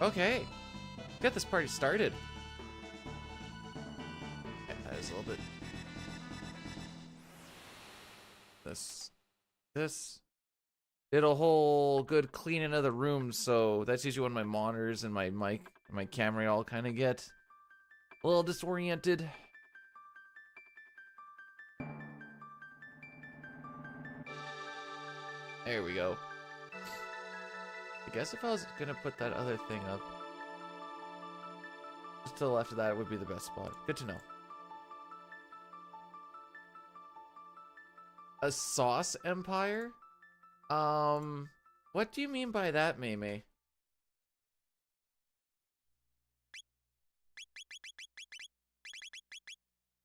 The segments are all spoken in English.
Okay. Get this party started. Yeah, that is a little bit... This. Did a whole good cleaning of the room, so that's usually when my monitors and my mic and my camera all kind of get a little disoriented. There we go. I guess if I was gonna put that other thing up, just to the left of that would be the best spot. Good to know. A sauce empire? What do you mean by that, Mei?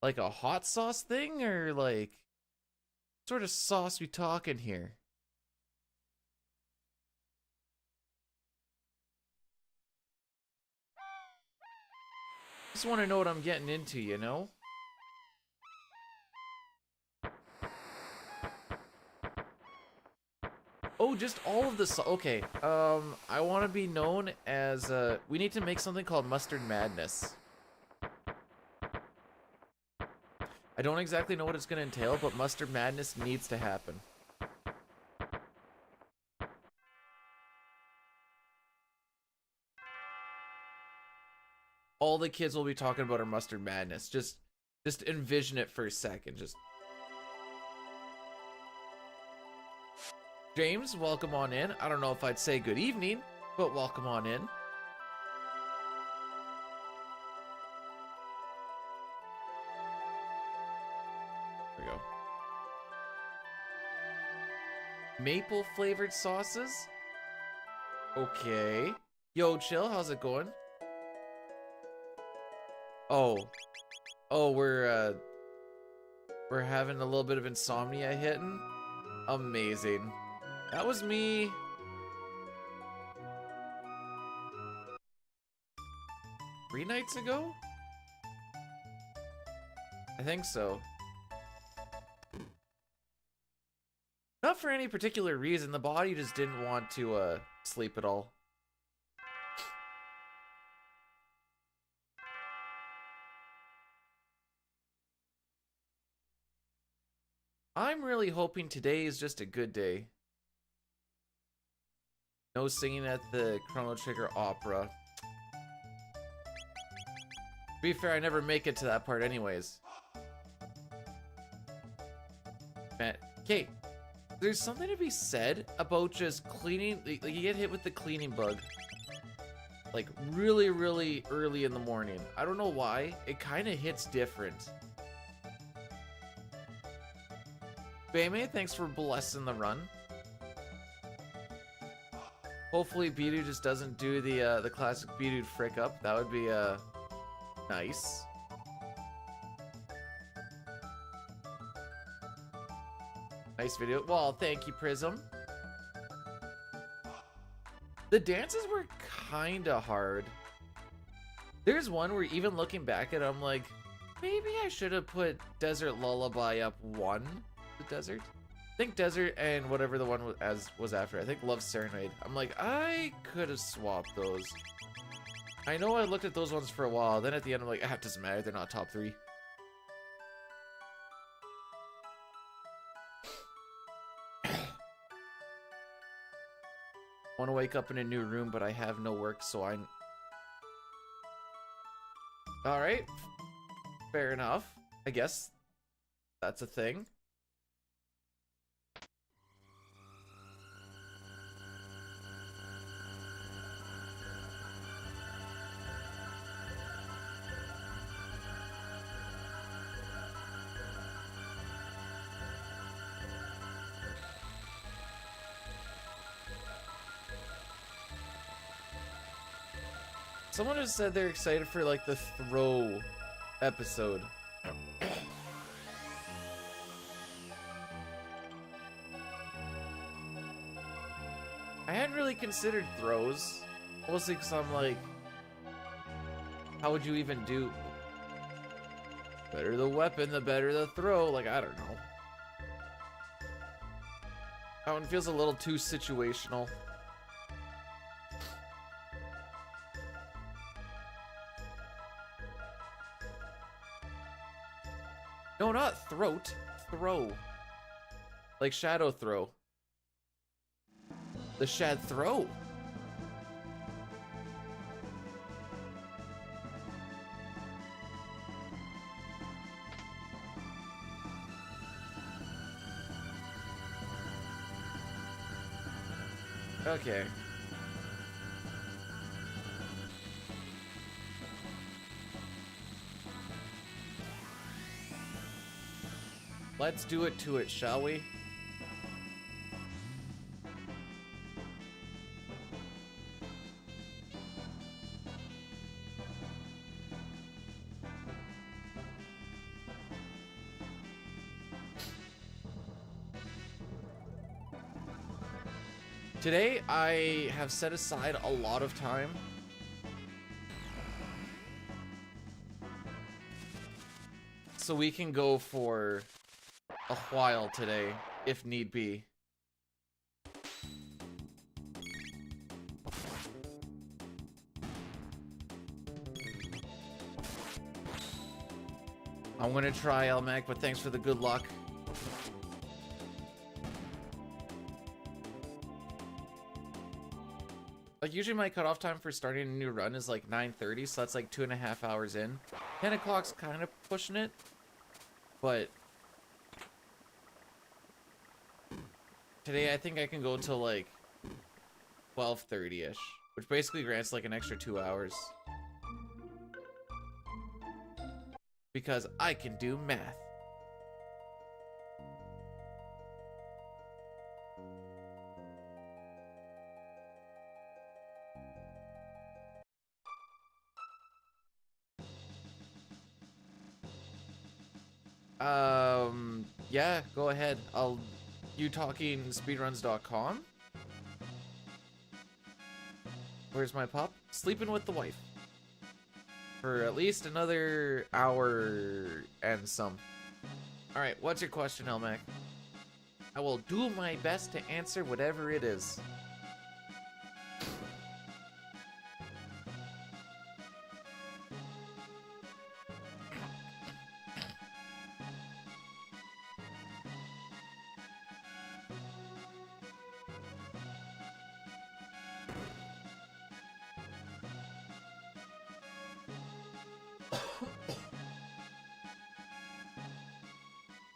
Like a hot sauce thing, or like, what sort of sauce we talking here? Just want to know what I'm getting into, you know? Oh, just all of the okay. I want to be known as we need to make something called Mustard Madness. I don't exactly know what it's going to entail, but Mustard Madness needs to happen. All the kids will be talking about our Mustard Madness. Just envision it for a second. Just James, welcome on in. I don't know if I'd say good evening, but welcome on in. There we go. Maple flavored sauces? Okay. Yo, chill, how's it going? Oh, we're having a little bit of insomnia hitting. Amazing. That was me. Three nights ago? I think so. Not for any particular reason. The body just didn't want to sleep at all. I'm really hoping today is just a good day. No singing at the Chrono Trigger opera. To be fair, I never make it to that part anyways. Man, okay, there's something to be said about just cleaning, like you get hit with the cleaning bug. Like really, really early in the morning. I don't know why, it kind of hits different. Baymay, thanks for blessing the run. Hopefully Beedoo just doesn't do the classic Beedoo frick up. That would be nice. Nice video. Well, thank you, Prism. The dances were kinda hard. There's one where even looking back at it, I'm like, maybe I should have put Desert Lullaby up one. The desert? I think Desert and whatever the one was after. I think Love Serenade. I'm like, I could have swapped those. I know I looked at those ones for a while. Then at the end, I'm like, ah, it doesn't matter. They're not top 3. Want to wake up in a new room, but I have no work, so I... Alright. Fair enough. I guess that's a thing. Someone has said they're excited for like the throw episode. I hadn't really considered throws. Mostly because I'm like, how would you even do? Better the weapon, the better the throw. Like, I don't know. That one feels a little too situational. No, not throat. Throw. Like shadow throw. The shad throw. Okay. Let's do it to it, shall we? Today, I have set aside a lot of time so we can go for a while today, if need be. I'm gonna try, Elmac, but thanks for the good luck. Like, usually my cutoff time for starting a new run is like 9:30, so that's like 2.5 hours in. 10 o'clock's kind of pushing it, but today I think I can go till like 12:30-ish, which basically grants like an extra 2 hours. Because I can do math. Yeah, go ahead. You talking speedruns.com? Where's my pup? Sleeping with the wife. For at least another hour and some. Alright, what's your question, Elmac? I will do my best to answer whatever it is.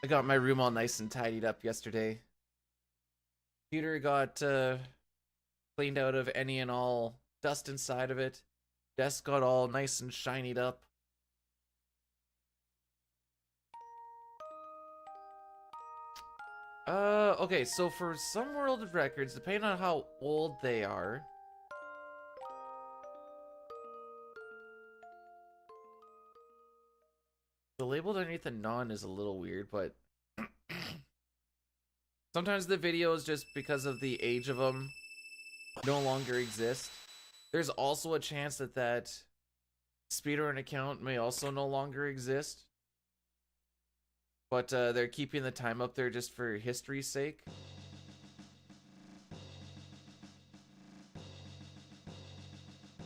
I got my room all nice and tidied up yesterday. Computer got cleaned out of any and all dust inside of it. Desk got all nice and shinied up. Okay, so for some world records, depending on how old they are, the label underneath the non is a little weird, but sometimes the videos, just because of the age of them, no longer exist. There's also a chance that that speedrun account may also no longer exist. But they're keeping the time up there just for history's sake.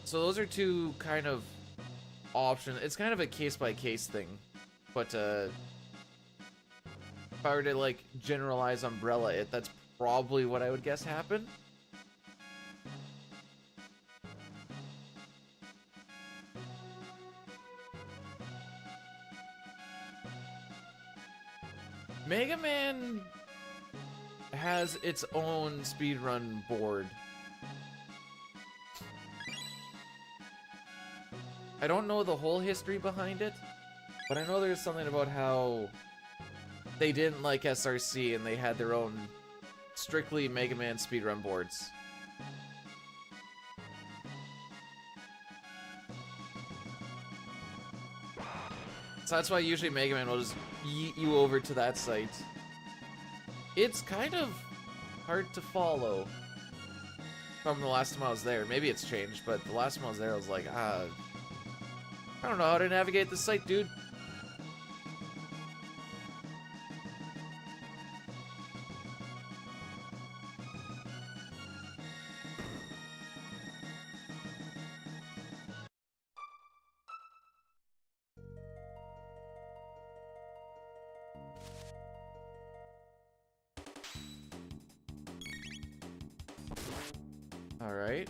So those are two kind of options. It's kind of a case-by-case thing. But if I were to like generalize umbrella it, that's probably what I would guess happened. Mega Man has its own speedrun board. I don't know the whole history behind it, but I know there's something about how they didn't like SRC and they had their own strictly Mega Man speedrun boards. So that's why usually Mega Man will just yeet you over to that site. It's kind of hard to follow from the last time I was there. Maybe it's changed, but the last time I was there, I was like, I don't know how to navigate this site, dude. Alright.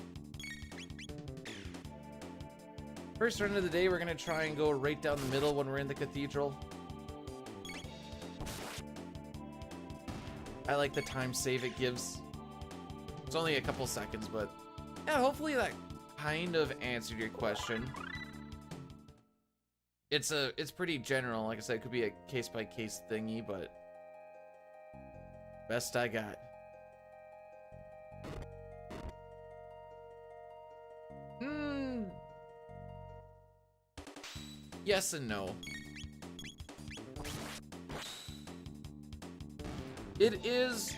First run of the day, we're gonna try and go right down the middle when we're in the cathedral. I like the time save it gives. It's only a couple seconds, but yeah, hopefully that kind of answered your question. It's pretty general. Like I said, it could be a case-by-case thingy, but best I got. Yes and no. It is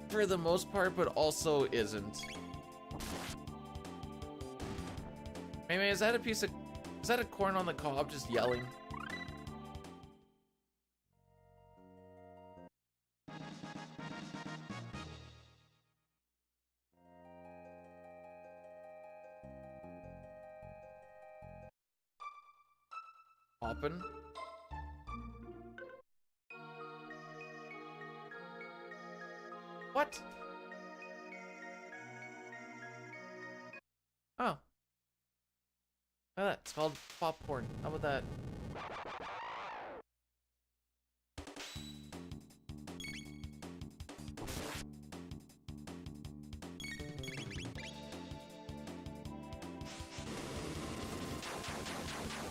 for the most part, but also isn't. Hey man, is that a corn on the cob just yelling? Hoppin'? What? Oh. It's called popcorn. How about that?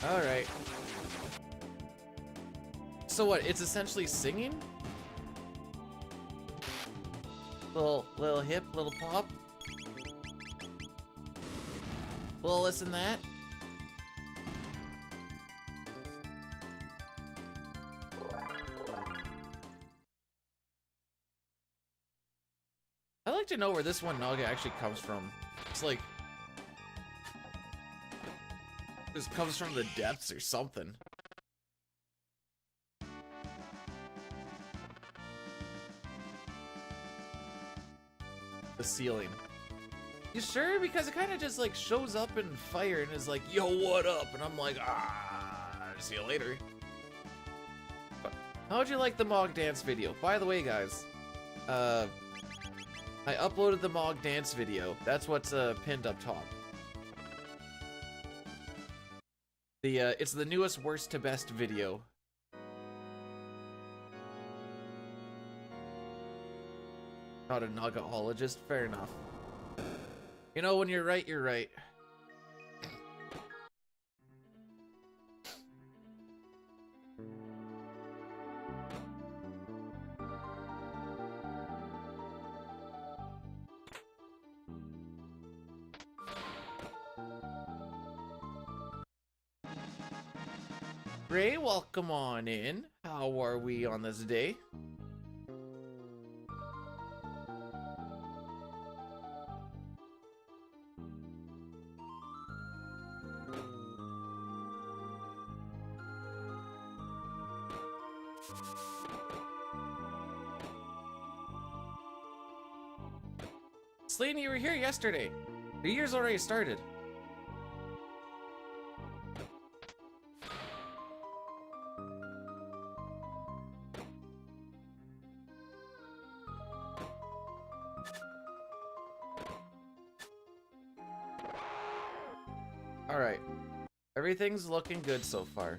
Alright. So what, it's essentially singing? Little hip, little pop? Little listen that? I'd like to know where this one nugget actually comes from. It's like... this comes from the depths or something. The ceiling. You sure? Because it kind of just like shows up in fire and is like, yo, what up? And I'm like, see you later. But how'd you like the Mog dance video? By the way, guys, I uploaded the Mog dance video. That's what's pinned up top. It's the newest worst to best video. Not a nuggetologist, fair enough. You know, when you're right, you're right. Ray, welcome on in. How are we on this day? Slaney, you were here yesterday. The year's already started. Alright. Everything's looking good so far.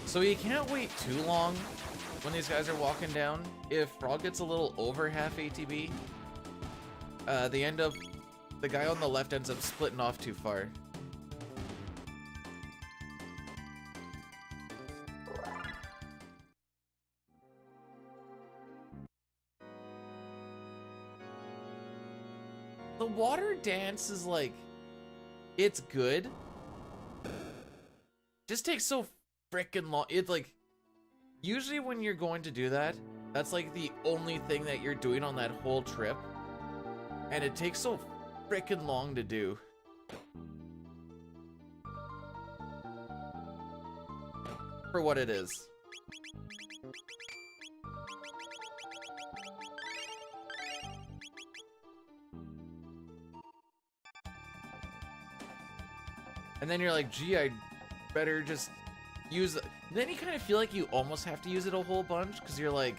So you can't wait too long when these guys are walking down. If Frog gets a little over half ATB, the guy on the left ends up splitting off too far. The water dance is like, it's good. Just takes so freaking long. It's like, usually when you're going to do that, that's like the only thing that you're doing on that whole trip. And it takes so freaking long to do. For what it is. And then you're like, gee, I better just use it. Then you kind of feel like you almost have to use it a whole bunch because you're like,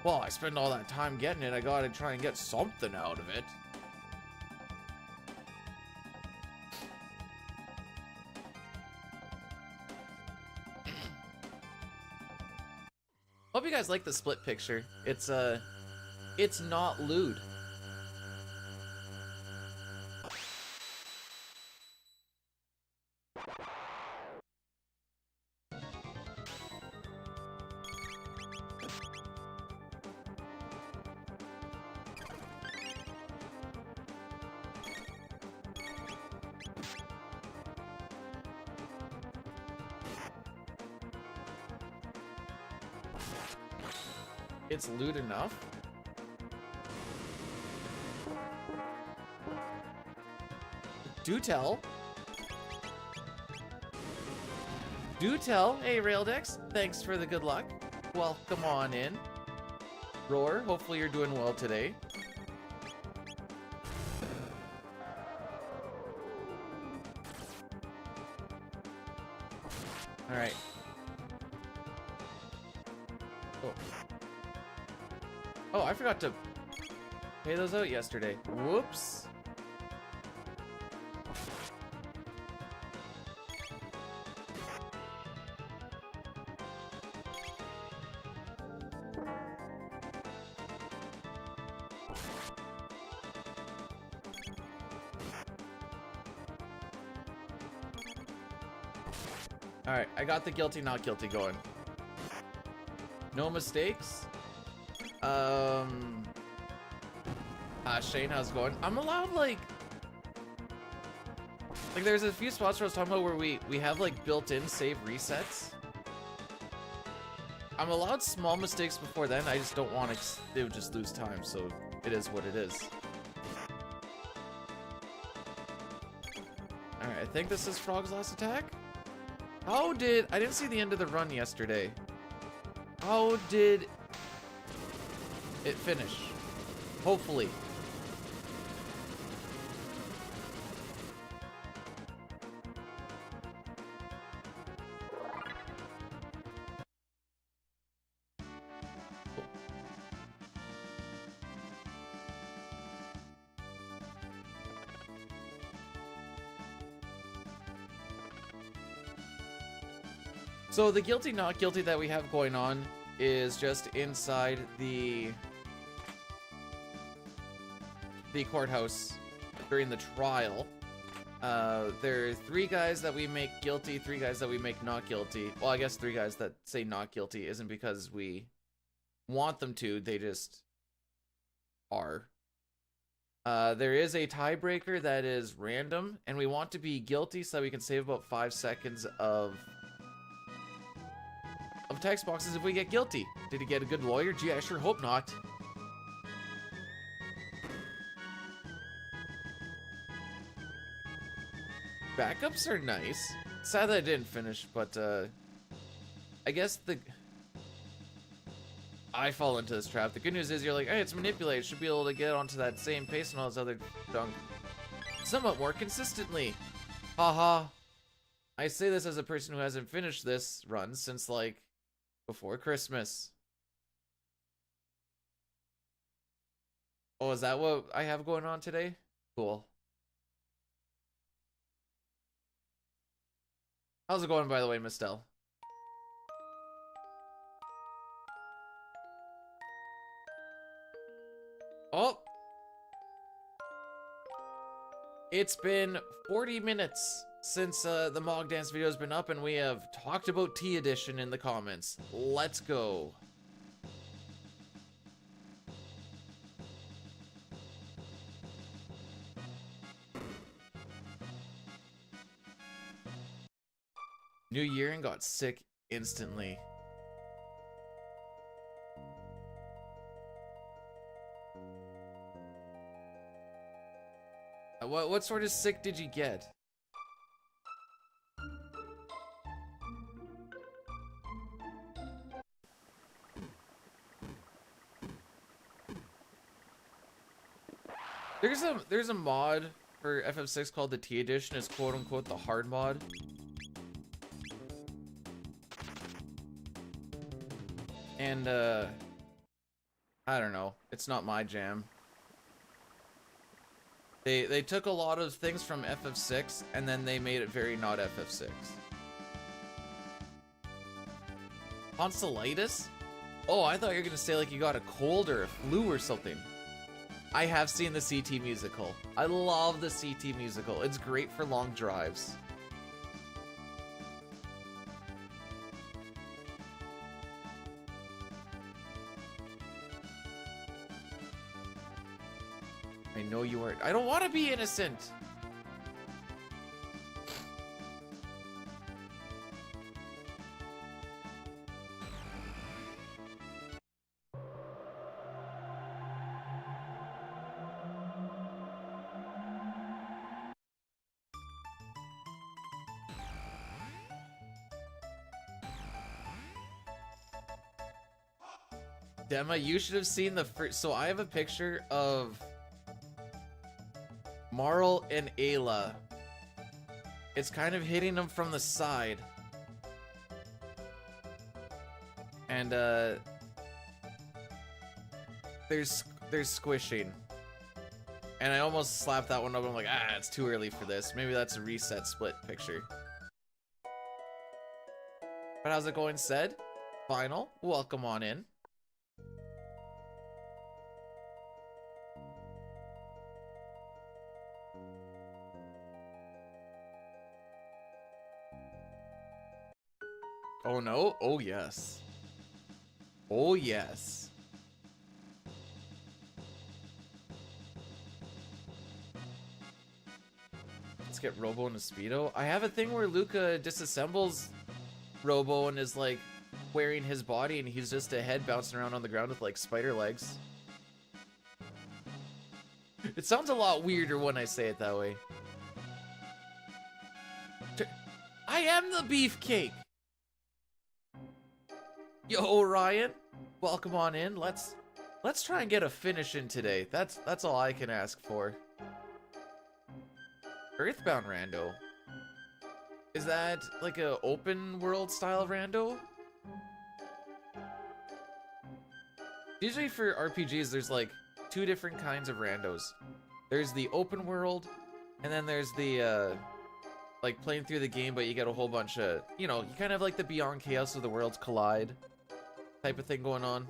well, I spend all that time getting it, I gotta try and get something out of it. Hope you guys like the split picture. It's not lewd. It's lewd enough. Do tell. Do tell. Hey, Raildex. Thanks for the good luck. Welcome on in. Roar, hopefully you're doing well today. All right. Oh. Oh, I forgot to pay those out yesterday. Whoops. All right, I got the guilty, not guilty going. No mistakes. Shane, how's it going? I'm allowed like there's a few spots where I was talking about where we have like built-in save resets. I'm allowed small mistakes before then. I just don't want to just lose time, so it is what it is. All right, I think this is Frog's last attack. I didn't see the end of the run yesterday. How did it finish? Hopefully. So the guilty, not guilty that we have going on is just inside the courthouse during the trial. There are 3 guys that we make guilty, 3 guys that we make not guilty. Well, I guess 3 guys that say not guilty isn't because we want them to, they just are. There is a tiebreaker that is random, and we want to be guilty so that we can save about 5 seconds of text boxes if we get guilty. Did he get a good lawyer? Gee, I sure hope not. Backups are nice. Sad that I didn't finish, but I guess I fall into this trap. The good news is you're like, hey, it's manipulated. Should be able to get onto that same pace and all this other junk somewhat more consistently. Haha. I say this as a person who hasn't finished this run since like before Christmas. Oh, is that what I have going on today? Cool. How's it going, by the way, Mistel? Oh! It's been 40 minutes since the Mog Dance video has been up, and we have talked about T Edition in the comments. Let's go. New year and got sick instantly. What sort of sick did you get? There's a mod for FF6 called the T Edition. It's quote unquote the hard mod. And I don't know. It's not my jam. They took a lot of things from FF6 and then they made it very not FF6. Tonsillitis? Oh, I thought you were gonna say like you got a cold or a flu or something. I have seen the CT musical. I love the CT musical. It's great for long drives. I know you are. I don't want to be innocent. Dema, you should have seen the first. So I have a picture of Marl and Ayla. It's kind of hitting them from the side. And there's squishing. And I almost slapped that one up. I'm like, it's too early for this. Maybe that's a reset split picture. But how's it going, Said? Final, welcome on in. Oh no? Oh yes. Oh yes. Let's get Robo and a Speedo. I have a thing where Luca disassembles Robo and is like wearing his body and he's just a head bouncing around on the ground with like spider legs. It sounds a lot weirder when I say it that way. I am the beefcake! Yo, Ryan, welcome on in. Let's try and get a finish in today. That's all I can ask for. Earthbound rando. Is that like a open world style rando? Usually for RPGs, there's like two different kinds of randos. There's the open world, and then there's the like playing through the game, but you get a whole bunch of, you know, you kind of like the Beyond Chaos of the Worlds Collide type of thing going on.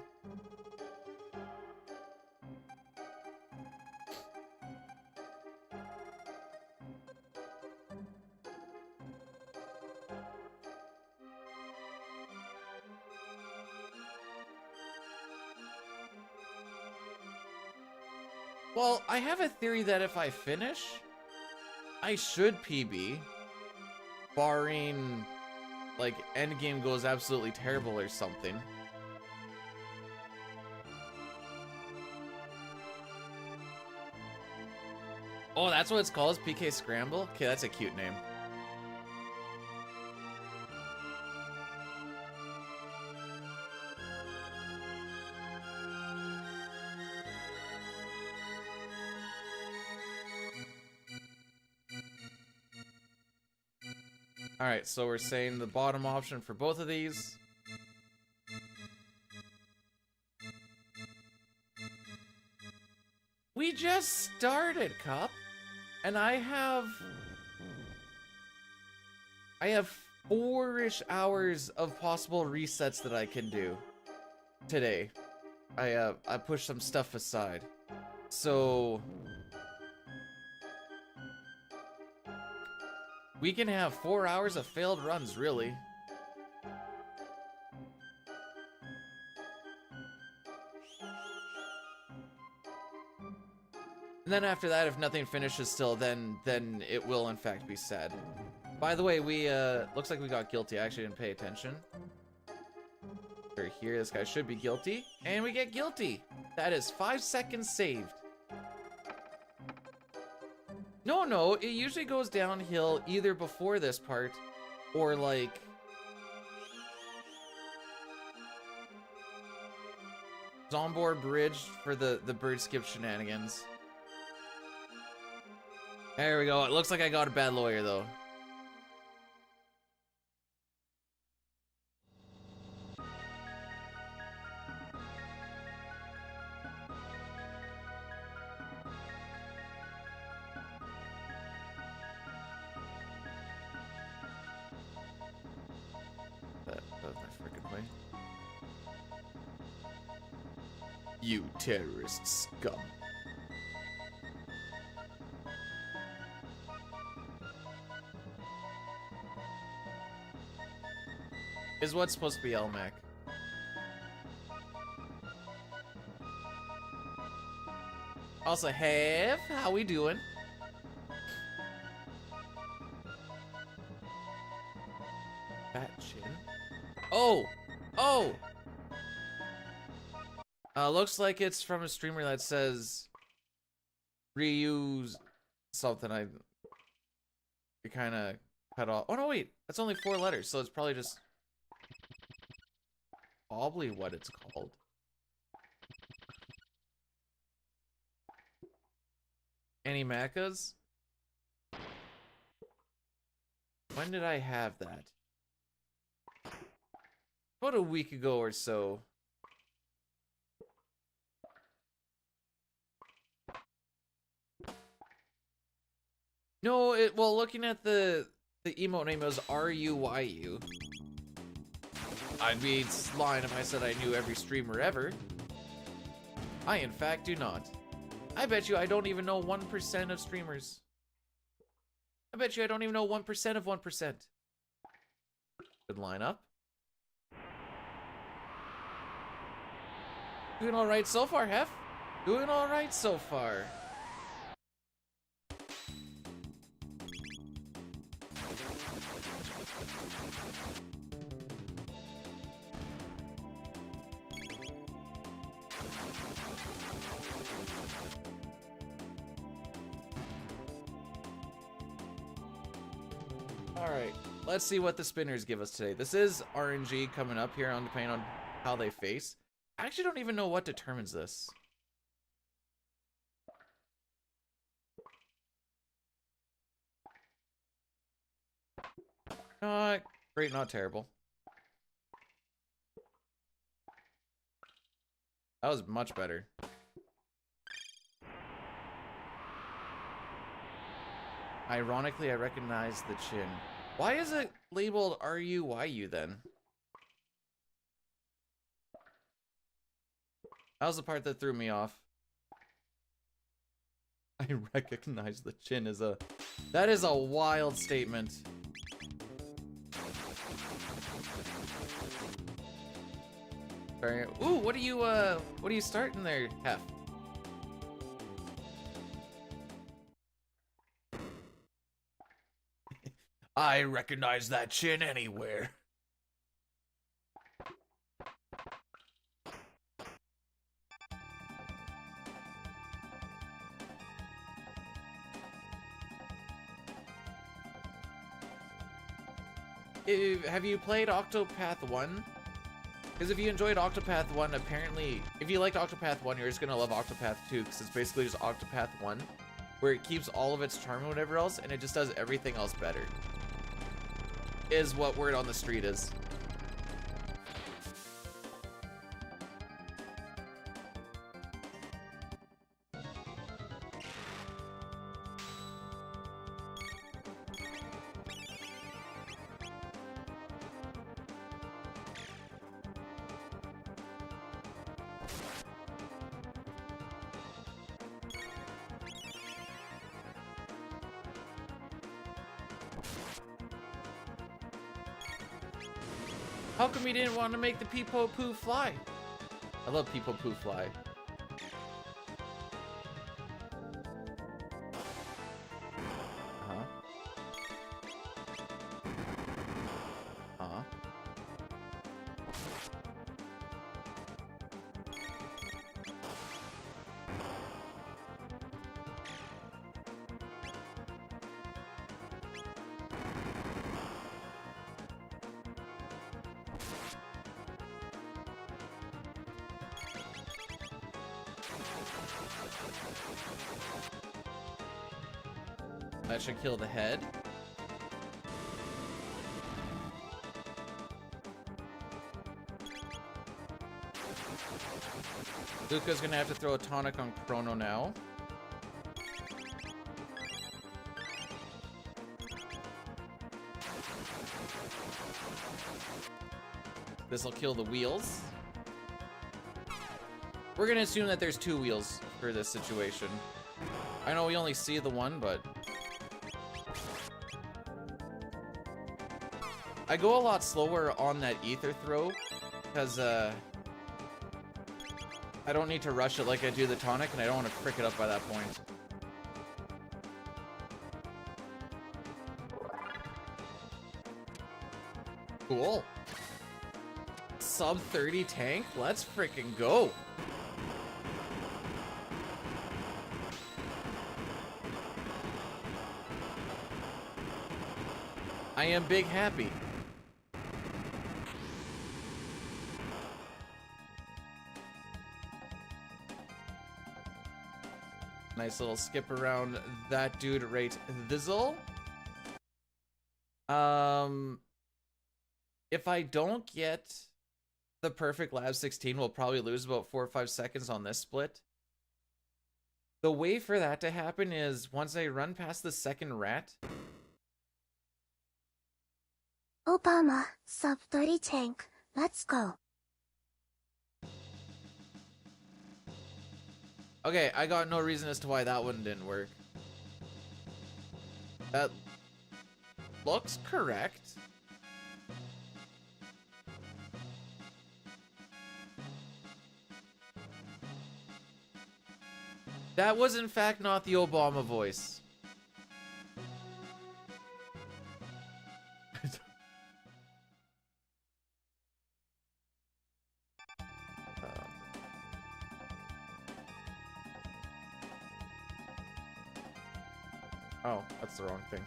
Well, I have a theory that if I finish, I should PB, barring like endgame goes absolutely terrible or something. Oh, that's what it's called, PK Scramble? Okay, that's a cute name. Alright, so we're saying the bottom option for both of these. We just started, Cup. And I have 4-ish hours of possible resets that I can do today. I pushed some stuff aside. So we can have 4 hours of failed runs, really. And then after that, if nothing finishes still, then it will in fact be sad. By the way, we looks like we got guilty. I actually didn't pay attention. We're here, this guy should be guilty. And we get guilty. That is 5 seconds saved. No, it usually goes downhill either before this part or like Zombor Bridge for the bird skip shenanigans. There we go. It looks like I got a bad lawyer, though. You terrorist scum. Is what's supposed to be LMAC. Also, Hev, how we doing? Fat chin. Oh! Oh! Looks like it's from a streamer that says reuse something. It kind of cut off. Oh no, wait, that's only 4 letters, so it's probably just probably what it's called. Any Macas? When did I have that? About a week ago or so. No, well, looking at the emote name, it was RUYU. I'd be lying if I said I knew every streamer ever. I, in fact, do not. I bet you I don't even know 1% of streamers. I bet you I don't even know 1% of 1%. Good lineup. Doing alright so far, Hef. Doing alright so far. Alright, let's see what the spinners give us today. This is RNG coming up here, depending on how they face. I actually don't even know what determines this. Not great, not terrible. That was much better. Ironically, I recognize the chin. Why is it labeled RUYU then? That was the part that threw me off. I recognize the chin as a... That is a wild statement. Sorry. Ooh, what are you starting there, Hef? I recognize that chin anywhere. Have you played Octopath 1? Because if you enjoyed Octopath 1, apparently, if you liked Octopath 1, you're just gonna love Octopath 2, because it's basically just Octopath 1, where it keeps all of its charm and whatever else, and it just does everything else better. Is what word on the street is. How come you didn't want to make the Peepo Poo fly? I love Peepo Poo fly. That should kill the head. Luca's gonna have to throw a tonic on Chrono now. This'll kill the wheels. We're gonna assume that there's 2 wheels for this situation. I know we only see the one, but... I go a lot slower on that ether throw, because, I don't need to rush it like I do the tonic, and I don't want to frick it up by that point. Cool. Sub 30 tank? Let's freaking go. I am big happy. Nice little skip around that dude right thizzle. If I don't get the perfect lab 16, we'll probably lose about 4 or 5 seconds on this split. The way for that to happen is once I run past the second rat. Obama, sub 30 tank, let's go. Okay, I got no reason as to why that one didn't work. That looks correct. That was in fact not the Obama voice. Oh, that's the wrong thing.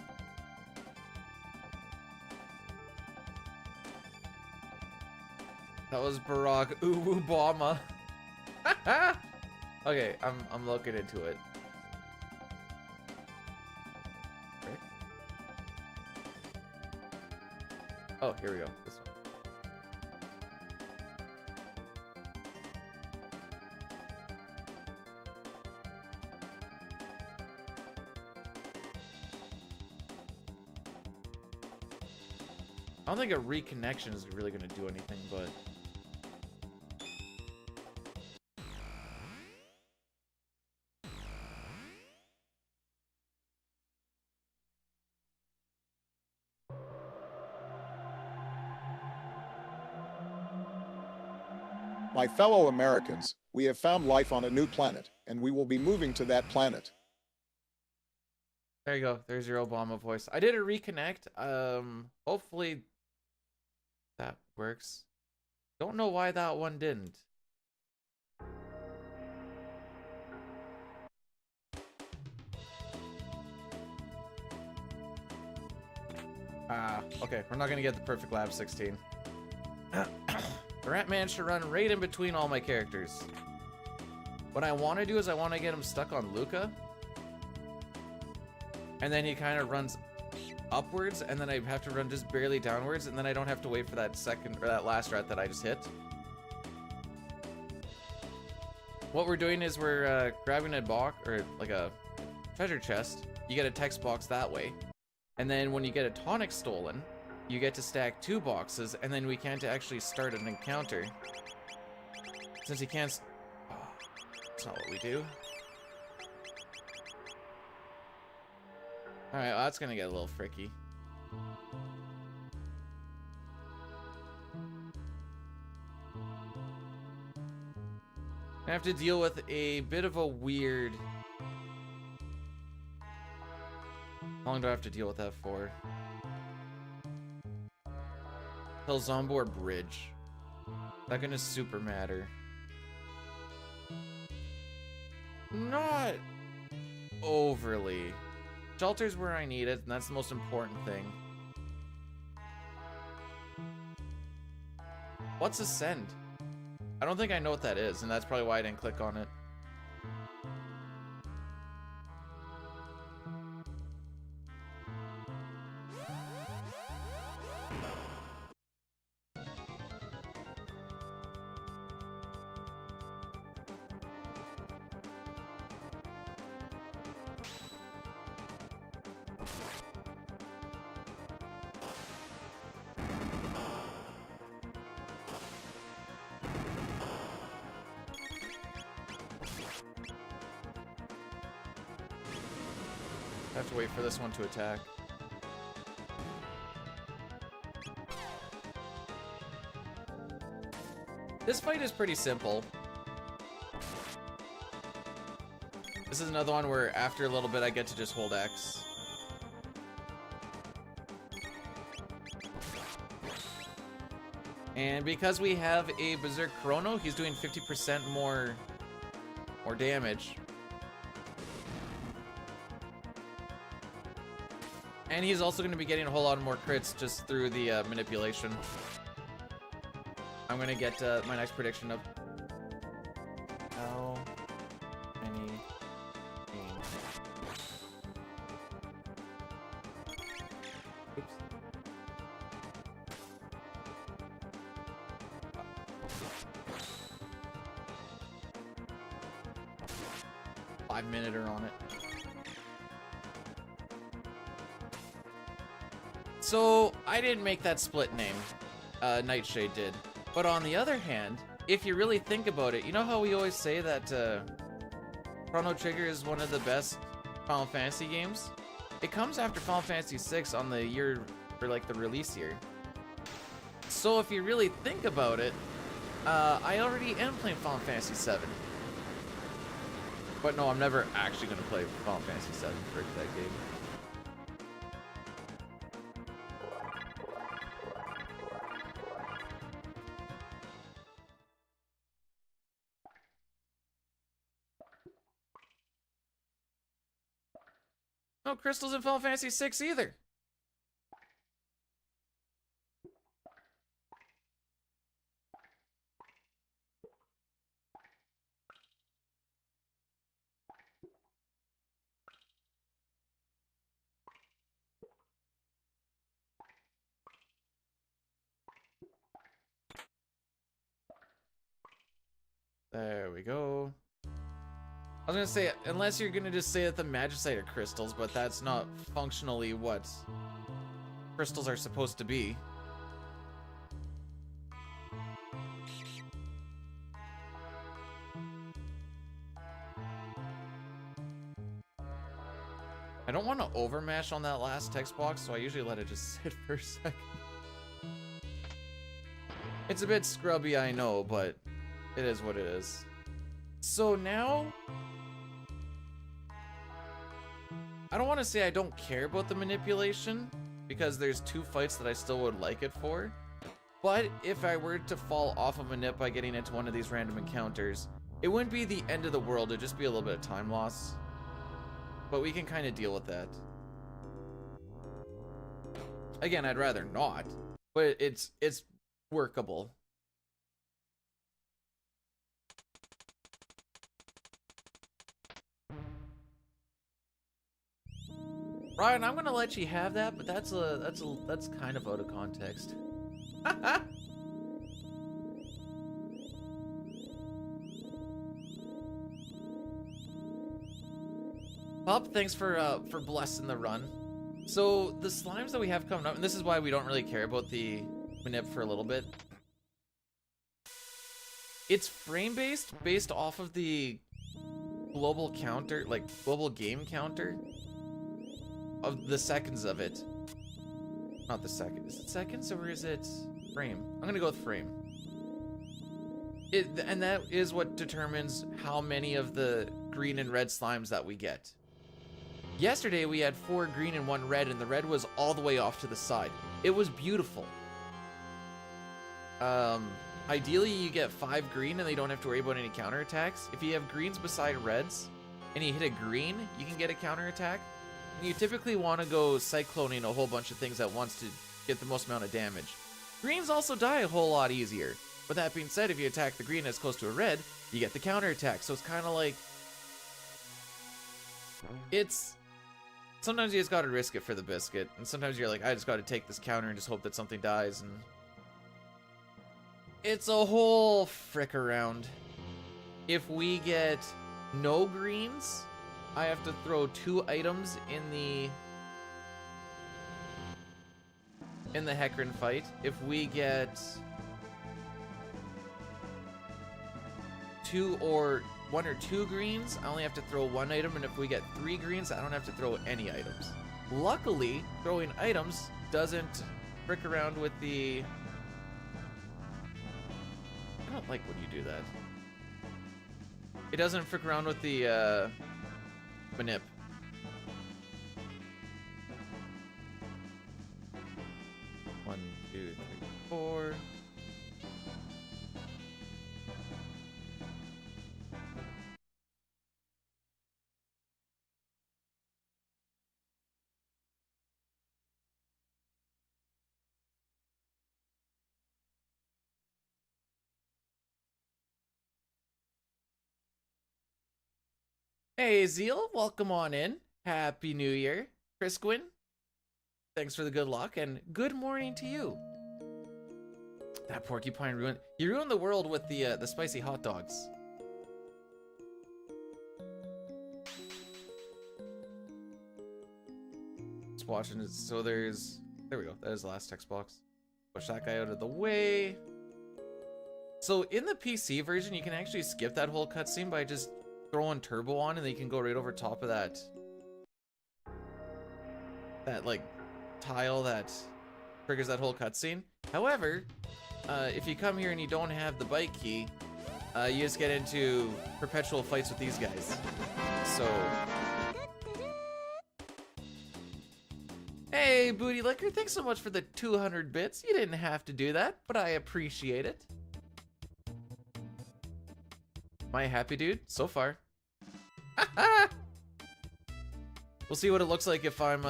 That was Barack Obama. Okay, I'm looking into it. Rick? Oh, here we go. This one. I don't think a reconnection is really going to do anything, but... My fellow Americans, we have found life on a new planet, and we will be moving to that planet. There you go. There's your Obama voice. I did a reconnect. Hopefully that works. Don't know why that one didn't. Okay. We're not gonna get the perfect lab 16. The Rat Man should run right in between all my characters. What I want to do is I want to get him stuck on Luca. And then he kind of runs upwards, and then I have to run just barely downwards, and then I don't have to wait for that second or that last rat that I just hit. What we're doing is we're grabbing a box or like a treasure chest. You get a text box that way, and then when you get a tonic stolen, you get to stack 2 boxes, and then we can't actually start an encounter since you can't. Oh, that's not what we do. Alright, well, that's gonna get a little fricky. I have to deal with a bit of a weird... How long do I have to deal with that for? Till Zombor Bridge. That gonna super matter. Not overly. Shelter's where I need it, and that's the most important thing. What's Ascend? I don't think I know what that is, and that's probably why I didn't click on it. Have to wait for this one to attack. This fight is pretty simple. This is another one where after a little bit I get to just hold X. And because we have a Berserk Chrono, he's doing 50% more damage. And he's also going to be getting a whole lot more crits just through the manipulation. I'm going to get my next prediction of how many games. Oops. Five-minute on it. So, I didn't make that split name. Nightshade did. But on the other hand, if you really think about it, you know how we always say that Chrono Trigger is one of the best Final Fantasy games? It comes after Final Fantasy VI on the year, or like the release year. So if you really think about it, I already am playing Final Fantasy VII. But no, I'm never actually going to play Final Fantasy VII for that game. No crystals in Final Fantasy VI either. There we go. I was gonna say, unless you're gonna just say that the Magicite are crystals, but that's not functionally what crystals are supposed to be. I don't want to overmash on that last text box, so I usually let it just sit for a second. It's a bit scrubby, I know, but it is what it is. So now, I don't want to say I don't care about the manipulation, because there's two fights that I still would like it for. But if I were to fall off of manip by getting into one of these random encounters, it wouldn't be the end of the world, it'd just be a little bit of time loss. But we can kind of deal with that. Again, I'd rather not, but it's workable. Ryan, I'm gonna let you have that, but that's kind of out of context. Pup, thanks for blessing the run. So the slimes that we have coming up, and this is why we don't really care about the manip for a little bit. It's frame-based, based off of the global counter, like global game counter of the seconds of it. Not the second. Is it seconds or is it frame? I'm gonna go with frame. And that is what determines how many of the green and red slimes that we get. Yesterday we had 4 green and 1 red, and the red was all the way off to the side. It was beautiful. Ideally you get 5 green and they don't have to worry about any counterattacks. If you have greens beside reds and you hit a green, you can get a counterattack. And you typically want to go cycloning a whole bunch of things at once to get the most amount of damage. Greens also die a whole lot easier. But that being said, if you attack the green as close to a red, you get the counterattack. So it's kind of like, sometimes you just gotta risk it for the biscuit, and sometimes you're like, I just gotta take this counter and just hope that something dies, and it's a whole frick around. If we get no greens, I have to throw 2 items in the Hecarim fight. If we get 2 or 1 or 2 greens, I only have to throw 1 item, and if we get 3 greens, I don't have to throw any items. Luckily, throwing items doesn't frick around with the... I don't like when you do that. It doesn't frick around with the manip. One, two, three, four. Hey, Zeal, welcome on in. Happy New Year. Chris Quinn, thanks for the good luck, and good morning to you. That porcupine ruined... You ruined the world with the spicy hot dogs. Just watching it, so there's... There we go, that is the last text box. Push that guy out of the way. So in the PC version, you can actually skip that whole cutscene by just throwing turbo on, and then you can go right over top of that like tile that triggers that whole cutscene. However, if you come here and you don't have the bike key, you just get into perpetual fights with these guys. So, hey, Booty Liquor, thanks so much for the 200 bits. You didn't have to do that, but I appreciate it. Am I a happy dude? So far. We'll see what it looks like if I'm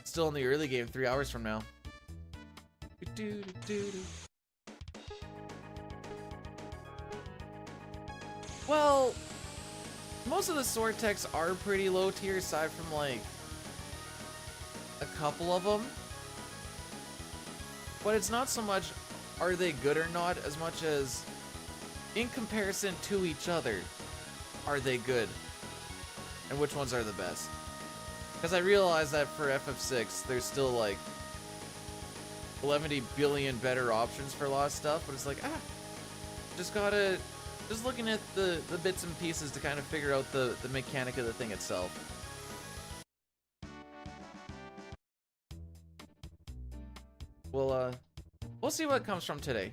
still in the early game 3 hours from now. Well, most of the sword techs are pretty low tier aside from like a couple of them. But it's not so much are they good or not as much as in comparison to each other, are they good? And which ones are the best? Because I realize that for FF6, there's still like 11 billion better options for a lot of stuff, but it's like, just looking at the bits and pieces to kind of figure out the mechanic of the thing itself. We'll see what comes from today.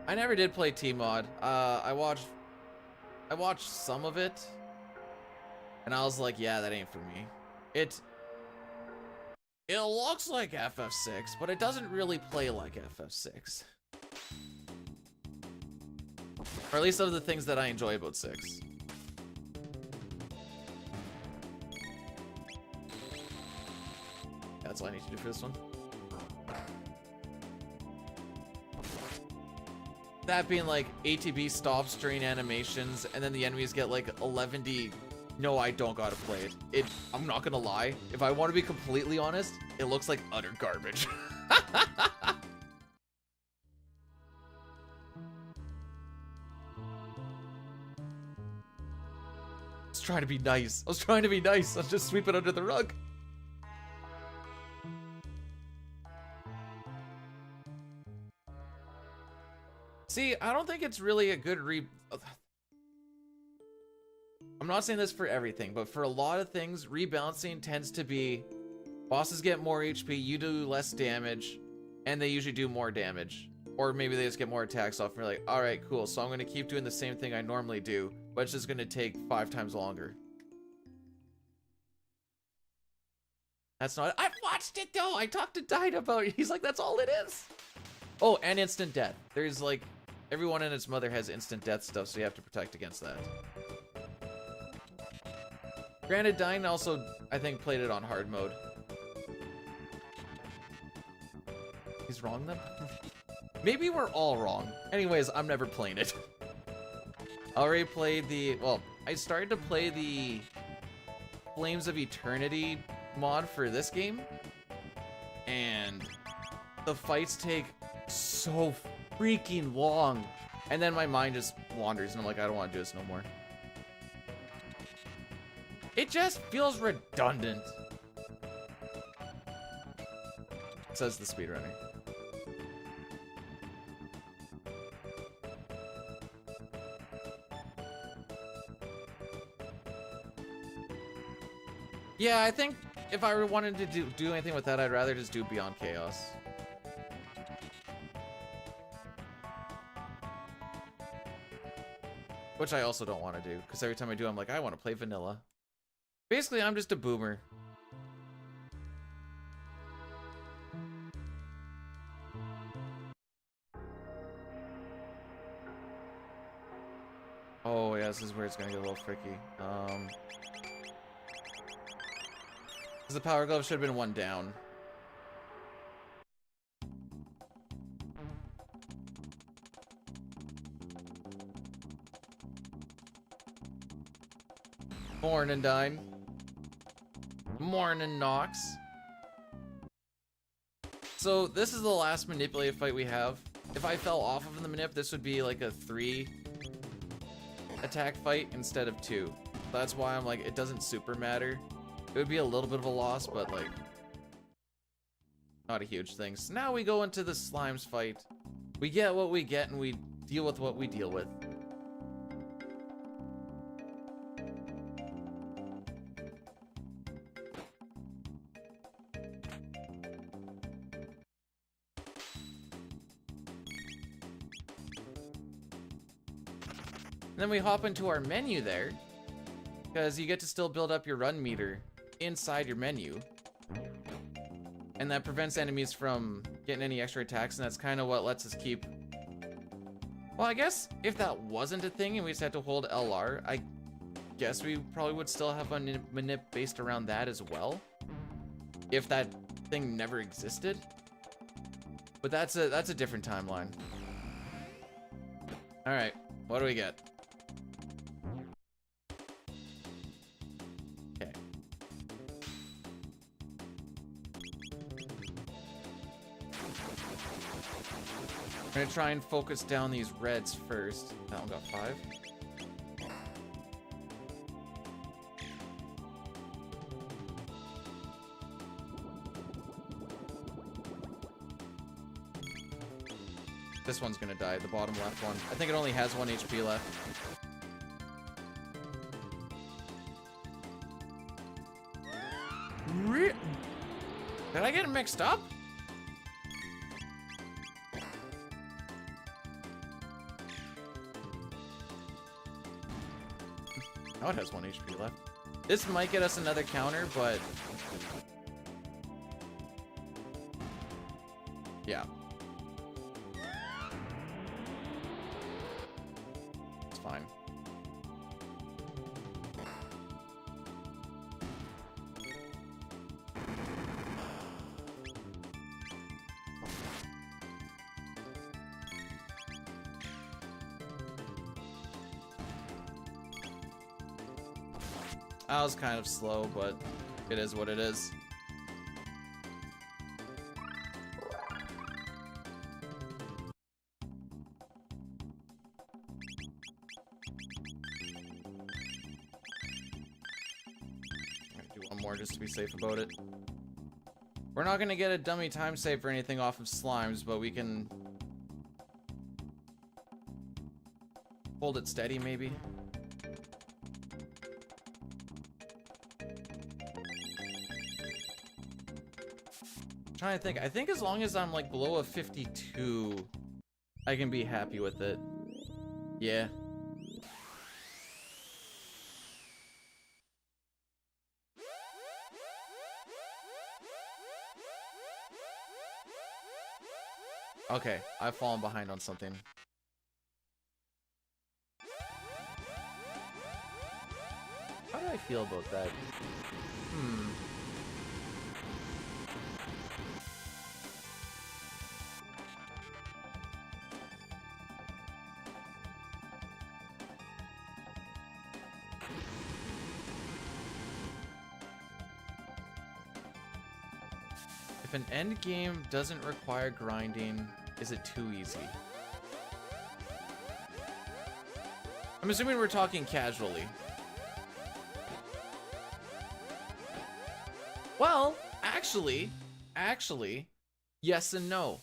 I never did play T-Mod. I watched some of it, and I was like, yeah, that ain't for me. It looks like FF6, but it doesn't really play like FF6. Or at least of the things that I enjoy about 6. That's all I need to do for this one. That being like ATB stops during animations, and then the enemies get like 11D. No, I don't gotta play it. I'm not gonna lie. If I want to be completely honest, it looks like utter garbage. I was trying to be nice. I was just sweep it under the rug. See, I don't think it's really a good I'm not saying this for everything, but for a lot of things, rebalancing tends to be bosses get more HP, you do less damage, and they usually do more damage. Or maybe they just get more attacks off, and you're like, alright, cool, so I'm going to keep doing the same thing I normally do, but it's just going to take 5 times longer. That's not... I've watched it, though! I talked to Dyne about it. He's like, that's all it is! Oh, and instant death. There's, like... Everyone and its mother has instant death stuff, so you have to protect against that. Granted, Dyne also, I think, played it on hard mode. He's wrong, then? Maybe we're all wrong. Anyways, I'm never playing it. I already played the... Well, I started to play the Flames of Eternity mod for this game. And the fights take so freaking long. And then my mind just wanders, and I'm like, I don't want to do this no more. It just feels redundant. Says the speedrunner. Yeah, I think if I wanted to do anything with that, I'd rather just do Beyond Chaos. Which I also don't want to do, because every time I do, I'm like, I want to play vanilla. Basically, I'm just a boomer. Oh, yeah, this is where it's gonna get a little tricky. Because the Power Glove should have been one down. Morning, Dine. Morning, Nox. So, this is the last manipulate fight we have. If I fell off of the manip, this would be like a 3 attack fight instead of 2. That's why I'm like, it doesn't super matter. It would be a little bit of a loss, but like, not a huge thing. So now we go into the Slimes fight. We get what we get and we deal with what we deal with. Then we hop into our menu there, because you get to still build up your run meter inside your menu. And that prevents enemies from getting any extra attacks, and that's kind of what lets us keep... Well, I guess if that wasn't a thing and we just had to hold LR, I guess we probably would still have a manip based around that as well. If that thing never existed. But that's a different timeline. Alright, what do we get? Okay. I'm gonna try and focus down these reds first. That one got 5. This one's gonna die, the bottom left one. I think it only has 1 HP left. Did I get it mixed up? Now it has 1 HP left. This might get us another counter, but... yeah. It's fine. I was kind of slow, but it is what it is. I'm gonna do one more just to be safe about it. We're not gonna get a dummy time save or anything off of Slimes, but we can hold it steady, maybe. Trying to think. I think as long as I'm like below a 52, I can be happy with it. Yeah. Okay, I've fallen behind on something. How do I feel about that? If an end game doesn't require grinding, is it too easy? I'm assuming we're talking casually. Well, actually, yes and no.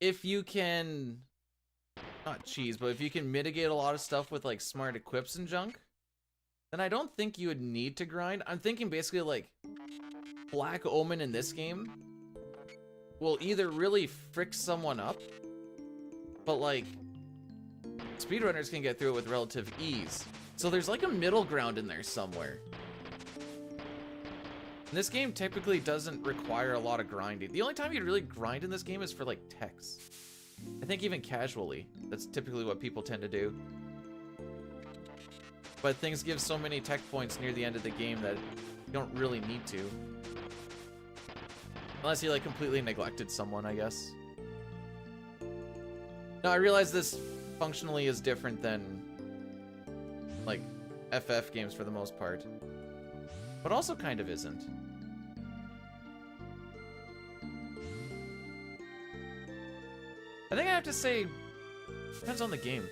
If you can not cheese, but if you can mitigate a lot of stuff with like smart equips and junk, then I don't think you would need to grind. I'm thinking basically like Black Omen in this game will either really frick someone up, but like speedrunners can get through it with relative ease. So there's like a middle ground in there somewhere. And this game typically doesn't require a lot of grinding. The only time you'd really grind in this game is for like techs. I think even casually, that's typically what people tend to do. But things give so many tech points near the end of the game that you don't really need to. Unless you like completely neglected someone, I guess. Now I realize this functionally is different than like FF games for the most part, but also kind of isn't. I think I have to say, depends on the game.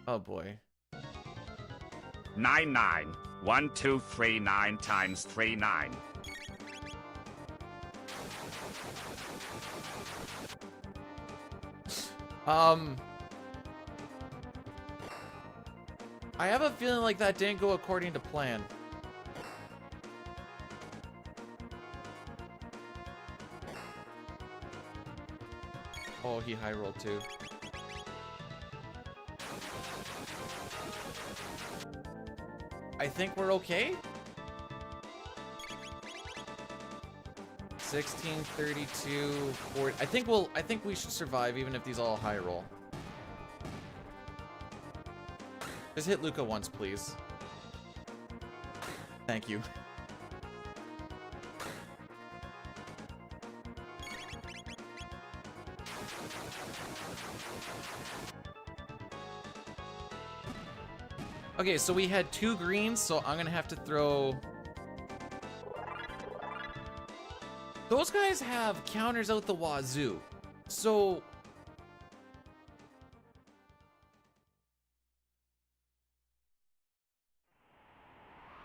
Oh boy. 99. 1, 2, 3, 9 times 3, 9. I have a feeling like that didn't go according to plan. Oh, he high rolled too. I think we're okay. 16, 32, 40. I think we should survive even if these all high roll. Just hit Luca once, please. Thank you. Okay, so we had 2 greens, so I'm gonna have to throw... Those guys have counters out the wazoo. So...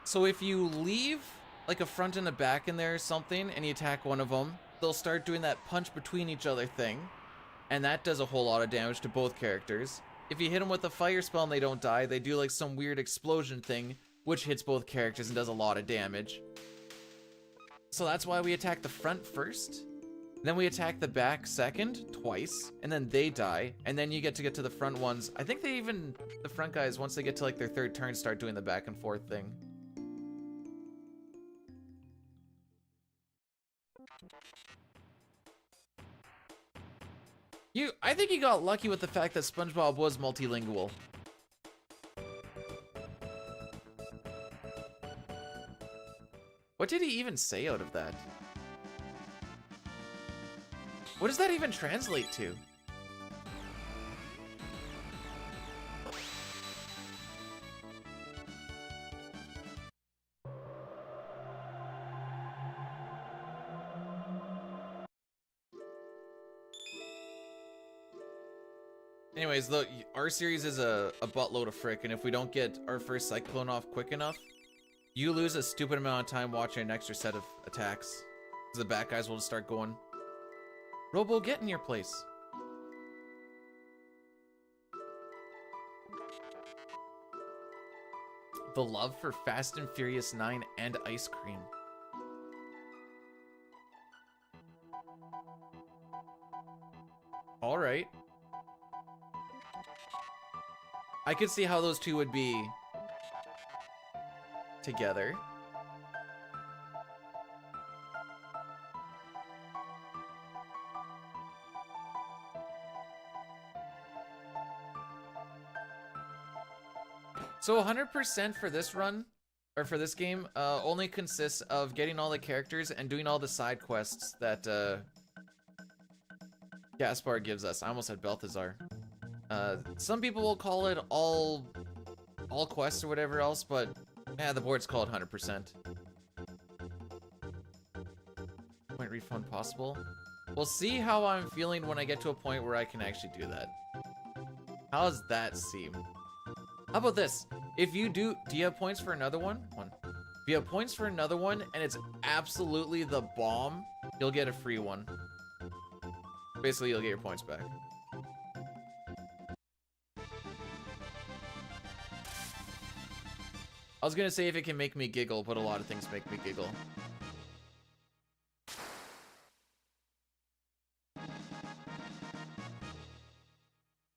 So if you leave like a front and a back in there or something and you attack one of them, they'll start doing that punch between each other thing. And that does a whole lot of damage to both characters. If you hit them with a fire spell and they don't die, they do like some weird explosion thing, which hits both characters and does a lot of damage. So that's why we attack the front first. Then we attack the back second, twice, and then they die. And then you get to the front ones. I think they even, the front guys, once they get to like their 3rd turn, start doing the back and forth thing. I think you got lucky with the fact that SpongeBob was multilingual. What did he even say out of that? What does that even translate to? Anyways, look, our series is a buttload of frick, and if we don't get our first Cyclone off quick enough, you lose a stupid amount of time watching an extra set of attacks. Because the bad guys will just start going, Robo, get in your place. The love for Fast and Furious 9 and ice cream. Alright. I could see how those two would be together. So 100% for this run, or for this game, only consists of getting all the characters and doing all the side quests that Gaspar gives us. I almost said Balthazar. Some people will call it all quests or whatever else, but yeah, the board's called 100%. Point refund possible. We'll see how I'm feeling when I get to a point where I can actually do that. How does that seem? How about this? If you do you have points for another one? If you have points for another one and it's absolutely the bomb, you'll get a free one. Basically, you'll get your points back. I was gonna say if it can make me giggle, but a lot of things make me giggle.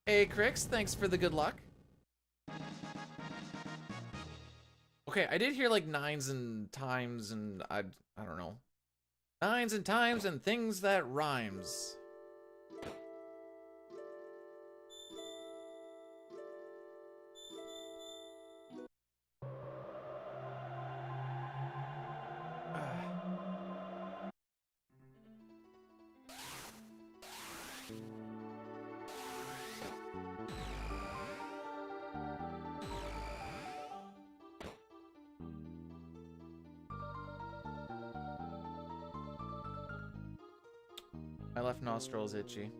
Hey, Crix, thanks for the good luck. Okay, I did hear like nines and times and I don't know. Nines and times and things that rhymes. My left nostril is itchy.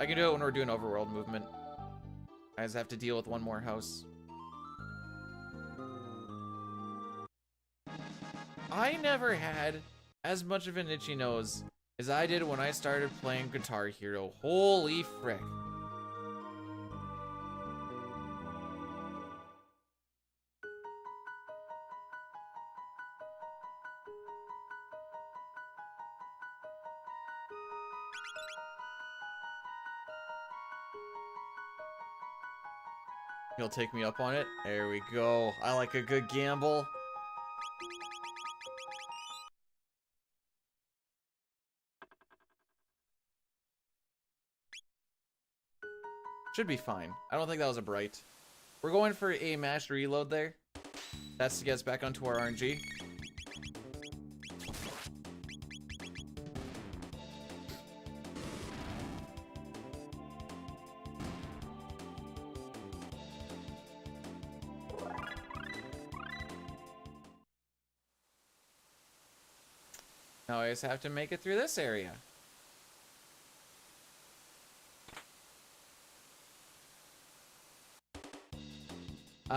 I can do it when we're doing overworld movement. I just have to deal with one more house. I never had as much of an itchy nose as I did when I started playing Guitar Hero. Holy frick. He'll take me up on it. There we go. I like a good gamble. Should be fine. I don't think that was a bright. We're going for a mashed reload there. That's to get us back onto our RNG. Now I just have to make it through this area.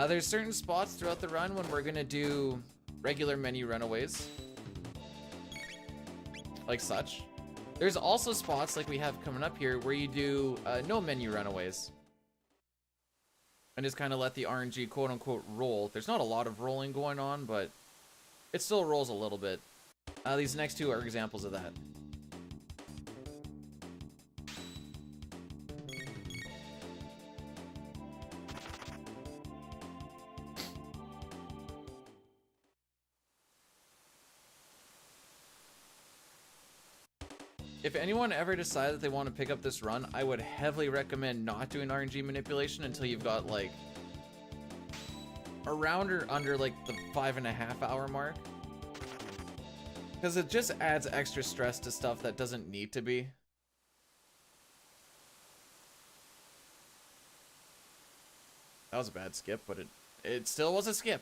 There's certain spots throughout the run when we're gonna do regular menu runaways. Like such. There's also spots like we have coming up here where you do no menu runaways. And just kind of let the RNG quote unquote roll. There's not a lot of rolling going on, but it still rolls a little bit. These next two are examples of that. If anyone ever decides that they want to pick up this run, I would heavily recommend not doing RNG manipulation until you've got like around or under like the 5.5 hour mark. Because it just adds extra stress to stuff that doesn't need to be. That was a bad skip, but it still was a skip.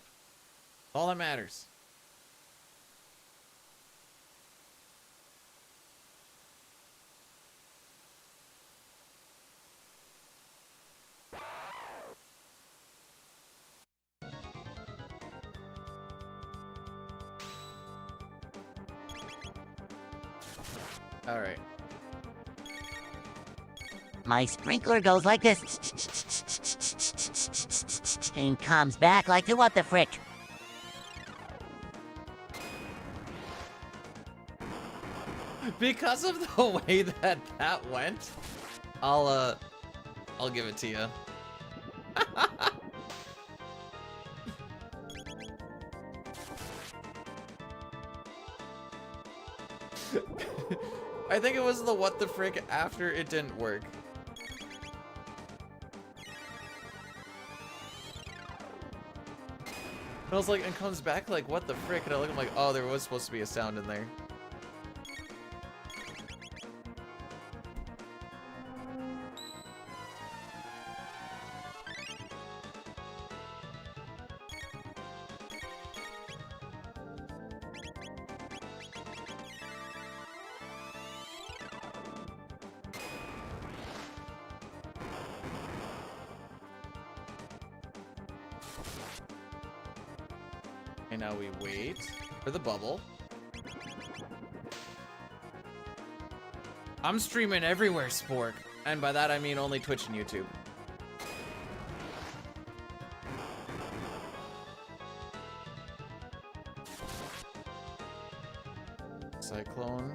All that matters. All right. My sprinkler goes like this and comes back like the what the frick. Because of the way that that went, I'll give it to you. I think it was the what the frick after it didn't work. And I was like, and comes back like, what the frick? And I look, I'm like, oh, there was supposed to be a sound in there. And now we wait for the bubble. I'm streaming everywhere, Spork. And by that I mean only Twitch and YouTube. Cyclone.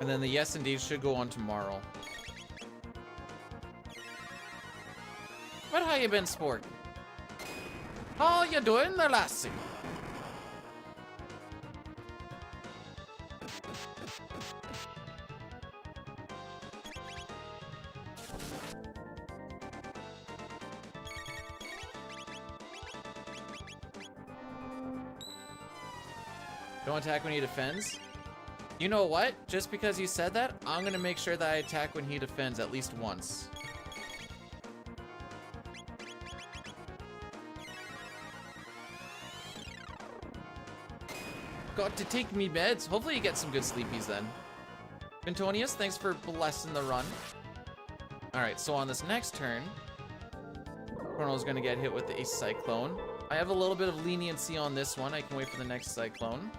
And then the yes indeed should go on tomorrow. But how you been, Sport? How you doing there, lassie? Don't attack when he defends? You know what? Just because you said that, I'm gonna make sure that I attack when he defends at least once. Got to take me meds. Hopefully you get some good sleepies then. Antonius, thanks for blessing the run. Alright, so on this next turn, Chrono's gonna get hit with a Cyclone. I have a little bit of leniency on this one. I can wait for the next Cyclone.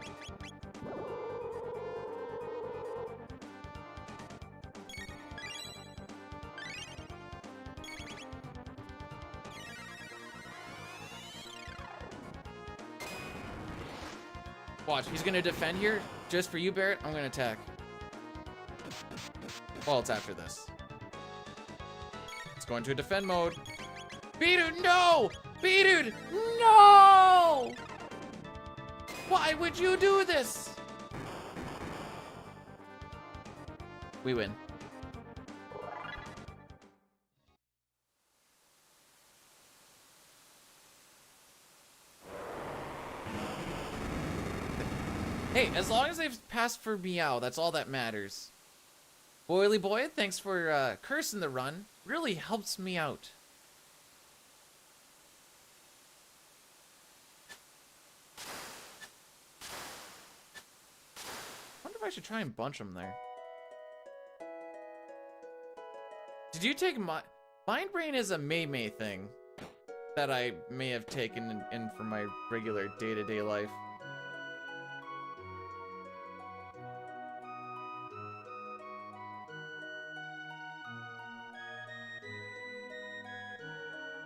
Watch, he's gonna defend here. Just for you, Barrett, I'm gonna attack. Well, it's after this. Let's go into a defend mode. B-Dude, no! B-Dude, no! Why would you do this? We win. Hey, as long as they've passed for Meow, that's all that matters. Boily Boy, thanks for cursing the run. Really helps me out. I wonder if I should try and bunch them there. Did you take my... Mind Brain is a May thing that I may have taken in for my regular day-to-day life.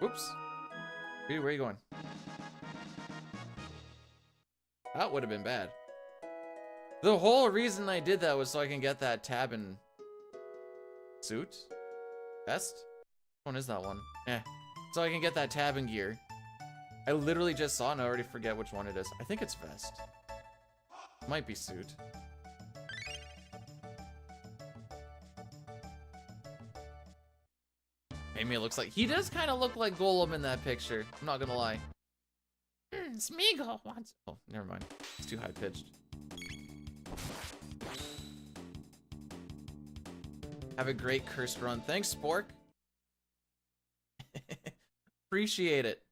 Oops. Dude, where are you going? That would have been bad. The whole reason I did that was so I can get that tab and suit? Vest? Which one is that one? Eh. So I can get that tab and gear. I literally just saw it and I already forget which one it is. I think it's vest. Might be suit. Maybe it looks like... He does kind of look like Golem in that picture. I'm not gonna lie. Smeagol wants... Oh, never mind. It's too high-pitched. Have a great cursed run. Thanks, Spork. Appreciate it.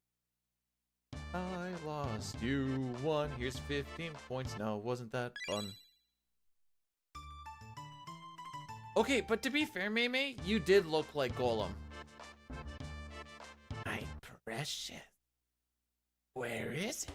I lost, you won. Here's 15 points. Now, wasn't that fun? Okay, but to be fair, Maymay, you did look like Golem. My precious. Where is it?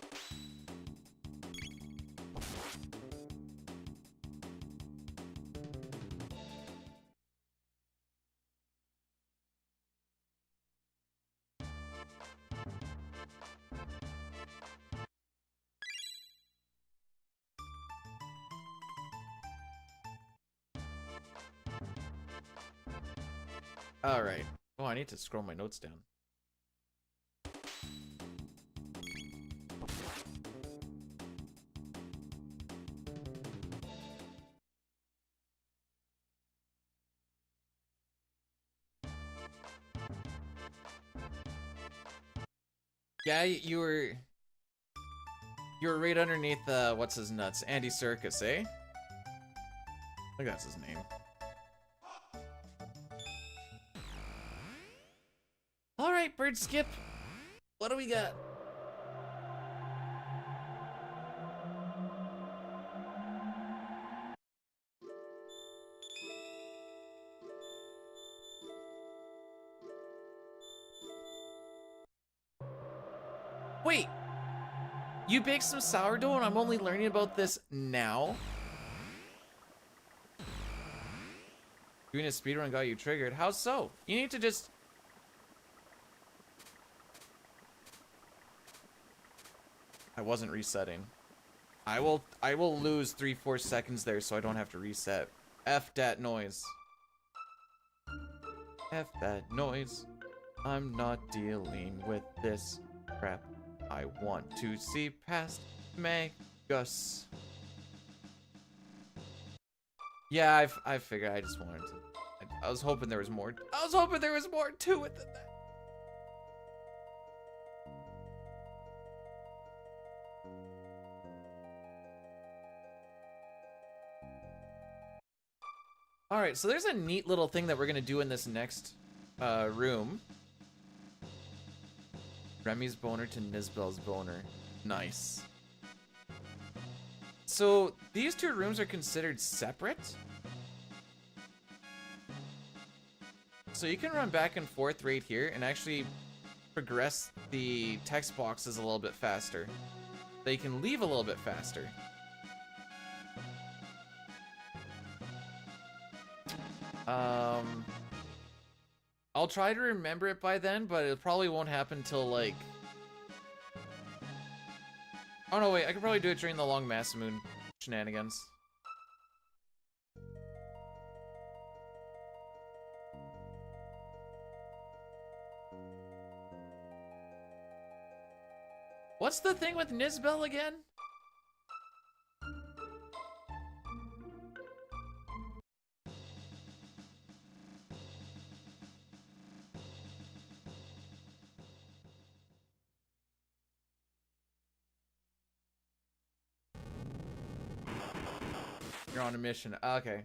All right. Oh, I need to scroll my notes down. Yeah, you were right underneath what's his nuts? Andy Serkis, eh? I think that's his name. All right, Bird Skip. What do we got? Wait! You baked some sourdough and I'm only learning about this now? Doing a speedrun got you triggered. How so? You need to just... I wasn't resetting. I will lose 3-4 seconds there so I don't have to reset. F that noise. F that noise. I'm not dealing with this crap. I want to see past Magus. Yeah, I figured. I just wanted to. I was hoping there was more. I was hoping there was more to it than that. All right, so there's a neat little thing that we're gonna do in this next room. Remy's boner to Nizbel's boner. Nice. So these two rooms are considered separate. So you can run back and forth right here and actually progress the text boxes a little bit faster. They can leave a little bit faster. I'll try to remember it by then, but it probably won't happen till like... Oh no, wait, I could probably do it during the long Masamune shenanigans. What's the thing with Nizbel again? You're on a mission. Okay.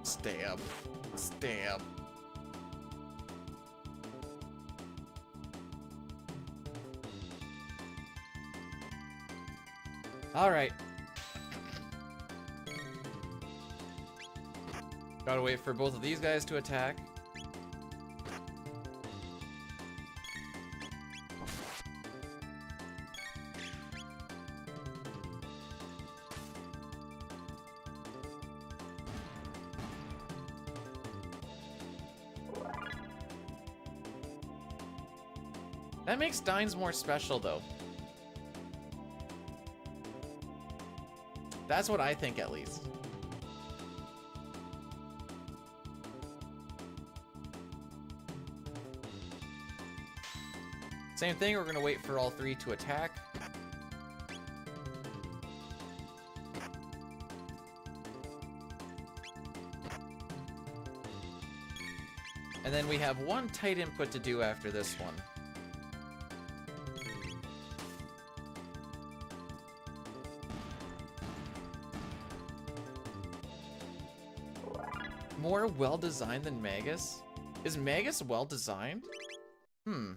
Stab. Stab. All right. Gotta wait for both of these guys to attack. That makes Dines more special, though. That's what I think, at least. Same thing, we're gonna wait for all three to attack. And then we have one tight input to do after this one. More well-designed than Magus? Is Magus well-designed? Hmm.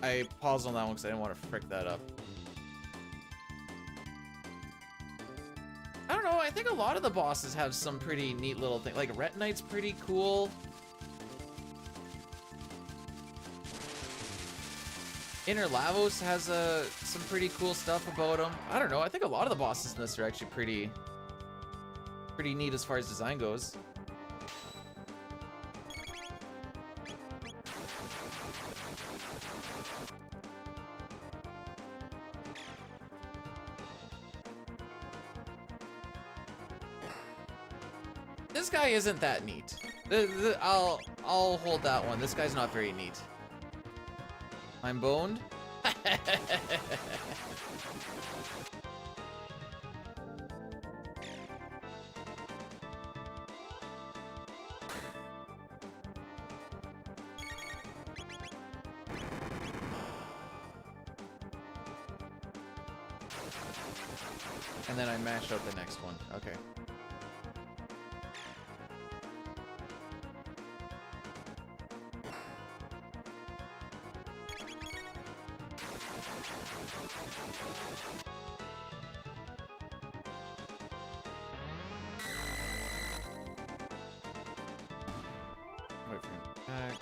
I paused on that one because I didn't want to frick that up. I don't know, I think a lot of the bosses have some pretty neat little thing. Like, Retinite's pretty cool. Inner Lavos has some pretty cool stuff about him. I don't know, I think a lot of the bosses in this are actually pretty neat as far as design goes. This guy isn't that neat. I'll hold that one. This guy's not very neat. I'm boned. And then I mash out the next one. Okay. Wait for him to attack.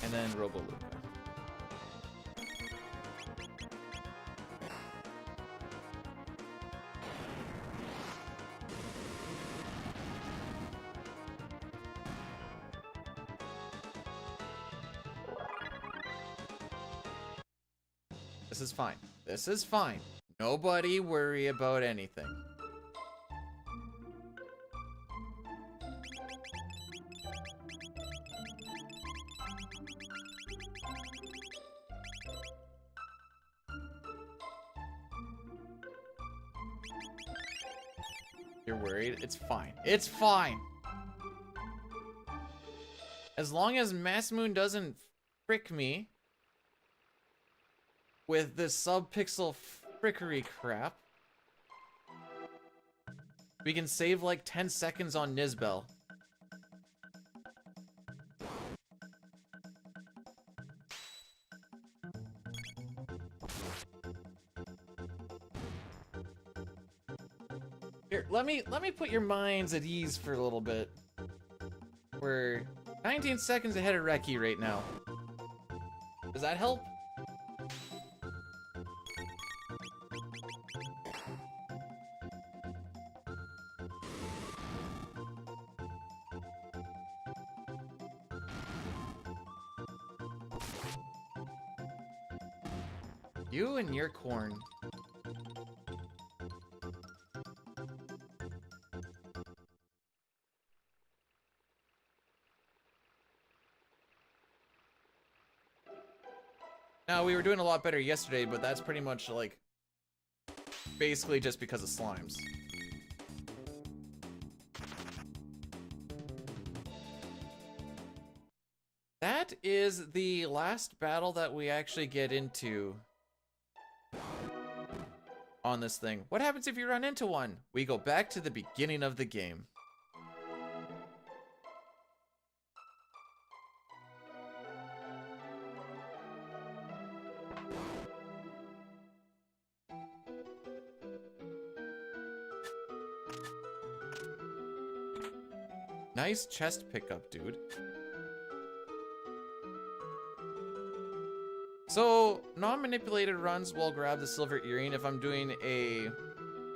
And then Robo Luca. This is fine. This is fine. Nobody worry about anything. You're worried? It's fine. It's fine! As long as Mass Moon doesn't frick me with this sub-pixel frickery crap, we can save like 10 seconds on Nizbel. Here, let me put your minds at ease for a little bit. We're 19 seconds ahead of Reki right now. Does that help? You and your corn. Now, we were doing a lot better yesterday, but that's pretty much like basically just because of slimes. That is the last battle that we actually get into on this thing. What happens if you run into one? We go back to the beginning of the game. Nice chest pickup, dude. So, non-manipulated runs will grab the silver earring. If I'm doing a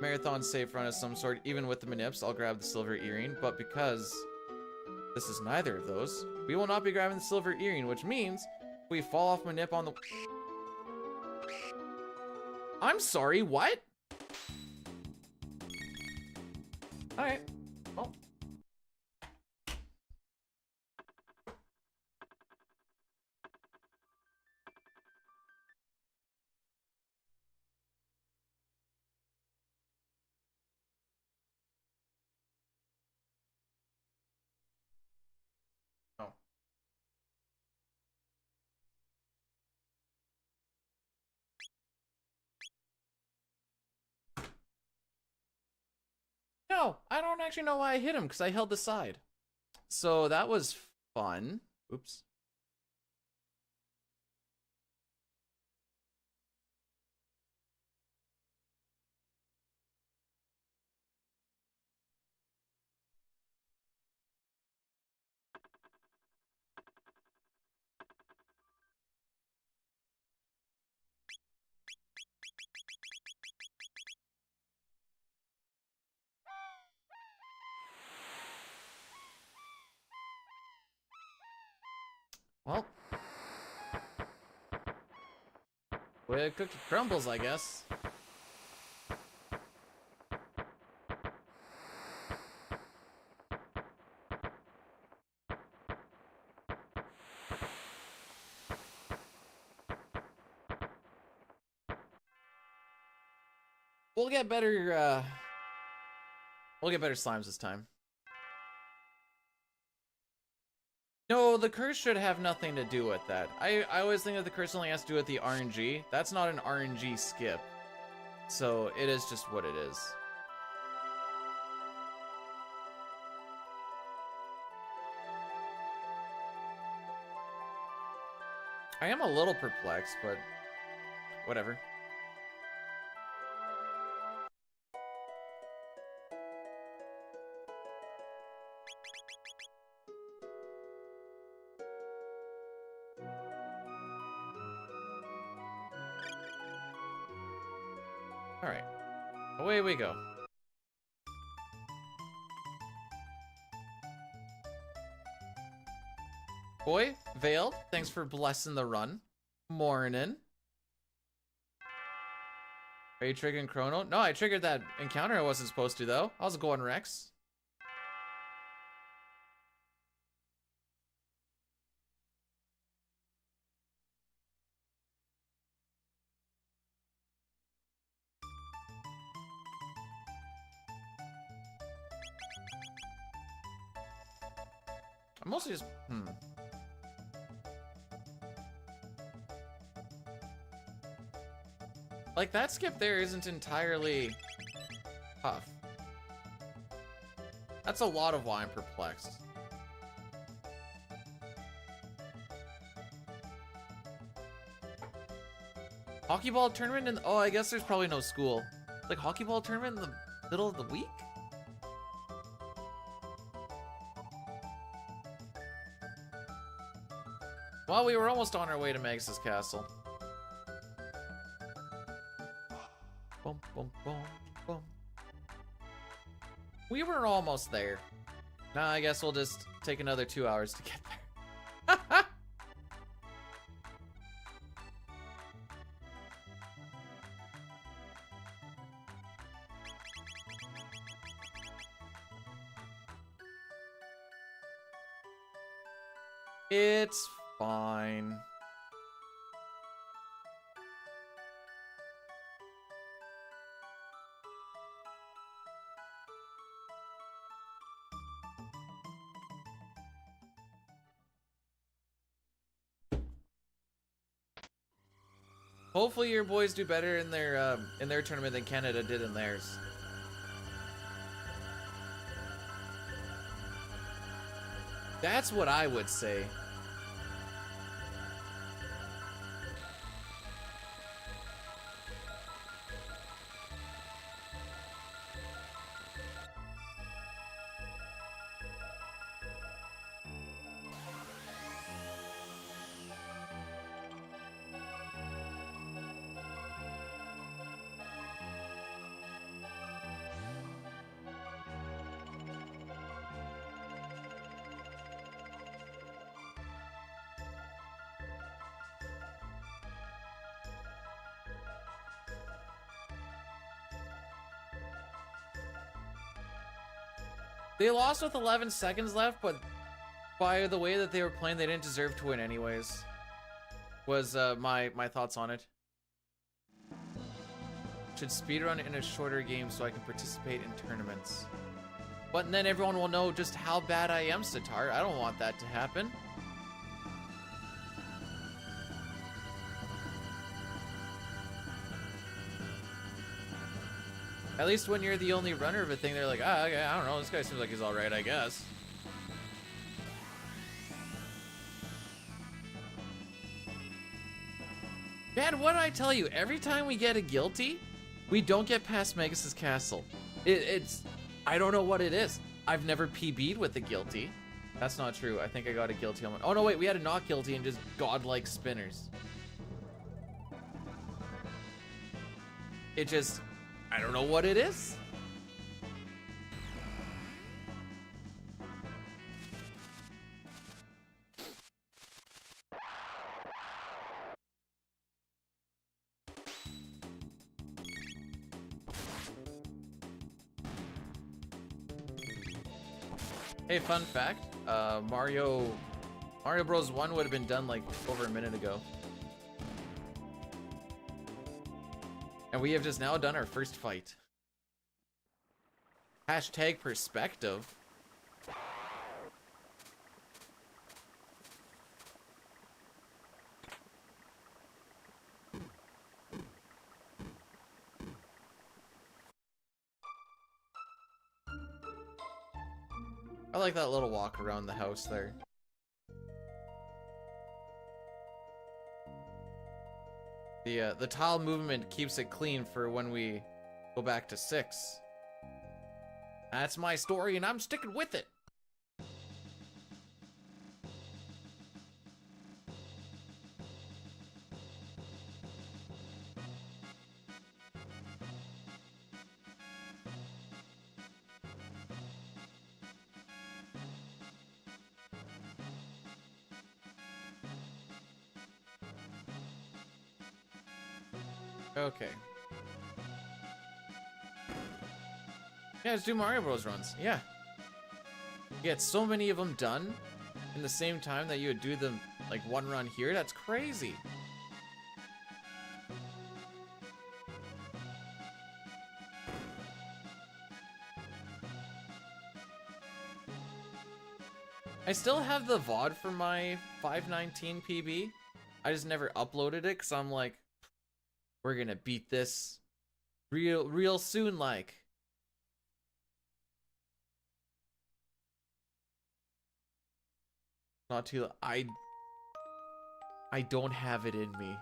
marathon safe run of some sort, even with the manips, I'll grab the silver earring. But because this is neither of those, we will not be grabbing the silver earring, which means if we fall off manip on the... I'm sorry, what? Alright, well. Oh. No, I don't actually know why I hit him, because I held the side. So that was fun. Oops. Well, way cookie crumbles, I guess. We'll get better, we'll get better slimes this time. the curse should have nothing to do with that. I always think that the curse only has to do with the RNG. That's not an RNG skip. So it is just what it is. I am a little perplexed, but whatever. All right, away we go. Boy, Veiled, thanks for blessing the run. Morning. Are you triggering Chrono? No, I triggered that encounter I wasn't supposed to, though. How's it going, Rex? I'm mostly just... Like, that skip there isn't entirely tough. That's a lot of why I'm perplexed. Hockey ball tournament in... Oh, I guess there's probably no school. Like, hockey ball tournament in the middle of the week? Well, we were almost on our way to Magus' castle. Boom, boom, boom, boom. We were almost there. Now I guess we'll just take another 2 hours to get there. It's fine. Hopefully your boys do better in their tournament than Canada did in theirs. That's what I would say. They lost with 11 seconds left, but by the way that they were playing, they didn't deserve to win anyways. Was my thoughts on it. Should speedrun in a shorter game so I can participate in tournaments. But then everyone will know just how bad I am, Sitar. I don't want that to happen. At least when you're the only runner of a thing, they're like, ah, okay, I don't know, this guy seems like he's alright, I guess. Man, what did I tell you? Every time we get a guilty, we don't get past Magus' castle. It's, I don't know what it is. I've never PB'd with a guilty. That's not true. I think I got a guilty on my... Oh no, wait, we had a not guilty and just godlike spinners. It just... I don't know what it is. Hey, fun fact, Mario Bros 1 would have been done like over a minute ago. And we have just now done our first fight. Hashtag perspective. I like that little walk around the house there. The tile movement keeps it clean for when we go back to 6. That's my story, and I'm sticking with it. Okay. Yeah, let's do Mario Bros. Runs. Yeah. You get so many of them done in the same time that you would do them, like, one run here. That's crazy. I still have the VOD for my 519 PB. I just never uploaded it because I'm like, we're gonna beat this real soon, like. Not too. I don't have it in me.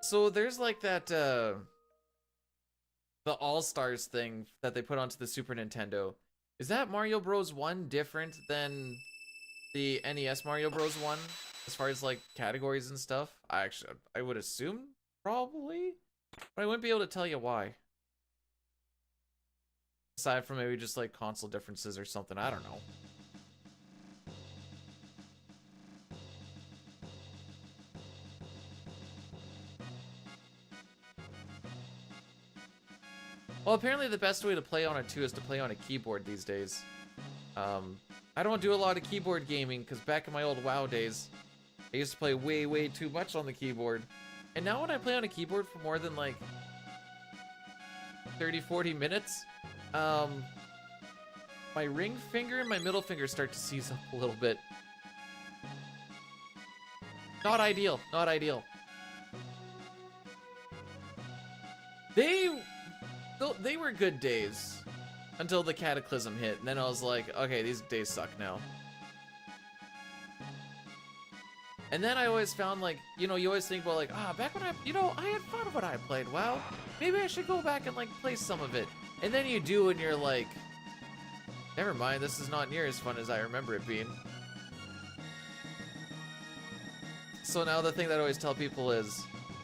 So there's like that the All-Stars thing that they put onto the Super Nintendo. Is that Mario Bros. 1 different than the NES Mario Bros. 1 as far as like categories and stuff? I would assume probably, but I wouldn't be able to tell you why. Aside from maybe just like console differences or something, I don't know. Well, apparently the best way to play on it too is to play on a keyboard these days. I don't do a lot of keyboard gaming because back in my old WoW days, I used to play way too much on the keyboard. And now when I play on a keyboard for more than like 30-40 minutes, my ring finger and my middle finger start to seize up a little bit. Not ideal, not ideal. They were good days until the cataclysm hit, and then I was like, okay, these days suck now. And then I always found, like, you know, you always think about, like, back when I had fun when I played WoW. Maybe I should go back and, like, play some of it. And then you do, and you're like, never mind, this is not near as fun as I remember it being. So now the thing that I always tell people is,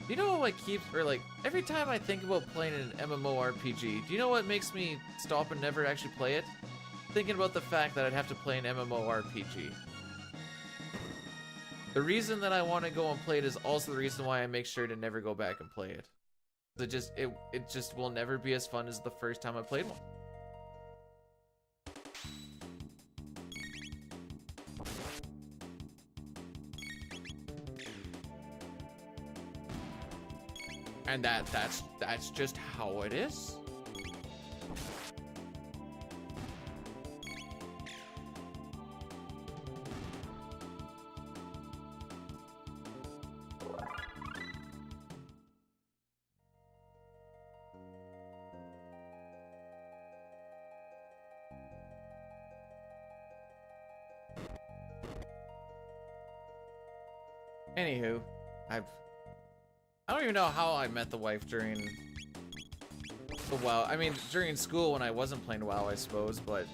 you know what keeps, or like, every time I think about playing an MMORPG, do you know what makes me stop and never actually play it? Thinking about the fact that I'd have to play an MMORPG. The reason that I want to go and play it is also the reason why I make sure to never go back and play it. It just will never be as fun as the first time I played one. And that's just how it is. Anywho, I don't even know how I met the wife during the WoW. I mean, during school when I wasn't playing WoW, I suppose, but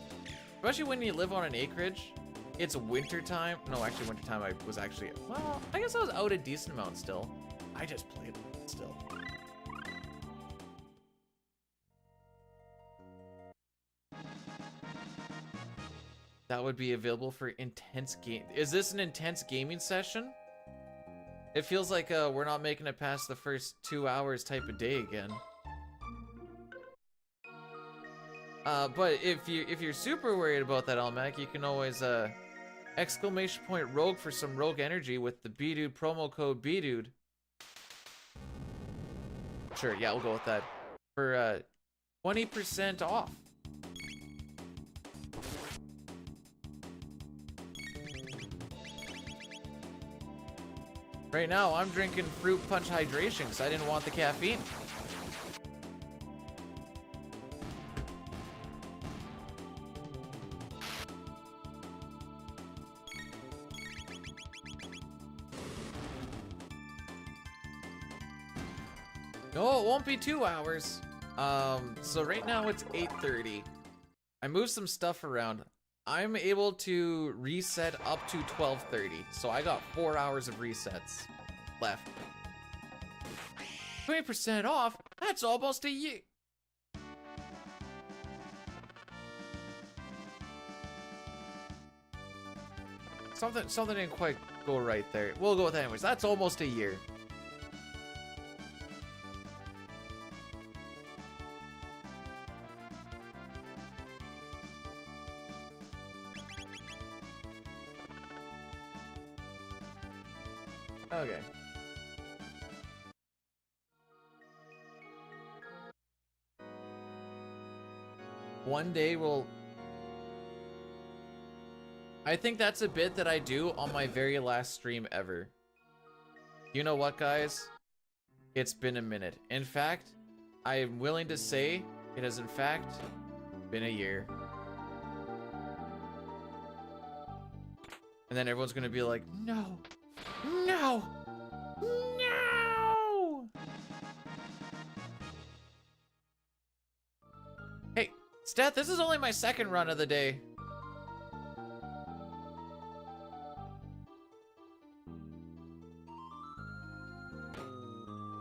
especially when you live on an acreage, it's winter time. No, actually, winter time I was actually, well, I guess I was out a decent amount still. I just played still. That would be available for intense game. Is this an intense gaming session? It feels like we're not making it past the first 2 hours type of day again. But if you're super worried about that, Almac, you can always exclamation point rogue for some rogue energy with the BDude promo code BDude. Sure, yeah, we'll go with that for 20% off. Right now, I'm drinking fruit punch hydration because I didn't want the caffeine. No, it won't be 2 hours. So right now it's 8:30. I moved some stuff around. I'm able to reset up to 12:30, so I got 4 hours of resets left. 20% off? That's almost a year. Something didn't quite go right there. We'll go with that anyways. That's almost a year. Okay. One day we'll... I think that's a bit that I do on my very last stream ever. You know what, guys? It's been a minute. In fact, I am willing to say it has in fact been a year. And then everyone's gonna be like, no, no, no! Hey, Stat, this is only my second run of the day.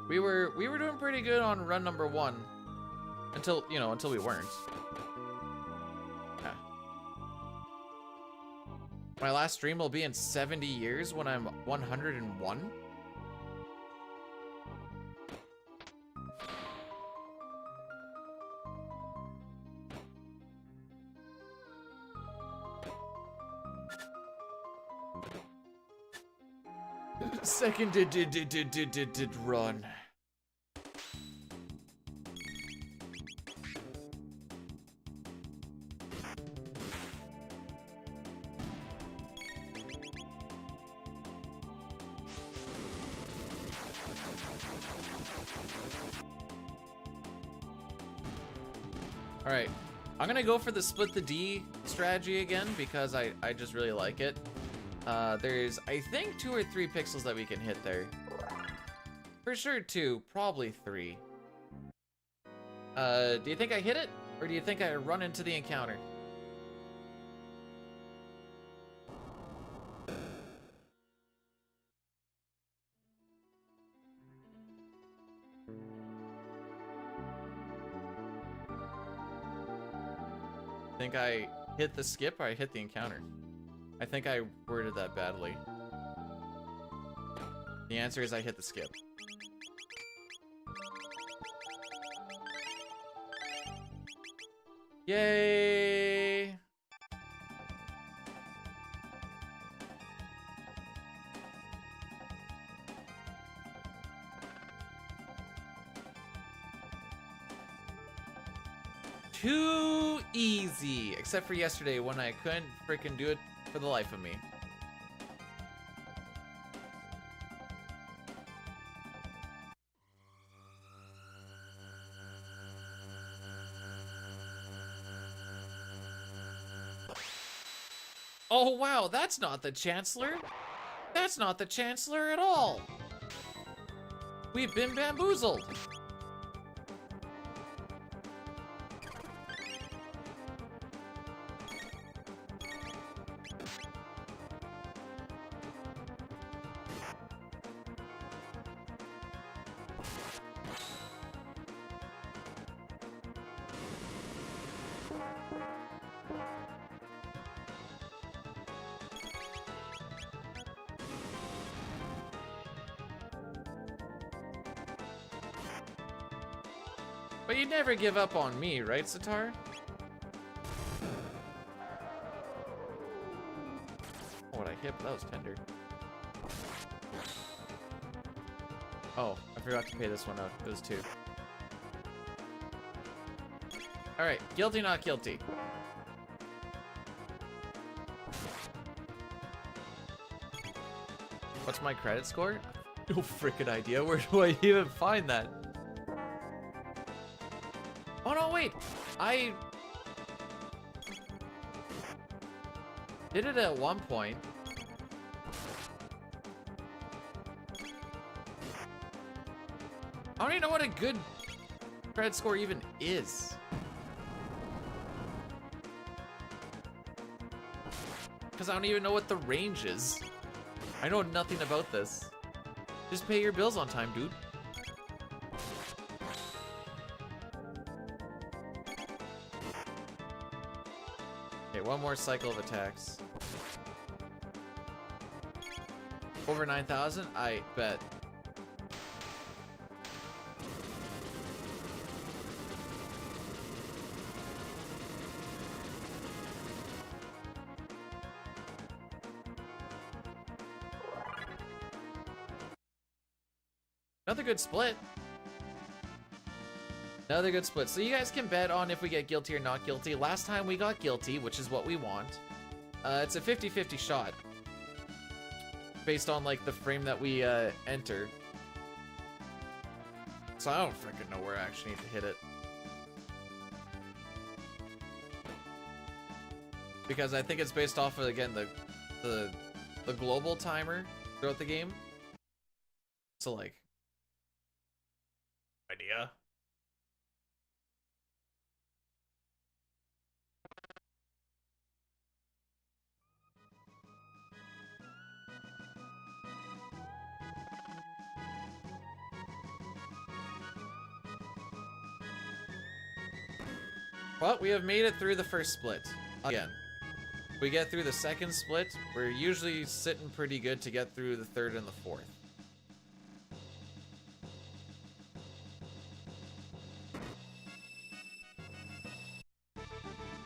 We were doing pretty good on run number 1. Until, you know, until we weren't. Yeah. My last stream will be in 70 years when I'm 101. Second did run. All right, I'm gonna go for the split the D strategy again because I just really like it. There's, I think, 2 or 3 pixels that we can hit there. For sure 2, probably 3. Do you think I hit it? Or do you think I run into the encounter? Think I hit the skip or I hit the encounter? I think I worded that badly. The answer is I hit the skip. Yay! Too easy, except for yesterday when I couldn't freaking do it for the life of me. Oh wow, that's not the Chancellor. That's not the Chancellor at all. We've been bamboozled. But you'd never give up on me, right, Sitar? Oh, what I hit, but that was tender. Oh, I forgot to pay this one out. It was 2. Alright, guilty, not guilty. What's my credit score? No freaking idea. Where do I even find that? Oh no, wait. I did it at one point. I don't even know what a good credit score even is. Because I don't even know what the range is. I know nothing about this. Just pay your bills on time, dude. Okay, one more cycle of attacks. Over 9,000? I bet. Another good split. Another good split. So you guys can bet on if we get guilty or not guilty. Last time we got guilty, which is what we want. It's a 50-50 shot. Based on, like, the frame that we enter. So I don't freaking know where I actually need to hit it. Because I think it's based off of, again, the global timer throughout the game. So, like... idea. Well, we have made it through the first split. Again. If we get through the second split, we're usually sitting pretty good to get through the third and the fourth.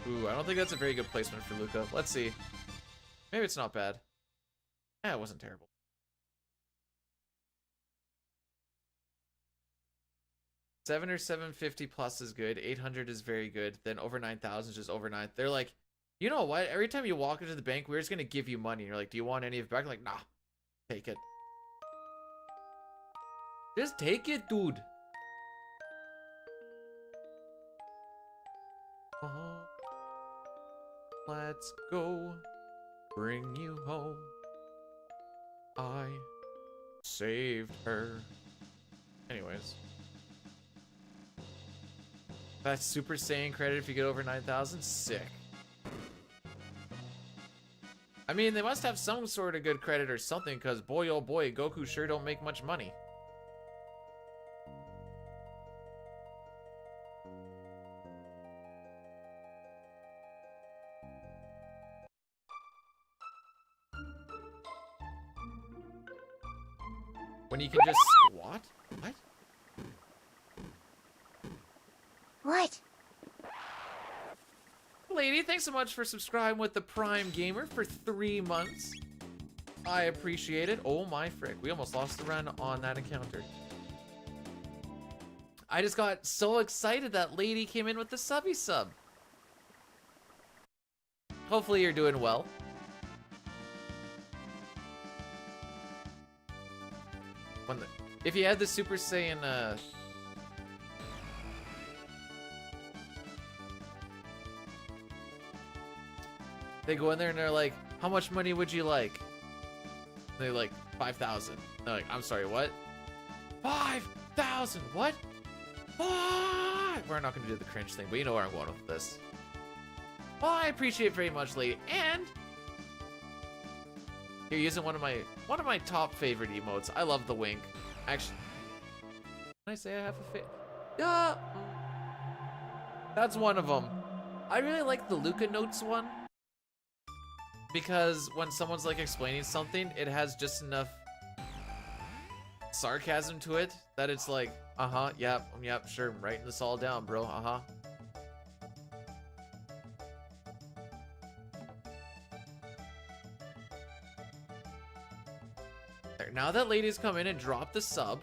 Ooh, I don't think that's a very good placement for Luca. Let's see. Maybe it's not bad. Yeah, it wasn't terrible. $7 or $750 plus is good. 800 is very good. Then over 9,000 is just over 9. They're like, you know what? Every time you walk into the bank, we're just gonna give you money. And you're like, do you want any of it back? I'm like, nah, take it. Just take it, dude. Let's go. Bring you home. I saved her. Anyways. That's Super Saiyan credit if you get over 9,000. Sick. I mean, they must have some sort of good credit or something, because boy oh boy, Goku sure don't make much money. When you can just squat? What? What? Lady, thanks so much for subscribing with the Prime Gamer for 3 months. I appreciate it. Oh my frick. We almost lost the run on that encounter. I just got so excited that Lady came in with the subby sub. Hopefully you're doing well. If you had the Super Saiyan, they go in there and they're like, how much money would you like? And they're like, 5,000. They're like, I'm sorry, what? 5,000, what? We're not gonna do the cringe thing, but you know where I'm going with this. Well, I appreciate it very much, lady. And you're using one of my top favorite emotes. I love the wink. Actually, can I say I have a favorite? Yeah, that's one of them. I really like the Luca Notes one because when someone's like explaining something, it has just enough sarcasm to it that it's like, yep, sure, I'm writing this all down, bro, Now that Lady's come in and dropped the sub,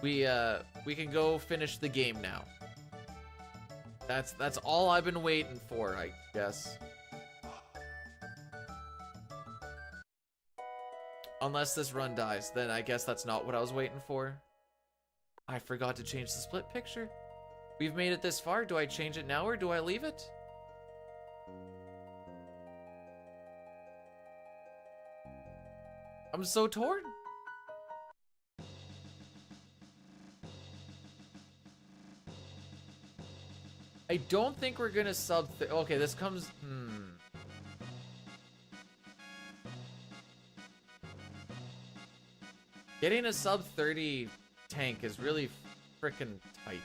we can go finish the game now. That's all I've been waiting for, I guess. Unless this run dies, then I guess that's not what I was waiting for. I forgot to change the split picture. We've made it this far. Do I change it now or do I leave it? I'm so torn. I don't think we're gonna sub. Okay, this comes. Getting a sub 30 tank is really freaking tight.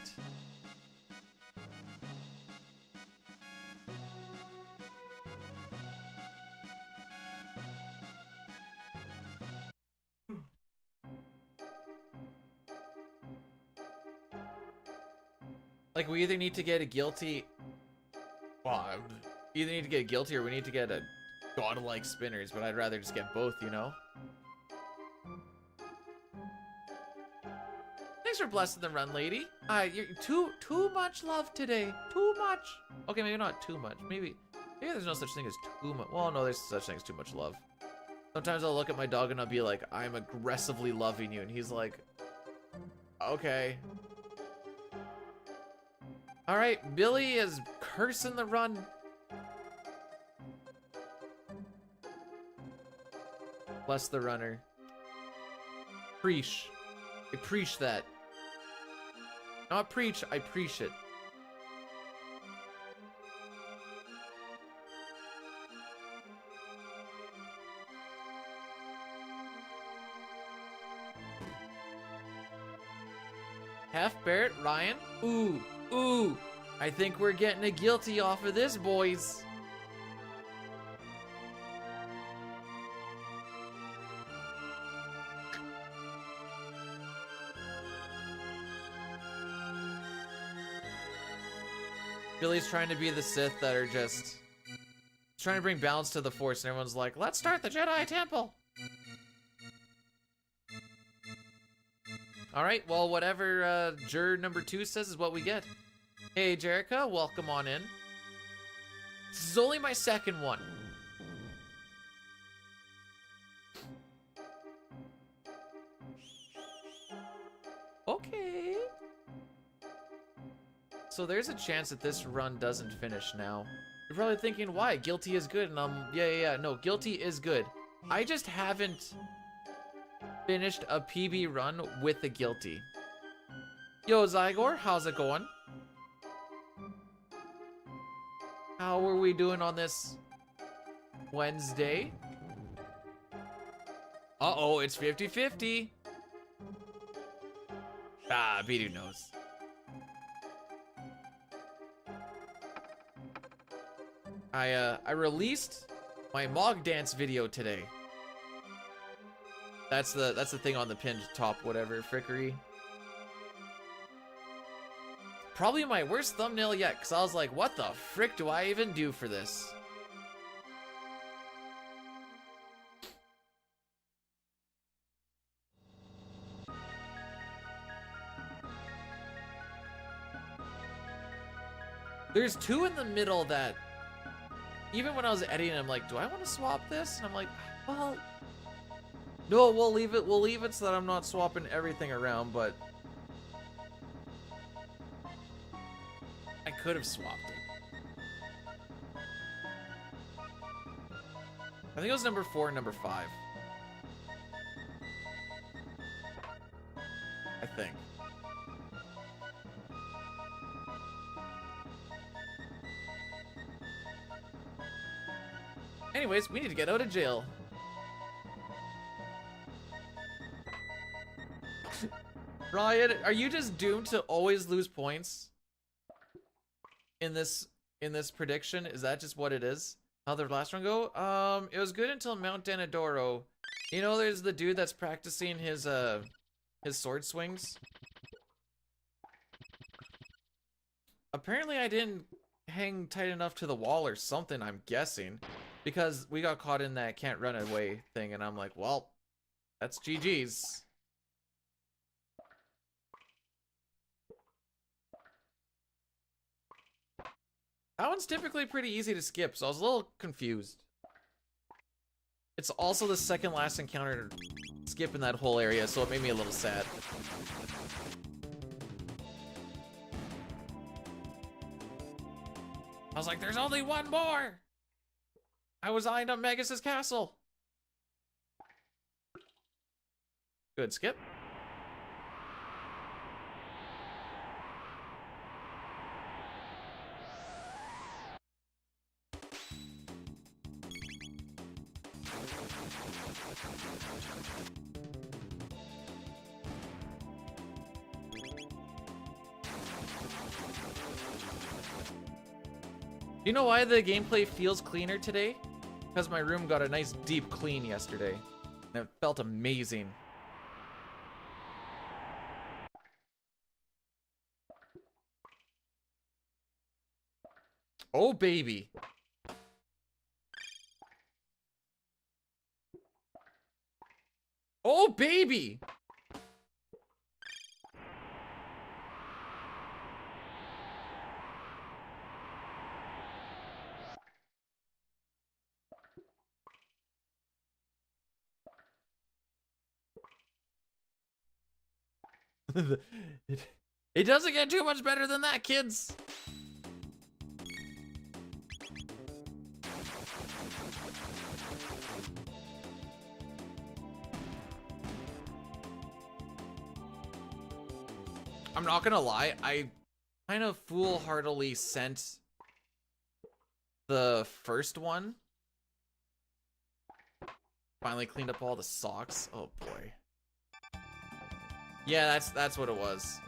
Like, we either need to get a guilty. Well, either need to get guilty or we need to get a godlike spinners, but I'd rather just get both, you know? Thanks for blessing the run, lady. You're too much love today. Too much. Okay, maybe not too much. Maybe there's no such thing as too much. Well, no, there's such thing as too much love. Sometimes I'll look at my dog and I'll be like, I'm aggressively loving you, and he's like, okay. All right, Billy is cursing the run. Bless the runner. Preach. I preach that. Not preach, I preach it. Half Barrett, Ryan. Ooh. I think we're getting a guilty off of this, boys. Billy's trying to be the Sith that are just trying to bring balance to the Force, and everyone's like, let's start the Jedi Temple. Alright, well, whatever juror number 2 says is what we get. Hey, Jerica, welcome on in. This is only my second one. Okay. So there's a chance that this run doesn't finish now. You're probably thinking, why? Guilty is good, and yeah, no, guilty is good. I just haven't finished a PB run with the guilty. Yo, Zygor, how's it going? How are we doing on this Wednesday? Uh-oh, it's 50-50. Ah, Bidu knows. I released my Mog Dance video today. That's the thing on the pinned top, whatever, frickery. Probably my worst thumbnail yet, because I was like, what the frick do I even do for this? There's two in the middle that, even when I was editing, I'm like, do I want to swap this? And I'm like, well, no, we'll leave it. We'll leave it so that I'm not swapping everything around, but I could have swapped it. I think it was number 4 and number 5. I think. Anyways, we need to get out of jail. Ryan, are you just doomed to always lose points in this prediction? Is that just what it is? How'd the last one go? It was good until Mount Danadoro. You know, there's the dude that's practicing his sword swings. Apparently I didn't hang tight enough to the wall or something, I'm guessing. Because we got caught in that can't run away thing, and I'm like, well, that's GG's. That one's typically pretty easy to skip, so I was a little confused. It's also the second last encounter skip in that whole area, so it made me a little sad. I was like, there's only one more! I was eyeing up Magus' castle! Good skip. Do you know why the gameplay feels cleaner today? Because my room got a nice deep clean yesterday. And it felt amazing. Oh, baby. Oh, baby! It doesn't get too much better than that, kids. I'm not gonna lie, I kind of foolhardily sent the first one. Finally cleaned up all the socks. Oh boy. Yeah, that's what it was.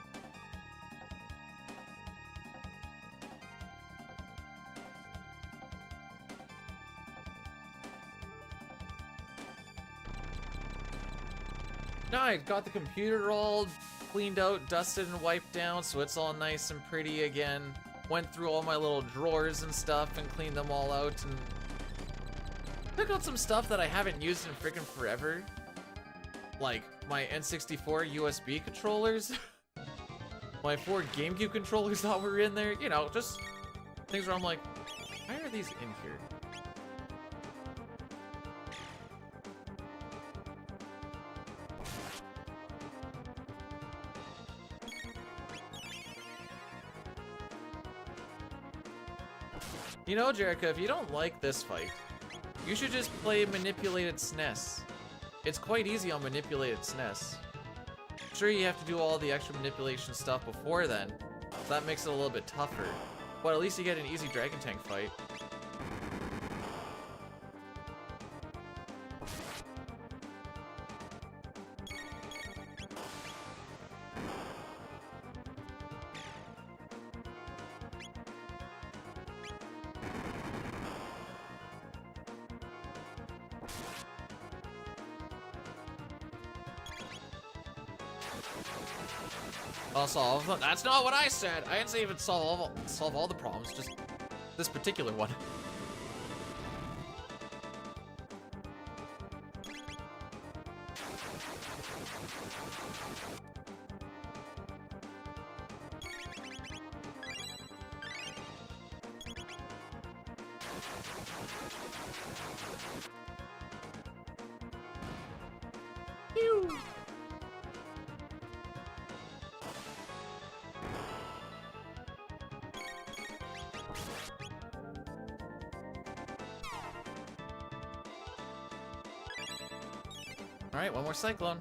No, I got the computer all cleaned out, dusted and wiped down, so it's all nice and pretty again. Went through all my little drawers and stuff and cleaned them all out, and took out some stuff that I haven't used in freaking forever. Like my N64 USB controllers. My 4 GameCube controllers that were in there. You know, just things where I'm like, why are these in here? You know, Jerica, if you don't like this fight, you should just play Manipulated SNES. It's quite easy on Manipulated SNES. Sure, you have to do all the extra manipulation stuff before then, so that makes it a little bit tougher. But at least you get an easy Dragon Tank fight. I'll solve them. That's not what I said. I didn't say even solve all the problems, just this particular one. Pew. All right, one more cyclone.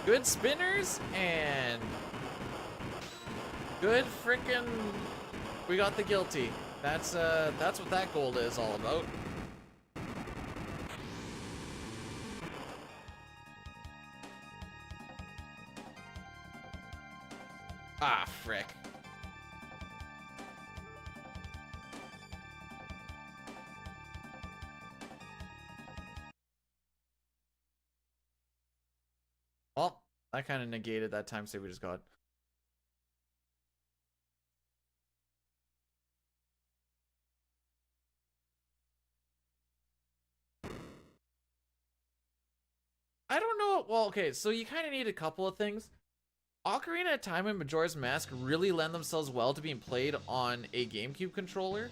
Good spinners and good frickin'. We got the guilty. That's what that gold is all about. Ah, frick. Well, that kind of negated that time save we just got. I don't know. Well, okay, so you kind of need a couple of things. Ocarina of Time and Majora's Mask really lend themselves well to being played on a GameCube controller.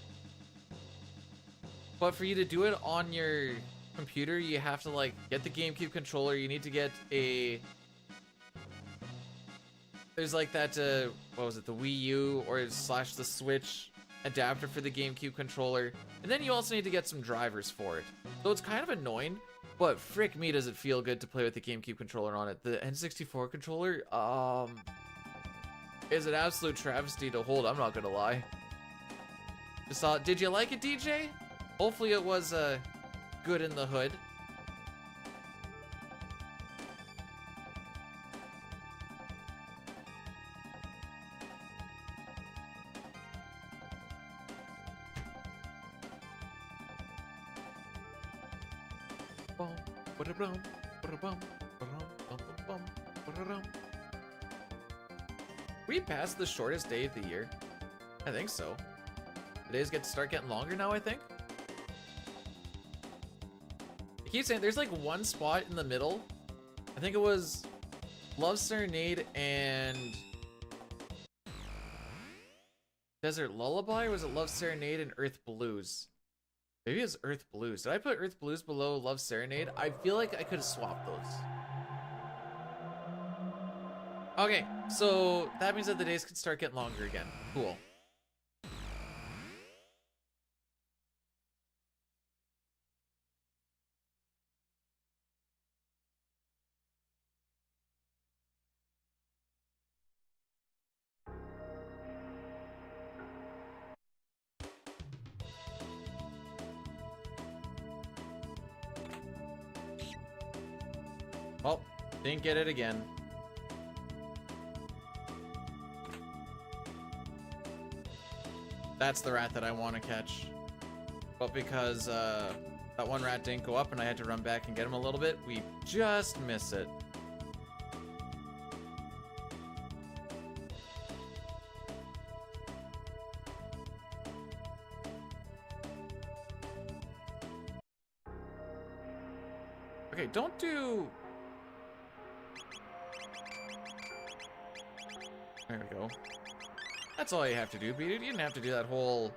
But for you to do it on your computer, you have to like get the GameCube controller. You need to get a... There's like that, what was it, the Wii U or slash the Switch adapter for the GameCube controller. And then you also need to get some drivers for it. So it's kind of annoying, but frick me does it feel good to play with the GameCube controller on it. The N64 controller, is an absolute travesty to hold, I'm not gonna lie. Just thought, did you like it, DJ? Hopefully it was, good in the hood. We passed the shortest day of the year. I think so. The days start getting longer now, I think. I keep saying there's like one spot in the middle. I think it was Love Serenade and Desert Lullaby, or was it Love Serenade and Earth Blues? Maybe it's Earth Blues. Did I put Earth Blues below Love Serenade? I feel like I could have swapped those. Okay, so that means that the days could start getting longer again. Cool. Oh, didn't get it again. That's the rat that I want to catch. But because that one rat didn't go up and I had to run back and get him a little bit, we just miss it. Okay, don't do... There we go. That's all you have to do, but you didn't have to do that whole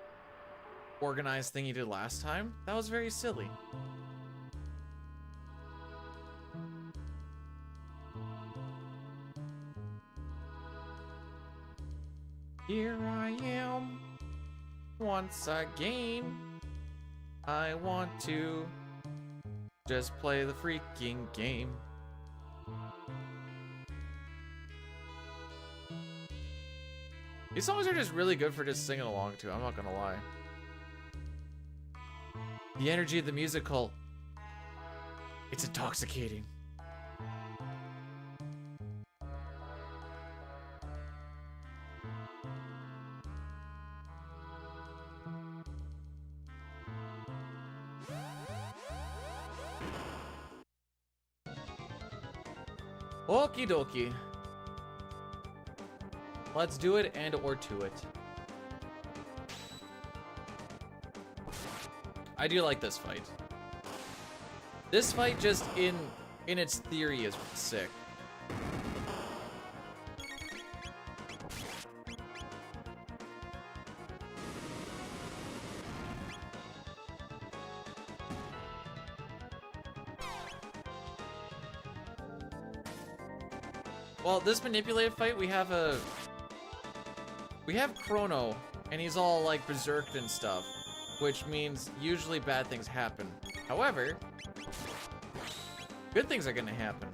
organized thing you did last time. That was very silly. Here I am, once again. I want to just play the freaking game. These songs are just really good for just singing along to, I'm not gonna lie. The energy of the musical, it's intoxicating. Okie dokie. Let's do it and or to it. I do like this fight. This fight just in its theory is sick. Well, this manipulated fight, we have Chrono, and he's all like berserked and stuff, which means usually bad things happen. However, good things are gonna happen.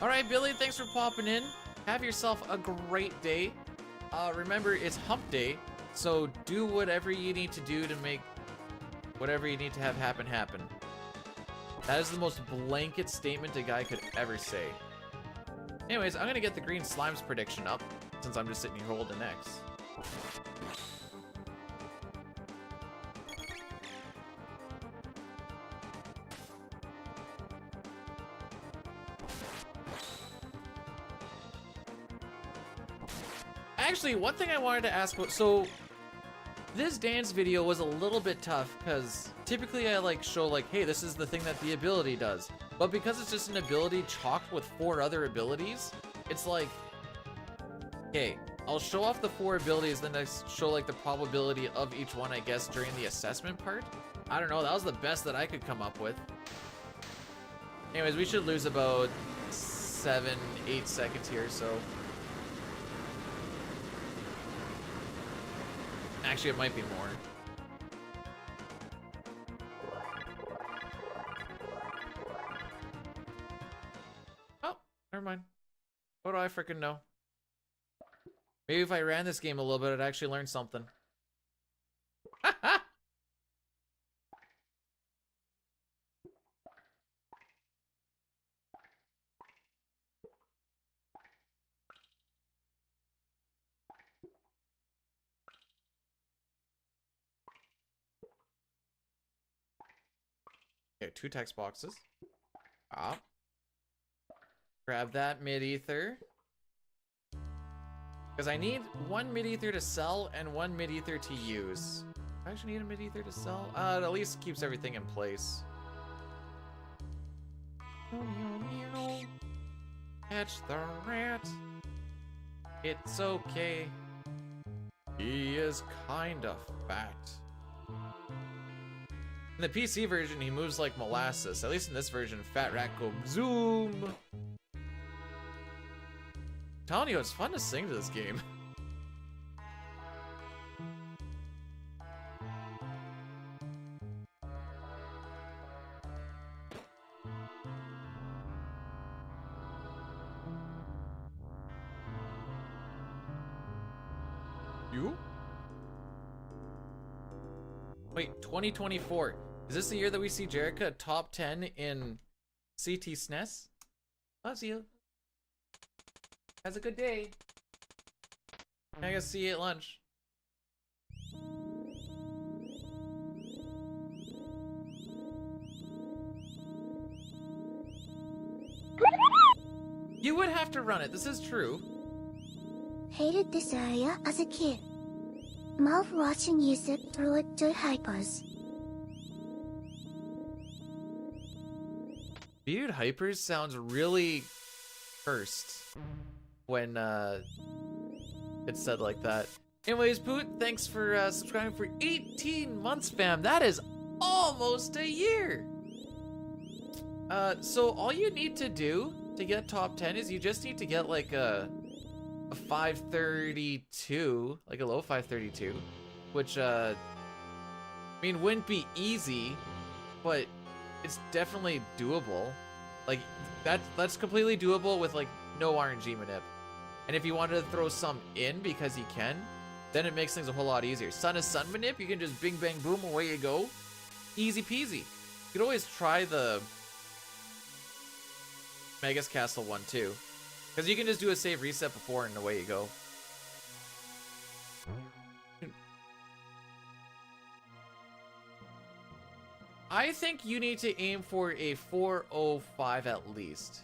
All right, Billy, thanks for popping in. Have yourself a great day. Remember, it's hump day, so do whatever you need to do to make whatever you need to have happen. That is the most blanket statement a guy could ever say. Anyways, I'm gonna get the green slimes prediction up, since I'm just sitting here holding X. Actually, one thing I wanted to ask about, so this dance video was a little bit tough because typically I like show like, hey, this is the thing that the ability does. But because it's just an ability chocked with 4 other abilities, it's like, okay, I'll show off the 4 abilities, then I show like the probability of each one, I guess, during the assessment part. I don't know, that was the best that I could come up with. Anyways, we should lose about 7-8 seconds here, so. Actually, it might be more. Oh, never mind. What do I freaking know? Maybe if I ran this game a little bit, I'd actually learn something. Okay, 2 text boxes. Ah. Grab that mid-ether. Because I need 1 mid-ether to sell and 1 mid-ether to use. I actually need a mid-ether to sell. It at least keeps everything in place. Catch the rat. It's okay. He is kinda fat. In the PC version, he moves like molasses. At least in this version, Fat Rat go zoom. I'm telling you, it's fun to sing to this game. You? Wait, 2024. Is this the year that we see Jerica top 10 in CT SNES? Loves you. Has a good day. I guess see you at lunch. You would have to run it. This is true. Hated this area as a kid. Love watching you sit through it to hypers. Dude, Hypers sounds really cursed when it's said like that. Anyways, Poot, thanks for subscribing for 18 months, fam. That is almost a year. So all you need to do to get top 10 is you just need to get like a 532, like a low 532, which I mean wouldn't be easy, but it's definitely doable. Like that's completely doable with like no RNG manip. And if you wanted to throw some in because you can, then it makes things a whole lot easier. Sun is sun manip, you can just bing bang boom, away you go. Easy peasy. You could always try the Megas Castle one too. Because you can just do a save reset before and away you go. I think you need to aim for a 405 at least.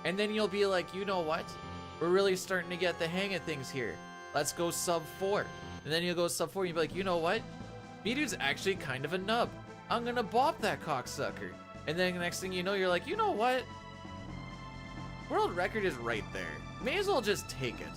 And then you'll be like, you know what? We're really starting to get the hang of things here. Let's go sub 4. And then you'll go sub 4 and you'll be like, you know what? B-Dude's actually kind of a nub. I'm gonna bop that cocksucker. And then the next thing you know, you're like, you know what? World record is right there. May as well just take it.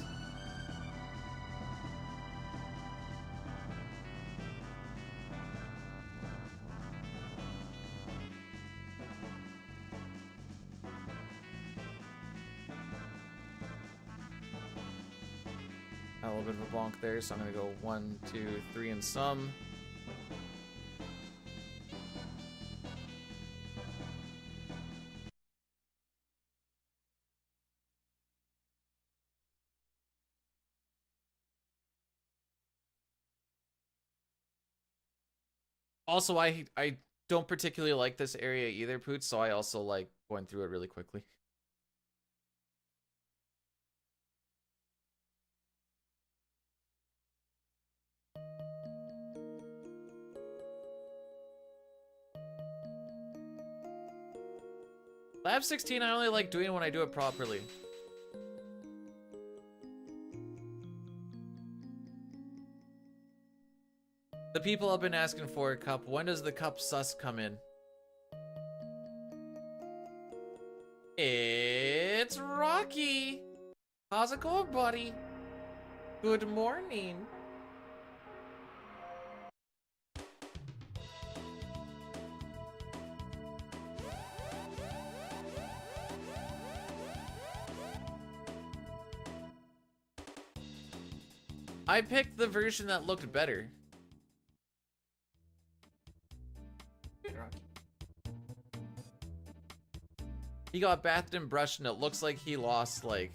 A little bit of a bonk there, so I'm gonna go 1, 2, 3 and some. Also, I don't particularly like this area either, Poots, so I also like going through it really quickly. Lab 16, I only like doing it when I do it properly. The people have been asking for a cup. When does the cup sus come in? It's Rocky. How's it going, buddy? Good morning. I picked the version that looked better. He got bathed and brushed, and it looks like he lost like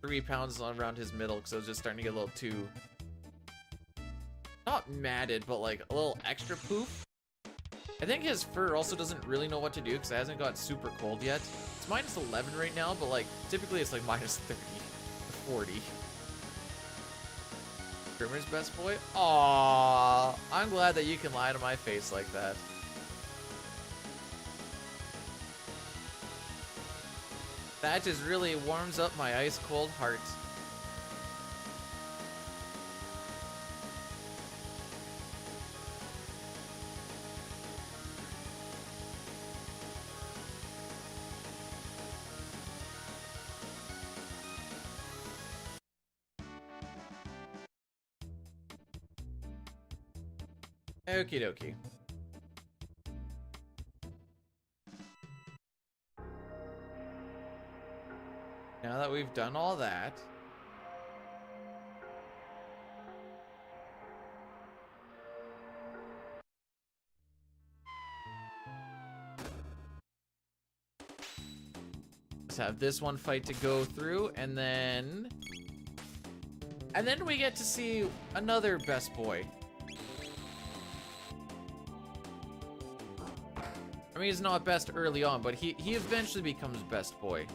3 pounds around his middle because it was just starting to get a little too, not matted, but like a little extra poof. I think his fur also doesn't really know what to do because it hasn't got super cold yet. It's minus 11 right now, but like typically it's like minus 30 to 40. Grimmer's best boy? Aww, I'm glad that you can lie to my face like that. That just really warms up my ice cold heart. Okie dokie. Now that we've done all that, let's have this one fight to go through, and then we get to see another best boy. I mean, he's not best early on, but he eventually becomes best boy.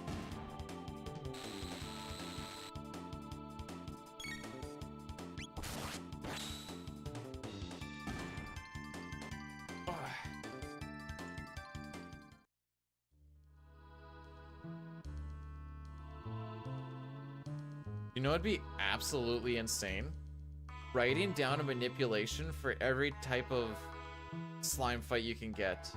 You know what'd be absolutely insane? Writing down a manipulation for every type of slime fight you can get.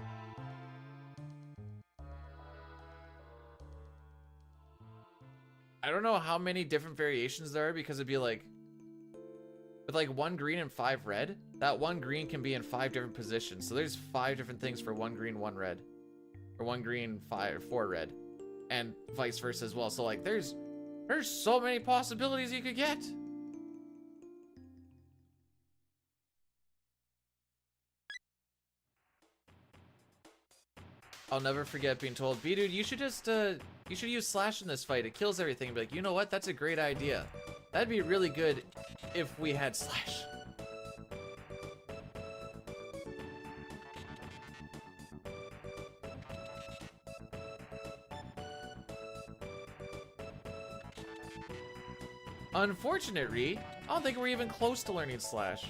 I don't know how many different variations there are because it'd be like, with like 1 green and 5 red, that 1 green can be in 5 different positions. So there's 5 different things for 1 green, 1 red. Or 1 green, 4 red. And vice versa as well. So like there's so many possibilities you could get. I'll never forget being told, B-Dude, you should just, you should use Slash in this fight. It kills everything. And be like, you know what? That's a great idea. That'd be really good if we had Slash. Unfortunately, I don't think we're even close to learning Slash.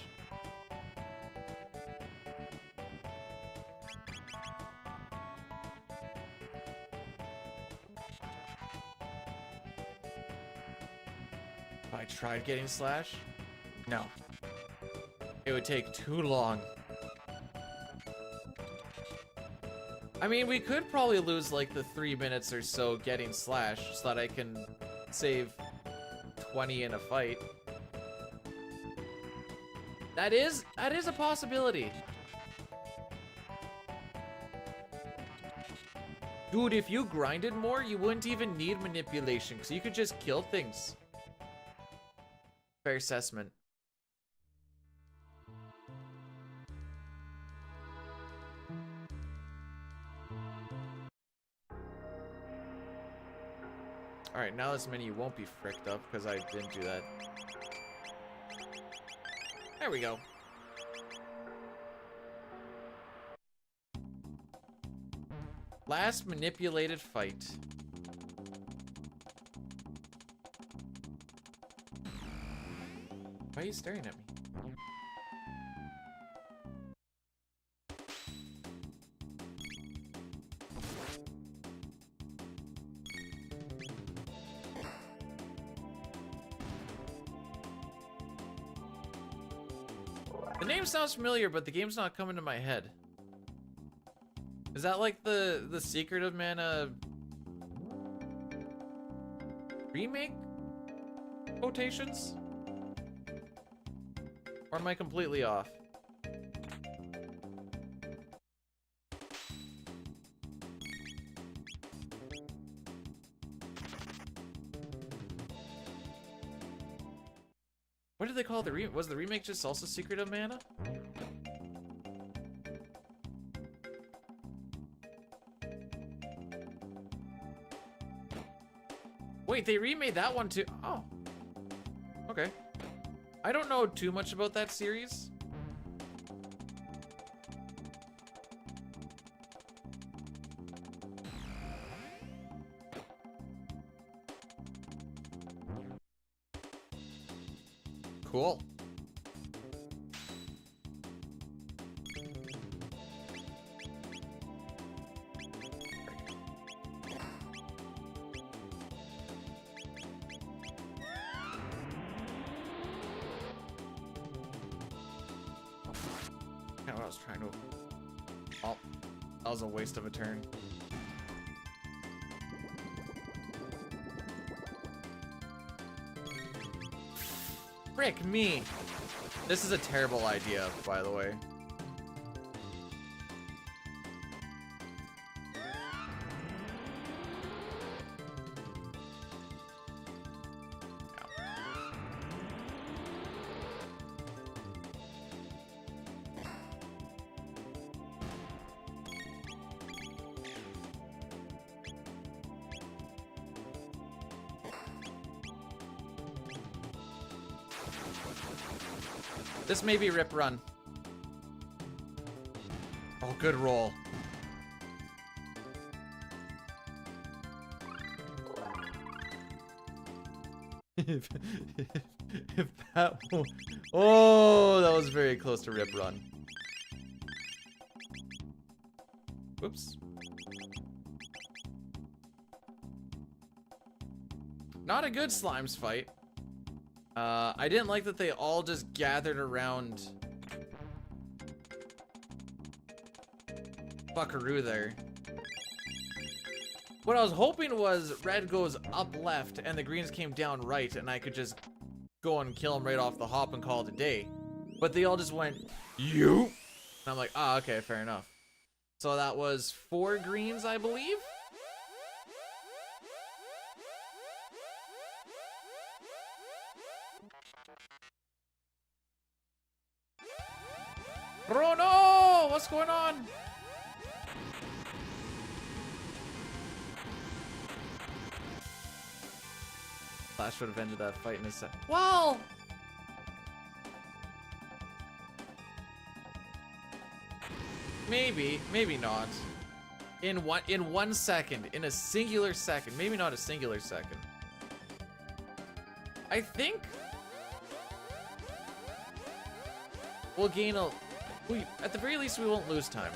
If I tried getting Slash? No. It would take too long. I mean, we could probably lose like the 3 minutes or so getting Slash so that I can save 20 in a fight. That is a possibility. Dude, if you grinded more, you wouldn't even need manipulation because you could just kill things. Fair assessment. Alright, now this menu won't be fricked up because I didn't do that. There we go. Last manipulated fight. Why are you staring at me? The name sounds familiar, but the game's not coming to my head. Is that like the Secret of Mana remake quotations? Or am I completely off? What did they call the remake? Was the remake just also Secret of Mana? Wait, they remade that one too. Oh. Okay. I don't know too much about that series. Cool. Kind of what I was trying to. Oh, that was a waste of a turn. Frick me. This is a terrible idea, by the way. This may be Rip Run. Oh, good roll. if that oh, that was very close to Rip Run. Whoops. Not a good slimes fight. I didn't like that they all just gathered around Buckaroo there. What I was hoping was red goes up left and the greens came down right and I could just go and kill them right off the hop and call it a day. But they all just went, you? And I'm like, ah, okay, fair enough. So that was 4 greens, I believe? Chrono! What's going on? Flash would have ended that fight in a sec. Well! Maybe, maybe not. In 1 second, in a singular second. Maybe not a singular second. I think we'll gain a... at the very least, we won't lose time.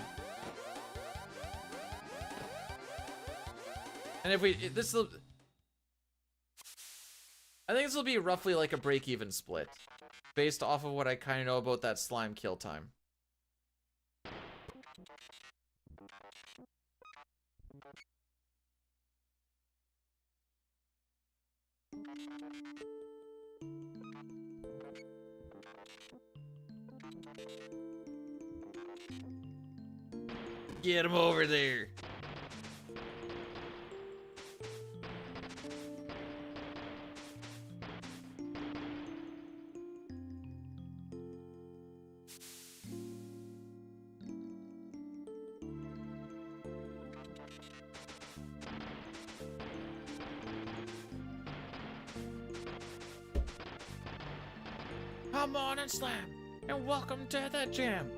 And if we... this'll... I think this will be roughly like a break-even split. Based off of what I kind of know about that slime kill time. Get him over there. Come on and slam, and welcome to the jam.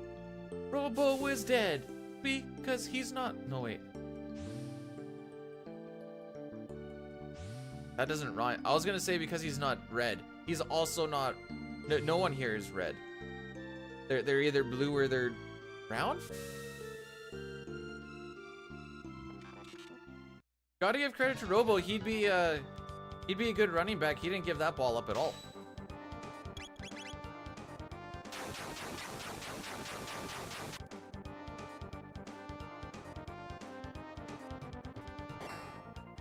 Robo is dead because he's not. No, wait. That doesn't rhyme. I was gonna say because he's not red. He's also not. No one here is red. They're either blue or they're brown. Gotta give credit to Robo. He'd be a good running back. He didn't give that ball up at all.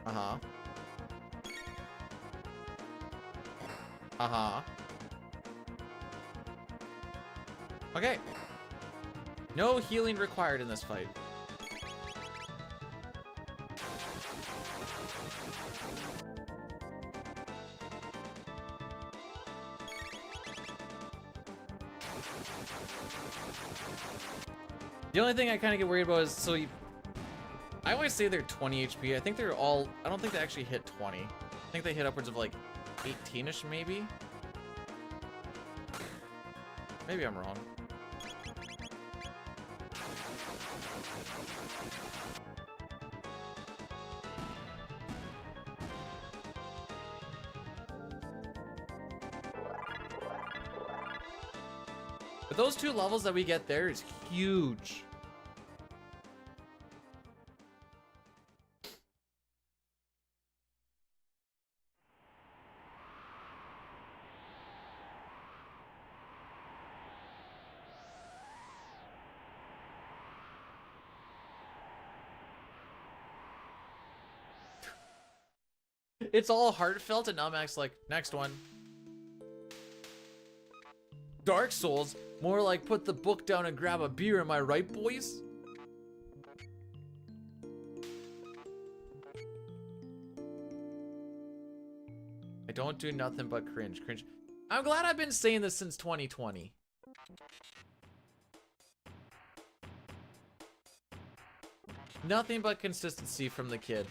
Uh-huh. Uh-huh. Okay. No healing required in this fight. The only thing I kind of get worried about is, so I always say they're 20 HP. I think they're all, I don't think they actually hit 20. I think they hit upwards of like 18-ish maybe. Maybe I'm wrong. But those 2 levels that we get there is huge. It's all heartfelt, and Max like, next one. Dark Souls, more like put the book down and grab a beer, am I right, boys? I don't do nothing but cringe. I'm glad I've been saying this since 2020. Nothing but consistency from the kid.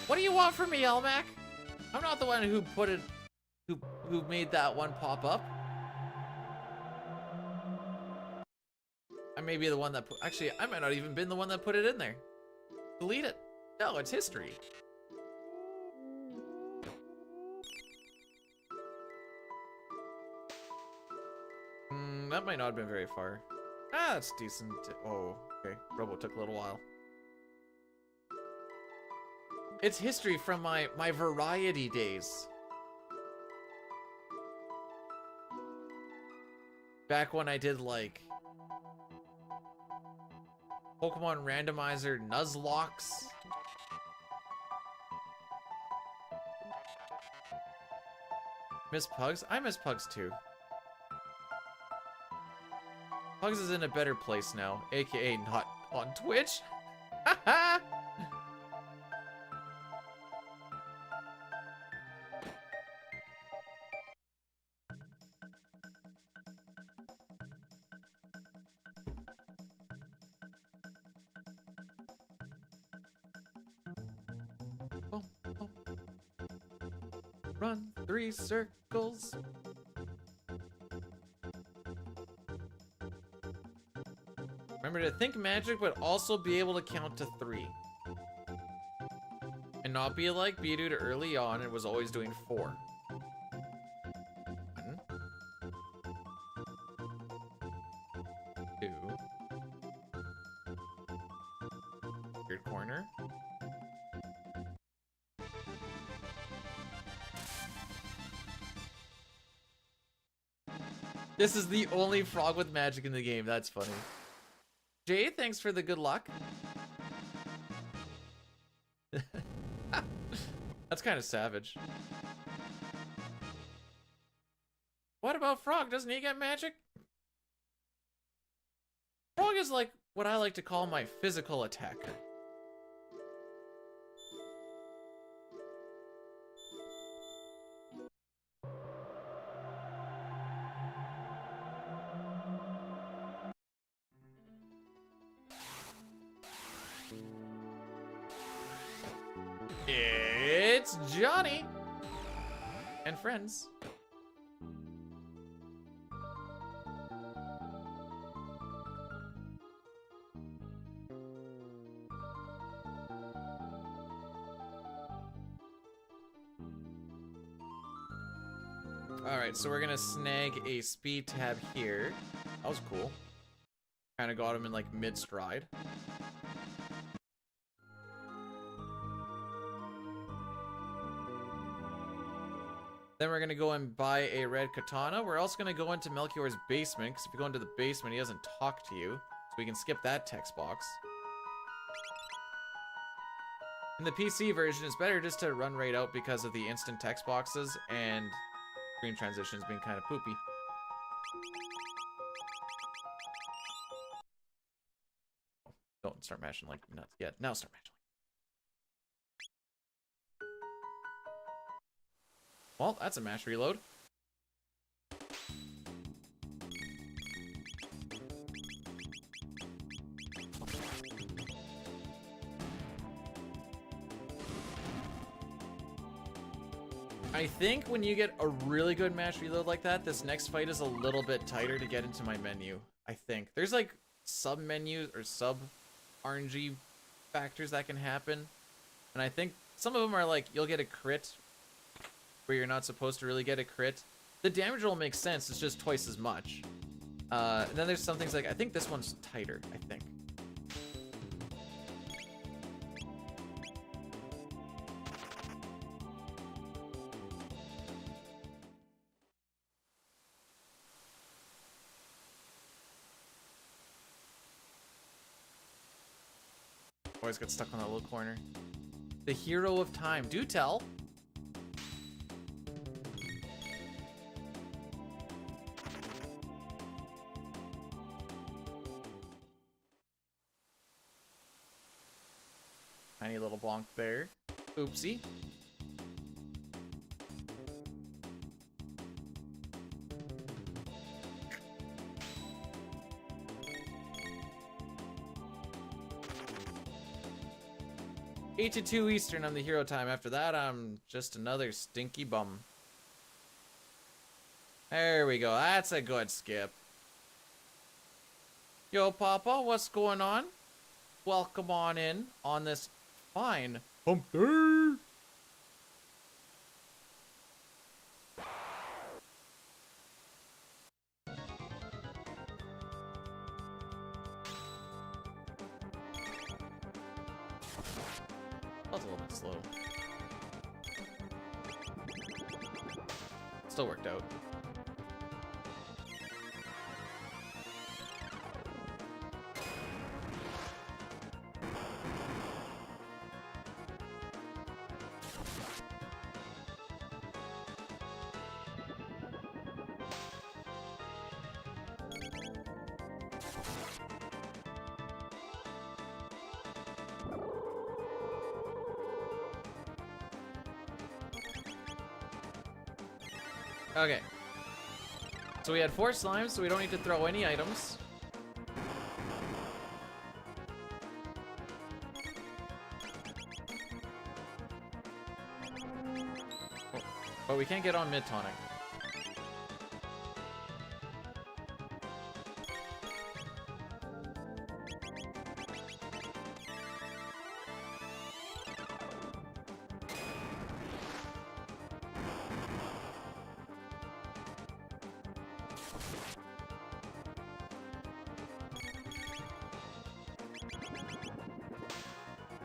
What do you want from me, Elmac? I'm not the one who put it, who made that one pop up. I may be the one that put, actually, I might not even been the one that put it in there. Delete it. No, it's history. That might not have been very far. Ah, that's decent. Oh, okay. Robo took a little while. It's history from my variety days. Back when I did like Pokemon Randomizer Nuzlocke. Miss Pugs? I miss Pugs too. Pugs is in a better place now, aka not on Twitch. Haha! Run 3 circles. Remember to think magic, but also be able to count to 3. And not be like B-Dude early on and was always doing 4. 1, 2. Weird corner. This is the only frog with magic in the game. That's funny. Jay, thanks for the good luck. That's kind of savage. What about Frog? Doesn't he get magic? Frog is like what I like to call my physical attack. It's Johnny and friends. Alright, so we're gonna snag a speed tab here. That was cool. Kind of got him in like mid-stride. Then we're gonna go and buy a red katana. We're also gonna go into Melchior's basement, because if you go into the basement, he doesn't talk to you. So we can skip that text box. In the PC version, it's better just to run right out because of the instant text boxes and screen transitions being kind of poopy. Don't start mashing like nuts yet. Now start mashing. Well, that's a mash reload. I think when you get a really good mash reload like that, this next fight is a little bit tighter to get into my menu. I think. There's like sub-menus or sub-RNG factors that can happen. And I think some of them are like, you'll get a crit where you're not supposed to really get a crit. The damage roll makes sense, it's just twice as much. And then there's some things like, I think this one's tighter, I think. Always get stuck on that little corner. The hero of time. Do tell. Tiny little bonk there. Oopsie. Eight to 2 Eastern, I'm the hero time. After that, I'm just another stinky bum. There we go. That's a good skip. Yo, Papa, what's going on? Welcome on in on this fine hump day. That was a little bit slow. Still worked out. Okay. So we had 4 slimes, so we don't need to throw any items. Oh, but we can't get on mid-tonic.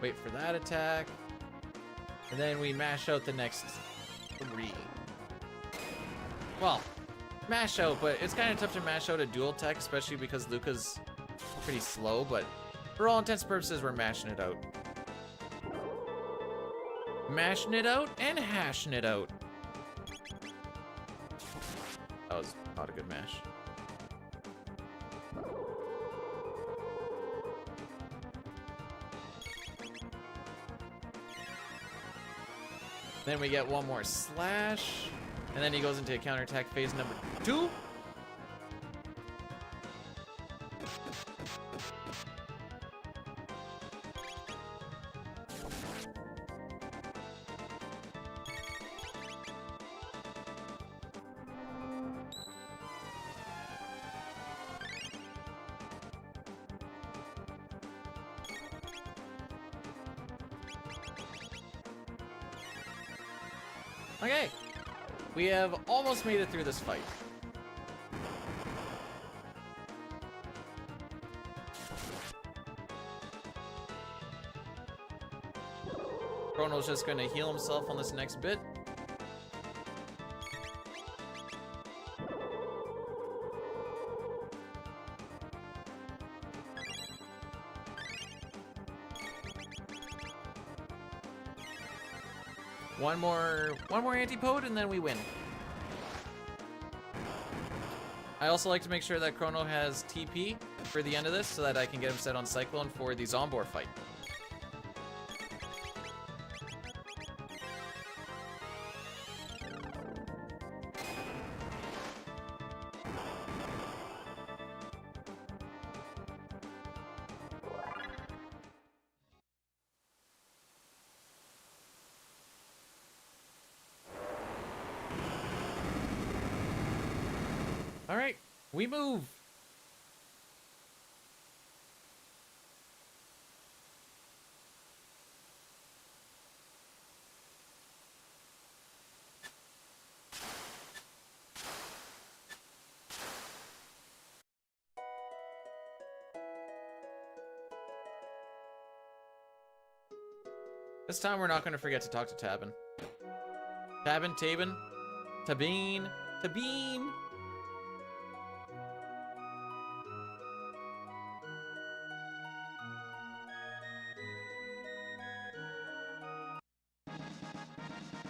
Wait for that attack. And then we mash out the next 3. Well, mash out, but it's kind of tough to mash out a dual tech, especially because Luca's pretty slow, but for all intents and purposes, we're mashing it out. Mashing it out and hashing it out. That was not a good mash. Then we get one more slash, and then he goes into counterattack phase number 2. Okay. We have almost made it through this fight. Chrono's just gonna heal himself on this next bit. One more antipode and then we win. I also like to make sure that Chrono has TP for the end of this so that I can get him set on Cyclone for the Zombor fight. All right, we move. This time we're not going to forget to talk to Tabin. Tabin, Tabin.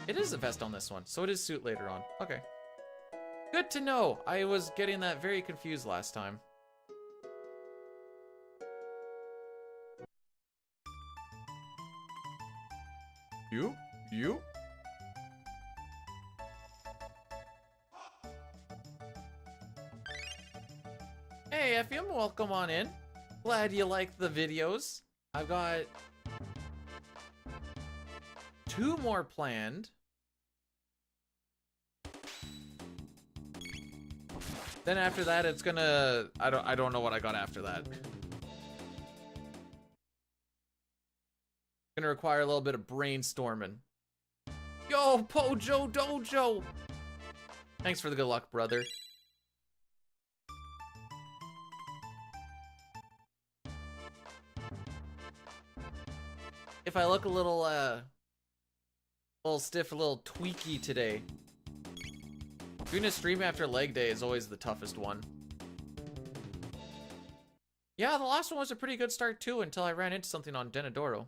It is a vest on this one, so it is suit later on. Okay. Good to know. I was getting that very confused last time. You? Hey, FM, welcome on in. Glad you like the videos. I've got 2 more planned. Then after that, it's gonna... I don't know what I got after that. Gonna require a little bit of brainstorming. Yo, Pojo Dojo! Thanks for the good luck, brother. If I look a little stiff, a little tweaky today. Doing a stream after leg day is always the toughest one. Yeah, the last one was a pretty good start too until I ran into something on Denadoro.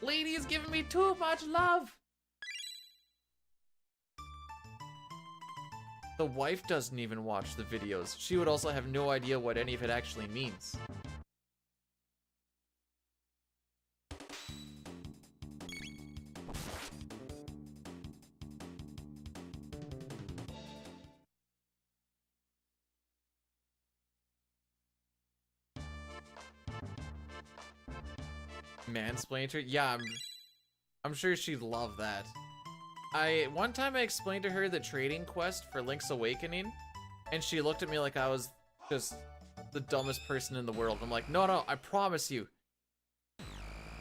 Lady is giving me too much love! The wife doesn't even watch the videos. She would also have no idea what any of it actually means. Mansplain to her? Yeah, I'm sure she'd love that. One time I explained to her the trading quest for Link's Awakening, and she looked at me like I was just the dumbest person in the world. I'm like, no, I promise you.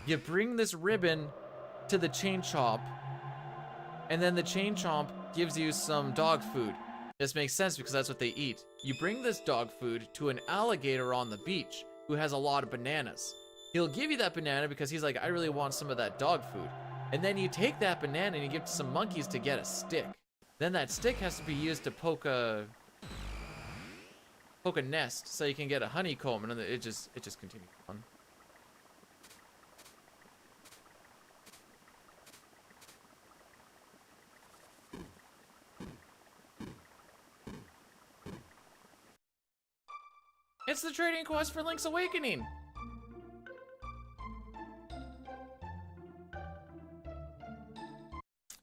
You bring this ribbon to the Chain Chomp, and then the Chain Chomp gives you some dog food. This makes sense because that's what they eat. You bring this dog food to an alligator on the beach who has a lot of bananas. He'll give you that banana because he's like, I really want some of that dog food. And then you take that banana and you give it to some monkeys to get a stick. Then that stick has to be used to poke a nest so you can get a honeycomb, and it just continues on. It's the trading quest for Link's Awakening.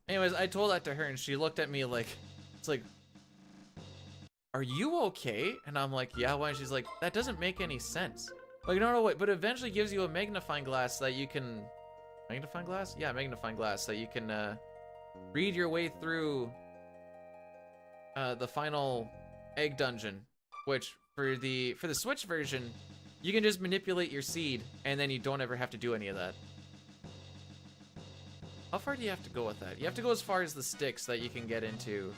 Anyways, I told that to her and she looked at me like, it's like, are you okay? And I'm like, yeah, why? And she's like, that doesn't make any sense. Like, no, wait, but it eventually gives you a magnifying glass that you can, magnifying glass? Yeah, magnifying glass that you can read your way through the final egg dungeon, which for the Switch version, you can just manipulate your seed and then you don't ever have to do any of that. How far do you have to go with that? You have to go as far as the stick so that you can get into...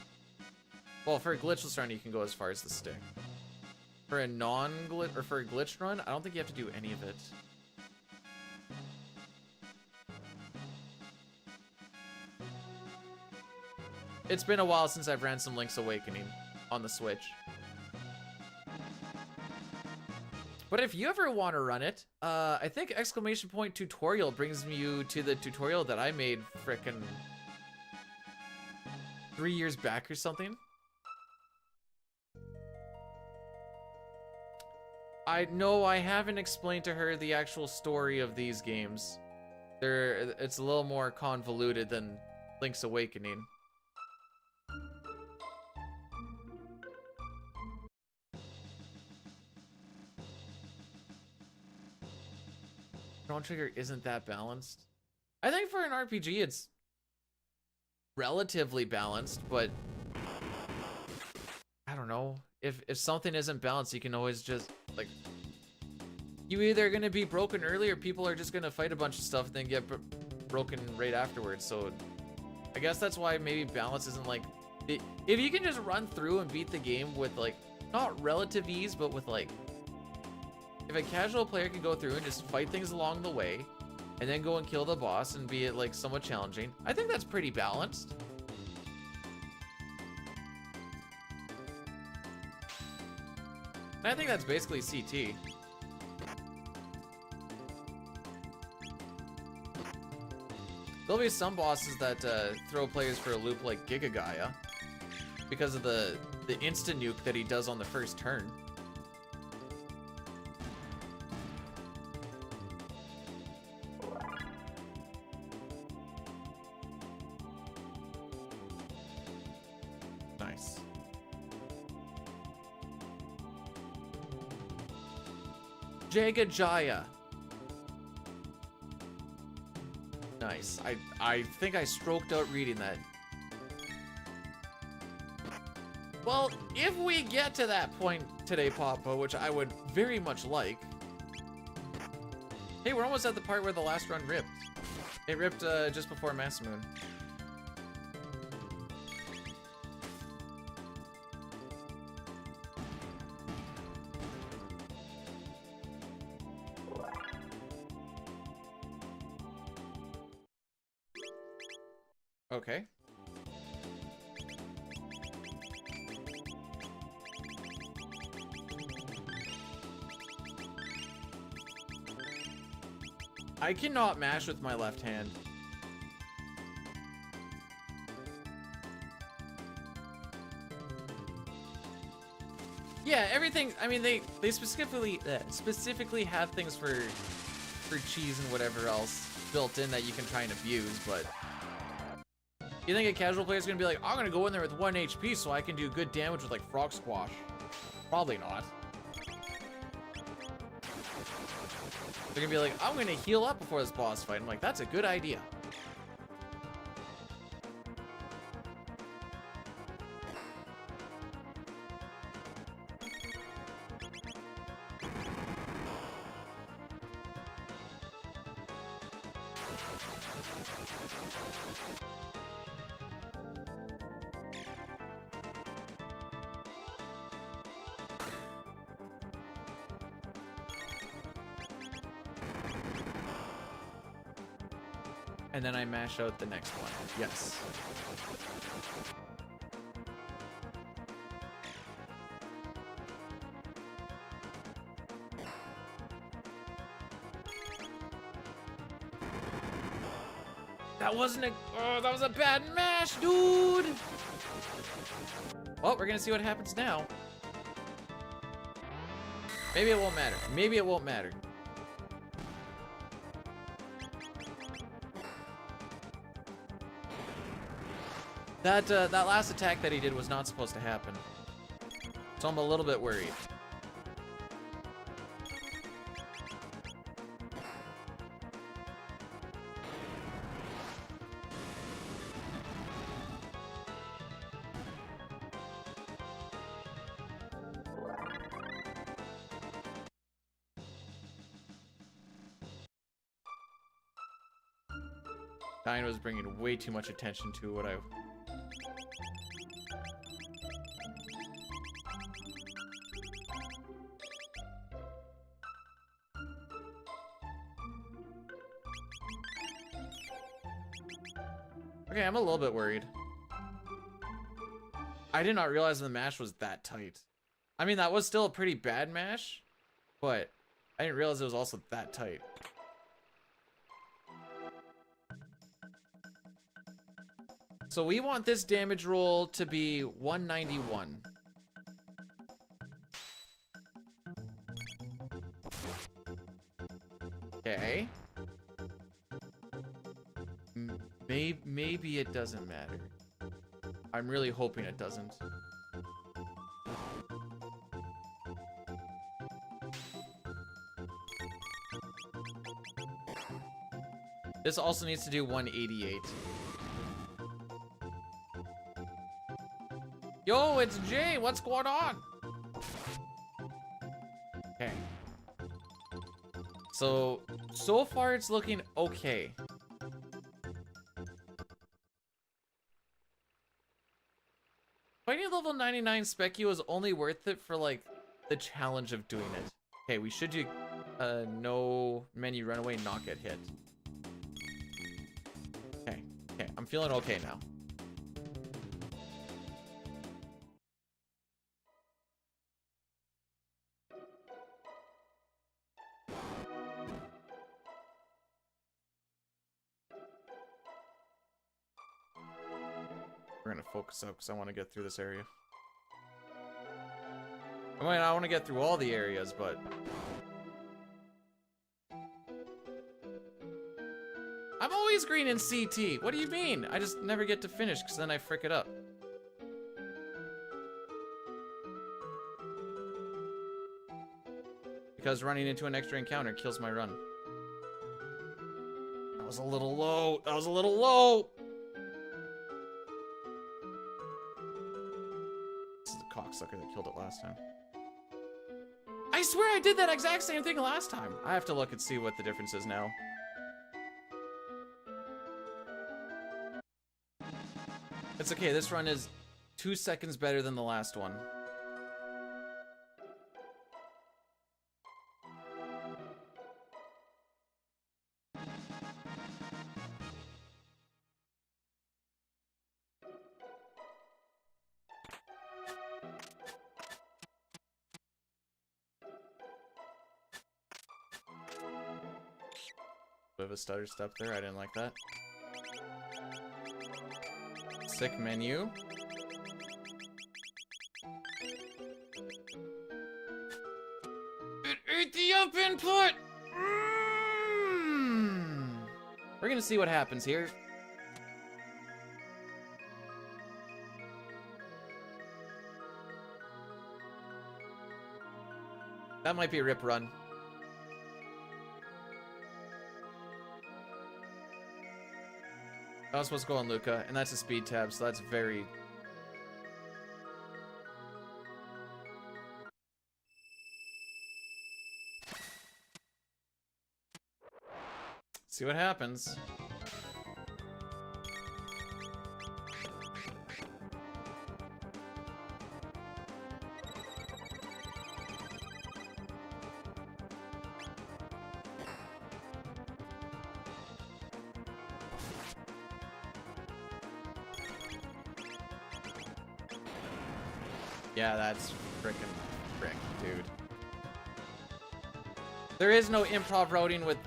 Well, for a glitchless run, you can go as far as the stick. For a non-glitch, or for a glitched run, I don't think you have to do any of it. It's been a while since I've ran some Link's Awakening on the Switch. But if you ever want to run it, I think exclamation point tutorial brings you to the tutorial that I made frickin' 3 years back or something. I know I haven't explained to her the actual story of these games. It's a little more convoluted than Link's Awakening. Chrono Trigger isn't that balanced. I think for an RPG, it's relatively balanced, but I don't know. If something isn't balanced, you can always just, like, you either gonna be broken early or people are just gonna fight a bunch of stuff and then get broken right afterwards. So I guess that's why maybe balance isn't like, if you can just run through and beat the game with, like, not relative ease, but with, like, if a casual player can go through and just fight things along the way and then go and kill the boss and be, like, somewhat challenging, I think that's pretty balanced. And I think that's basically CT. There'll be some bosses that throw players for a loop, like Giga Gaia, because of the instant nuke that he does on the first turn. Nice. Giga Jaya. Nice. I think I stroked out reading that. Well, if we get to that point today, Papa, which I would very much like. Hey, we're almost at the part where the last run ripped. It ripped just before Mass Moon. Okay. I cannot mash with my left hand. Yeah, everything. I mean, they specifically have things for cheese and whatever else built in that you can try and abuse, but you think a casual player is gonna be like, I'm gonna go in there with 1 HP so I can do good damage with, like, Frog Squash? Probably not. They're gonna be like, I'm gonna heal up before this boss fight. I'm like, that's a good idea. And then I mash out the next one. Yes. That wasn't a... Oh, that was a bad mash, dude! Well, we're gonna see what happens now. Maybe it won't matter. Maybe it won't matter. That last attack that he did was not supposed to happen. So I'm a little bit worried. Dino's bringing way too much attention to what I... Okay, I'm a little bit worried. I did not realize the mash was that tight. I mean, that was still a pretty bad mash, but I didn't realize it was also that tight. So we want this damage roll to be 191. Okay. Maybe it doesn't matter. I'm really hoping it doesn't. This also needs to do 188. Yo, it's Jay. What's going on? Okay. So far it's looking okay. Fighting level 99 Specu is only worth it for, like, the challenge of doing it. Okay, we should do no menu runaway, not get hit. Okay, I'm feeling okay now. We're gonna focus up because I want to get through this area. I mean, I want to get through all the areas, but... I'm always green in CT! What do you mean? I just never get to finish because then I frick it up. Because running into an extra encounter kills my run. That was a little low! That was a little low! This is the cocksucker that killed it last time. I swear I did that exact same thing last time. I have to look and see what the difference is now. It's okay, this run is 2 seconds better than the last one. Bit of a stutter step there, I didn't like that. Sick menu. It ate the up input! We're gonna see what happens here. That might be a rip run. I was supposed to go on Luca, and that's a speed tab, so that's very... See what happens. Yeah, that's frickin' frick, dude. There is no improv routing with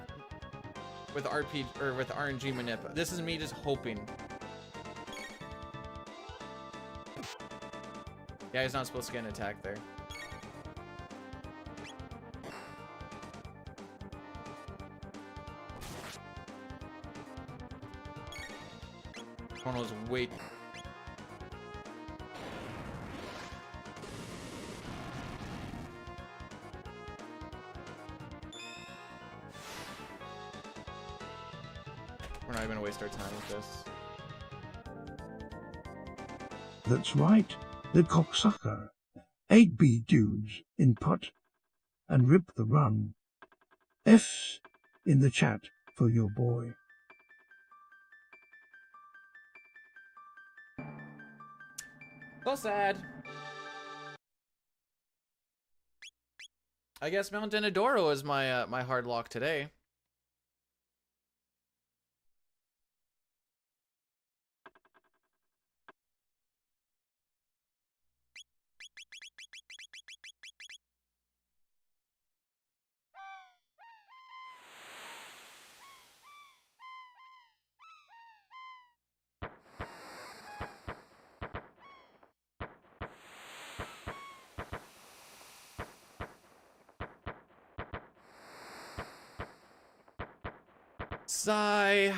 RP or with RNG manip. This is me just hoping. Yeah, he's not supposed to get an attack there. Chrono's way... We're not even gonna waste our time with this. That's right, the cocksucker. 8B dudes in pot and rip the run. F's in the chat for your boy. So sad. I guess Mount Denadoro is my my hard lock today. Sigh.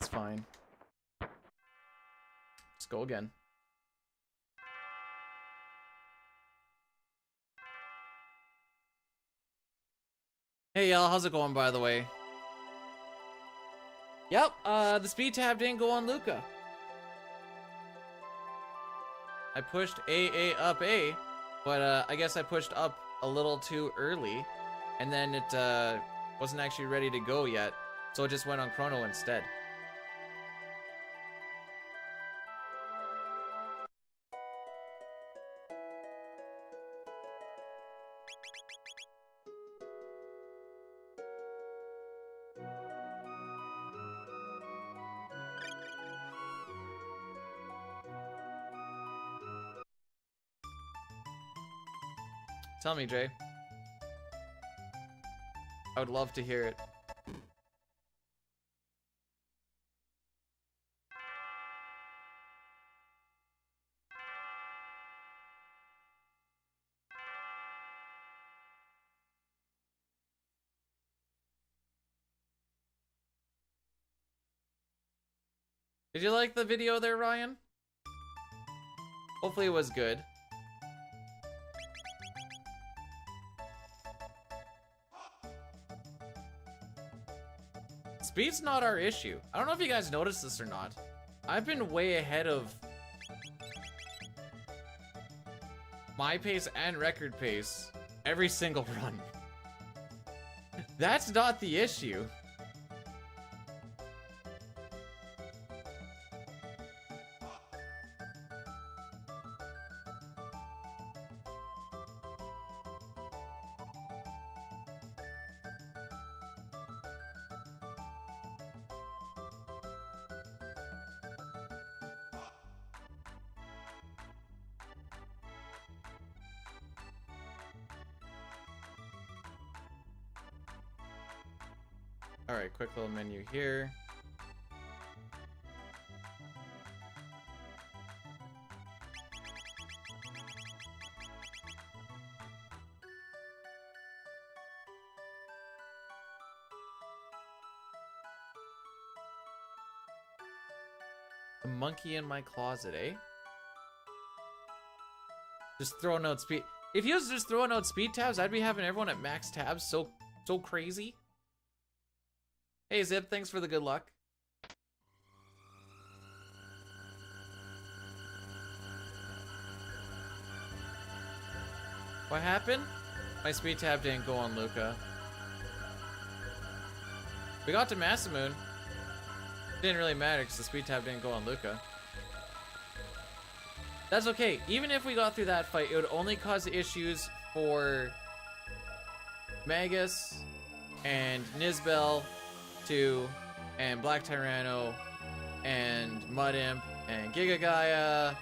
It's fine. Let's go again. Hey y'all, how's it going by the way? Yep, the speed tab didn't go on Luca. I pushed A up A, but I guess I pushed up a little too early, and then it wasn't actually ready to go yet, so it just went on Chrono instead. Tell me, Jay. I would love to hear it. Did you like the video there, Ryan? Hopefully it was good. Speed's not our issue. I don't know if you guys noticed this or not. I've been way ahead of my pace and record pace every single run. That's not the issue. Alright, quick little menu here. The monkey in my closet, eh? Just throwing out speed. If he was just throwing out speed tabs, I'd be having everyone at max tabs so crazy. Hey Zip, thanks for the good luck. What happened? My speed tab didn't go on Luca. We got to Masamune. Didn't really matter because the speed tab didn't go on Luca. That's okay. Even if we got through that fight, it would only cause issues for Magus and Nizbel 2 and Black Tyranno and Mud Imp and Giga Gaia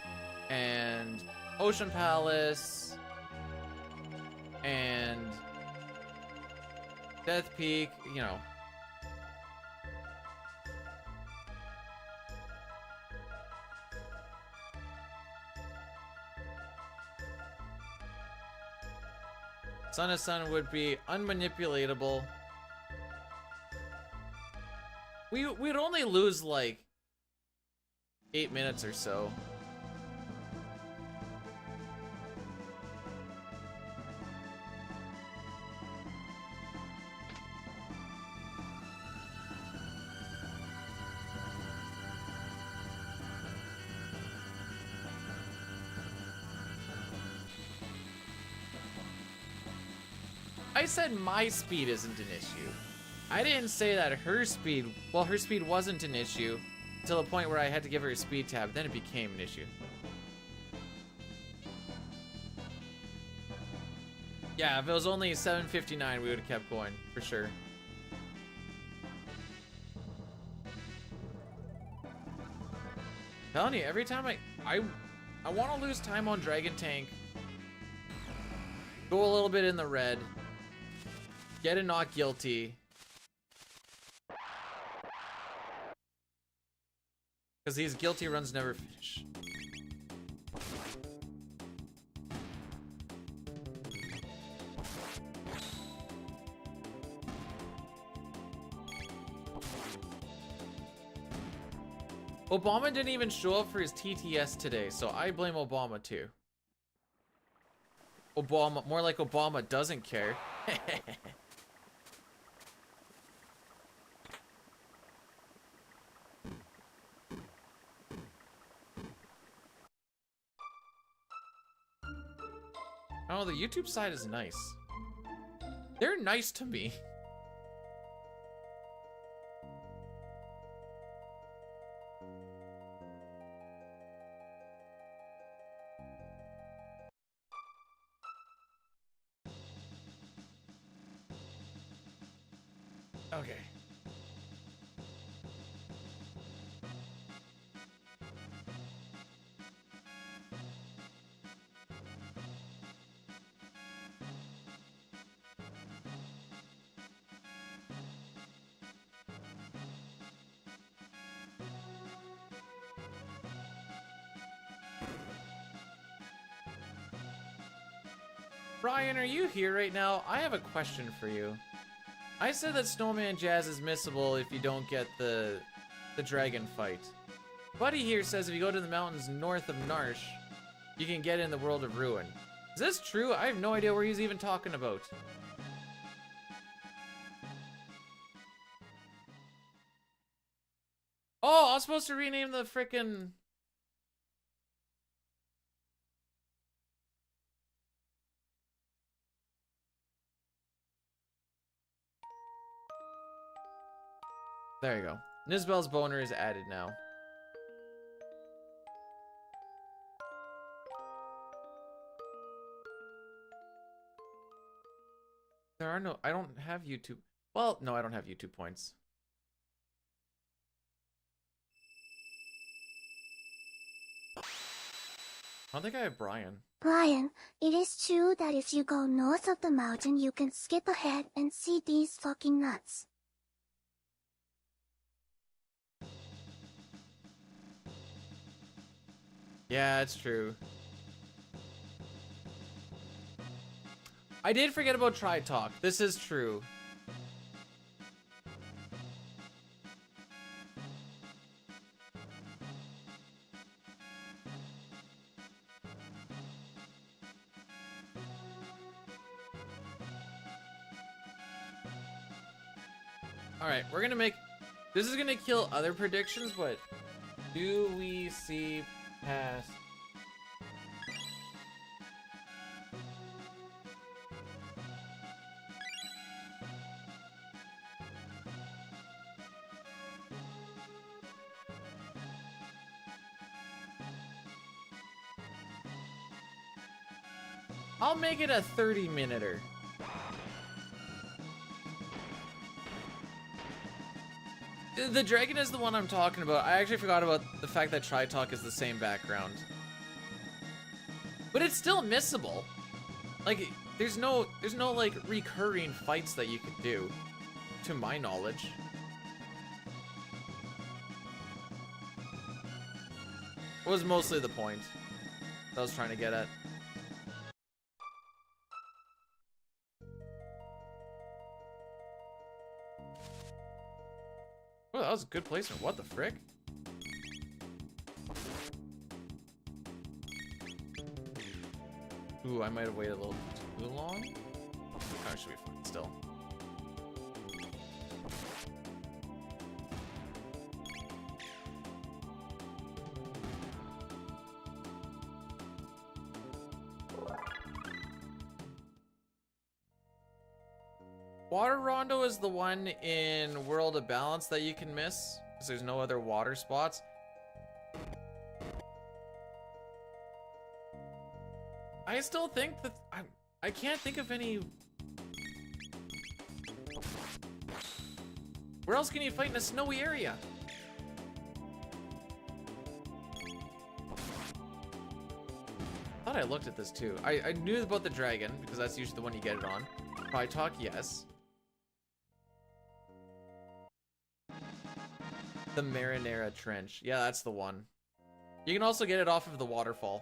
and Ocean Palace and Death Peak, you know. Son of Sun would be unmanipulatable. We'd only lose like 8 minutes or so. I said my speed isn't an issue. I didn't say that her speed, well, her speed wasn't an issue until the point where I had to give her a speed tab, then it became an issue. Yeah, if it was only 7:59, we would have kept going, for sure. Telling you, every time I want to lose time on Dragon Tank, go a little bit in the red, get a not guilty, because these guilty runs never finish. Obama didn't even show up for his TTS today, so I blame Obama too. Obama, more like Obama doesn't care. Oh, the YouTube side is nice. They're nice to me. Okay. Brian, are you here right now? I have a question for you. I said that Snowman Jazz is missable if you don't get the dragon fight. Buddy here says if you go to the mountains north of Narsh, you can get in the World of Ruin. Is this true? I have no idea where he's even talking about. Oh, I was supposed to rename the frickin'... There you go. Nizbel's boner is added now. There are no... I don't have YouTube... Well, no, I don't have YouTube points. I don't think I have Brian. Brian, it is true that if you go north of the mountain, you can skip ahead and see these fucking nuts. Yeah, it's true. I did forget about Try Talk. This is true. Alright, we're gonna make... This is gonna kill other predictions, but... Do we see past... I'll make it a 30-minuter. The dragon is the one I'm talking about. I actually forgot about the fact that Try Talk is the same background. But it's still missable. Like, there's no like recurring fights that you could do, to my knowledge. What was mostly the point that I was trying to get at. Oh, that was a good placement. What the frick? Ooh, I might have waited a little too long. Oh, it should be fine still. Water Rondo is the one in World of Balance that you can miss because there's no other water spots. I still think that I can't think of any. Where else can you fight in a snowy area? I thought I looked at this too. I knew about the dragon because that's usually the one you get it on. Probably talk, yes. The Marinara Trench. Yeah, that's the one. You can also get it off of the waterfall.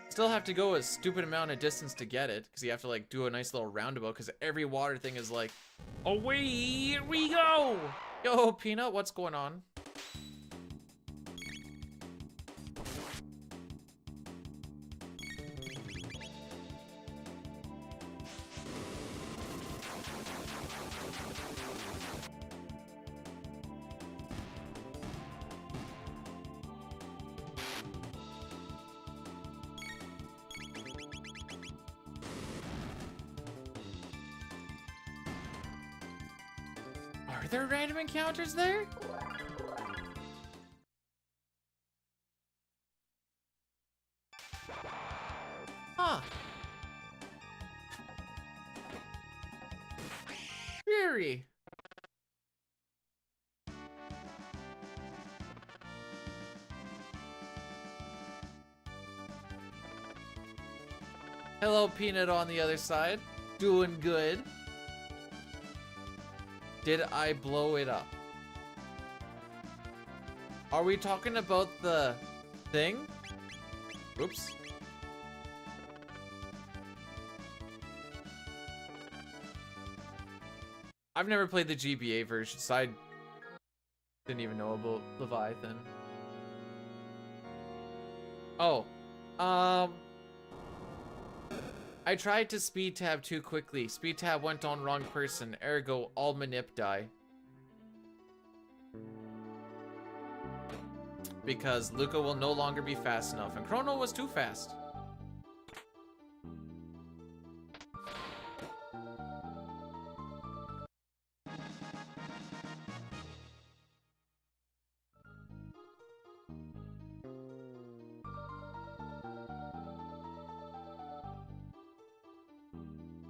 Still have to go a stupid amount of distance to get it because you have to like do a nice little roundabout because every water thing is like, away we go. Yo, Peanut, what's going on? Are there random encounters there? Huh. Fury. Hello, Peanut on the other side. Doing good. Did I blow it up? Are we talking about the thing? Oops. I've never played the GBA version, so I didn't even know about Leviathan. Oh. I tried to speed tab too quickly. Speed tab went on wrong person, ergo all manip die. Because Luca will no longer be fast enough, and Chrono was too fast.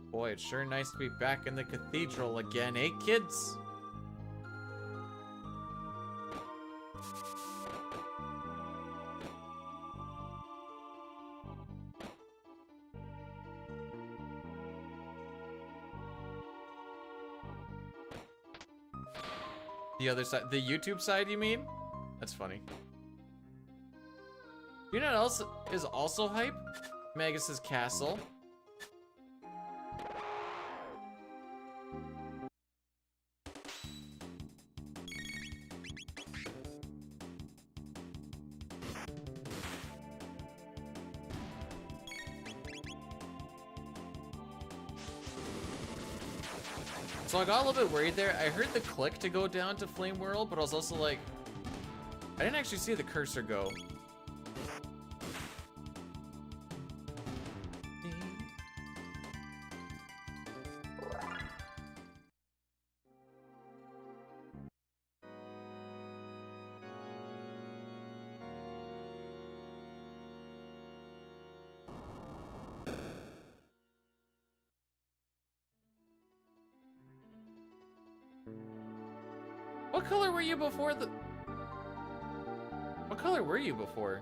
Boy, it's sure nice to be back in the cathedral again, eh, kids? The other side, the YouTube side, you mean? That's funny. You know what else is also hype? Magus's castle. So I got a little bit worried there. I heard the click to go down to Flame World, but I was also like, I didn't actually see the cursor go. What color were you before the... What color were you before?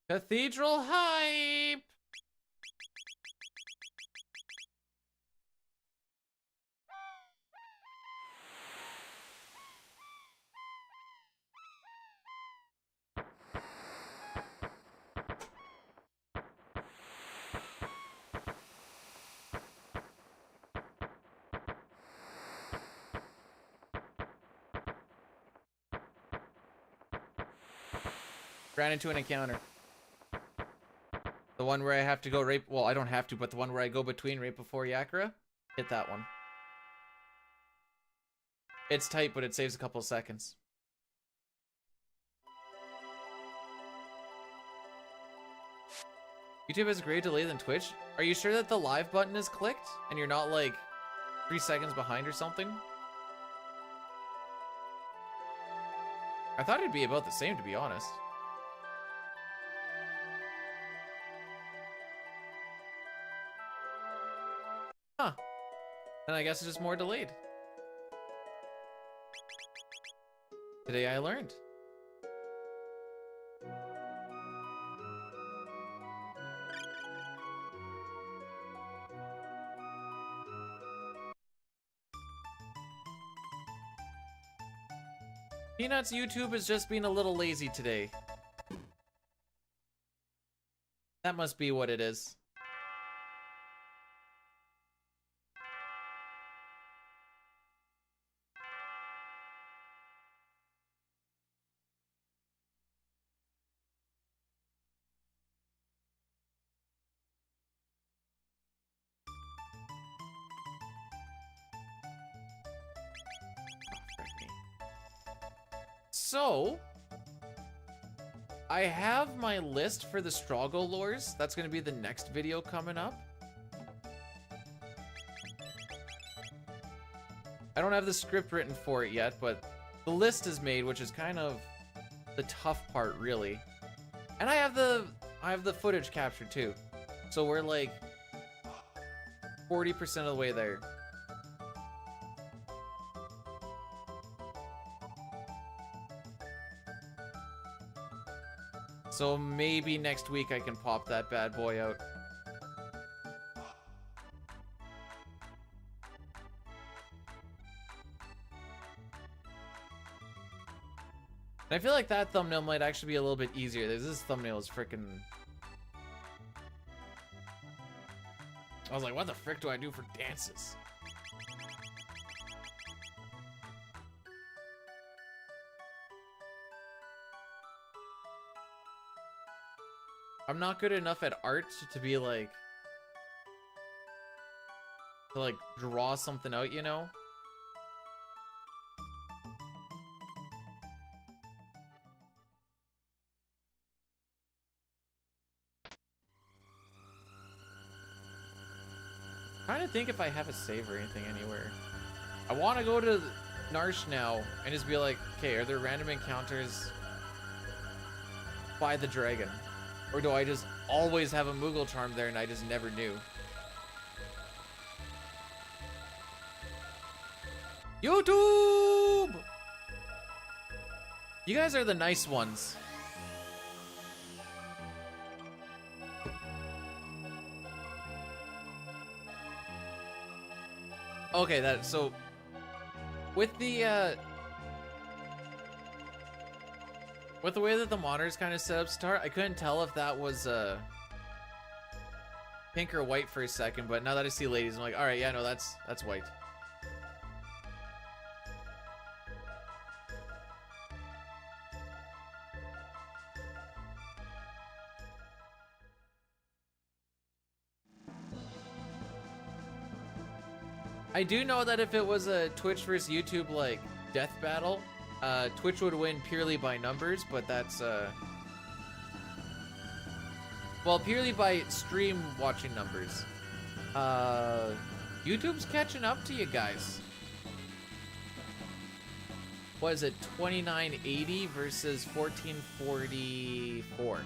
Cathedral hype! Ran into an encounter. The one where I have to go right... Well, I don't have to, but the one where I go between right before Yakra. Hit that one. It's tight, but it saves a couple seconds. YouTube has a greater delay than Twitch. Are you sure that the live button is clicked and you're not like 3 seconds behind or something? I thought it'd be about the same, to be honest. Huh. Then I guess it's just more delayed. Today I learned. Peanuts YouTube is just being a little lazy today. That must be what it is. So, I have my list for the Strago lores. That's going to be the next video coming up. I don't have the script written for it yet, but the list is made, which is kind of the tough part, really. And I have the footage captured too. So we're like 40% of the way there. So maybe next week I can pop that bad boy out. And I feel like that thumbnail might actually be a little bit easier. This thumbnail is freaking... I was like, what the frick do I do for dances? I'm not good enough at art to be like... to like draw something out, you know? Trying to think if I have a save or anything anywhere. I want to go to Narsh now and just be like, okay, are there random encounters by the dragon? Or do I just always have a Moogle charm there and I just never knew? YouTube! You guys are the nice ones. Okay, so with the way that the monitors kind of set up start, I couldn't tell if that was pink or white for a second, but now that I see ladies, I'm like, all right, yeah, no, that's white. I do know that if it was a Twitch versus YouTube like death battle, Twitch would win purely by numbers, but that's well, purely by stream watching numbers. YouTube's catching up to you guys. What is it, 2980 versus 1444?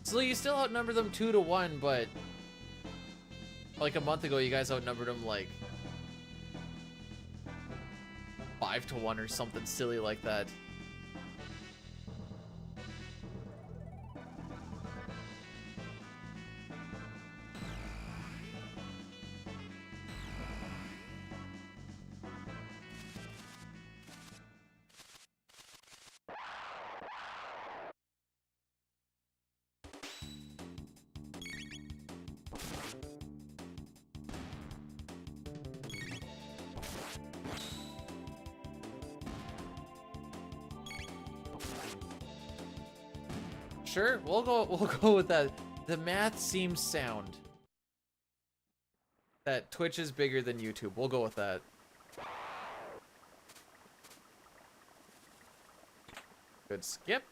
So you still outnumber them 2-1, but like a month ago, you guys outnumbered them like 5-1 or something silly like that. Sure, we'll go with that. The math seems sound. That Twitch is bigger than YouTube. We'll go with that. Good skip.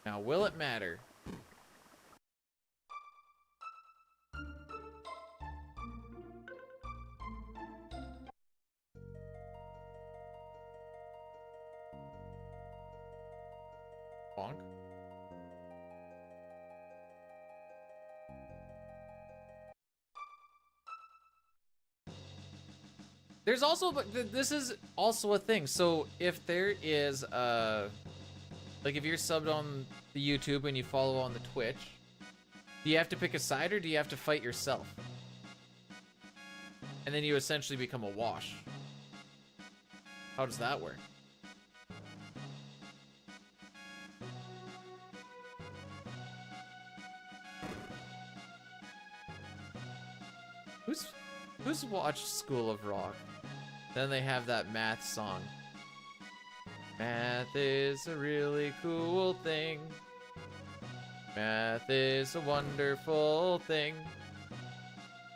Now, will it matter? Bonk. There's also, but this is also a thing. So if there is, like if you're subbed on the YouTube and you follow on the Twitch, do you have to pick a side or do you have to fight yourself? And then you essentially become a wash. How does that work? Who's watched School of Rock? Then they have that math song. Math is a really cool thing. Math is a wonderful thing.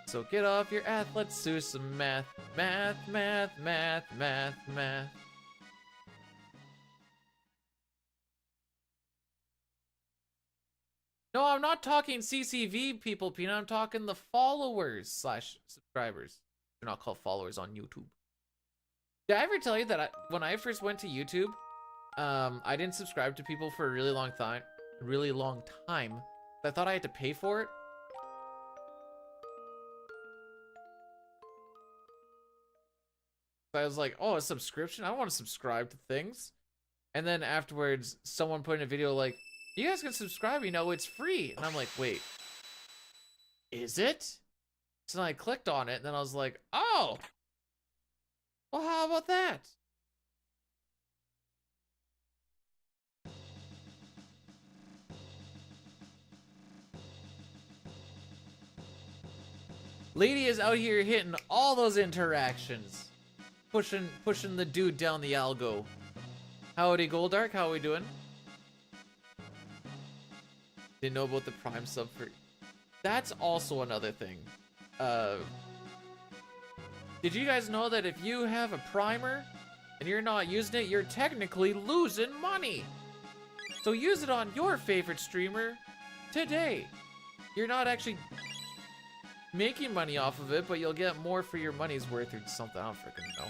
So get off your ass, let's do some math. Math, math, math, math, math. No, I'm not talking CCV people, Peanut. I'm talking the followers slash subscribers. They're not called followers on YouTube. Did I ever tell you that when I first went to YouTube, I didn't subscribe to people for a really long time. I thought I had to pay for it. So I was like, oh, a subscription? I don't want to subscribe to things. And then afterwards, someone put in a video like, you guys can subscribe, you know, it's free. And I'm like, wait, is it? So then I clicked on it, and then I was like, oh, well, how about that? Lady is out here hitting all those interactions. Pushing the dude down the algo. Howdy, Goldark, how are we doing? Didn't know about the Prime sub for... That's also another thing. Did you guys know that if you have a primer and you're not using it, you're technically losing money? So use it on your favorite streamer today. You're not actually making money off of it, but you'll get more for your money's worth or something. I don't freaking know.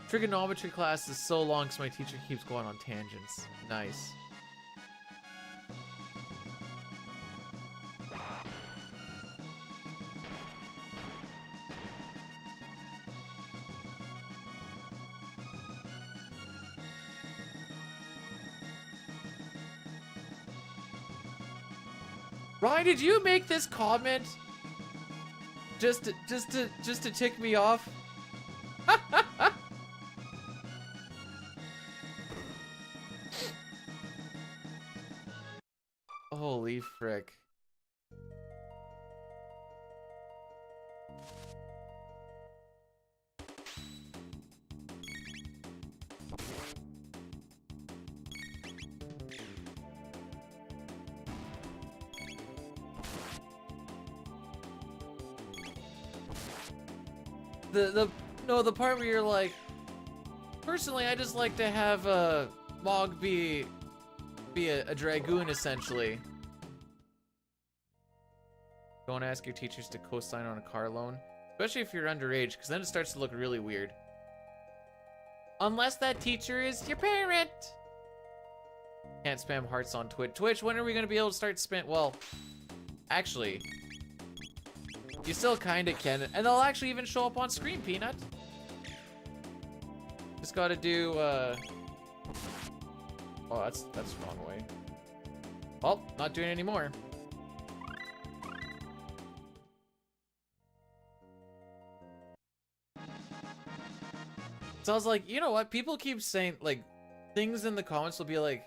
Trigonometry class is so long because my teacher keeps going on tangents. Nice. Ryan, did you make this comment just to tick me off? Holy frick. The part where you're like, personally, I just like to have Mog be a dragoon, essentially. Don't ask your teachers to co-sign on a car loan, especially if you're underage, because then it starts to look really weird. Unless that teacher is your parent. Can't spam hearts on Twitch. Twitch, when are we going to be able to start spam? Well, actually, you still kind of can, and they'll actually even show up on screen, Peanut. Just got to do, oh, that's the wrong way. Well, not doing it anymore. So I was like, you know what? People keep saying, like, things in the comments will be like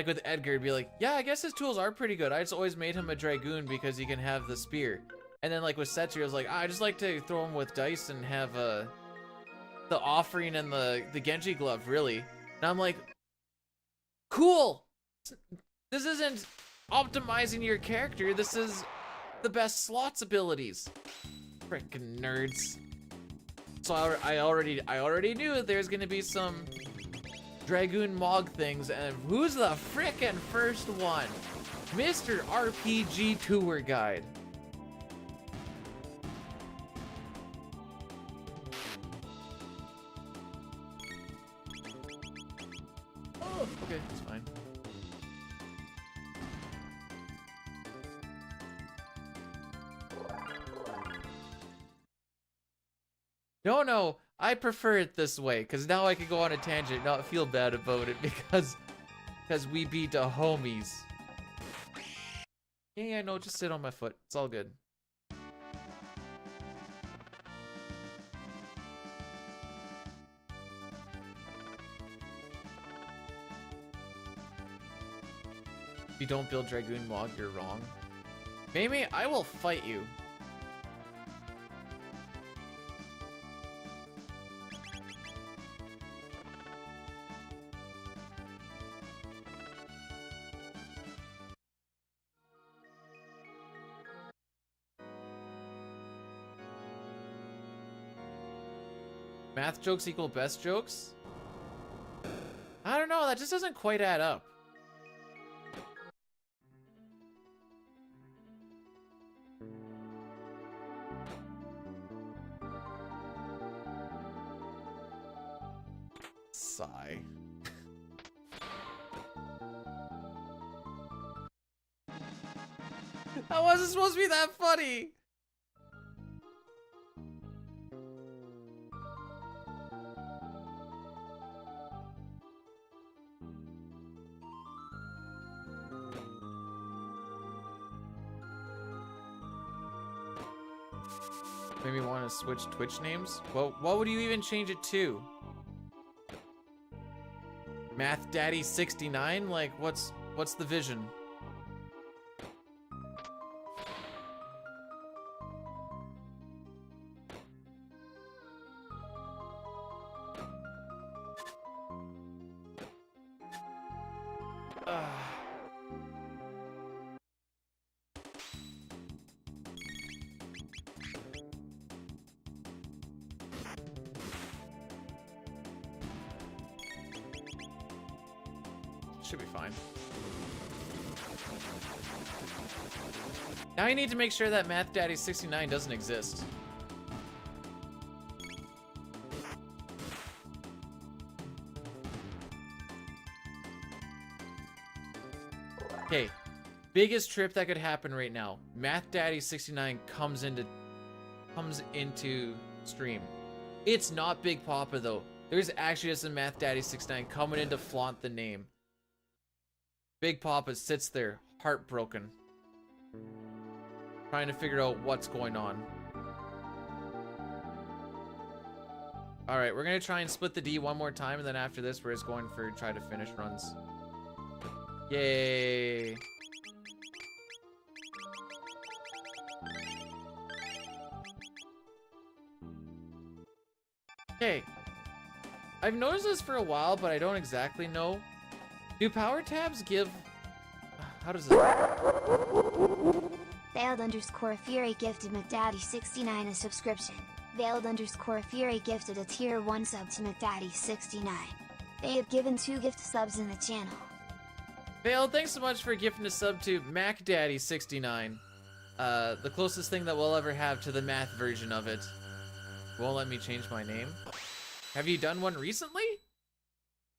with Edgar, it'd be like, yeah, I guess his tools are pretty good. I just always made him a dragoon because he can have the spear. And then like with Setsu, I was like, I just like to throw him with dice and have the offering and the Genji glove, really. And I'm like, cool. This isn't optimizing your character. This is the best slots abilities. Frickin' nerds. So I already knew there's gonna be some Dragoon Mog things, and who's the frickin' first one? Mr. RPG Tour Guide. Oh, okay, it's fine. No, I prefer it this way, because now I can go on a tangent and not feel bad about it, because we beat the homies. Yeah, no, just sit on my foot. It's all good. If you don't build Dragoon Mog, you're wrong. Mimi, I will fight you. Math jokes equal best jokes? I don't know, that just doesn't quite add up. Sigh. That wasn't supposed to be that funny! Maybe want to switch Twitch names? Well, what would you even change it to? Math Daddy 69? Like, what's the vision? Should be fine. Now I need to make sure that Math Daddy 69 doesn't exist. Okay, biggest trip that could happen right now. Math Daddy 69 comes into stream. It's not Big Papa though. There's actually just a Math Daddy 69 coming in to flaunt the name. Big Papa sits there, heartbroken, trying to figure out what's going on. All right, we're gonna try and split the D one more time, and then after this, we're just going for try to finish runs. Yay! Okay, I've noticed this for a while, but I don't exactly know. Do power tabs give... How does this work? Veiled_Fury gifted McDaddy69 a subscription. Veiled_Fury gifted a tier 1 sub to McDaddy69. They have given 2 gift subs in the channel. Veiled, thanks so much for gifting a sub to MacDaddy69. The closest thing that we'll ever have to the math version of it. Won't let me change my name. Have you done one recently?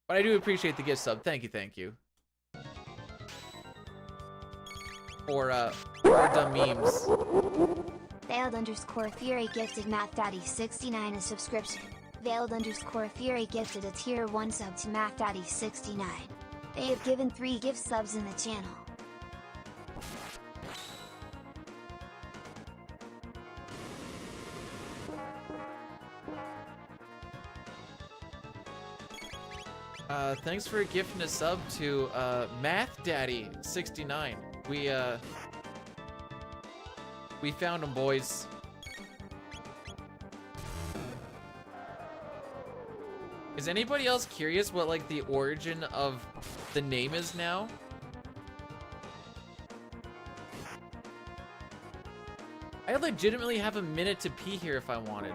But I do appreciate the gift sub. Thank you. Or dumb memes. Veiled_Fury gifted MacDaddy69 a subscription. Veiled_Fury gifted a tier 1 sub to MacDaddy69. They have given 3 gift subs in the channel. Thanks for gifting a sub to Math Daddy 69. We found him, boys. Is anybody else curious what like the origin of the name is now? I legitimately have a minute to pee here if I wanted.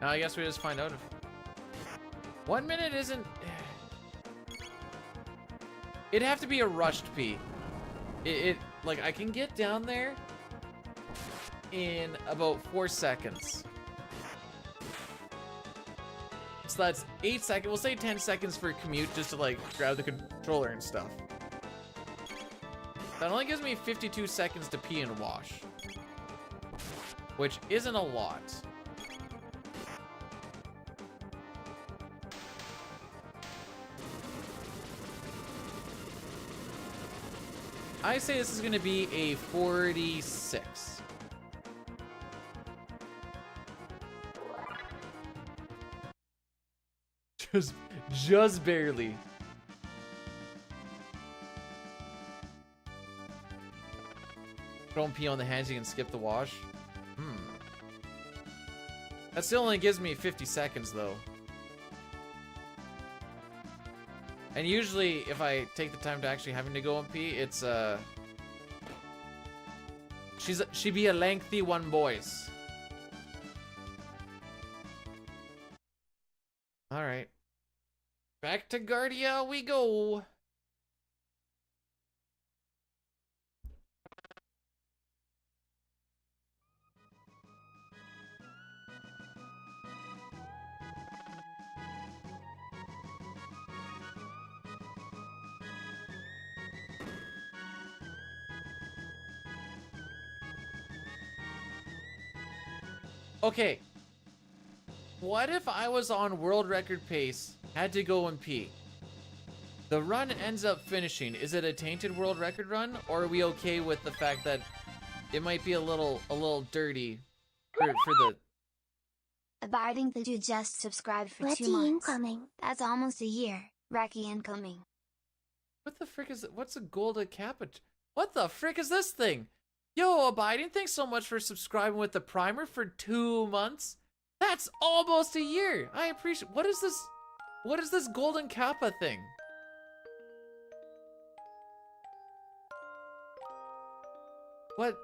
Now I guess we just find out if 1 minute isn't. It'd have to be a rushed pee. It like I can get down there in about 4 seconds. So that's 8 seconds. We'll say 10 seconds for commute just to like grab the controller and stuff. That only gives me 52 seconds to pee and wash, which isn't a lot. I say this is gonna be a 46. Just barely. Don't pee on the hands, you can skip the wash. That still only gives me 50 seconds though. And usually, if I take the time to actually having to go and pee, it's she be a lengthy one, boys. All right, back to Guardia we go. Okay, what if I was on world record pace, had to go and pee? The run ends up finishing. Is it a tainted world record run, or are we okay with the fact that it might be a little dirty for the... Abiding the dude just subscribed for 2 Letty months. incoming. That's almost a year. Raki incoming. What the frick is it? What's a golden kappa? What the frick is this thing? Yo, Abiding, thanks so much for subscribing with the primer for 2 months. That's almost a year. I appreciate. What is this? What is this golden kappa thing? What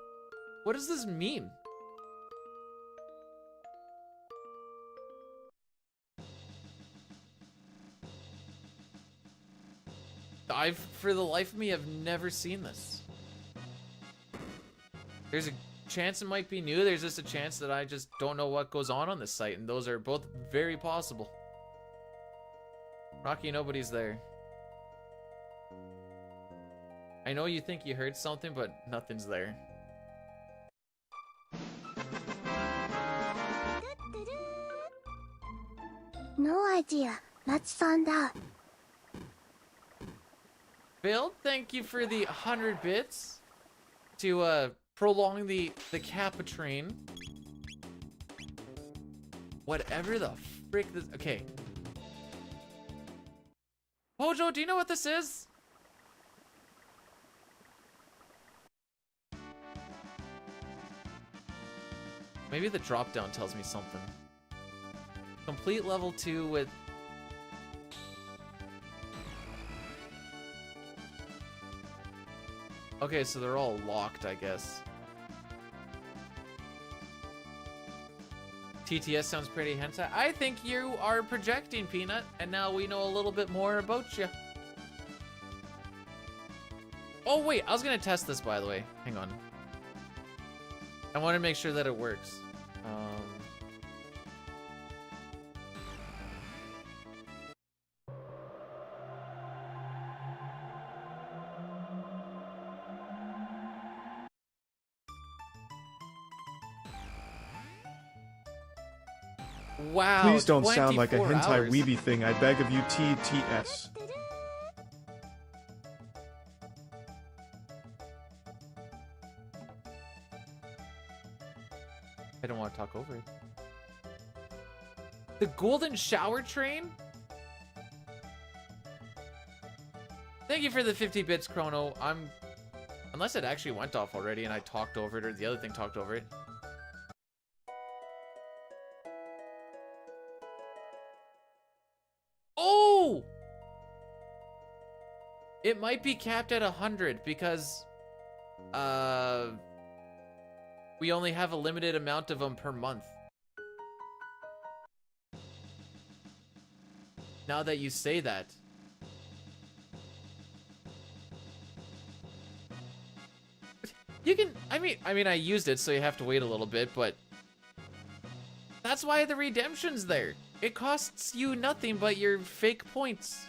does this mean? For the life of me, I've never seen this. There's a chance it might be new. There's just a chance that I just don't know what goes on this site, and those are both very possible. Rocky, nobody's there. I know you think you heard something, but nothing's there. No idea. Let's find out. Bill, thank you for the 100 bits to prolong the Kappa train. Whatever the frick this. Okay. Hojo, do you know what this is? Maybe the drop down tells me something. Complete level 2 with... Okay, so they're all locked, I guess. TTS sounds pretty hentai. I think you are projecting, Peanut, and now we know a little bit more about you. Oh wait, I was gonna test this, by the way. Hang on. I want to make sure that it works. Wow. Please don't sound like a 24 hentai hours. weeby thing, I beg of you, TTS. I don't want to talk over it. The golden shower train? Thank you for the 50 bits, Chrono. Unless it actually went off already and I talked over it or the other thing talked over it. Oh! It might be capped at 100 because we only have a limited amount of them per month. Now that you say that. You can, I mean I used it so you have to wait a little bit, but that's why the redemption's there. It costs you nothing but your fake points.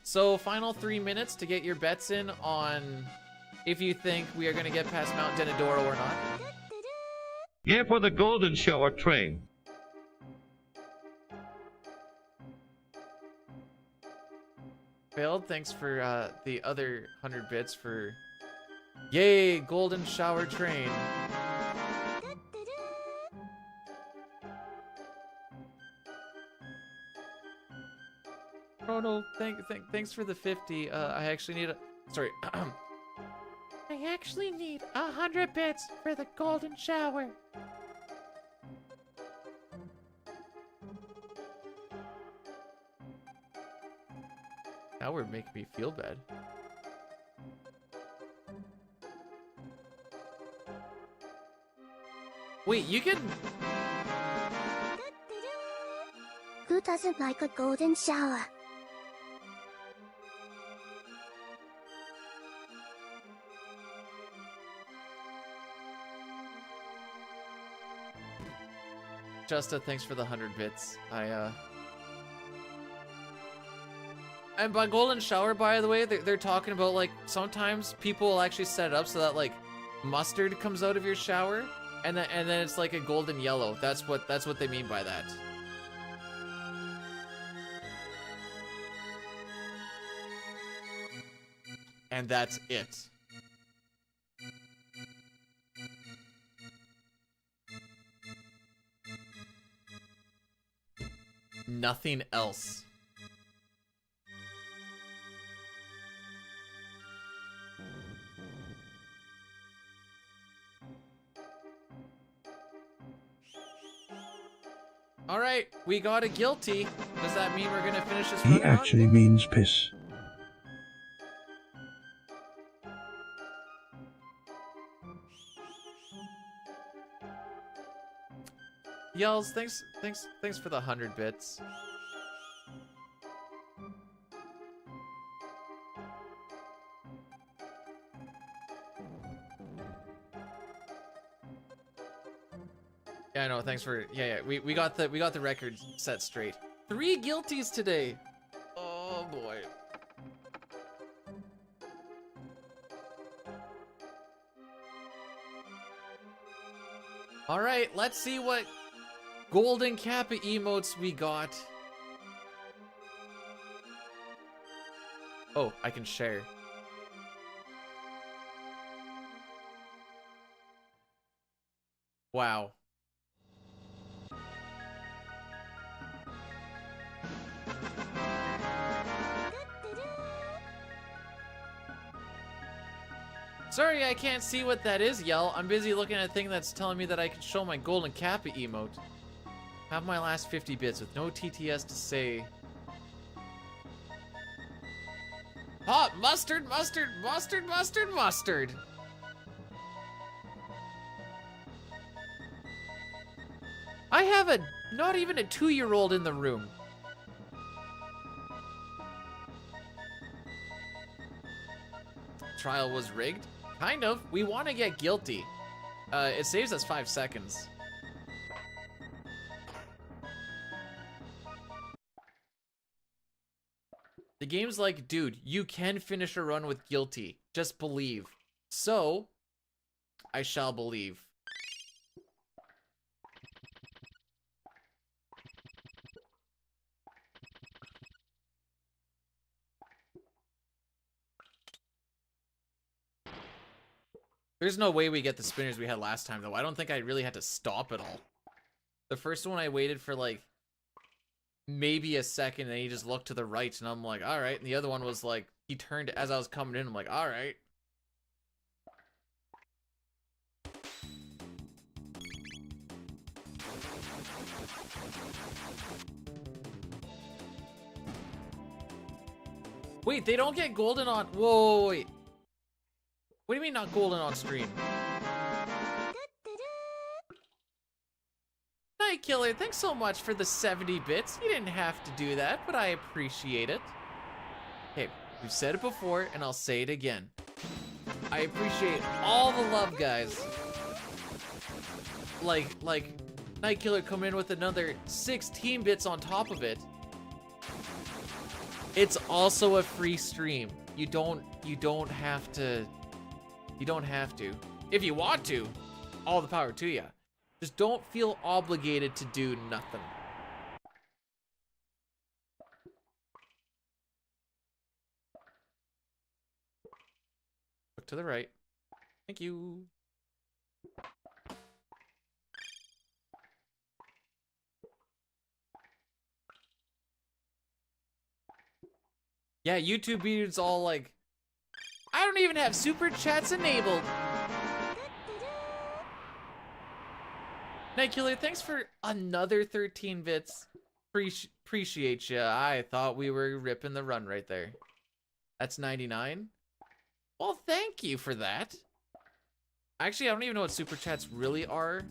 So final 3 minutes to get your bets in on if you think we are going to get past Mount Denadoro or not. Yeah, for the golden shower train. Failed, thanks for the other 100 bits for... Yay, golden shower train. Oh no, thanks for the 50. I actually need a... Sorry. I actually need 100 bits for the golden shower. Now we're making me feel bad. Wait, you can... Who doesn't like a golden shower? Justa, thanks for the 100 bits. And by golden shower, by the way, they're talking about, like, sometimes people will actually set it up so that, like, mustard comes out of your shower, and then it's like a golden yellow. That's what they mean by that. And that's it. Nothing else. All right, we got a guilty. Does that mean we're gonna finish this He run? actually means piss. Yells, thanks for the 100 bits. Yeah, no, thanks for we got the record set straight. 3 guilties today. Oh boy. All right, let's see what golden Kappa emotes we got. Oh, I can share. Wow. Sorry, I can't see what that is, Yell. I'm busy looking at a thing that's telling me that I can show my golden Kappa emote. Have my last 50 bits with no TTS to say. Hot mustard, mustard, mustard, mustard, mustard. I have not even a 2-year-old in the room. Trial was rigged? Kind of. We want to get guilty. It saves us 5 seconds. The game's like, dude, you can finish a run with guilty. Just believe. So, I shall believe. There's no way we get the spinners we had last time, though. I don't think I really had to stop at all. The first one I waited for, like, maybe a second, and he just looked to the right, and I'm like, alright. And the other one was like, he turned as I was coming in, I'm like, alright. Wait, they don't get golden on... Whoa, wait. What do you mean not golden on stream? Night Killer, thanks so much for the 70 bits. You didn't have to do that, but I appreciate it. Hey, we've said it before, and I'll say it again. I appreciate all the love, guys. Like, Night Killer coming in with another 16 bits on top of it. It's also a free stream. You don't have to. You don't have to. If you want to, all the power to you. Just don't feel obligated to do nothing. Look to the right. Thank you. Yeah, YouTube dudes all like, I don't even have super chats enabled. Night Killer, thanks for another 13 bits. Appreciate ya. I thought we were ripping the run right there. That's 99. Well, thank you for that. Actually, I don't even know what super chats really are.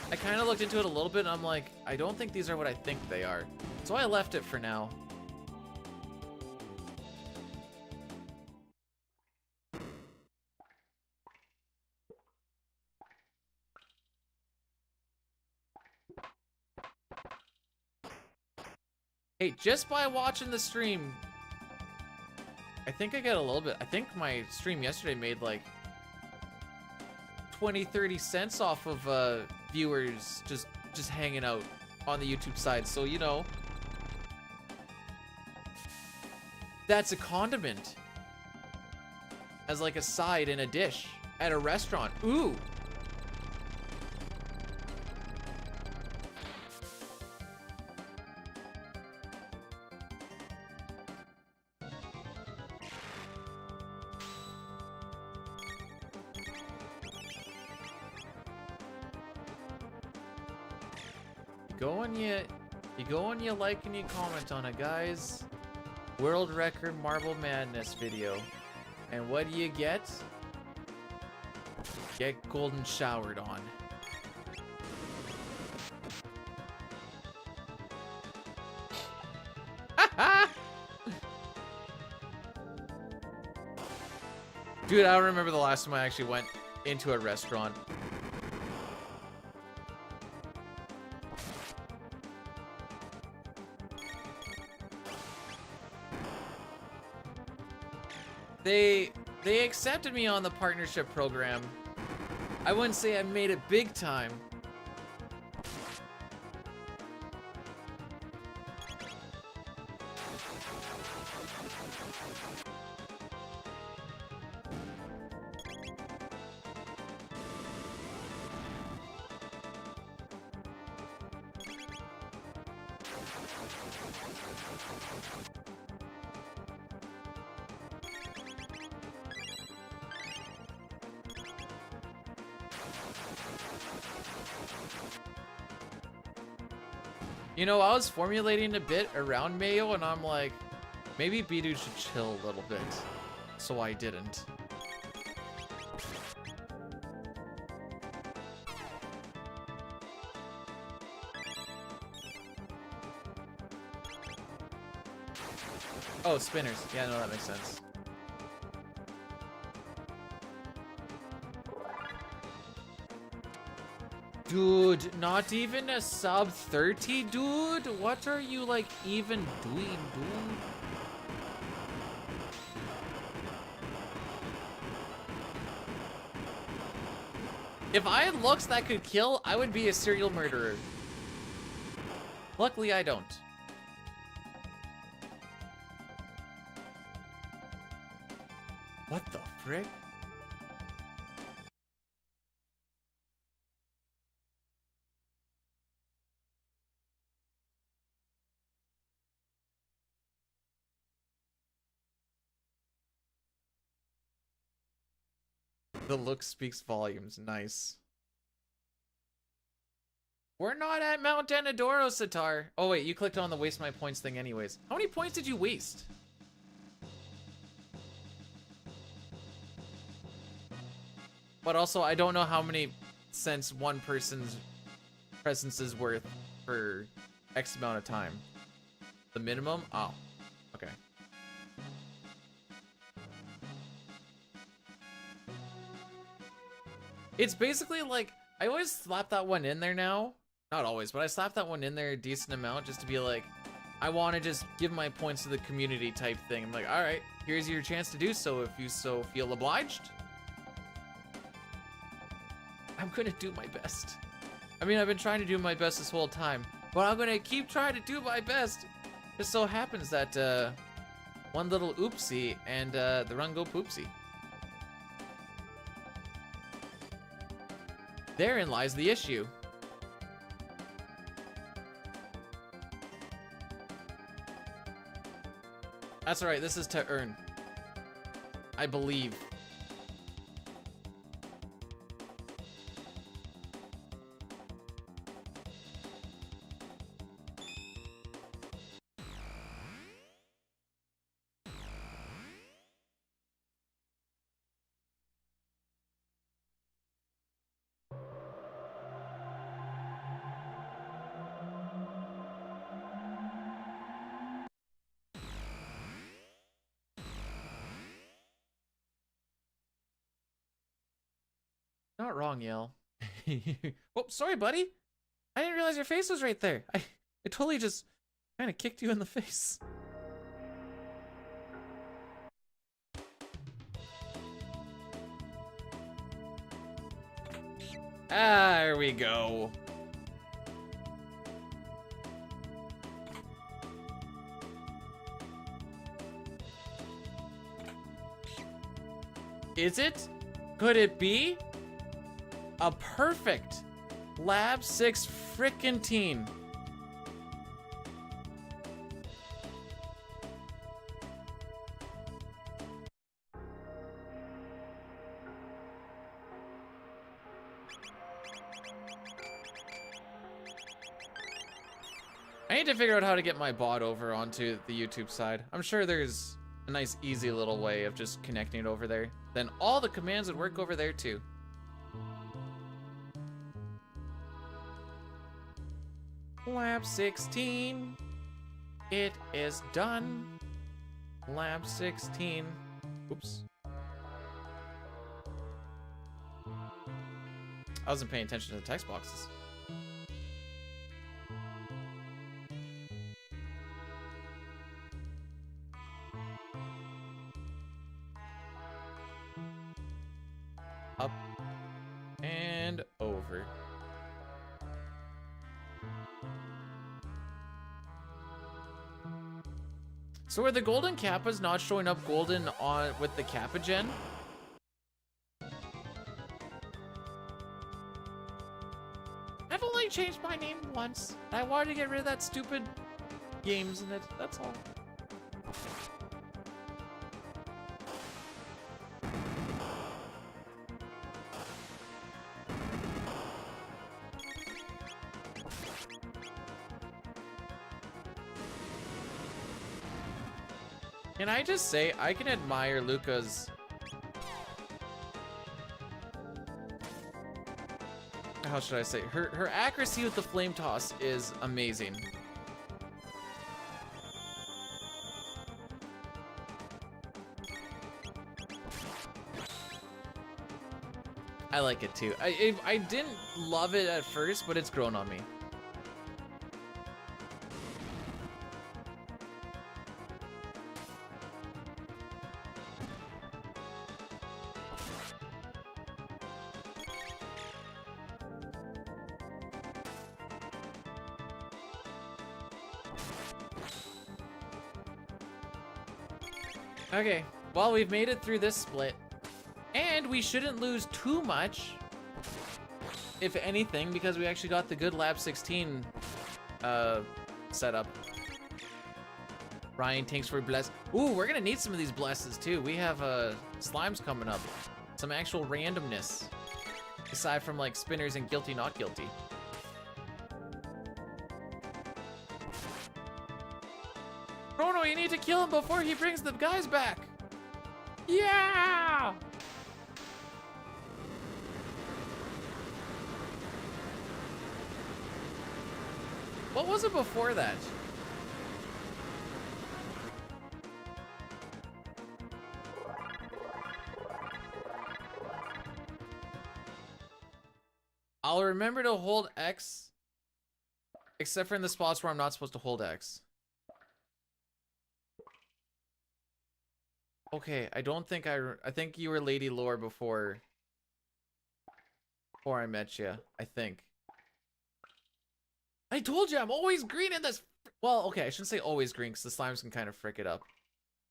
I kind of looked into it a little bit and I'm like, I don't think these are what I think they are. So I left it for now. Hey, just by watching the stream, I think I get a little bit. I think my stream yesterday made like 20-30 cents off of viewers just hanging out on the YouTube side. So, you know, that's a condiment as like a side in a dish at a restaurant. Ooh. You go and you like and you comment on it, guys. World record Marble Madness video. And what do you get? Get golden showered on. Dude, I don't remember the last time I actually went into a restaurant. They accepted me on the partnership program. I wouldn't say I made it big time. You know, I was formulating a bit around Mayo, and I'm like, maybe B-Dude should chill a little bit. So I didn't. Oh, spinners. Yeah, no, that makes sense. Dude, not even a sub 30, dude? What are you, like, even doing, dude? If I had looks that could kill, I would be a serial murderer. Luckily, I don't. What the frick? The look speaks volumes. Nice. We're not at Mount Denadoro, Sitar. Oh wait, you clicked on the waste my points thing anyways. How many points did you waste? But also, I don't know how many cents one person's presence is worth for X amount of time. The minimum? Oh, okay. It's basically like, I always slap that one in there now. Not always, but I slap that one in there a decent amount just to be like, I want to just give my points to the community type thing. I'm like, all right, here's your chance to do so if you so feel obliged. I'm gonna do my best. I mean, I've been trying to do my best this whole time, but I'm gonna keep trying to do my best. It so happens that one little oopsie and the run go poopsie. Therein lies the issue. That's alright, this is to earn. I believe. Not wrong, Yale. Oh, sorry, buddy. I didn't realize your face was right there. I totally just kind of kicked you in the face. Ah, there we go. Is it? Could it be? A perfect Lab 6 frickin' teen. I need to figure out how to get my bot over onto the YouTube side. I'm sure there's a nice, easy little way of just connecting it over there. Then all the commands would work over there too. Lab 16. It is done. Lab 16. Oops. I wasn't paying attention to the text boxes. Up and over. So are the golden kappas not showing up golden on with the kappa gen? I've only changed my name once. I wanted to get rid of that stupid games and that's all. Can I just say, I can admire Luca's... How should I say? Her accuracy with the flame toss is amazing. I like it too. I didn't love it at first, but it's grown on me. Okay, Well, we've made it through this split. And we shouldn't lose too much, if anything, because we actually got the good lap 16 setup. Ryan, thanks for bless. Ooh, we're gonna need some of these blesses too. We have slimes coming up. Some actual randomness. Aside from like spinners and guilty, not guilty. Chrono, you need to kill him before he brings the guys back. Yeah! What was it before that? I'll remember to hold X, except for in the spots where I'm not supposed to hold X. Okay, I don't think I think you were Lady Lore before I met you, I think. I told you I'm always green in this. Well, okay, I shouldn't say always green because the slimes can kind of frick it up.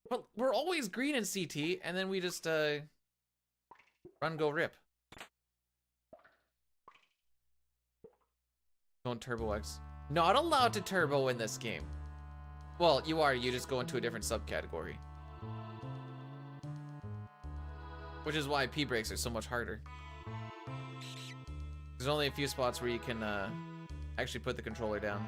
But we're always green in CT, and then we just run, go, rip. Don't Turbo X. Not allowed to turbo in this game. Well, you are. You just go into a different subcategory. Which is why P-brakes are so much harder. There's only a few spots where you can actually put the controller down.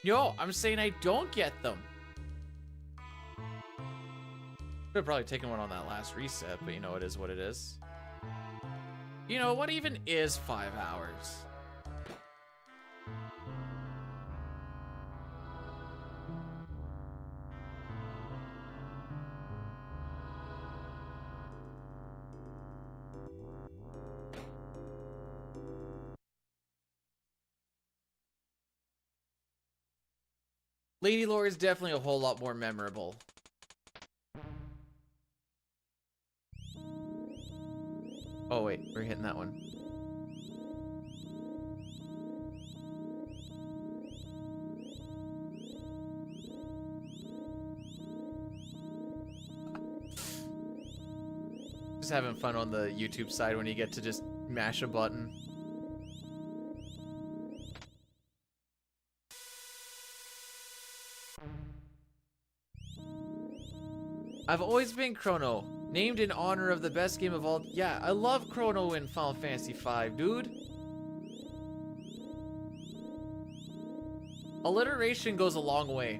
Yo, I'm saying I don't get them. Could have probably taken one on that last reset, but you know, it is what it is. You know, what even is 5 hours? Lady Lore is definitely a whole lot more memorable. Oh wait, we're hitting that one. Just having fun on the YouTube side when you get to just mash a button. I've always been Chrono, named in honor of the best game of all. Yeah, I love Chrono in Final Fantasy V, dude. Alliteration goes a long way.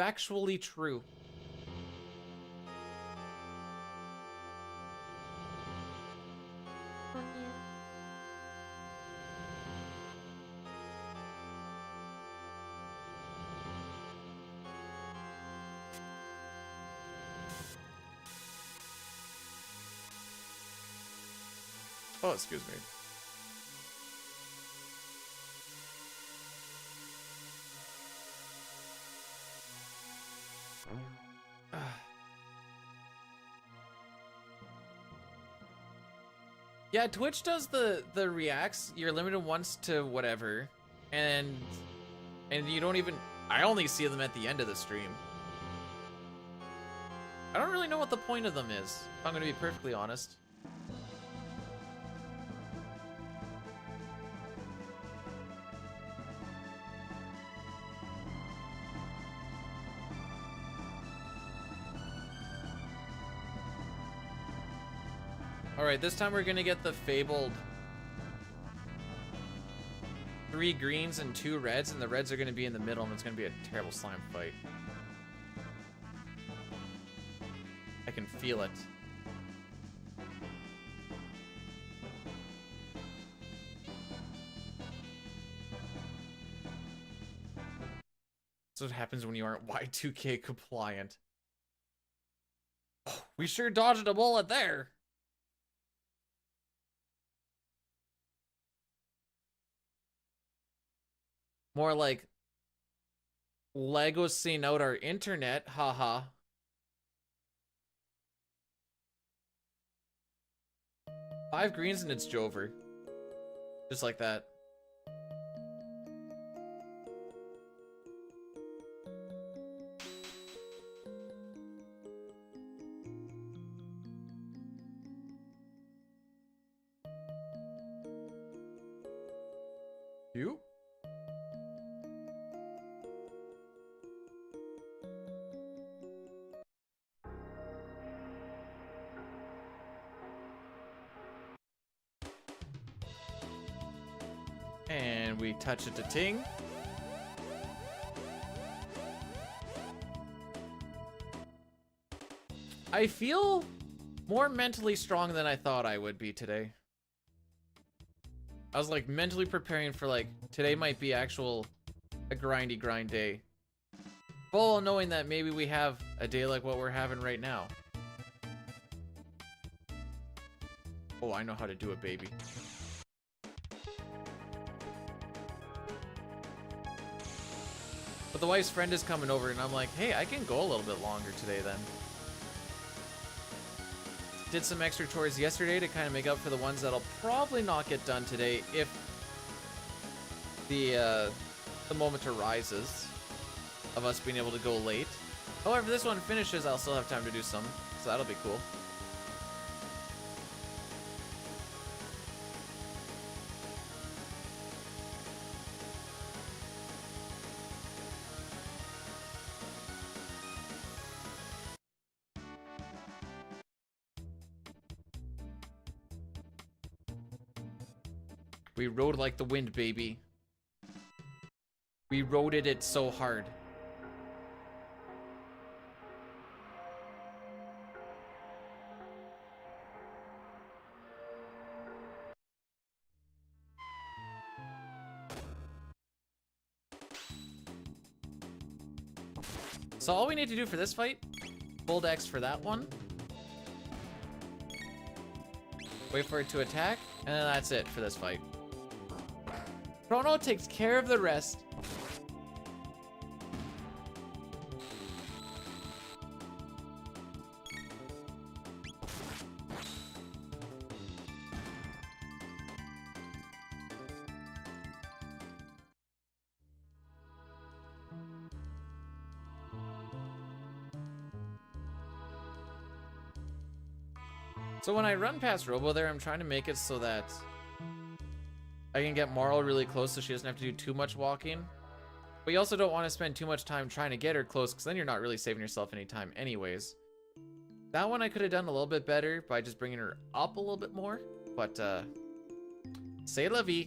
Factually true. Oh, excuse me. Yeah, Twitch does the reacts. You're limited once to whatever, and you don't even. I only see them at the end of the stream. I don't really know what the point of them is, if I'm gonna be perfectly honest. Alright, this time we're gonna get the fabled 3 greens and 2 reds, and the reds are gonna be in the middle, and it's gonna be a terrible slime fight. I can feel it. That's what happens when you aren't Y2K compliant. Oh, we sure dodged a bullet there. More like Lego seeing out our internet, haha. 5 greens and it's Jover. Just like that. You? And we touch it to ting. I feel more mentally strong than I thought I would be today. I was like mentally preparing for like, today might be a grindy grind day. Full knowing that maybe we have a day like what we're having right now. Oh, I know how to do it, baby. But the wife's friend is coming over and I'm like, hey, I can go a little bit longer today then. Did some extra chores yesterday to kind of make up for the ones that'll probably not get done today if the moment arises of us being able to go late. However, this one finishes, I'll still have time to do some, so that'll be cool. We rode like the wind, baby. We rode it so hard. So all we need to do for this fight, hold X for that one. Wait for it to attack, and then that's it for this fight. Chrono takes care of the rest. So when I run past Robo there, I'm trying to make it so that I can get Marl really close so she doesn't have to do too much walking. But you also don't want to spend too much time trying to get her close because then you're not really saving yourself any time anyways. That one I could have done a little bit better by just bringing her up a little bit more. But, c'est la vie.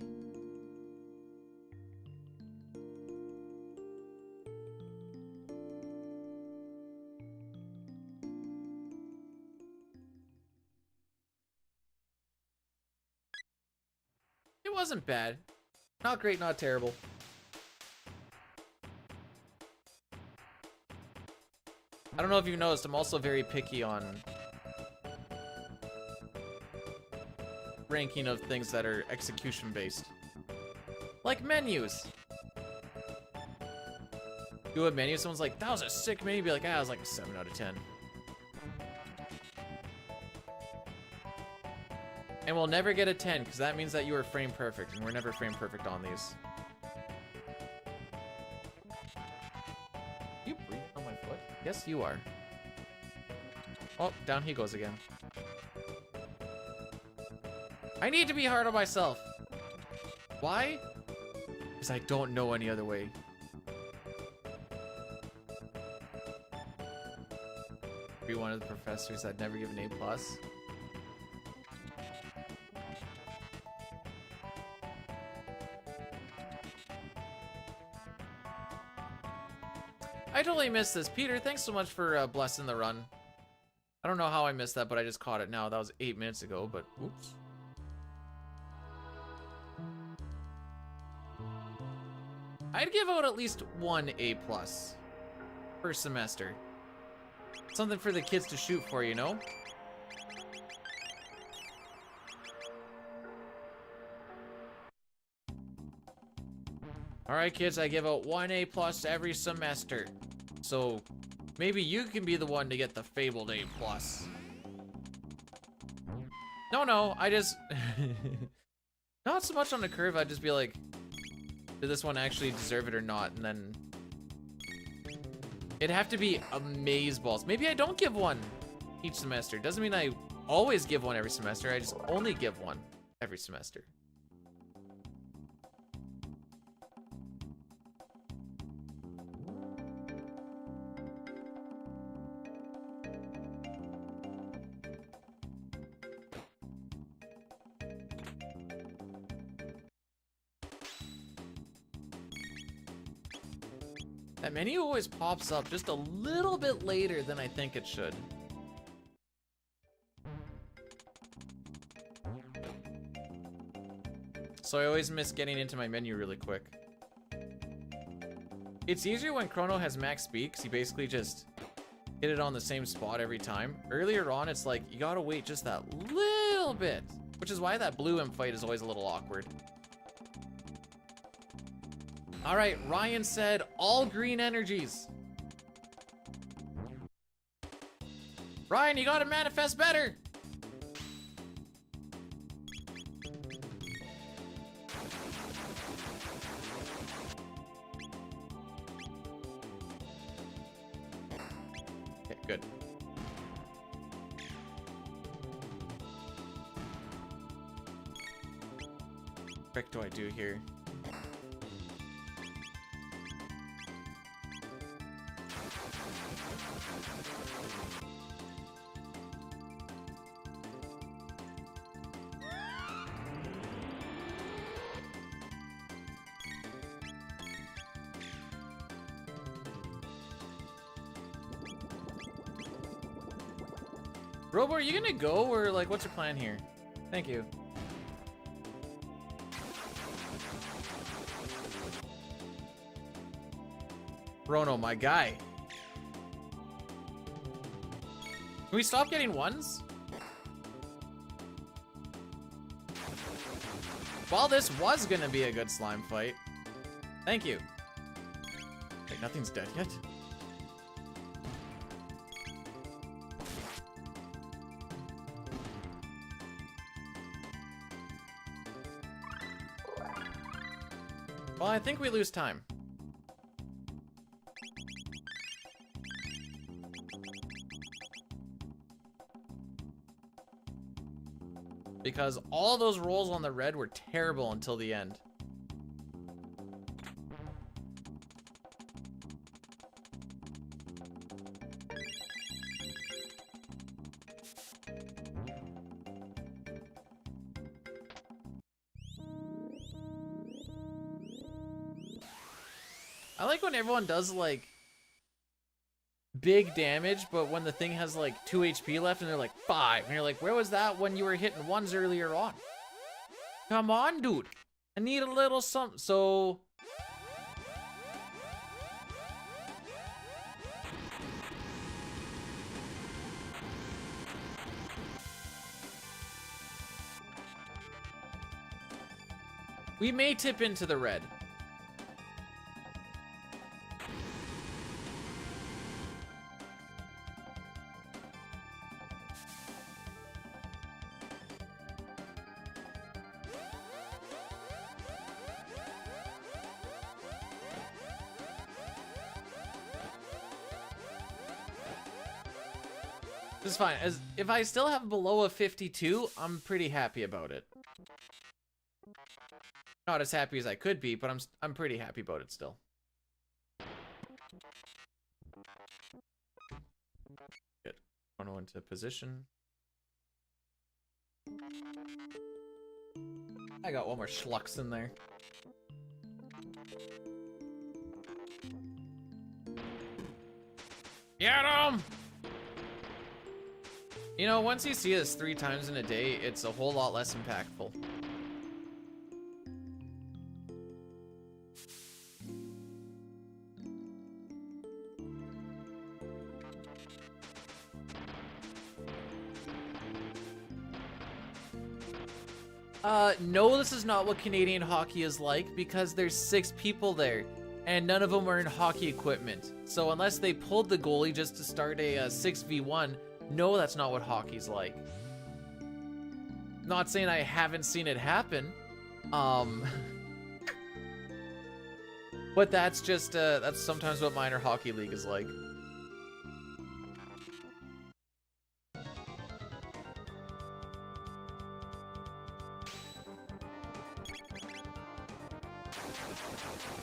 It wasn't bad. Not great, not terrible. I don't know if you've noticed, I'm also very picky on ranking of things that are execution based. Like menus. Do a menu, someone's like, that was a sick menu, be like, ah, I was like a 7 out of 10. And we'll never get a 10, because that means that you are frame perfect, and we're never frame perfect on these. You breathe on my foot? Yes, you are. Oh, down he goes again. I need to be hard on myself. Why? Because I don't know any other way. Be one of the professors that never give an A+. I totally missed this. Peter, thanks so much for blessing the run. I don't know how I missed that, but I just caught it now. That was 8 minutes ago, but oops. I'd give out at least 1 A+ per semester. Something for the kids to shoot for, you know? Alright kids, I give out 1 A+ every semester. So maybe you can be the one to get the fabled A+. No, I just... Not so much on the curve, I'd just be like, did this one actually deserve it or not? And then... It'd have to be amazeballs. Maybe I don't give one each semester. Doesn't mean I always give one every semester. I just only give one every semester. That menu always pops up just a little bit later than I think it should. So I always miss getting into my menu really quick. It's easier when Chrono has max speed, because you basically just hit it on the same spot every time. Earlier on, it's like, you gotta wait just that little bit, which is why that blue imp fight is always a little awkward. All right, Ryan said all green energies. Ryan, you gotta manifest better. Okay, good. What the heck do I do here? Robo, are you gonna go, or like, what's your plan here? Thank you. Chrono, my guy. Can we stop getting ones? While this was gonna be a good slime fight. Thank you. Wait, nothing's dead yet? Well, I think we lose time. Because all those rolls on the red were terrible until the end. I like when everyone does like big damage, but when the thing has like 2 HP left and they're like 5, and you're like, where was that when you were hitting ones earlier on? Come on, dude. I need a little something. So we may tip into the red. This is fine. As if I still have below a 52, I'm pretty happy about it. Not as happy as I could be, but I'm pretty happy about it still. Get Chrono into position. I got one more schlucks in there. Get him! You know, once you see this 3 times in a day, it's a whole lot less impactful. No, this is not what Canadian hockey is like, because there's 6 people there, and none of them are in hockey equipment. So unless they pulled the goalie just to start a 6v1, no, that's not what hockey's like. Not saying I haven't seen it happen. But that's just, that's sometimes what minor hockey league is like.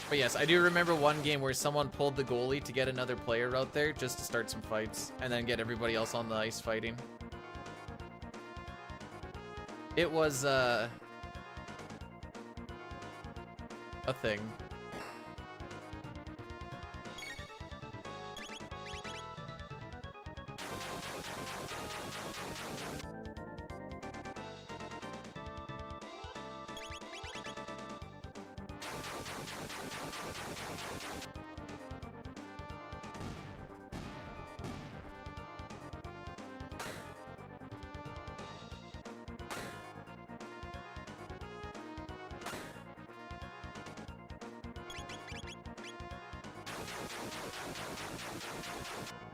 But yes, I do remember one game where someone pulled the goalie to get another player out there just to start some fights and then get everybody else on the ice fighting. It was, a thing.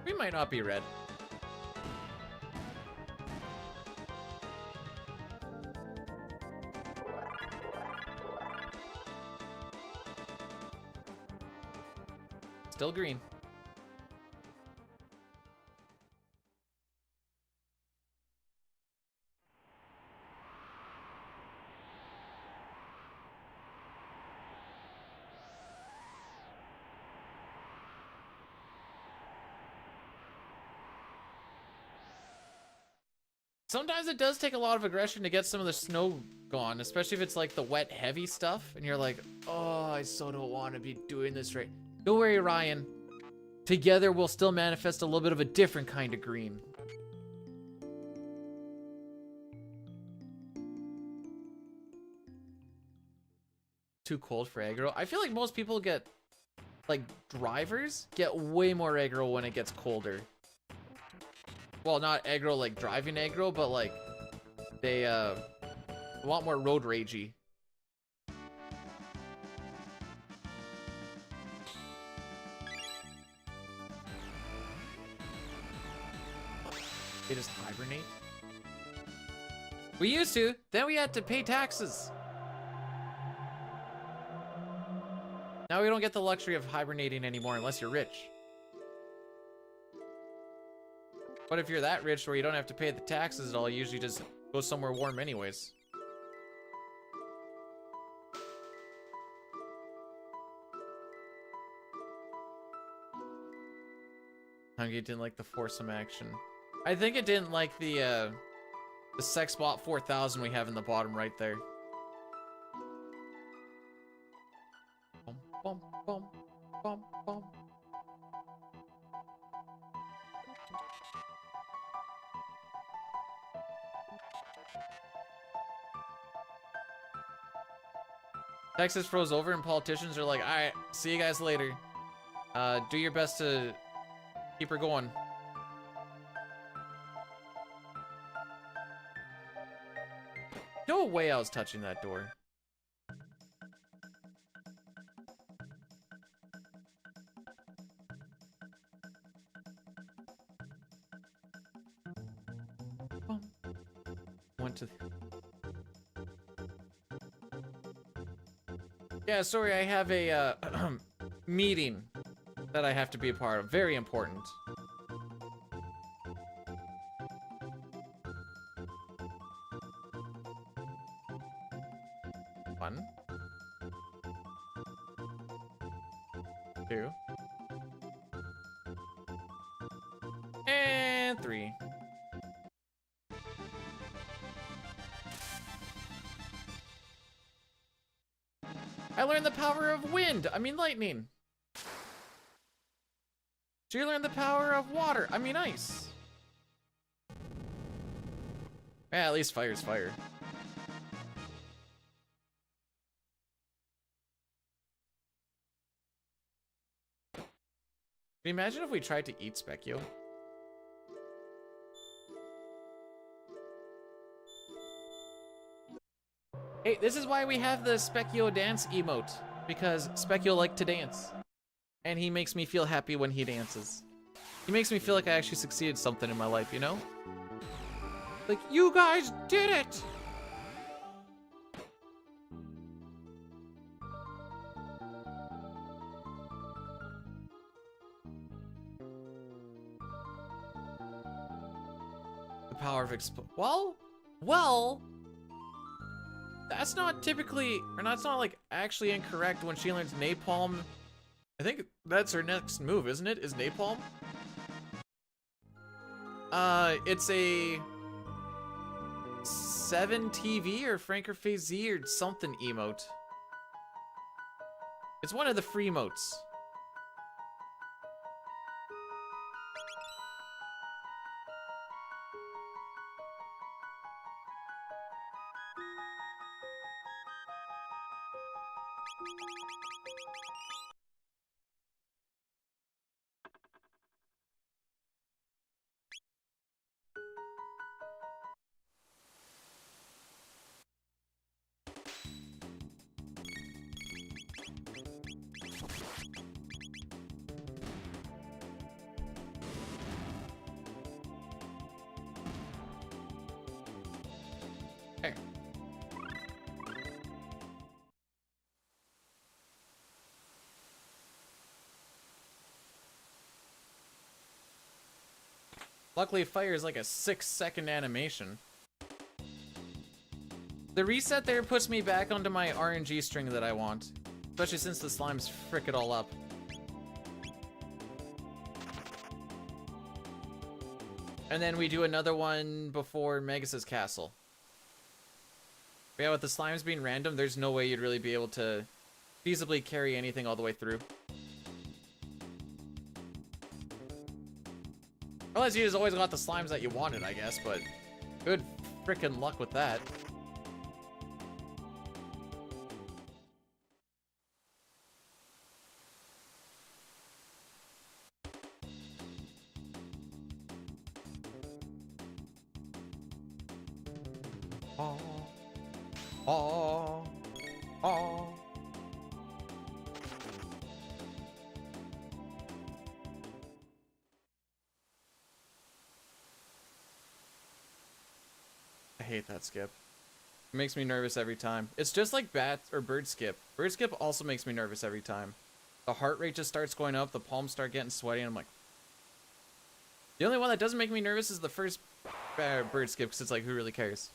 We might not be red. Still green. Sometimes it does take a lot of aggression to get some of the snow gone, especially if it's like the wet, heavy stuff, and you're like, oh, I so don't want to be doing this right. Don't worry, Ryan. Together, we'll still manifest a little bit of a different kind of green. Too cold for aggro. I feel like most people get, like, drivers get way more aggro when it gets colder. Well, not aggro like driving aggro, but like they want more road ragey. They just hibernate. We used to, then we had to pay taxes. Now we don't get the luxury of hibernating anymore unless you're rich. But if you're that rich where you don't have to pay the taxes at all, you usually just go somewhere warm anyways. Hungry didn't like the foursome action. I think it didn't like the Sexbot 4000 we have in the bottom right there. Bum, bum, bum, bum, bum. Texas froze over and politicians are like, all right, see you guys later. Do your best to keep her going. No way I was touching that door. Went to... Yeah, sorry, I have a meeting that I have to be a part of. Very important. One. Two. And three. I learned the power of wind. I mean lightning. So you learned the power of water. I mean ice. Yeah, at least fire's fire. Can you imagine if we tried to eat Specchio? Hey, this is why we have the Specchio dance emote. Because Specchio liked to dance. And he makes me feel happy when he dances. He makes me feel like I actually succeeded something in my life, you know? Like, you guys did it! power of well, that's not typically, or that's not like actually incorrect when she learns napalm. I think that's her next move, isn't it? Is napalm? It's a 7 TV or Franker Phase Z or something emote. It's one of the free emotes. There. Luckily, fire is like a 6-second animation. The reset there puts me back onto my RNG string that I want, especially since the slimes frick it all up. And then we do another one before Megas' castle. But yeah, with the slimes being random, there's no way you'd really be able to feasibly carry anything all the way through. Unless you just always got the slimes that you wanted, I guess, but good frickin' luck with that. Oh. Oh. Oh. I hate that skip. It makes me nervous every time. It's just like bat or bird skip. Bird skip also makes me nervous every time. The heart rate just starts going up, the palms start getting sweaty, and I'm like... The only one that doesn't make me nervous is the first bird skip, because it's like, who really cares?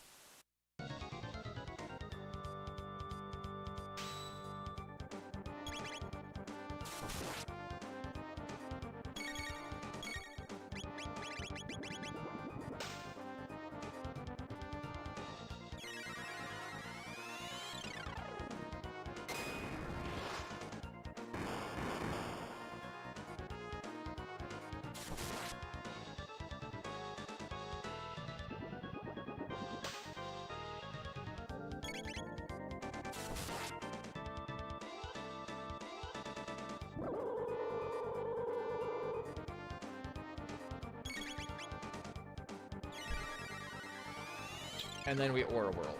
And then we aura whirl.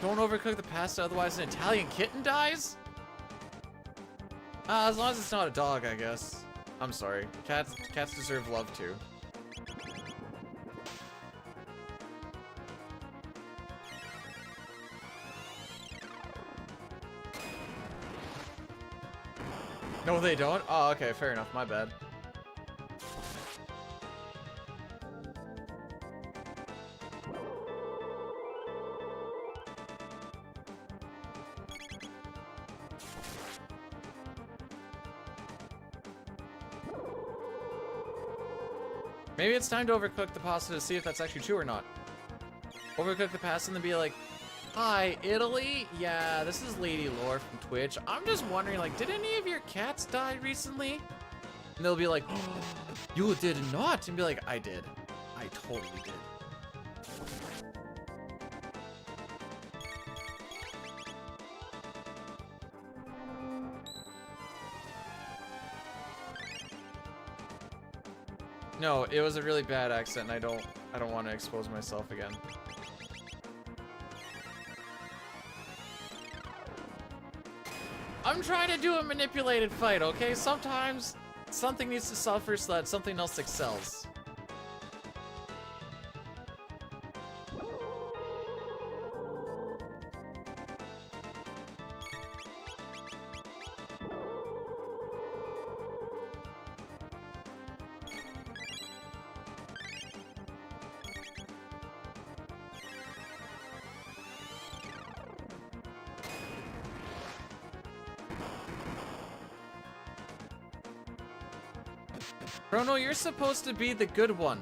Don't overcook the pasta, otherwise an Italian kitten dies? As long as it's not a dog, I guess. I'm sorry. Cats deserve love too. No, they don't? Oh, okay, fair enough. My bad. Maybe it's time to overcook the pasta to see if that's actually true or not. Overcook the pasta and then be like, hi, Italy? Yeah, this is Lady Lore from Twitch. I'm just wondering, like, did any of your cats die recently? And they'll be like, oh, you did not. And be like, I did. I totally did. No, it was a really bad accent, and I don't want to expose myself again. I'm trying to do a manipulated fight, okay? Sometimes something needs to suffer so that something else excels. Chrono, you're supposed to be the good one.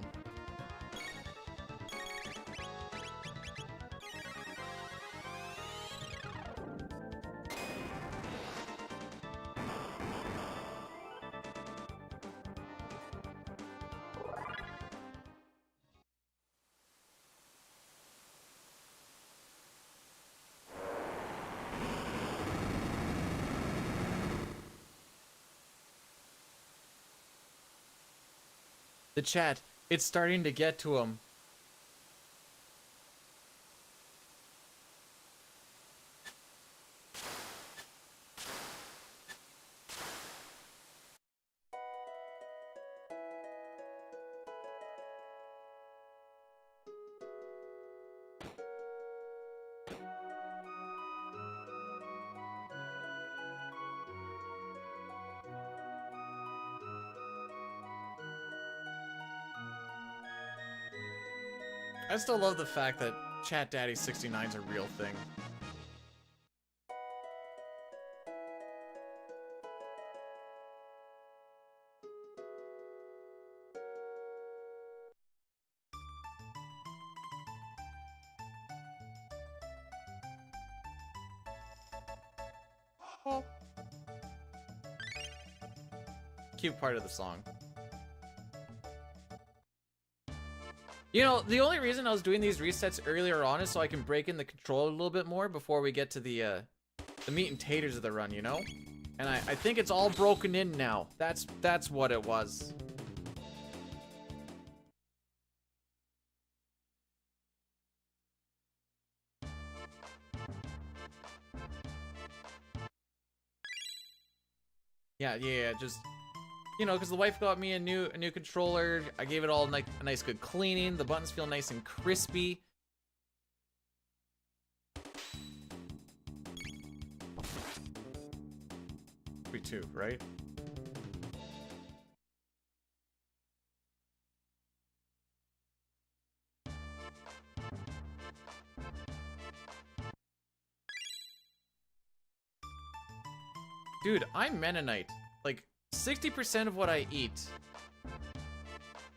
The chat, it's starting to get to him. I still love the fact that Chat Daddy 69's a real thing. Well, cute part of the song. You know, the only reason I was doing these resets earlier on is so I can break in the controller a little bit more before we get to the meat and taters of the run, you know? And I think it's all broken in now. That's what it was. Yeah, just, you know, because the wife got me a new controller. I gave it all a nice good cleaning. The buttons feel nice and crispy. Me too, right? Dude, I'm Mennonite. Like, 60% of what I eat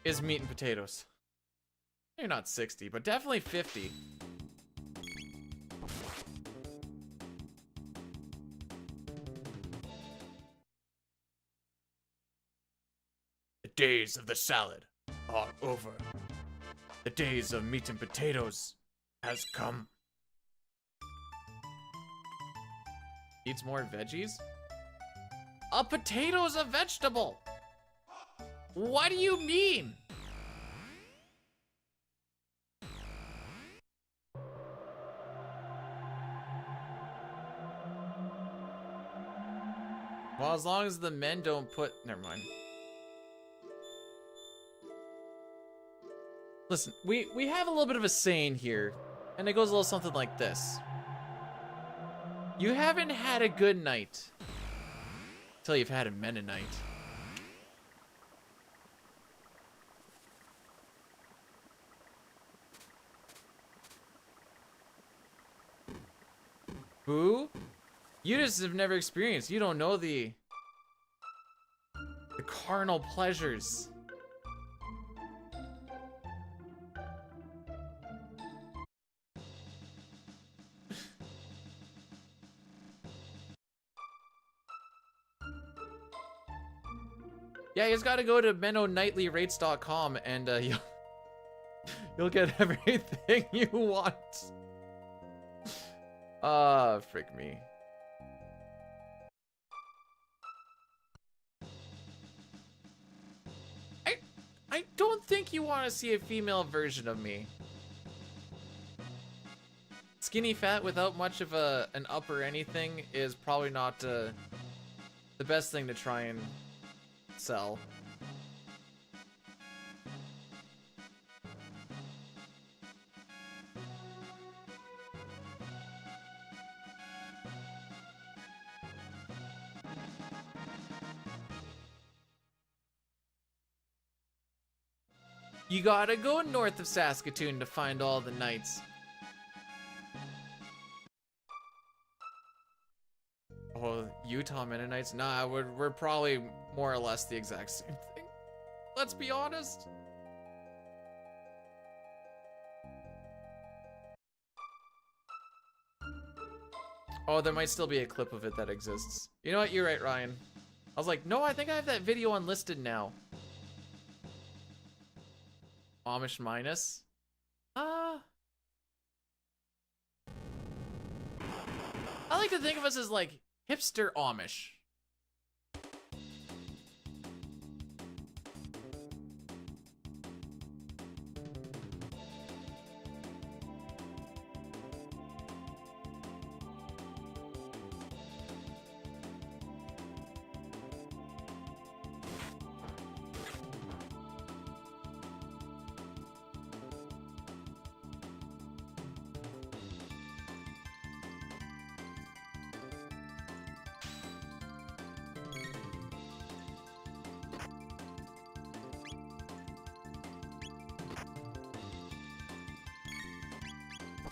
is meat and potatoes. Maybe not 60, but definitely 50. The days of the salad are over. The days of meat and potatoes has come. Eats more veggies? A potato's a vegetable! What do you mean? Well, as long as the men don't put... Never mind. Listen, we have a little bit of a saying here, and it goes a little something like this. You haven't had a good night till you've had a Mennonite. Boo? You just have never experienced. You don't know the carnal pleasures. Yeah, you just gotta go to MennoNightlyRates.com and you'll get everything you want. Frick me. I don't think you want to see a female version of me. Skinny fat without much of an up or anything is probably not the best thing to try and sell. You gotta go north of Saskatoon to find all the knights. Oh, Utah Mennonites? Nah, we're probably more or less the exact same thing. Let's be honest. Oh, there might still be a clip of it that exists. You know what? You're right, Ryan. I was like, no, I think I have that video unlisted now. Amish minus? I like to think of us as like hipster Amish.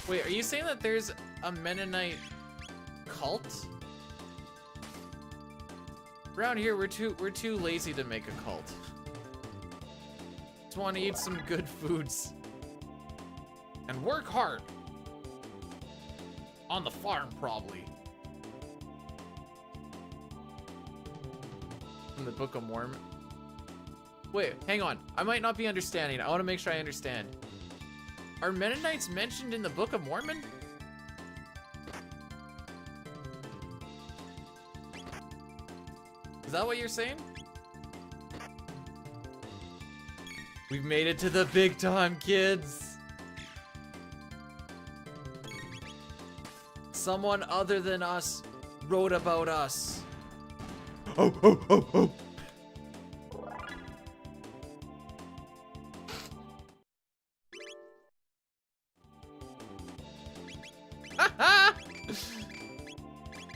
Wait, are you saying that there's a Mennonite cult? Around here, we're too lazy to make a cult. Just want to eat some good foods and work hard on the farm, probably. In the Book of Mormon. Wait, hang on. I might not be understanding. I want to make sure I understand. Are Mennonites mentioned in the Book of Mormon? Is that what you're saying? We've made it to the big time, kids. Someone other than us wrote about us. Oh, oh, oh, oh.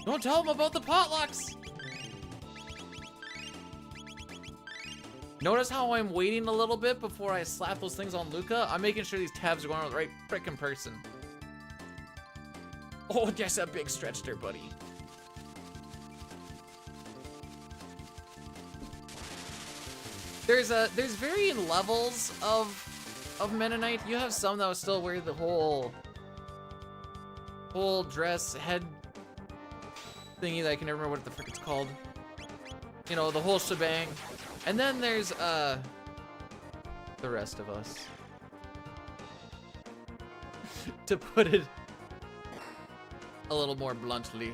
Don't tell them about the potlucks. Notice how I'm waiting a little bit before I slap those things on Luca? I'm making sure these tabs are going on the right frickin' person. Oh, that's a big stretch there, buddy. There's varying levels of Mennonite. You have some that will still wear the whole dress head thingy that I can never remember what the frick it's called. You know, the whole shebang. And then there's the rest of us. To put it a little more bluntly.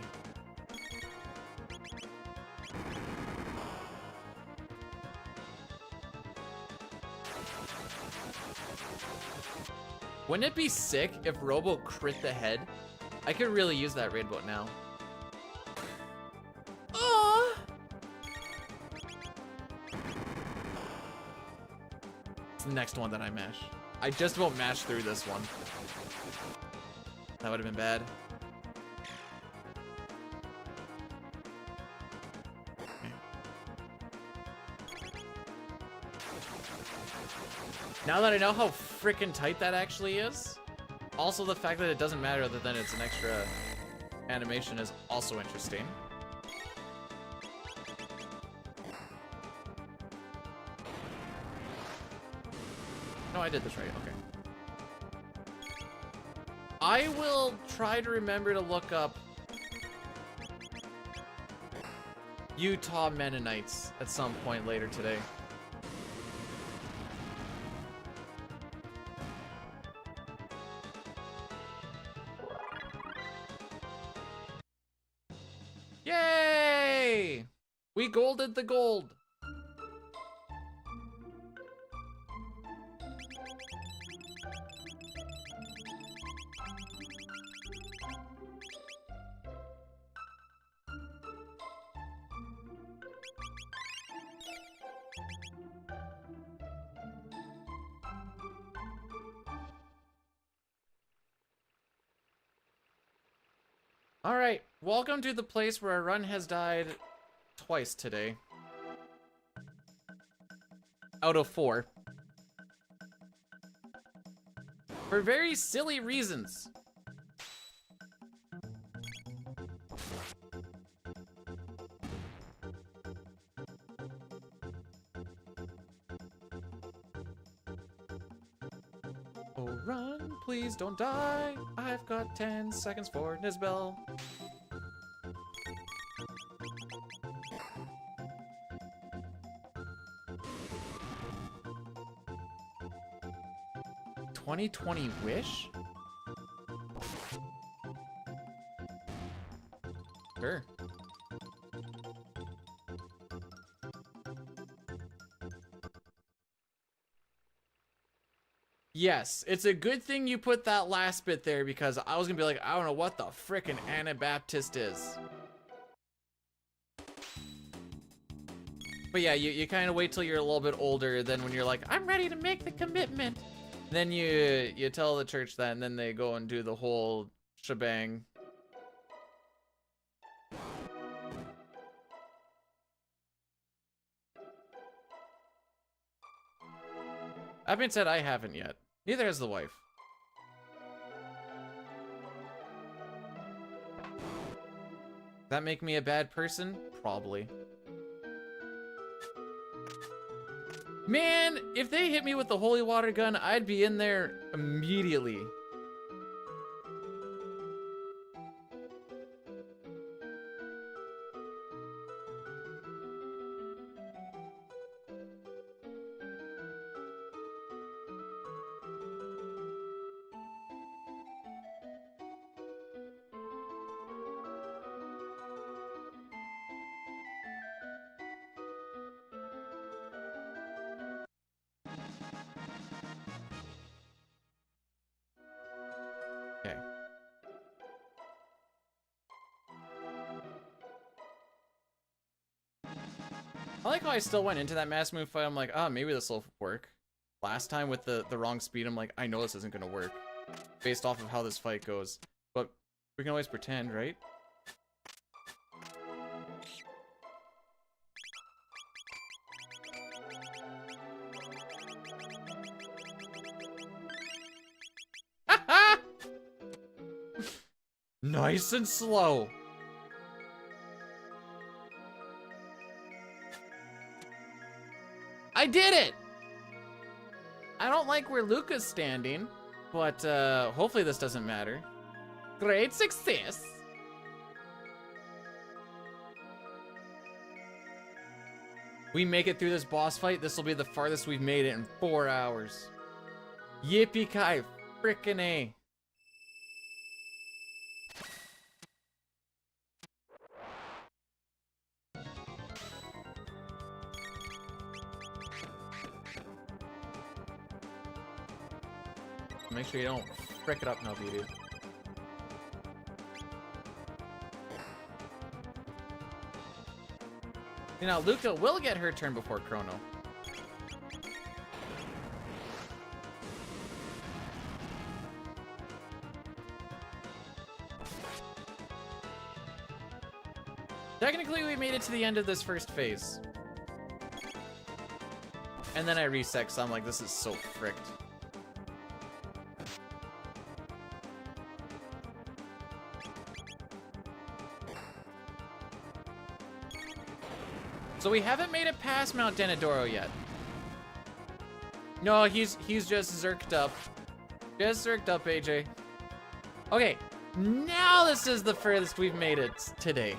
Wouldn't it be sick if Robo crit the head? I could really use that raid boat now. Aww. It's the next one that I mash. I just won't mash through this one. That would have been bad. Now that I know how freaking tight that actually is, also the fact that it doesn't matter other than it's an extra animation is also interesting. No, I did this right, okay. I will try to remember to look up Utah Mennonites at some point later today. Yay! We golded the gold. Alright, welcome to the place where our run has died twice today. Out of 4. For very silly reasons. Oh, run, please don't die. I've got 10 seconds for Nisbel. "2020 Wish?" Sure. Yes, it's a good thing you put that last bit there because I was gonna be like, I don't know what the frickin' Anabaptist is. But yeah, you kind of wait till you're a little bit older, then when you're like, I'm ready to make the commitment. Then you tell the church that, and then they go and do the whole shebang. That being said, I haven't yet. Neither has the wife. Does that make me a bad person? Probably. Man, if they hit me with the holy water gun, I'd be in there immediately. Okay. I like how I still went into that mass move fight. I'm like, oh, maybe this will work. Last time with the wrong speed, I'm like, I know this isn't gonna work. Based off of how this fight goes. But we can always pretend, right? Nice and slow. I did it! I don't like where Luca's standing, but hopefully this doesn't matter. Great success! We make it through this boss fight. This will be the farthest we've made it in 4 hours. Yippee-ki frickin' A. Make sure you don't frick it up, no, dude. You know, Luca will get her turn before Chrono. Technically, we made it to the end of this first phase. And then I reset, so I'm like, this is so fricked. So we haven't made it past Mount Denadoro yet. No, he's just zerked up. Just zerked up, AJ. Okay, now this is the furthest we've made it today.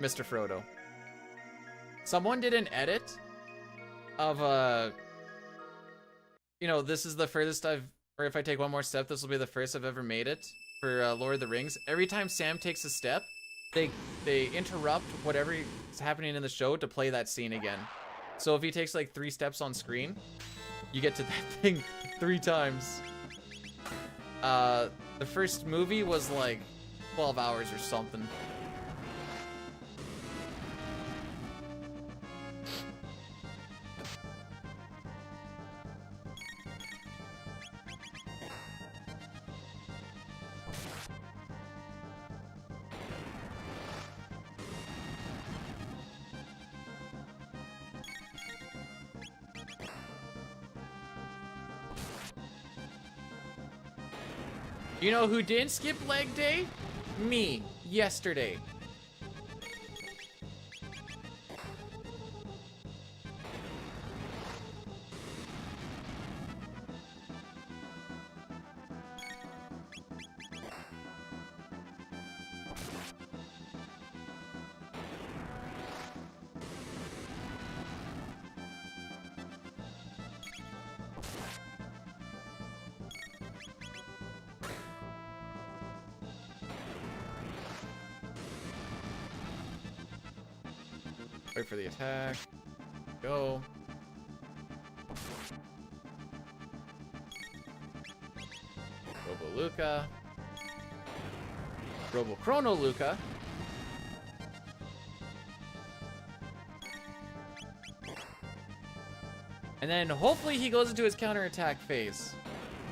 Mr. Frodo. Someone did an edit of, you know, this is the furthest or if I take one more step, this will be the first I've ever made it. For Lord of the Rings, every time Sam takes a step, they interrupt whatever is happening in the show to play that scene again. So if he takes like 3 steps on screen, you get to that thing 3 times. The first movie was like 12 hours or something. You know who didn't skip leg day? Me, yesterday. Wait for the attack. Go. Robo Luca. Robo Chrono Luca. And then hopefully he goes into his counterattack phase.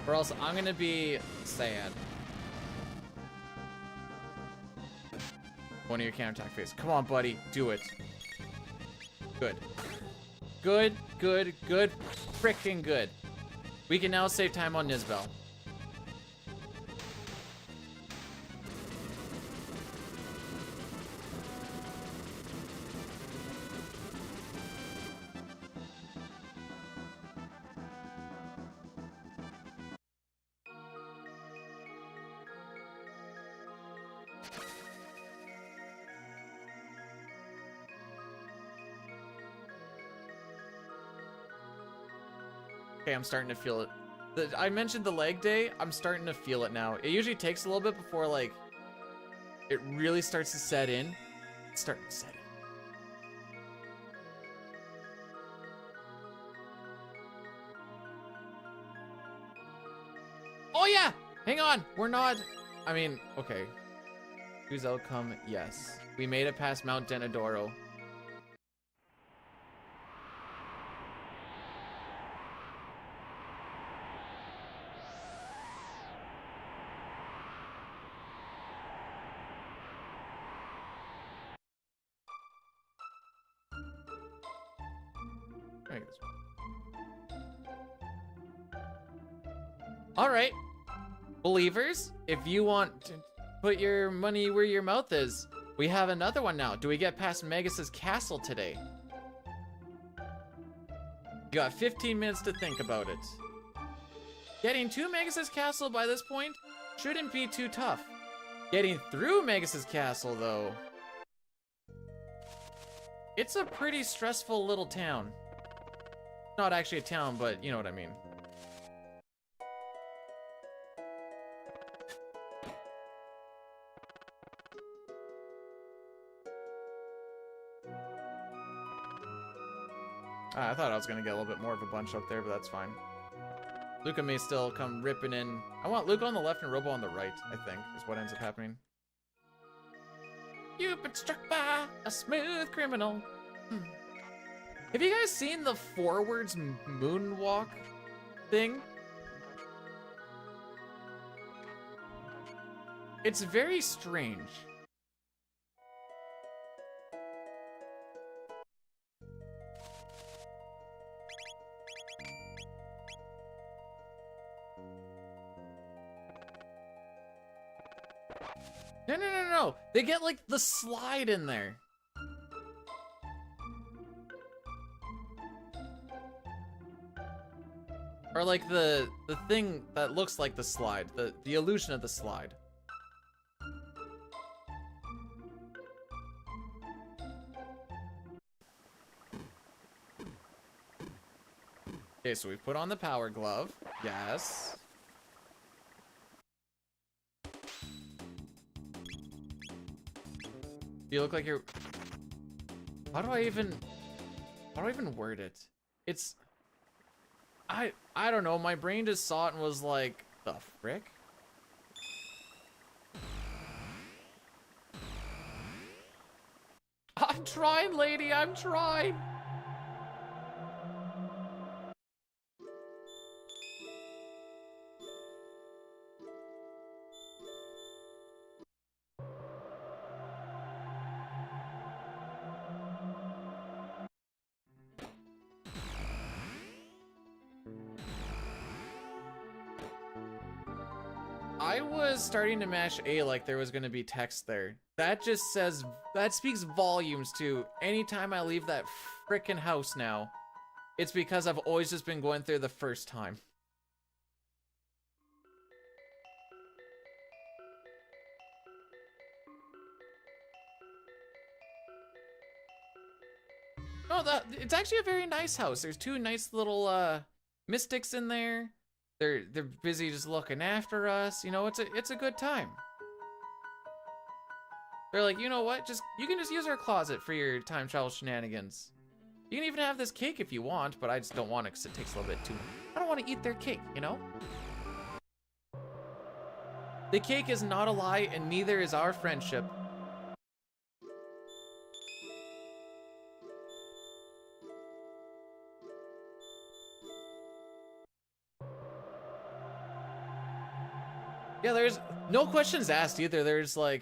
Or else I'm gonna be sad. One of your counterattack phase. Come on, buddy. Do it. Good. Good, good, good. Frickin' good. We can now save time on Nizbel. Okay, I'm starting to feel it. I mentioned the leg day. I'm starting to feel it now. It usually takes a little bit before, like, it really starts to set in. It's starting to set in. Oh, yeah! Hang on! We're not... I mean, okay. Whose outcome? Yes. We made it past Mount Denadoro. All right, believers, if you want to put your money where your mouth is, we have another one now. Do we get past Magus's castle today? You got 15 minutes to think about it. Getting to Magus's castle by this point shouldn't be too tough. Getting through Magus's castle, though, it's a pretty stressful little town. Not actually a town, but you know what I mean. I thought I was gonna get a little bit more of a bunch up there, but that's fine. Luca may still come ripping in. I want Luca on the left and Robo on the right, I think, is what ends up happening. You've been struck by a smooth criminal. Have you guys seen the forwards moonwalk thing? It's very strange. No. They get like the slide in there. Or like the thing that looks like the slide, the illusion of the slide. Okay, so we put on the power glove. Yes. You look like you're... How do I even word it? It's... I don't know, my brain just saw it and was like, the frick? I'm trying, lady, I'm trying! I was starting to mash A like there was gonna be text there. That just says, that speaks volumes to anytime I leave that frickin' house now. It's because I've always just been going there the first time. Oh, it's actually a very nice house. There's two nice little mystics in there. They're busy just looking after us. You know, it's a good time. They're like, you know what? You can just use our closet for your time travel shenanigans. You can even have this cake if you want, but I just don't want it because it takes a little bit too much. I don't want to eat their cake, you know? The cake is not a lie, and neither is our friendship. Yeah, there's no questions asked either. There's like,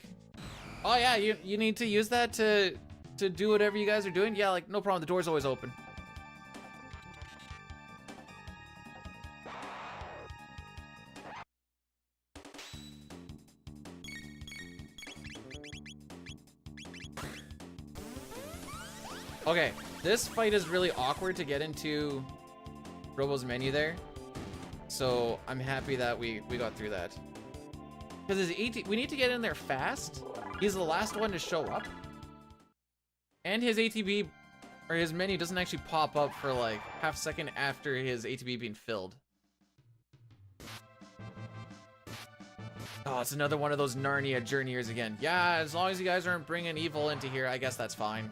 oh yeah, you need to use that to do whatever you guys are doing. Yeah, like no problem. The door's always open. Okay, this fight is really awkward to get into Robo's menu there. So I'm happy that we got through that. Because we need to get in there fast. He's the last one to show up. And his ATB, or his menu doesn't actually pop up for like half a second after his ATB being filled. Oh, it's another one of those Narnia journeyers again. Yeah, as long as you guys aren't bringing evil into here, I guess that's fine.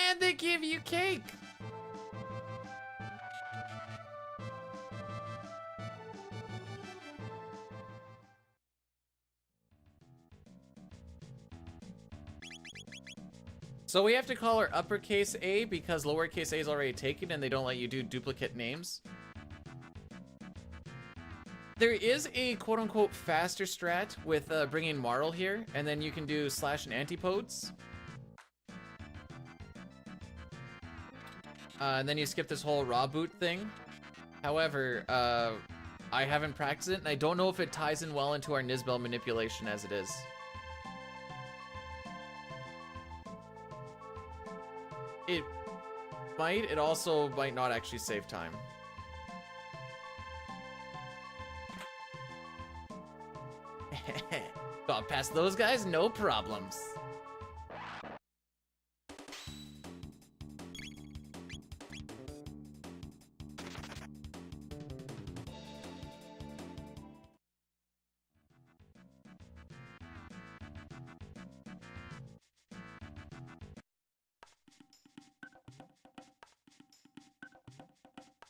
And they give you cake. So we have to call her uppercase A because lowercase a is already taken and they don't let you do duplicate names. There is a quote-unquote faster strat with bringing Marl here, and then you can do slash and antipodes. And then you skip this whole raw boot thing. However, I haven't practiced it, and I don't know if it ties in well into our Nisbel manipulation as it is. It might, it also might not actually save time. Got past those guys, no problems.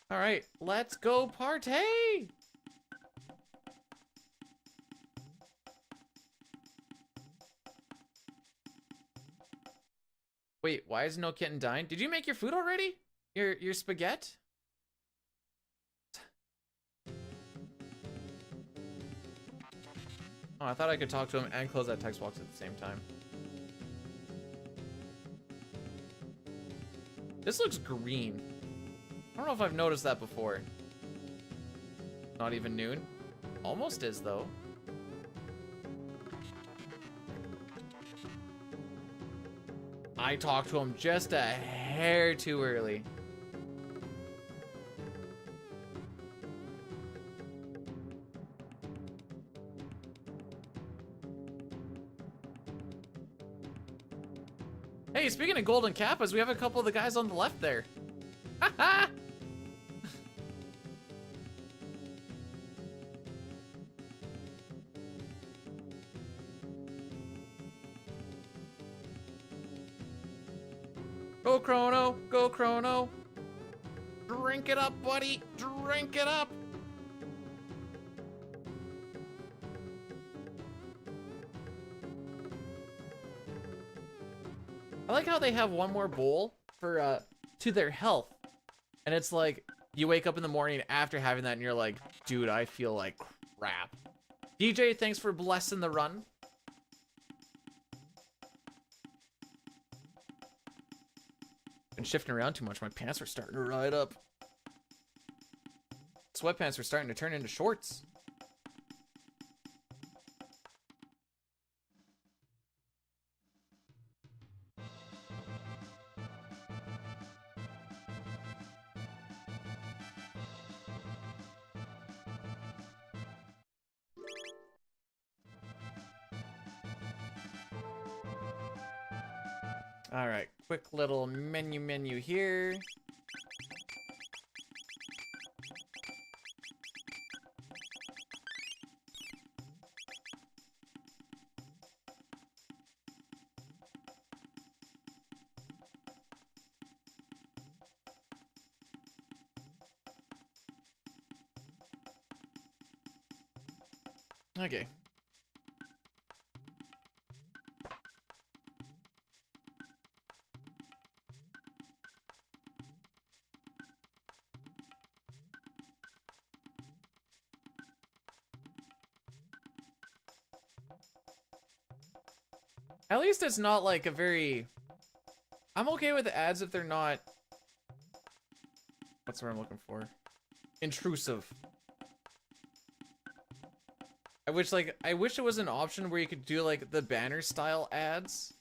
All right, let's go party! Wait, why is no kitten dying? Did you make your food already? Your spaghetti? Oh, I thought I could talk to him and close that text box at the same time. This looks green. I don't know if I've noticed that before. Not even noon. Almost is, though. I talked to him just a hair too early. Hey, speaking of golden kappas, we have a couple of the guys on the left there. Haha! Go Chrono, go Chrono. Drink it up, buddy, drink it up. I like how they have one more bowl for to their health. And it's like, you wake up in the morning after having that and you're like, dude, I feel like crap. DJ, thanks for blessing the run. Been shifting around too much. My pants are starting to ride up. Sweatpants are starting to turn into shorts. All right, quick little menu here. Okay. At least it's not like a very... I'm okay with the ads if they're not... What's the word I'm looking for? Intrusive. I wish it was an option where you could do like the banner style ads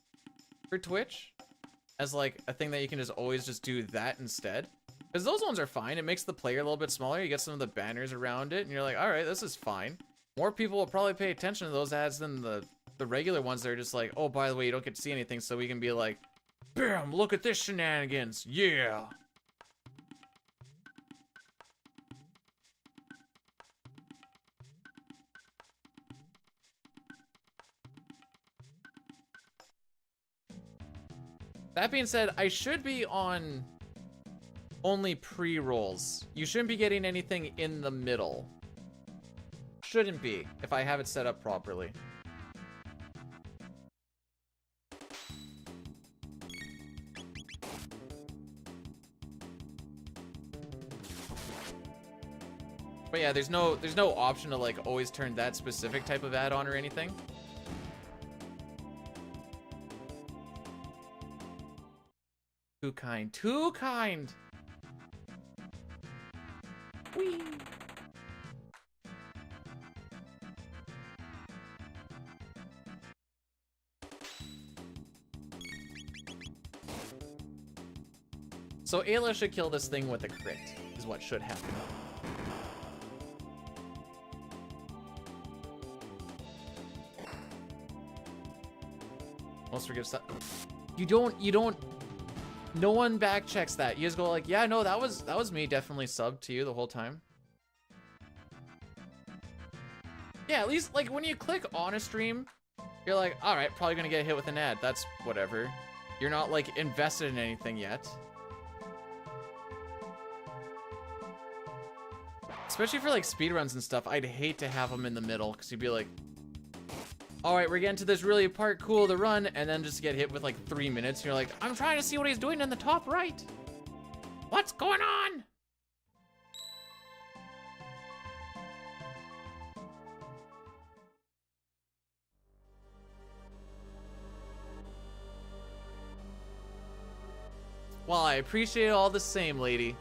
for Twitch as like a thing that you can just always just do that instead. Because those ones are fine. It makes the player a little bit smaller. You get some of the banners around it and you're like, all right, this is fine. More people will probably pay attention to those ads than the regular ones that are just like, oh, by the way, you don't get to see anything, so we can be like, bam, look at this shenanigans, yeah. That being said, I should be on only pre-rolls. You shouldn't be getting anything in the middle. Shouldn't be, if I have it set up properly. But yeah, there's no option to like always turn that specific type of ad on or anything. Too kind. Too kind. Whee. So Ayla should kill this thing with a crit, is what should happen. Most forgive stuff. You don't. No one back checks that. You just go like, yeah, no, that was me. Definitely subbed to you the whole time. Yeah, at least like when you click on a stream, you're like, all right, probably gonna get hit with an ad. That's whatever. You're not like invested in anything yet. Especially for like speedruns and stuff, I'd hate to have them in the middle because you'd be like, all right, we're getting to this really part cool of the run, and then just get hit with like 3 minutes. And you're like, I'm trying to see what he's doing in the top right. What's going on? Well, I appreciate it all the same, lady.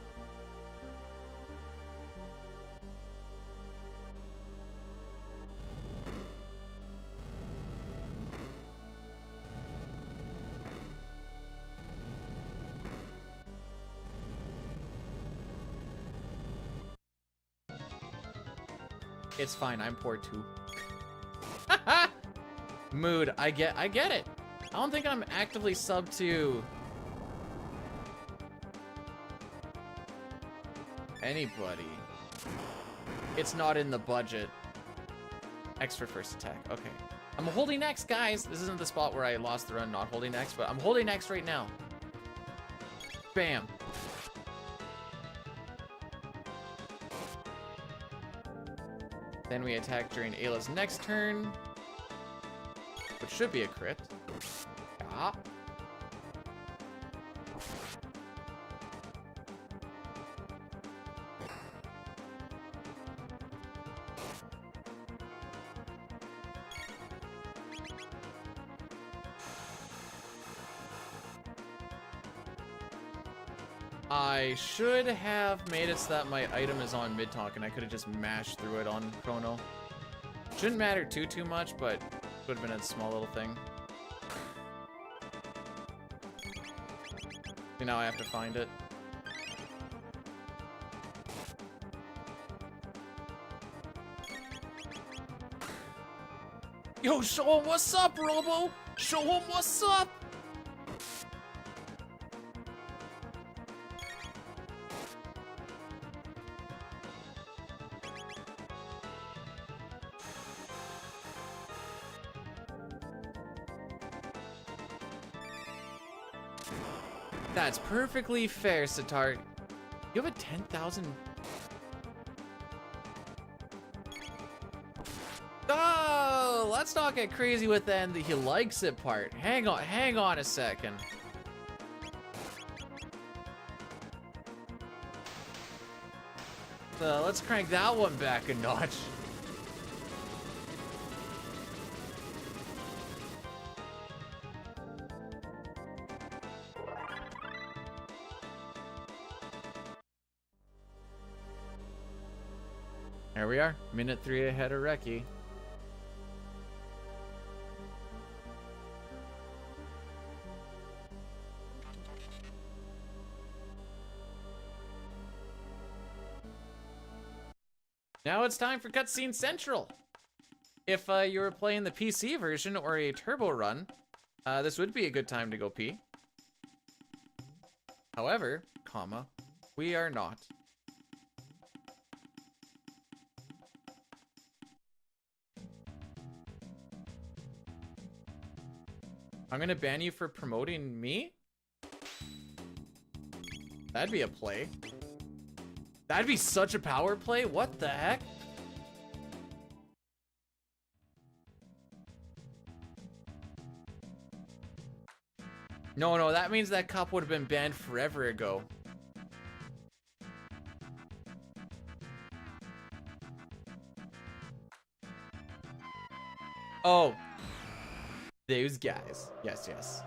It's fine, I'm poor too. Mood, I get it. I don't think I'm actively subbed to anybody. It's not in the budget. Extra first attack, okay. I'm holding X, guys. This isn't the spot where I lost the run not holding X, but I'm holding X right now. Bam. Then we attack during Ayla's next turn, which should be a crit. Yeah. I should have made it so that my item is on mid-talk and I could have just mashed through it on Chrono. Shouldn't matter too much, but would have been a small little thing. So now I have to find it. Yo, show him what's up, Robo! Show him what's up! That's perfectly fair, Sitar. You have a 10,000... Oh, let's not get crazy with then the he likes it part. Hang on a second. Let's crank that one back a notch. There we are, minute 3 ahead of Reki. Now it's time for Cutscene Central. If you were playing the PC version or a turbo run, this would be a good time to go pee. However, we are not. I'm gonna ban you for promoting me? That'd be a play. That'd be such a power play. What the heck? No, that means that cup would have been banned forever ago. Oh. Those guys. Yes.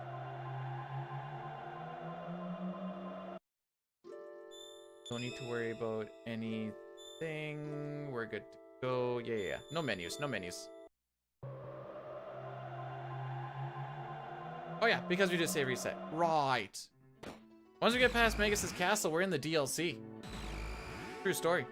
Don't need to worry about anything. We're good to go. Yeah. No menus. Oh yeah, because we just say reset. Right. Once we get past Magus' castle, we're in the DLC. True story.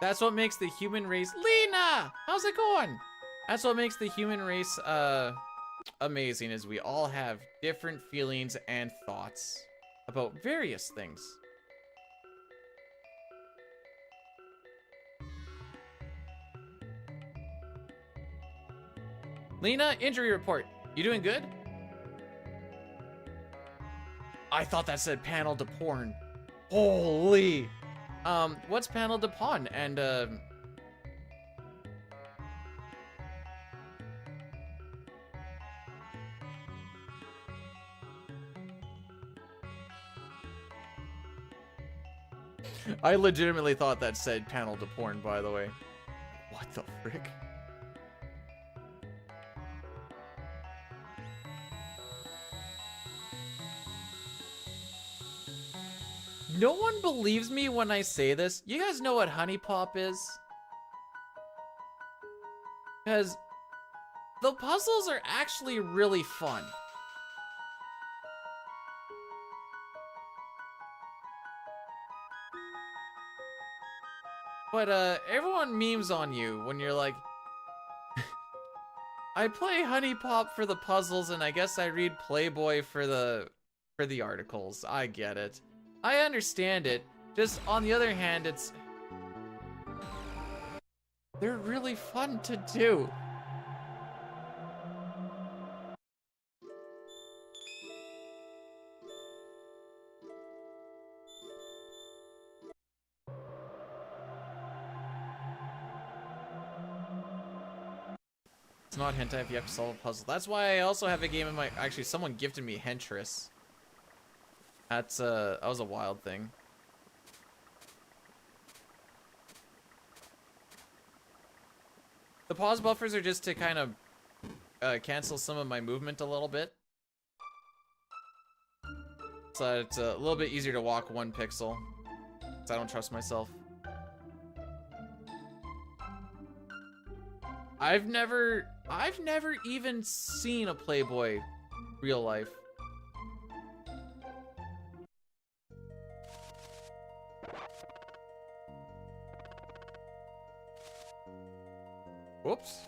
That's what makes the human race... Lena! How's it going? That's what makes the human race, amazing, is we all have different feelings and thoughts about various things. Lena, injury report. You doing good? I thought that said panel to porn. Holy... what's panel de pawn? And, I legitimately thought that said panel to porn, by the way. What the frick? No one believes me when I say this. You guys know what honey pop is? Because the puzzles are actually really fun. But everyone memes on you when you're like, I play honey pop for the puzzles and I guess I read Playboy for the articles. I get it. I understand it. Just on the other hand, they're really fun to do. It's not hentai if you have to solve a puzzle. That's why I also have a game in my... Actually, someone gifted me Hentris. That was a wild thing. The pause buffers are just to kind of cancel some of my movement a little bit. So that it's a little bit easier to walk 1 pixel. Because I don't trust myself. I've never even seen a Playboy real life. Whoops.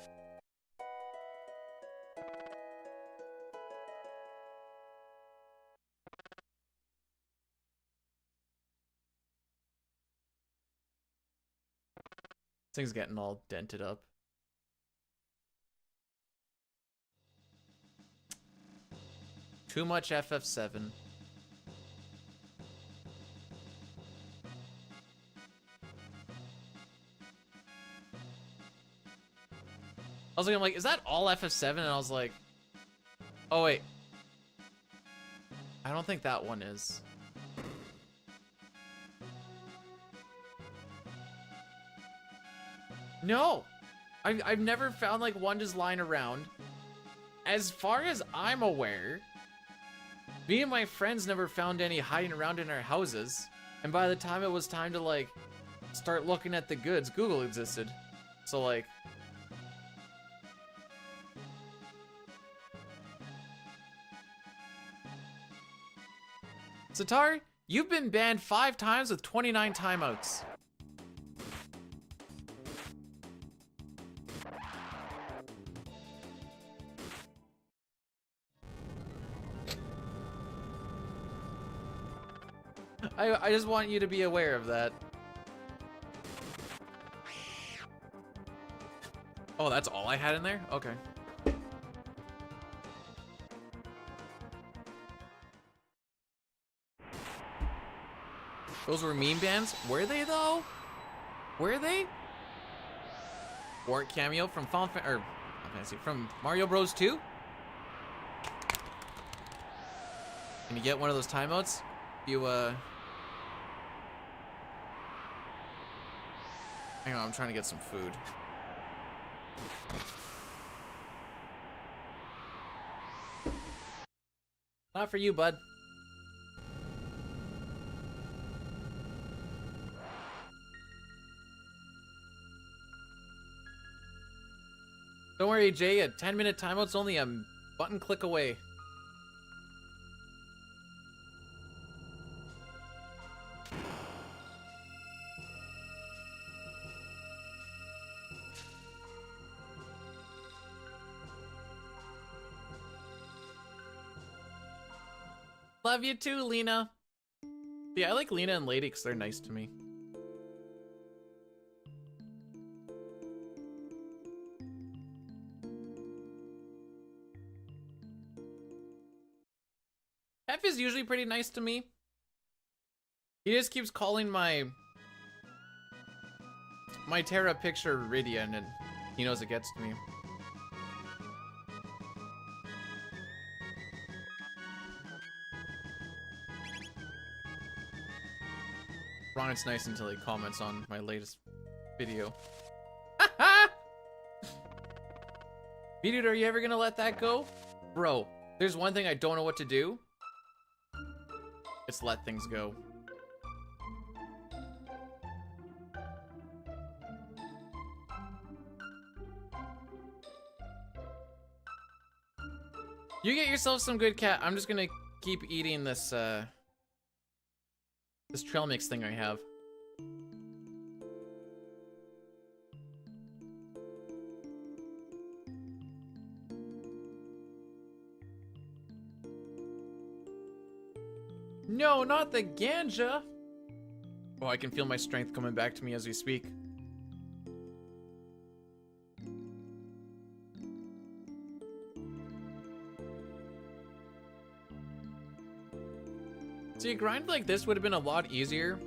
This thing's getting all dented up. Too much FF7. I was like, is that all FF7? And I was like, oh wait. I don't think that one is. No! I've never found like one just lying around. As far as I'm aware, me and my friends never found any hiding around in our houses. And by the time it was time to like start looking at the goods, Google existed. So like, Satar, you've been banned 5 times with 29 timeouts. I just want you to be aware of that. Oh, that's all I had in there? Okay. Those were meme bands? Were they though? Were they? Warwick cameo from from Mario Bros 2? Can you get one of those timeouts? You hang on, I'm trying to get some food. Not for you, bud. Don't worry, Jay, a 10-minute timeout's only a button click away. Love you too, Lena. Yeah, I like Lena and Lady because they're nice to me. F is usually pretty nice to me. He just keeps calling my Terra picture Ridian, and he knows it gets to me. Ron's nice until he comments on my latest video. B-Dude, are you ever gonna let that go? Bro, there's one thing I don't know what to do. It's let things go. You get yourself some good cat. I'm just gonna keep eating this, this trail mix thing I have. No, not the ganja! Oh, I can feel my strength coming back to me as we speak. See, a grind like this would have been a lot easier,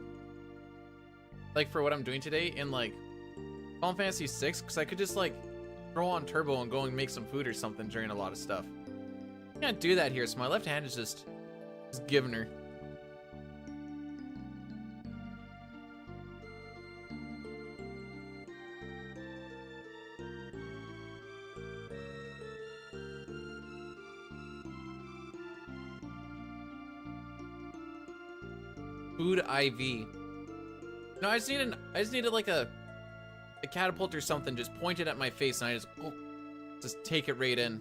like for what I'm doing today in like Final Fantasy VI, because I could just like throw on turbo and go and make some food or something during a lot of stuff. I can't do that here, so my left hand is just giving her. Food IV. No, I just needed like a catapult or something just pointed at my face, and I just take it right in.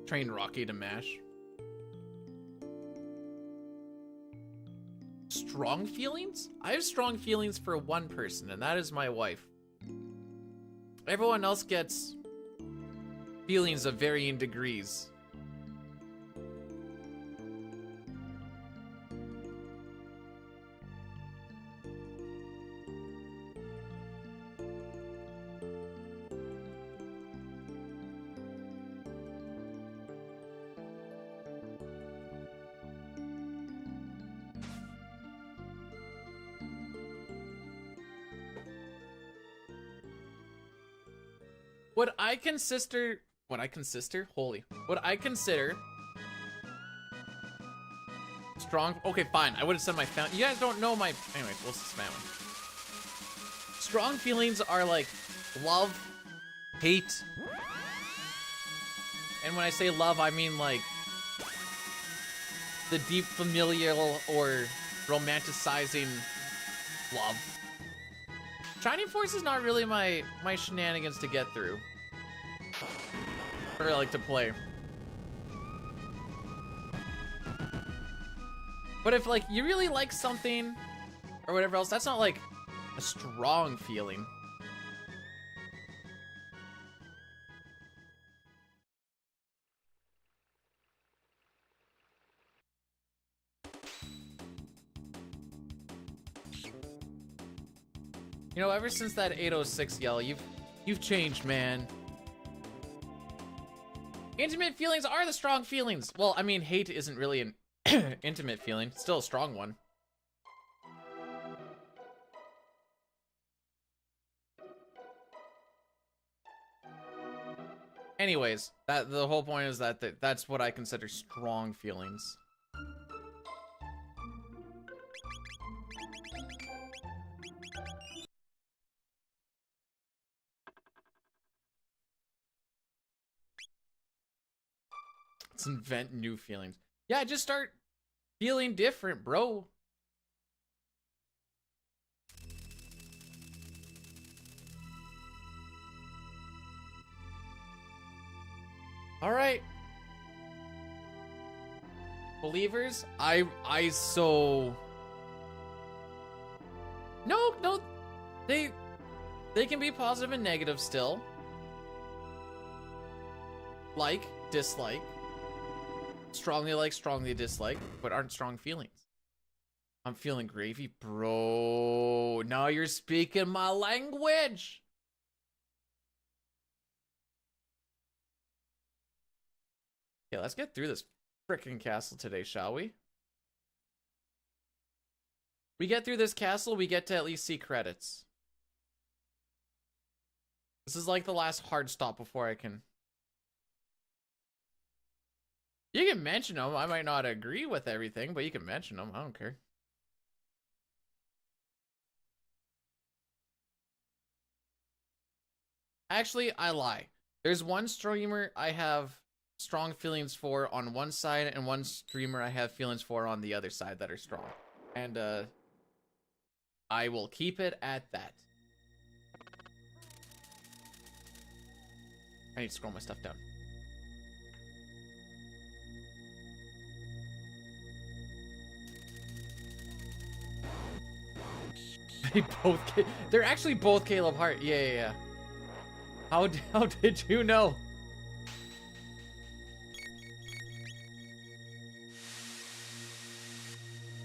Train Rocky to mash. Strong feelings? I have strong feelings for one person, and that is my wife. Everyone else gets feelings of varying degrees. What I consider strong. Okay, fine. I would have said my family. You guys don't know my. Anyway, we'll just family. Strong feelings are like love, hate, and when I say love, I mean like the deep familial or romanticizing love. Shining Force is not really my shenanigans to get through. Or I like to play. But if like you really like something or whatever else, that's not like a strong feeling. You know, ever since that 806 yell, you've changed, man. Intimate feelings are the strong feelings. Well, I mean, hate isn't really an intimate feeling. It's still a strong one. Anyways, the whole point is that's what I consider strong feelings. Let's invent new feelings. Yeah, just start feeling different, bro. All right. Believers, I so no, they can be positive and negative still. Like, dislike. Strongly like, strongly dislike, but aren't strong feelings. I'm feeling gravy, bro. Now you're speaking my language. Okay, let's get through this frickin' castle today, shall we? We get through this castle, we get to at least see credits. This is like the last hard stop before I can... You can mention them. I might not agree with everything, but you can mention them. I don't care. Actually, I lie. There's one streamer I have strong feelings for on one side, and one streamer I have feelings for on the other side that are strong. And, I will keep it at that. I need to scroll my stuff down. They're actually both Caleb Hart. Yeah. How did you know?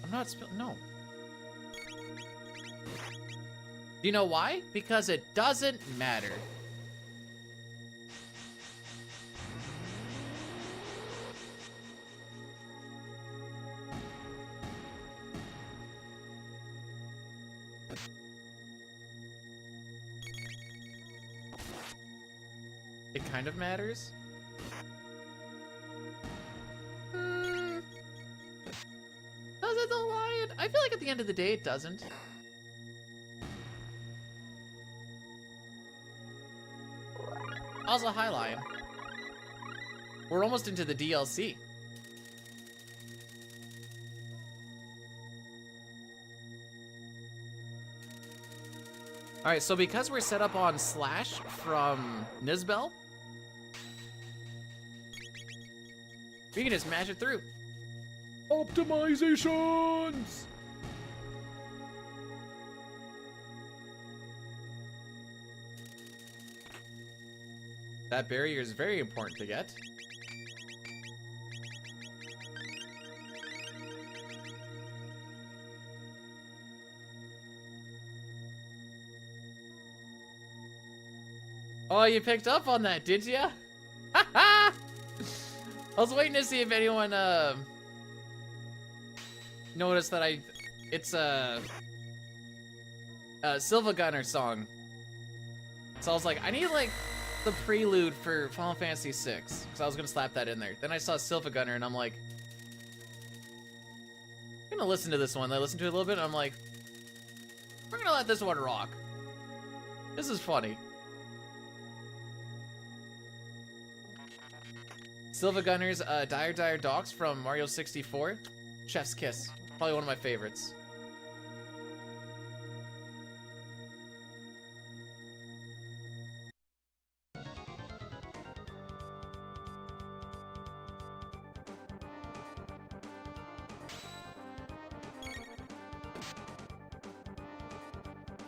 I'm not no. Do you know why? Because it doesn't matter. It kind of matters. Does it though, Wyatt? I feel like at the end of the day it doesn't. Also, hi, Lion. We're almost into the DLC. Alright, so because we're set up on Slash from Nizbel, we can just mash it through. Optimizations! That barrier is very important to get. Oh, you picked up on that, did ya? I was waiting to see if anyone noticed that it's a Silva Gunner song. So I was like, I need like the prelude for Final Fantasy VI, because I was gonna slap that in there. Then I saw Silva Gunner and I'm like, I'm gonna listen to this one. I listened to it a little bit and I'm like, we're gonna let this one rock. This is funny. Silva Gunner's Dire Dire Docks from Mario 64. Chef's Kiss. Probably one of my favorites.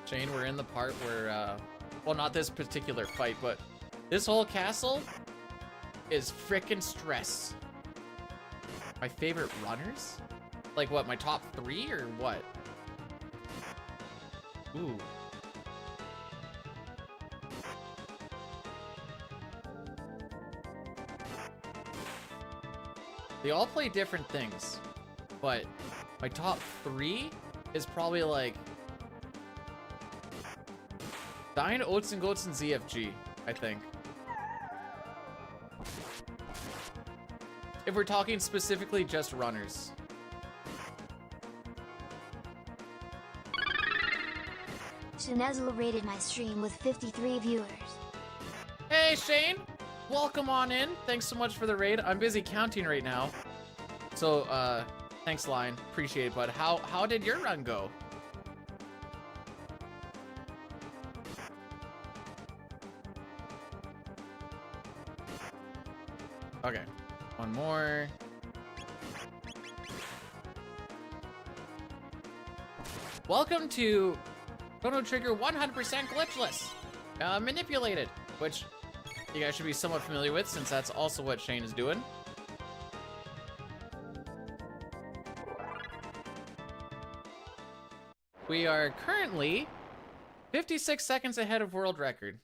Shane, we're in the part where, well, not this particular fight, but this whole castle is frickin' stress. My favorite runners? Like what, my top 3 or what? Ooh. They all play different things, but my top 3 is probably like Dying Oats and Goats and ZFG, I think. If we're talking specifically just runners. Shinezl rated my stream with 53 viewers. Hey Shane, welcome on in. Thanks so much for the raid. I'm busy counting right now. So, thanks Lion, appreciate it, bud. How did your run go? Okay, one more. Welcome to Chrono Trigger 100% glitchless, manipulated, which you guys should be somewhat familiar with since that's also what Shane is doing. We are currently 56 seconds ahead of world record.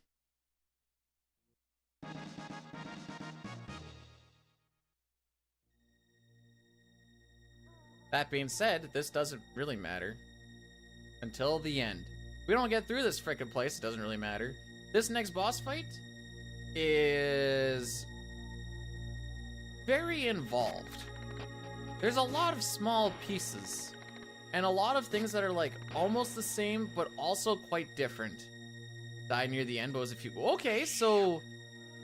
That being said, this doesn't really matter until the end. If we don't get through this frickin' place, it doesn't really matter. This next boss fight is very involved. There's a lot of small pieces and a lot of things that are like almost the same, but also quite different. Die near the end, but was a few. Okay, so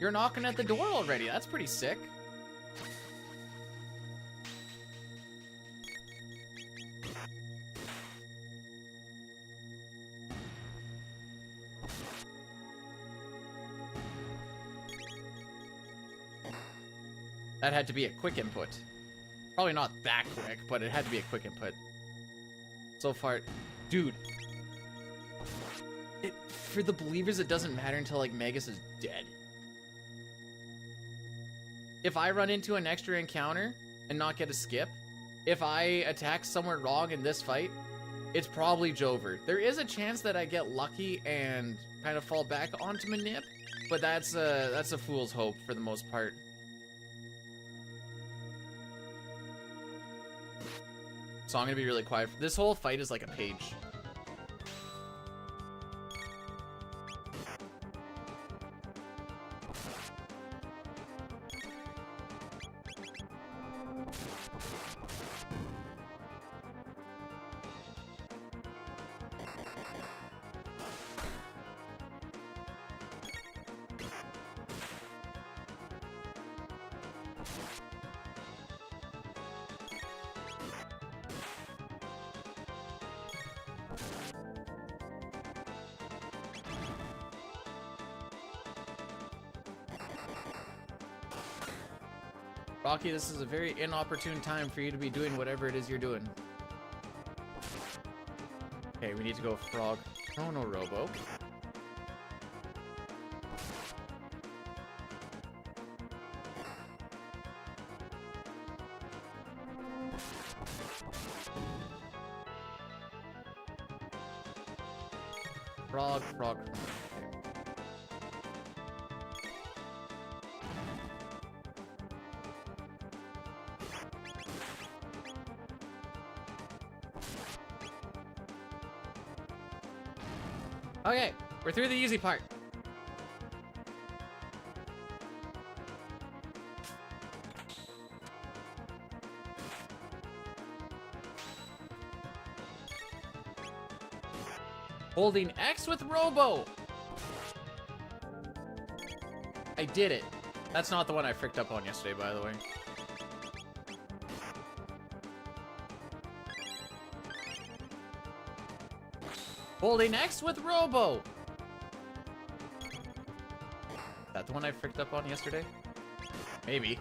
you're knocking at the door already. That's pretty sick. That had to be a quick input. Probably not that quick, but it had to be a quick input. So far, dude. For the believers, it doesn't matter until like Magus is dead. If I run into an extra encounter and not get a skip, if I attack somewhere wrong in this fight, it's probably Jover. There is a chance that I get lucky and kind of fall back onto Manip, but that's a fool's hope for the most part. So I'm gonna be really quiet. This whole fight is like a page. Rocky, this is a very inopportune time for you to be doing whatever it is you're doing. Okay, we need to go Frog Chrono Robo. Frog, Chrono. Okay, we're through the easy part. Holding X with Robo. I did it. That's not the one I fricked up on yesterday, by the way. Holding X with Robo. Is that the one I fricked up on yesterday? Maybe.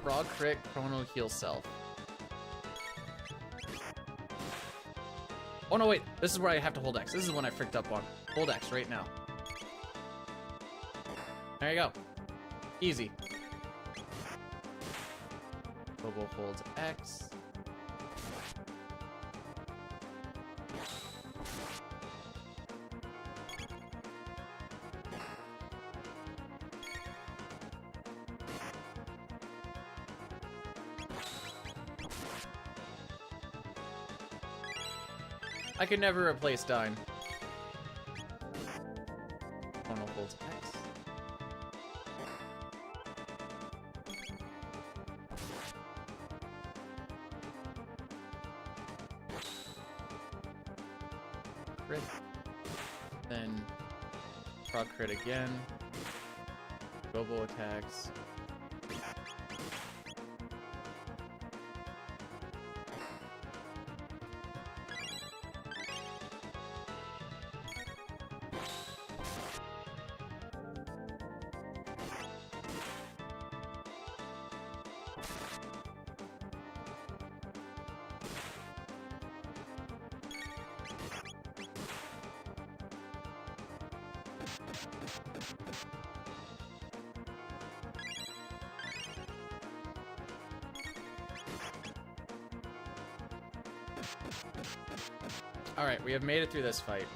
Frog crit, Chrono heal self. Oh no, wait. This is where I have to hold X. This is the one I fricked up on. Hold X right now. There you go. Easy. Robo holds X. I could never replace Dine. Chrono holds X. Crit. Then Frog crit again. Robo attacks. Alright, we have made it through this fight.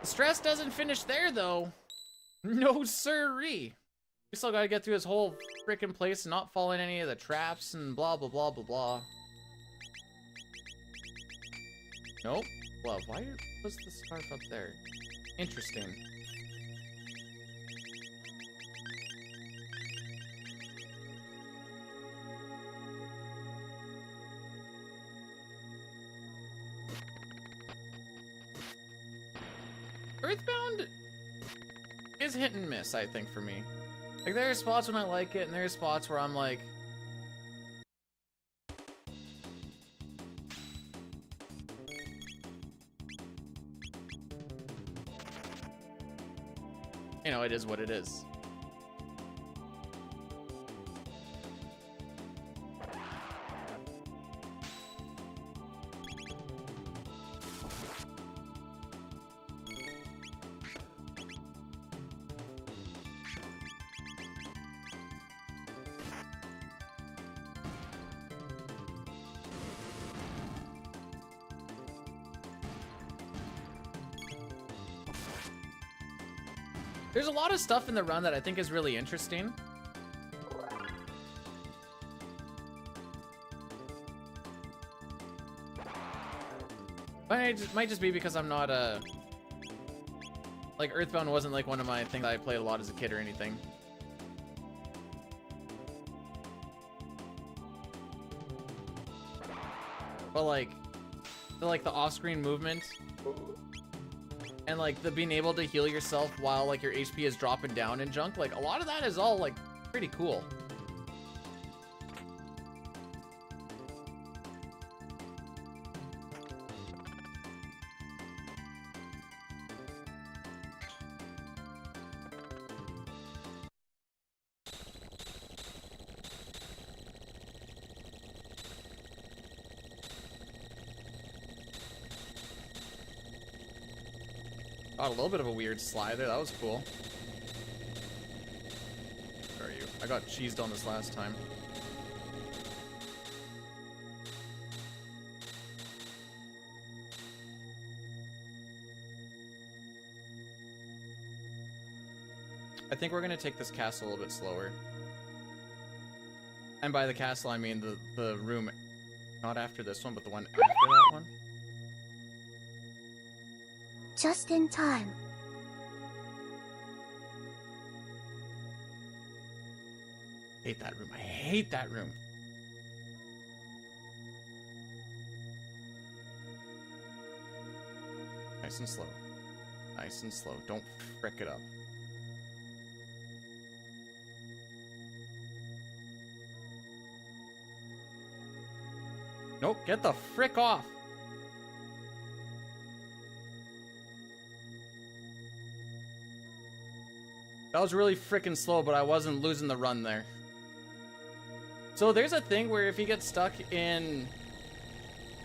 The stress doesn't finish there, though. No siree. We still gotta get through this whole freaking place and not fall in any of the traps and blah, blah, blah, blah, blah. Nope. Well, why was the scarf up there? Interesting. Earthbound is hit and miss, I think, for me. Like, there are spots when I like it, and there are spots where I'm like, you know, it is what it is. There's a lot of stuff in the run that I think is really interesting. But it might just be because I'm not like, Earthbound wasn't like one of my things I played a lot as a kid or anything. But like, like the off-screen movement and like the being able to heal yourself while like your HP is dropping down and junk, like a lot of that is all like pretty cool. Got a little bit of a weird slide there. That was cool. Where are you? I got cheesed on this last time. I think we're gonna take this castle a little bit slower. And by the castle, I mean the room. Not after this one, but the one after that one. Just in time. Hate that room. I hate that room. Nice and slow. Nice and slow. Don't frick it up. Nope, get the frick off. That was really freaking slow, but I wasn't losing the run there. So there's a thing where if he gets stuck in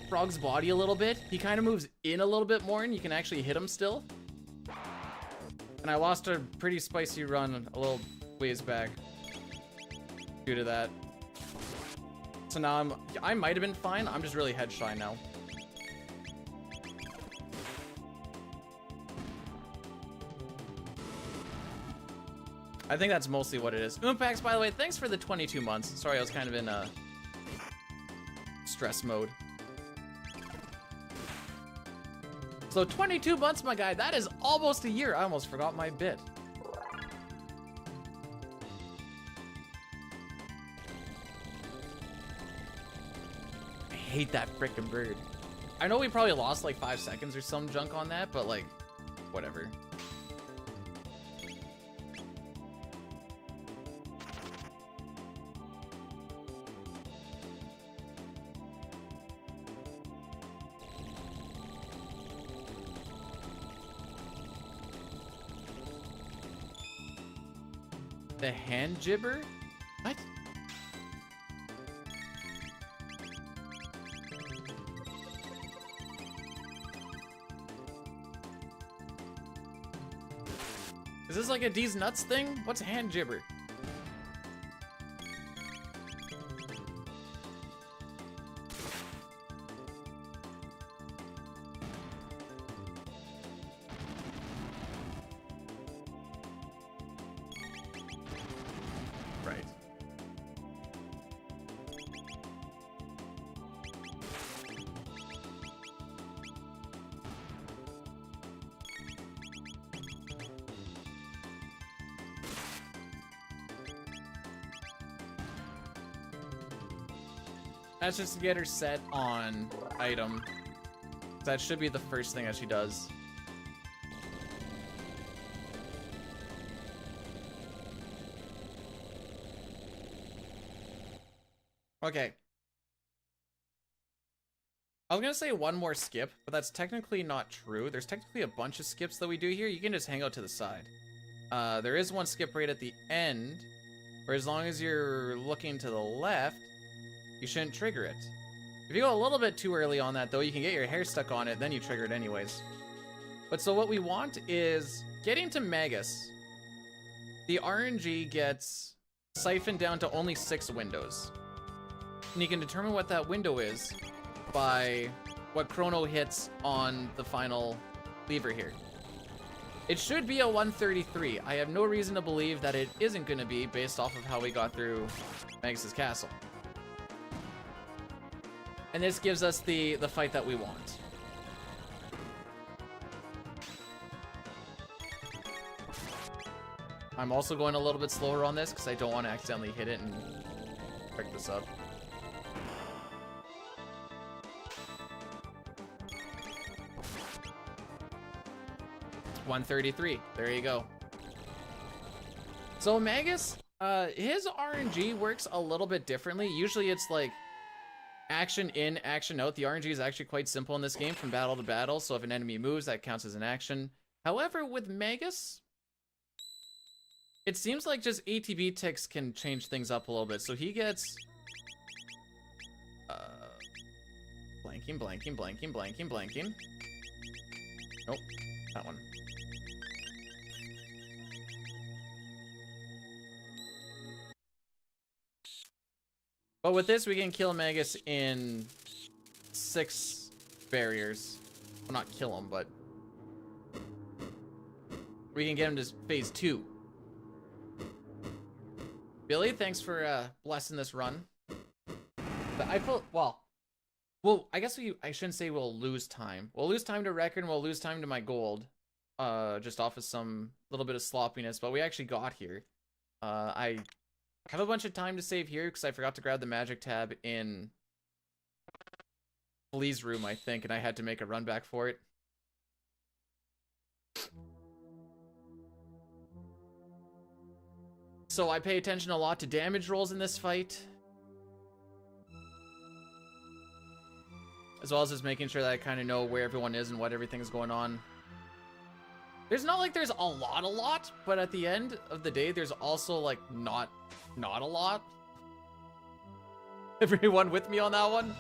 Frog's body a little bit, he kind of moves in a little bit more and you can actually hit him still. And I lost a pretty spicy run a little ways back due to that. So now I might have been fine. I'm just really head shy now. I think that's mostly what it is. Oompax, by the way, thanks for the 22 months. Sorry, I was kind of in stress mode. So 22 months, my guy. That is almost a year. I almost forgot my bit. I hate that frickin' bird. I know we probably lost like 5 seconds or some junk on that, but like, whatever. The hand gibber? What? Is this like a D's nuts thing? What's hand gibber? Right. That's just to get her set on item. That should be the first thing that she does. Okay. I was gonna say one more skip, but that's technically not true. There's technically a bunch of skips that we do here. You can just hang out to the side. There is one skip right at the end, where as long as you're looking to the left, you shouldn't trigger it. If you go a little bit too early on that, though, you can get your hair stuck on it, then you trigger it anyways. But so what we want is getting to Magus. The RNG gets siphoned down to only 6 windows. And you can determine what that window is by what Chrono hits on the final lever here. It should be a 133. I have no reason to believe that it isn't going to be based off of how we got through Magus's castle. And this gives us the fight that we want. I'm also going a little bit slower on this because I don't want to accidentally hit it and pick this up. 133. There you go. So Magus, his RNG works a little bit differently. Usually it's like action in, action out. The RNG is actually quite simple in this game from battle to battle. So if an enemy moves, that counts as an action. However, with Magus, it seems like just ATB ticks can change things up a little bit. So he gets blanking. Nope, that one. But with this, we can kill Magus in 6 barriers. Well, not kill him, but we can get him to phase 2. Billy, thanks for blessing this run. But I feel, well, I guess I shouldn't say we'll lose time. We'll lose time to record and we'll lose time to my gold. Just off of some little bit of sloppiness, but we actually got here. I have a bunch of time to save here because I forgot to grab the magic tab in Flea's room, I think, and I had to make a run back for it. So I pay attention a lot to damage rolls in this fight. As well as just making sure that I kind of know where everyone is and what everything's going on. There's not like there's a lot, but at the end of the day, there's also like not a lot. Everyone with me on that one?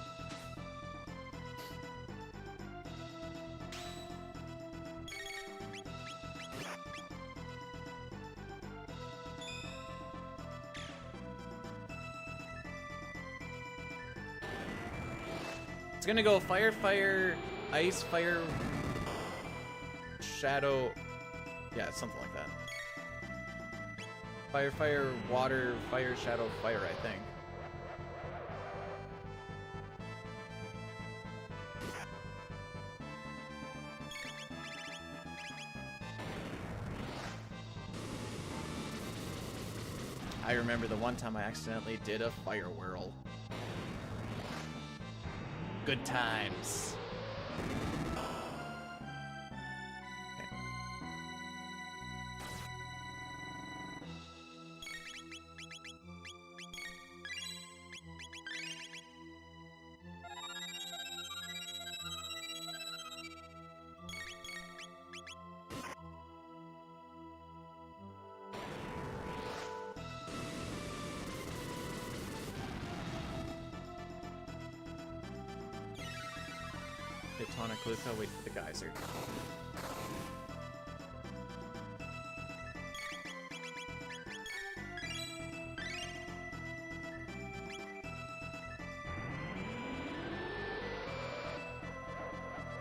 It's gonna go fire, fire, ice, fire, shadow. Yeah, something like that. Fire, fire, water, fire, shadow, fire, I think. I remember the one time I accidentally did a fire whirl. Good times. Tonic Luca, wait for the geyser.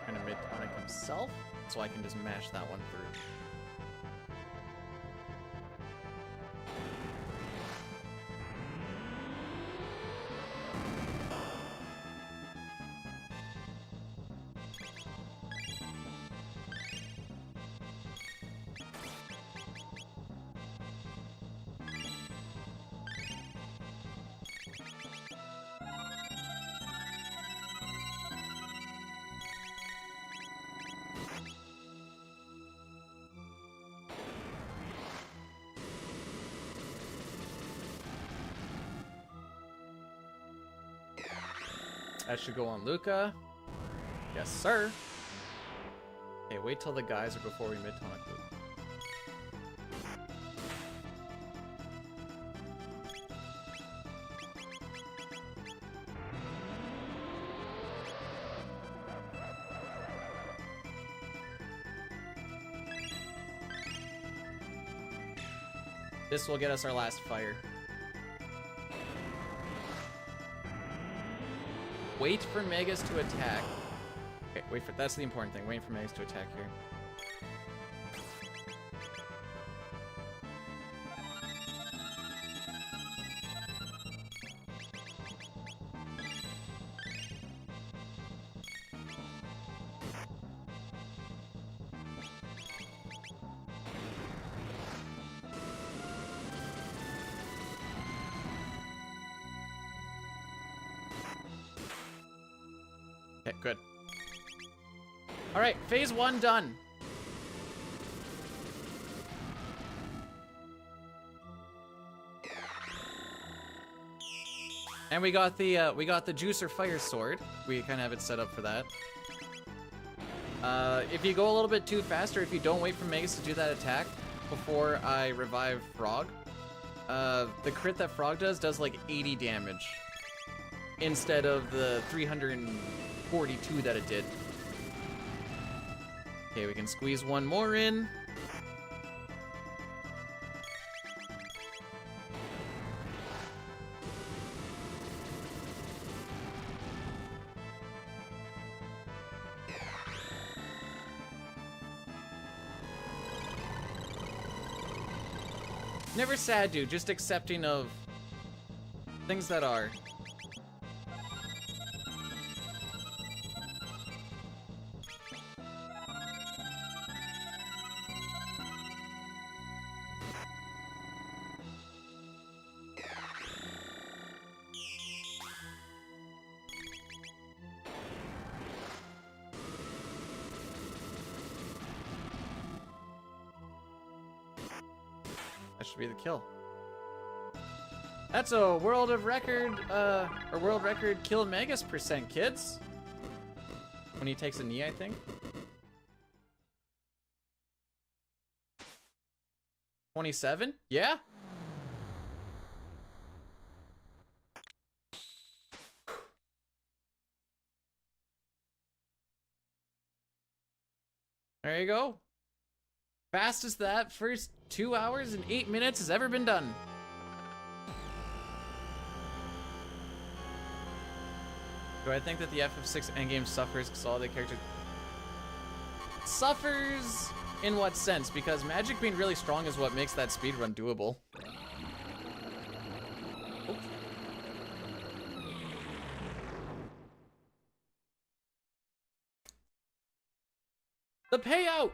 Kind of mid-tonic himself, so I can just mash that one through. That should go on Luca. Yes, sir. Okay, wait till the geyser before we mid-tonic Luca. This will get us our last fire. Wait for Megas to attack. Okay, wait for, that's the important thing. Wait for Megas to attack here. Okay, good. All right, phase 1 done. And we got the juicer fire sword. We kind of have it set up for that. If you go a little bit too fast, or if you don't wait for Megas to do that attack before I revive Frog, the crit that Frog does like 80 damage instead of the 342 that it did. Okay, we can squeeze one more in. Never sad, dude. Just accepting of things that are. That should be the kill. That's a world record kill Megas percent, kids. When he takes a knee, I think. 27? Yeah? There you go. Fastest that first 2 hours and 8 minutes has ever been done. Do I think that the FF6 endgame suffers because all the characters... Suffers in what sense? Because magic being really strong is what makes that speedrun doable. Oops. The payout!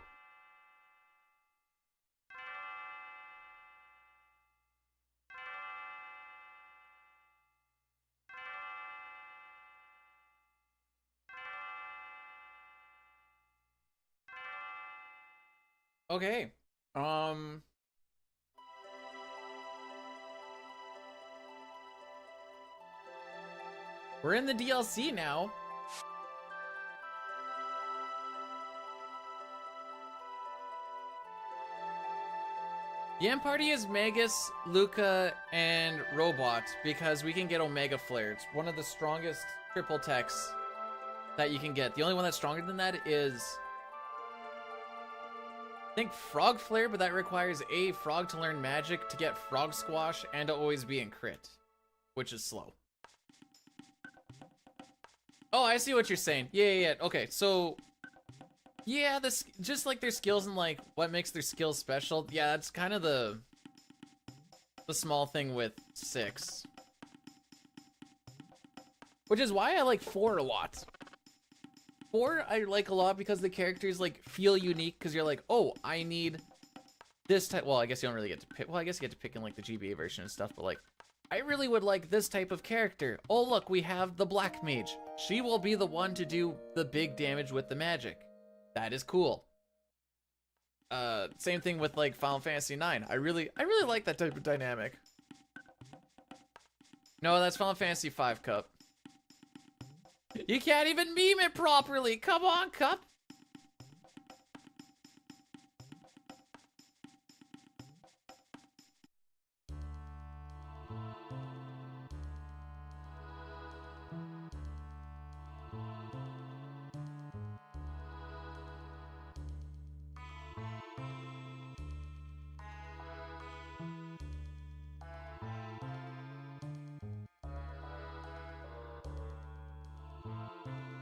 Okay. We're in the DLC now. The end party is Magus, Luca, and Robot because we can get Omega Flare. It's one of the strongest triple techs that you can get. The only one that's stronger than that is... I think Frog Flare, but that requires a frog to learn magic to get Frog Squash and to always be in crit, which is slow. Oh, I see what you're saying. Yeah. Okay, so yeah, this just like their skills and like what makes their skills special. Yeah, that's kind of the small thing with 6, which is why I like 4 a lot. 4 I like a lot because the characters like feel unique because you're like, oh, I need this type. Well, I guess you don't really get to pick. Well, I guess you get to pick in like the GBA version and stuff, but like, I really would like this type of character. Oh, look, we have the Black Mage. She will be the one to do the big damage with the magic. That is cool. Same thing with like Final Fantasy IX. I really like that type of dynamic. No, that's Final Fantasy V, Cup. You can't even meme it properly. Come on, Cup.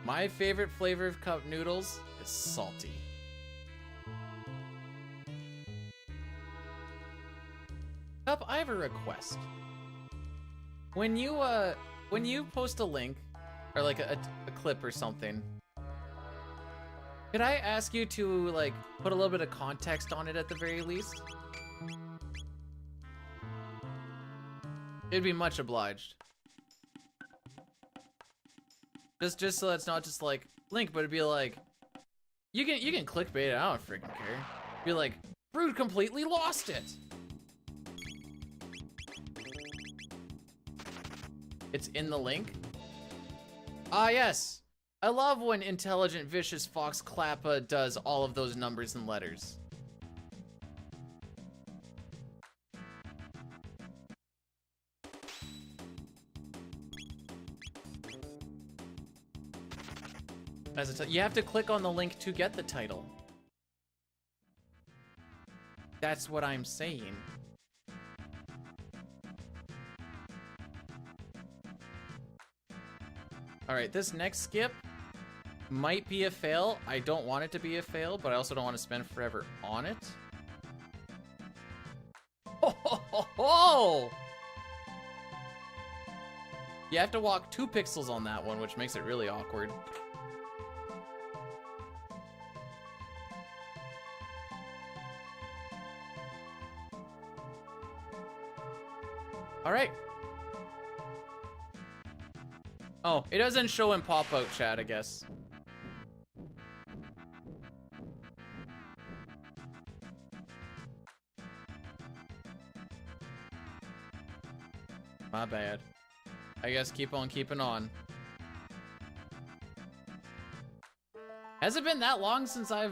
My favorite flavor of cup noodles is salty. Cup, I have a request. When you post a link or like a clip or something, could I ask you to like put a little bit of context on it at the very least? It'd be much obliged. Just so it's not just like link, but it'd be like you can clickbait it. I don't freaking care. Be like, Brood completely lost it. It's in the link. Ah, yes. I love when Intelligent Vicious Fox Klappa does all of those numbers and letters. You have to click on the link to get the title. That's what I'm saying. Alright, this next skip might be a fail. I don't want it to be a fail, but I also don't want to spend forever on it. Ho, ho, ho, ho! You have to walk 2 pixels on that one, which makes it really awkward. Alright. Oh, it doesn't show in pop-out chat, I guess. My bad. I guess keep on keeping on. Has it been that long since I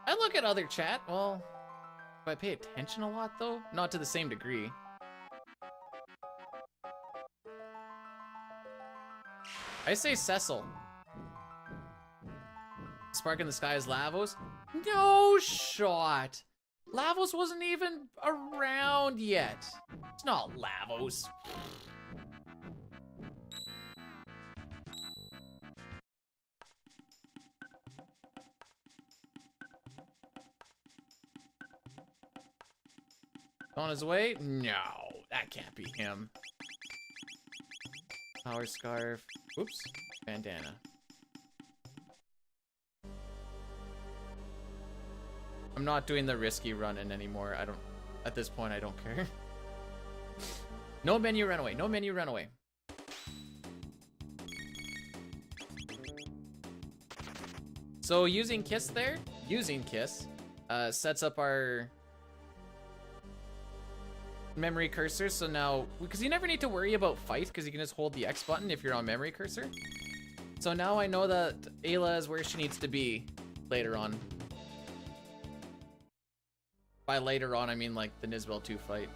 look at other chat? Well, do I pay attention a lot though? Not to the same degree. I say Cecil. Spark in the Sky is Lavos? No shot. Lavos wasn't even around yet. It's not Lavos. On his way? No, that can't be him. Power scarf. Oops. Bandana. I'm not doing the risky run-in anymore. At this point, I don't care. No menu runaway. No menu runaway. So using Kiss there, sets up our memory cursor. So now, because you never need to worry about fight, because you can just hold the X button if you're on memory cursor. So now I know that Ayla is where she needs to be later on. By later on, I mean like the Nisbel 2 fight.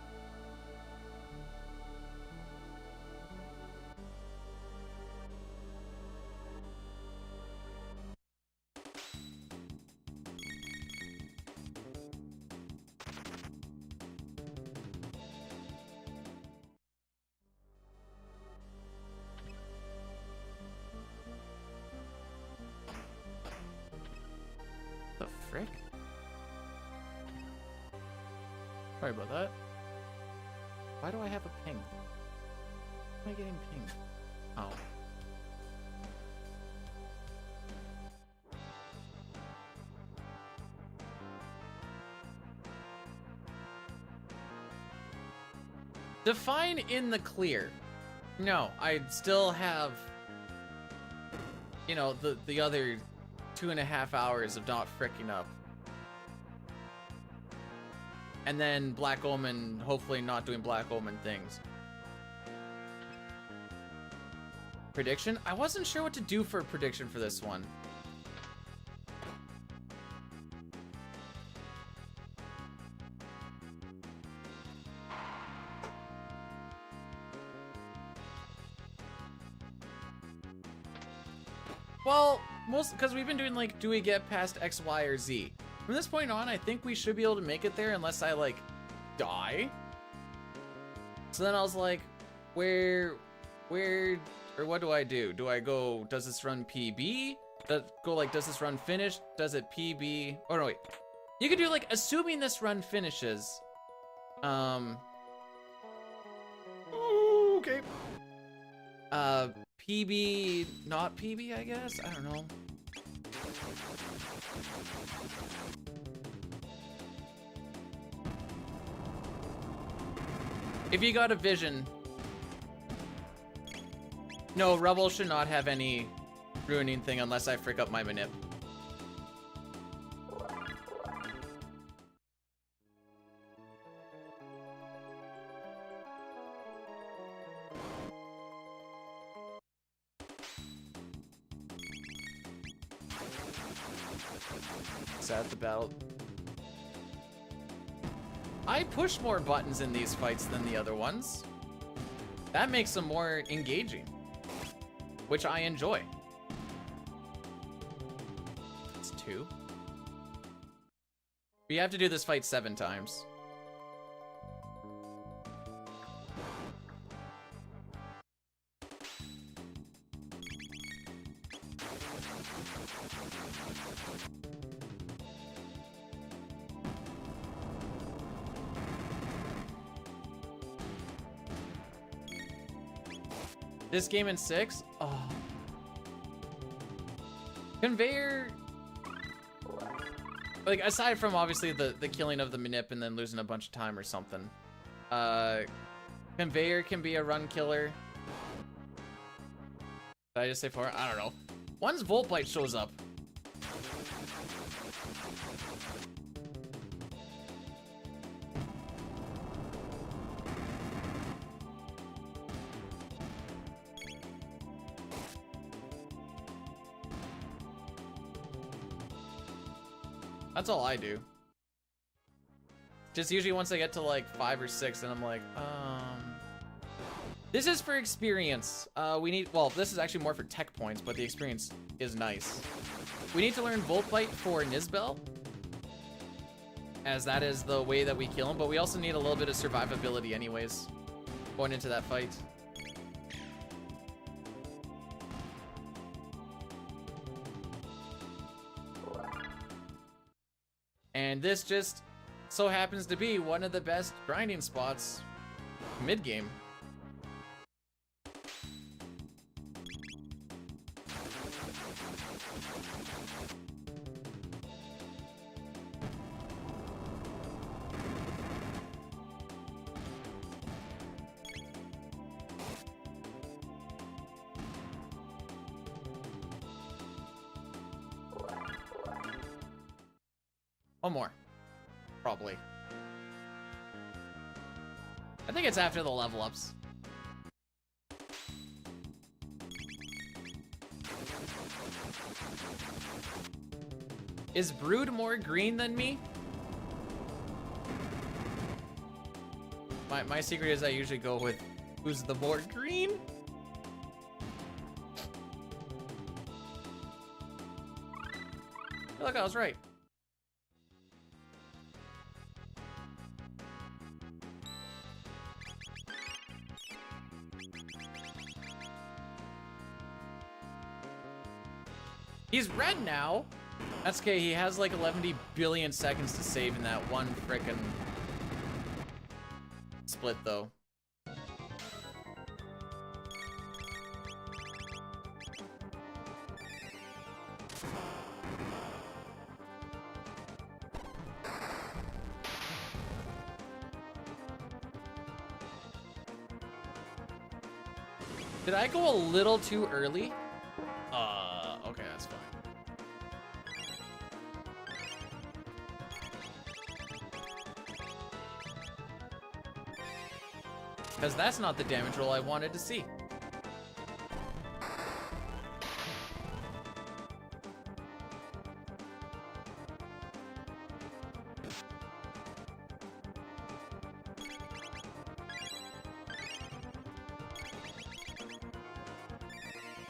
The frick? Sorry about that. Why do I have a ping? Why am I getting pinged? Oh. Define in the clear. No, I still have, you know, the other 2.5 hours of not fricking up. And then Black Omen, hopefully not doing Black Omen things. Prediction? I wasn't sure what to do for a prediction for this one. Well, because we've been doing like, do we get past X, Y, or Z? From this point on, I think we should be able to make it there unless I, like, die. So then I was like, or what do I do? Do I go, does this run PB? Does this run finish? Does it PB? Oh, no, wait. You could do, like, assuming this run finishes. Okay. PB, not PB, I guess? I don't know. If you got a vision... No, Rebel should not have any ruining thing unless I frick up my manip. Set the battle. I push more buttons in these fights than the other ones. That makes them more engaging, which I enjoy. It's 2. We have to do this fight 7 times. This game in 6? Oh. Conveyor... Like, aside from, obviously, the killing of the Manip and then losing a bunch of time or something. Conveyor can be a run killer. Did I just say 4? I don't know. Once Volt Blight shows up. That's all I do. Just usually once I get to like 5 or 6, and I'm like, this is for experience. We need, well, this is actually more for tech points, but the experience is nice. We need to learn Volt Blight for Nizbel, as that is the way that we kill him, but we also need a little bit of survivability anyways, going into that fight. And this just so happens to be one of the best grinding spots mid-game. One more. Probably. I think it's after the level ups. Is Brood more green than me? My secret is I usually go with who's the more green. Look, I was right. He's red now. That's okay, he has like 11 billion seconds to save in that one frickin' split though. Did I go a little too early? Okay, that's fine. Because that's not the damage roll I wanted to see.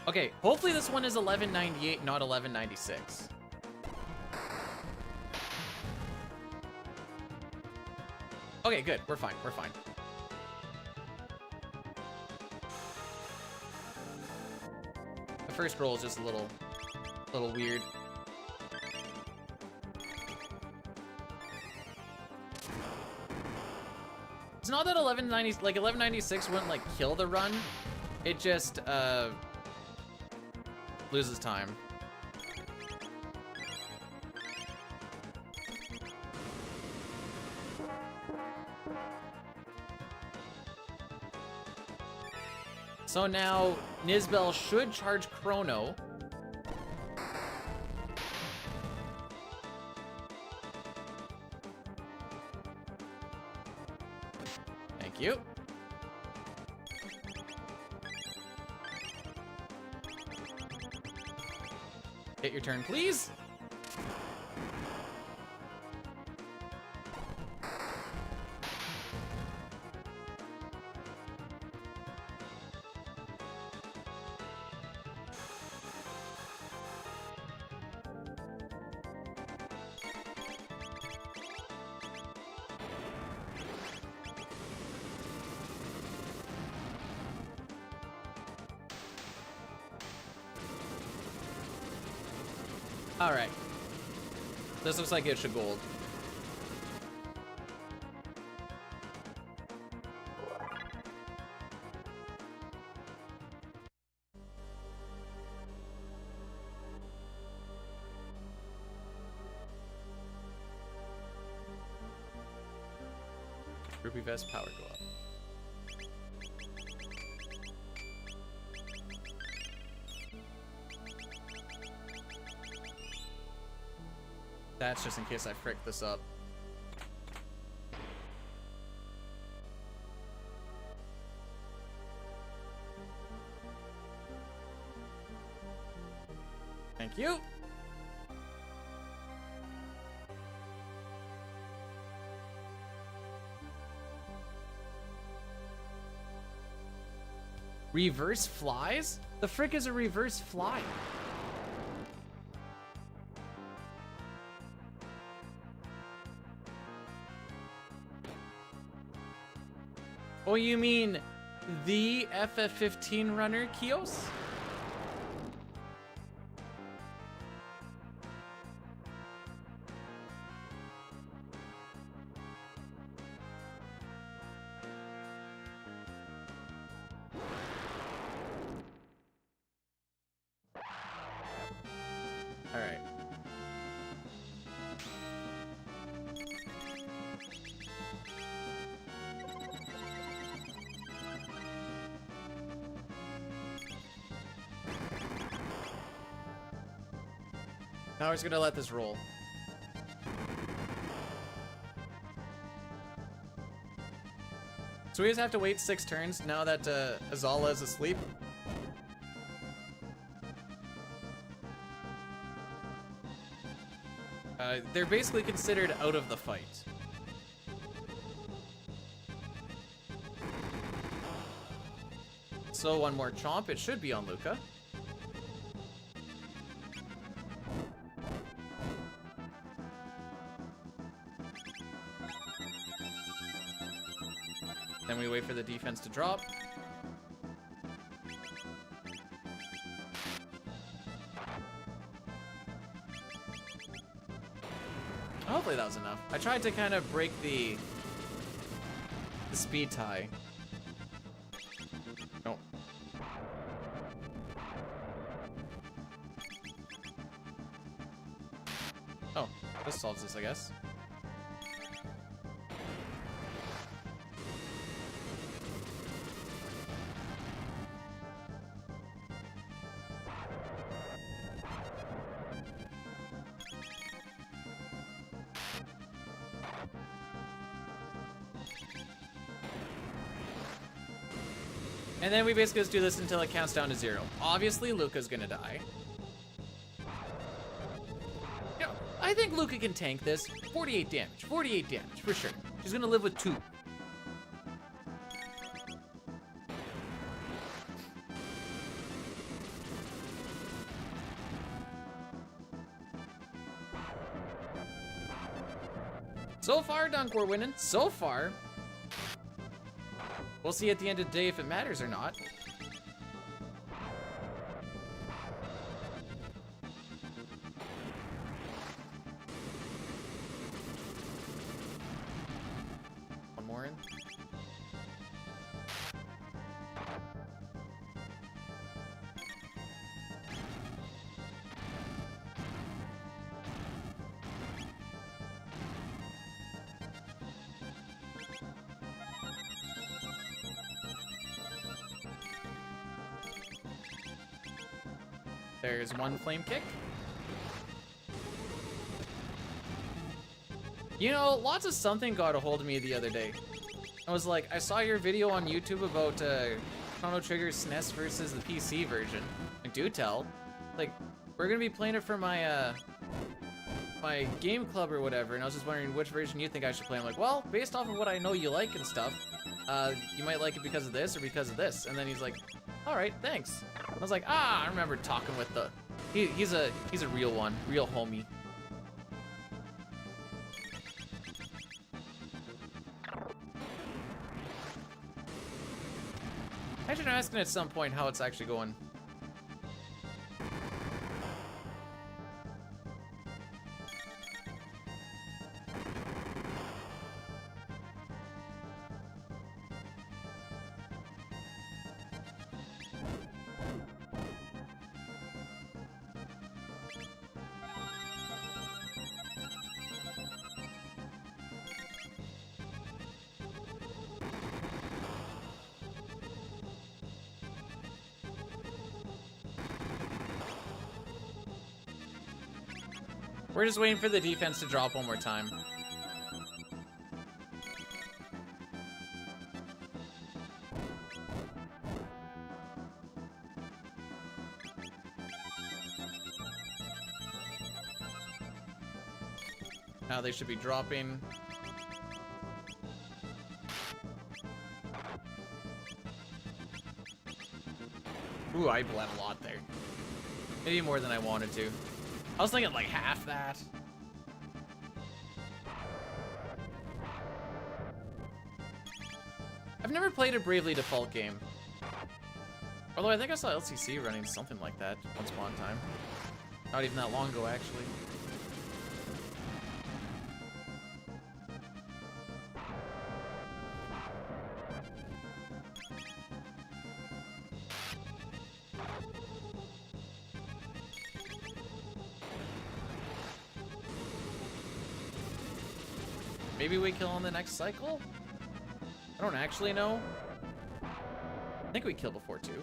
Okay, hopefully this one is 1198, not 1196. Okay, good. We're fine. We're fine. The first roll is just a little weird. It's not that 1196 wouldn't like kill the run. It just loses time. So now Nizbel should charge Chrono. Thank you. Hit your turn, please. Alright. This looks like it should gold. Ruby Vest power go up. That's just in case I frick this up. Thank you. Reverse flies? The frick is a reverse fly? Oh, you mean the FF15 runner, Kios? All right. Now we're just gonna let this roll. So we just have to wait 6 turns now that Azala is asleep. They're basically considered out of the fight. So one more chomp, it should be on Luca. Then we wait for the defense to drop. Hopefully that was enough. I tried to kind of break the speed tie. Nope. Oh, this solves this, I guess. And then we basically just do this until it counts down to 0. Obviously, Luca's gonna die. Yeah, I think Luca can tank this. 48 damage. 48 damage, for sure. She's gonna live with 2. So far, Dunk, we're winning. So far. We'll see at the end of the day if it matters or not. One more in. There's one flame kick. You know, lots of something got a hold of me the other day. I was like, I saw your video on YouTube about Chrono Trigger's SNES versus the PC version. Like, do tell. Like, we're gonna be playing it for my my game club or whatever, and I was just wondering which version you think I should play. I'm like, well, based off of what I know you like and stuff, you might like it because of this or because of this. And then he's like, all right, thanks. I was like, I remember talking with the, he's a real one, real homie. I should ask him at some point how it's actually going. We're just waiting for the defense to drop one more time. Now they should be dropping. Ooh, I bled a lot there. Maybe more than I wanted to. I was thinking like half that. I've never played a Bravely Default game. Although I think I saw LCC running something like that once upon a time. Not even that long ago, actually. Maybe we kill on the next cycle? I don't actually know. I think we kill before too.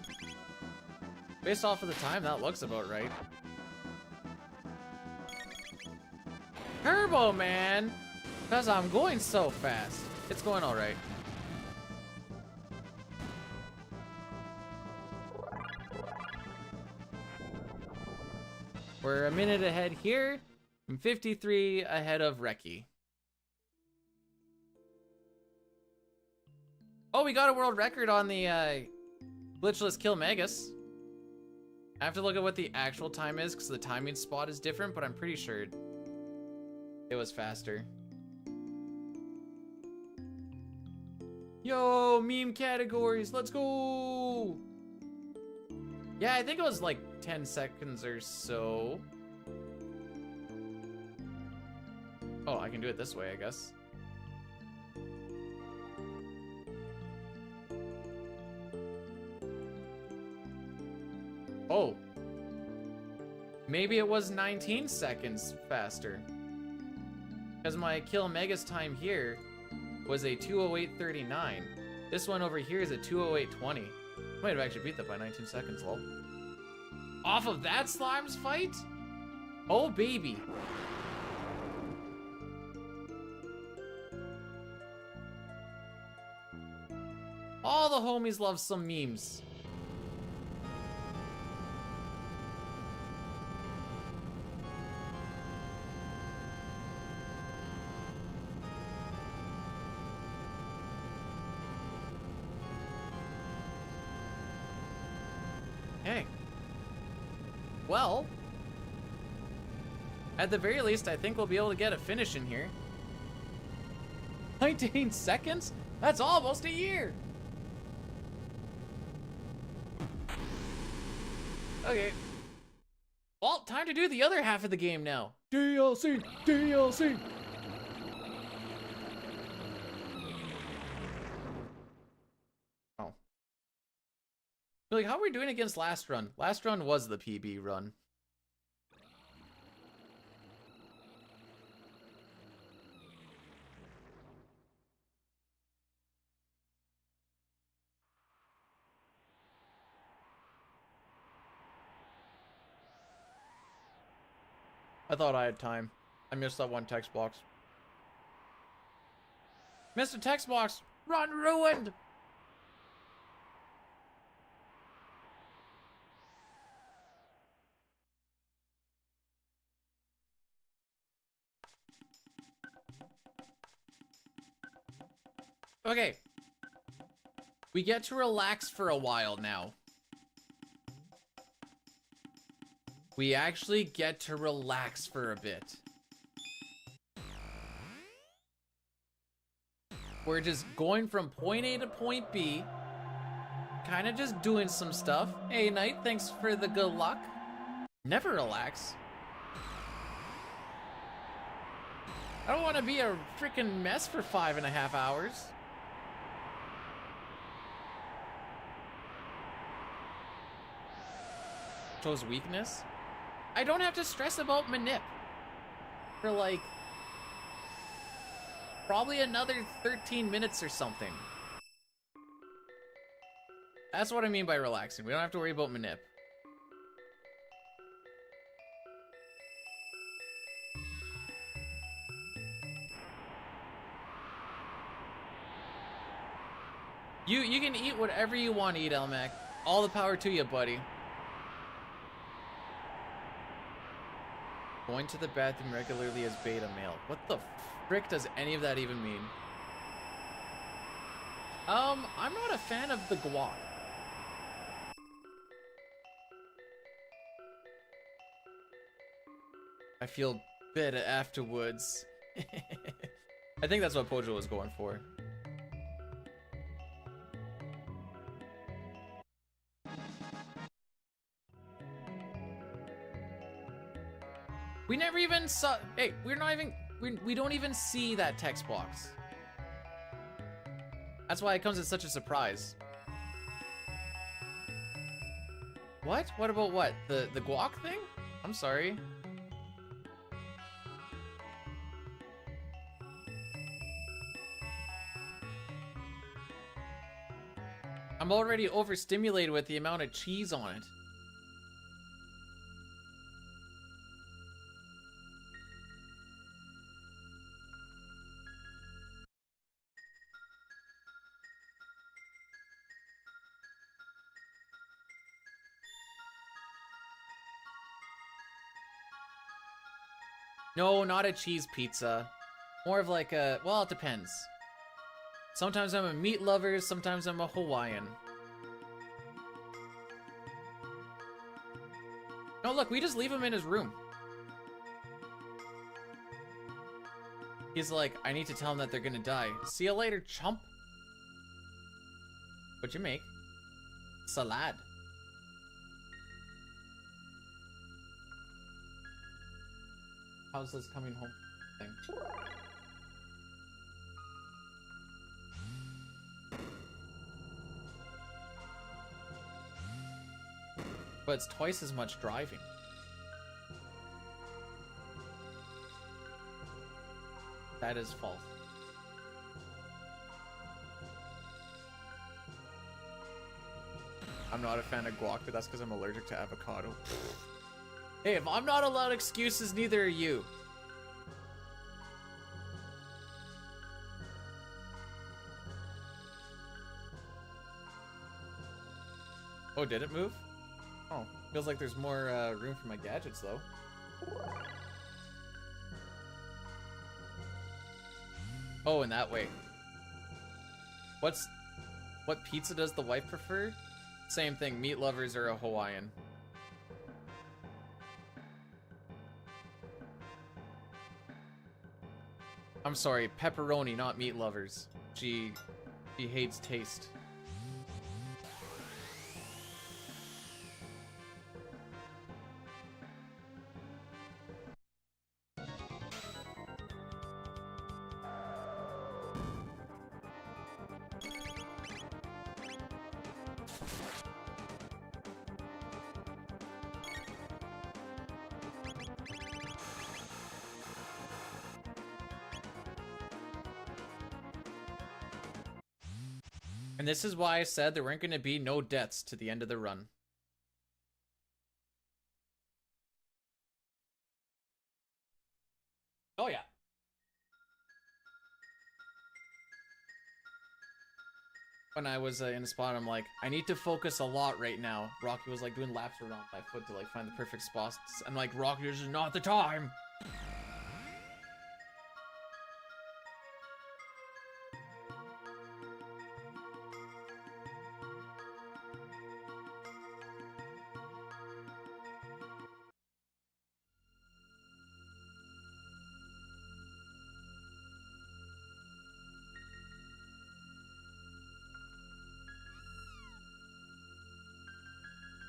Based off of the time, that looks about right. Turbo, man! Because I'm going so fast. It's going alright. We're a minute ahead here. I'm 53 ahead of Reki. Oh, we got a world record on the glitchless kill Magus. I have to look at what the actual time is because the timing spot is different, but I'm pretty sure it was faster. Yo, meme categories, let's go! Yeah, I think it was like 10 seconds or so. Oh, I can do it this way, I guess. Oh. Maybe it was 19 seconds faster. Because my kill Mega's time here was a 2:08:39. This one over here is a 2:08:20. Might have actually beat that by 19 seconds, lol. Off of that Slimes fight? Oh, baby. All the homies love some memes. Hey. Well, at the very least, I think we'll be able to get a finish in here. 19 seconds? That's almost a year. Okay. Well, time to do the other half of the game now. DLC! DLC! Oh. Like, how are we doing against last run? Last run was the PB run. I thought I had time. I missed that one text box. Missed a text box! Run ruined! Okay. We get to relax for a while now. We actually get to relax for a bit. We're just going from point A to point B. Kind of just doing some stuff. Hey, Knight, thanks for the good luck. Never relax. I don't want to be a freaking mess for 5.5 hours. Chose weakness. I don't have to stress about manip for like probably another 13 minutes or something. That's what I mean by relaxing. We don't have to worry about manip. You can eat whatever you want to eat, Elmac. All the power to you, buddy. Going to the bathroom regularly as beta male. What the frick does any of that even mean? I'm not a fan of the guac. I feel better afterwards. I think that's what Pojo was going for. We never even saw. Hey, we're not even. We don't even see that text box. That's why it comes as such a surprise. What? What about what? The guac thing? I'm sorry. I'm already overstimulated with the amount of cheese on it. No, not a cheese pizza. More of like a, well, it depends. Sometimes I'm a meat lover, sometimes I'm a Hawaiian. No, look, we just leave him in his room. He's like, I need to tell him that they're gonna die. See you later, chump. What'd you make? Salad. How's this coming home thing? But it's twice as much driving. That is false. I'm not a fan of guac, but that's because I'm allergic to avocado. Hey, if I'm not allowed excuses, neither are you. Oh, did it move? Oh, feels like there's more room for my gadgets, though. Oh, in that way. What pizza does the wife prefer? Same thing, meat lovers are a Hawaiian. I'm sorry, pepperoni, not meat lovers. She hates taste. And this is why I said there weren't going to be no deaths to the end of the run. Oh yeah. When I was in a spot, I'm like, I need to focus a lot right now. Rocky was like doing laps around my foot to like find the perfect spots. I'm like, Rocky, this is not the time.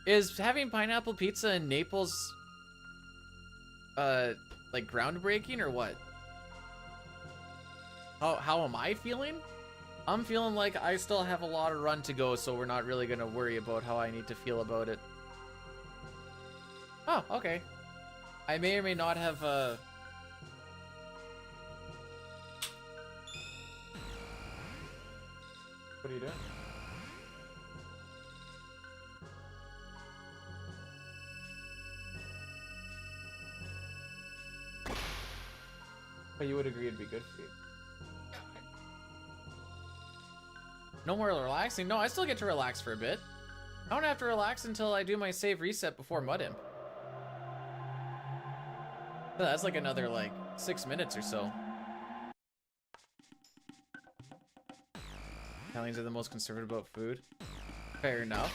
Is having pineapple pizza in Naples, like groundbreaking or what? How am I feeling? I'm feeling like I still have a lot of run to go, so we're not really gonna worry about how I need to feel about it. Oh, okay. I may or may not have, What are you doing? But you would agree it'd be good for you. No more relaxing. No, I still get to relax for a bit. I don't have to relax until I do my save reset before Mud Imp. So that's like another like 6 minutes or so. Italians are the most conservative about food. Fair enough.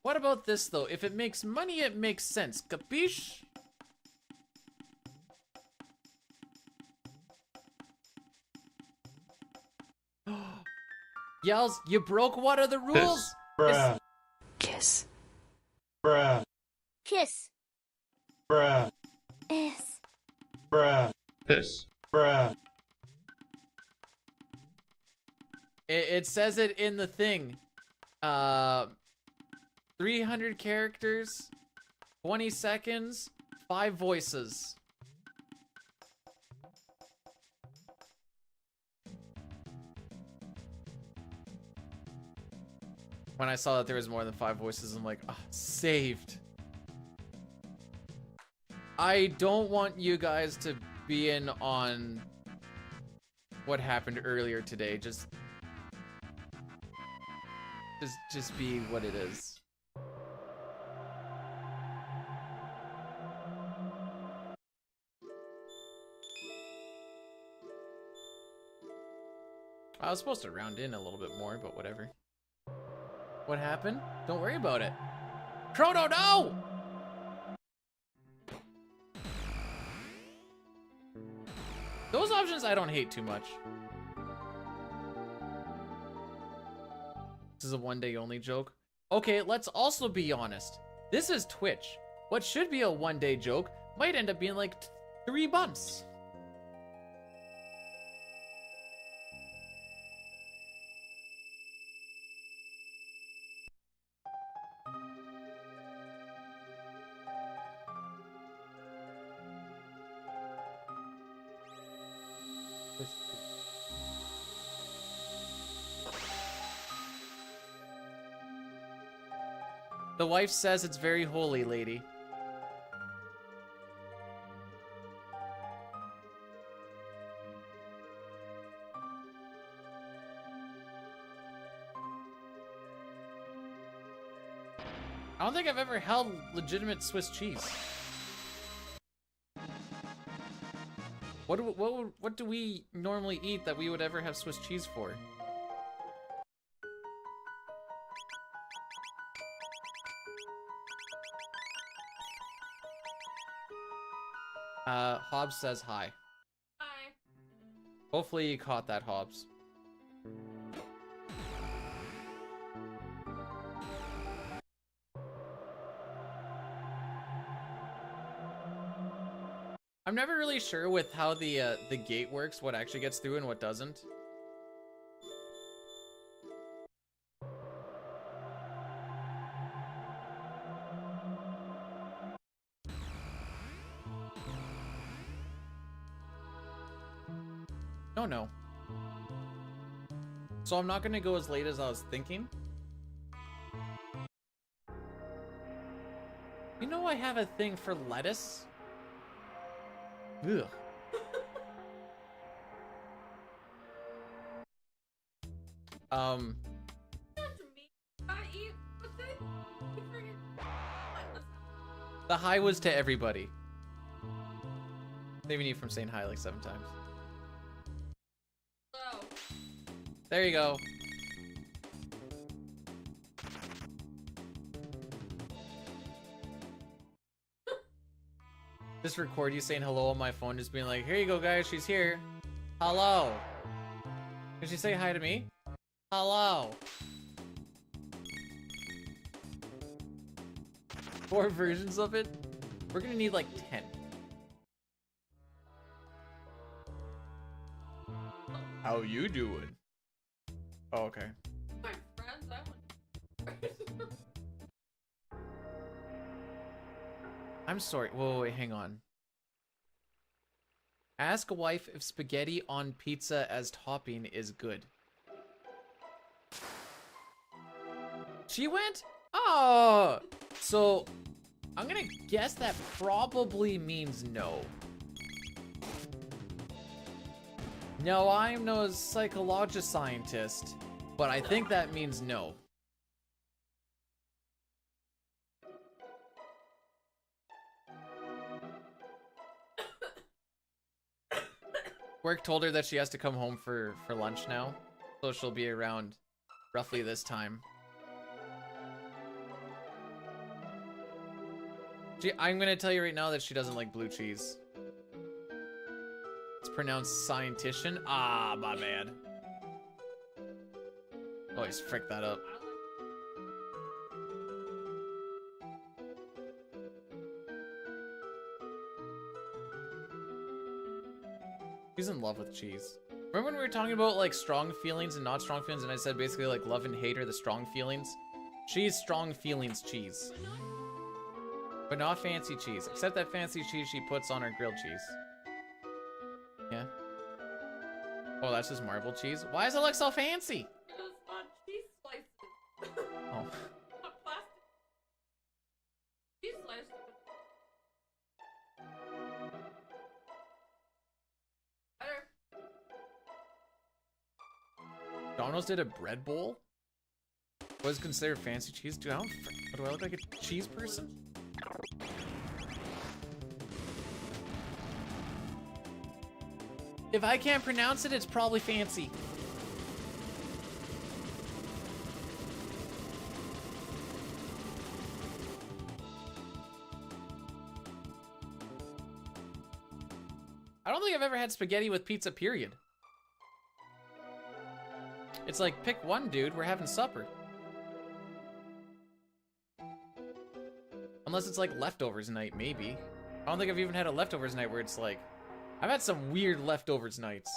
What about this though? If it makes money, it makes sense. Capiche? Yells, you broke one of the rules? Bruh. Kiss. Bruh. Kiss. Bruh. S. Bruh. Piss. Bruh. It says it in the thing. 300 characters, 20 seconds, 5 voices. When I saw that there was more than 5 voices, I'm like, oh, saved. I don't want you guys to be in on what happened earlier today. Just be what it is. I was supposed to round in a little bit more, but whatever. What happened? Don't worry about it. Chrono, no! Those options I don't hate too much. This is a one-day only joke. Okay, let's also be honest. This is Twitch. What should be a one-day joke might end up being like 3 months. The wife says it's very holy, lady. I don't think I've ever held legitimate Swiss cheese. What do we normally eat that we would ever have Swiss cheese for? Hobbs says hi. Hi. Hopefully you caught that, Hobbs. I'm never really sure with how the gate works, what actually gets through and what doesn't. Oh no. So I'm not gonna go as late as I was thinking. You know I have a thing for lettuce? Ugh. The hi was to everybody. Saving you from saying hi like 7 times. Oh. There you go. Just record you saying hello on my phone, just being like, here you go guys, she's here. Hello. Did she say hi to me? Hello. 4 versions of it? We're gonna need like 10. How you doing? Oh, okay. My friends, I want. I'm sorry. Whoa, wait, hang on. Ask a wife if spaghetti on pizza as topping is good. She went? Oh! So, I'm gonna guess that probably means no. No, I'm no psychologist scientist, but I think that means no. Work told her that she has to come home for lunch now, so she'll be around roughly this time. I'm gonna tell you right now that she doesn't like blue cheese. It's pronounced scientician. Ah, my bad. Always frick that up. She's in love with cheese. Remember when we were talking about like strong feelings and not strong feelings, and I said basically like love and hate are the strong feelings? She's strong feelings cheese. But not fancy cheese, except that fancy cheese she puts on her grilled cheese. Yeah. Oh, that's just marble cheese? Why does it look so fancy? It's not cheese slices. Oh. Not plastic. Cheese slices. Better. Domino's did a bread bowl? Was considered fancy cheese? Dude, do I look like a cheese person? If I can't pronounce it, it's probably fancy. I don't think I've ever had spaghetti with pizza, period. It's like, pick one, dude, we're having supper. Unless it's like leftovers night, maybe. I don't think I've even had a leftovers night where it's like, I've had some weird leftovers nights.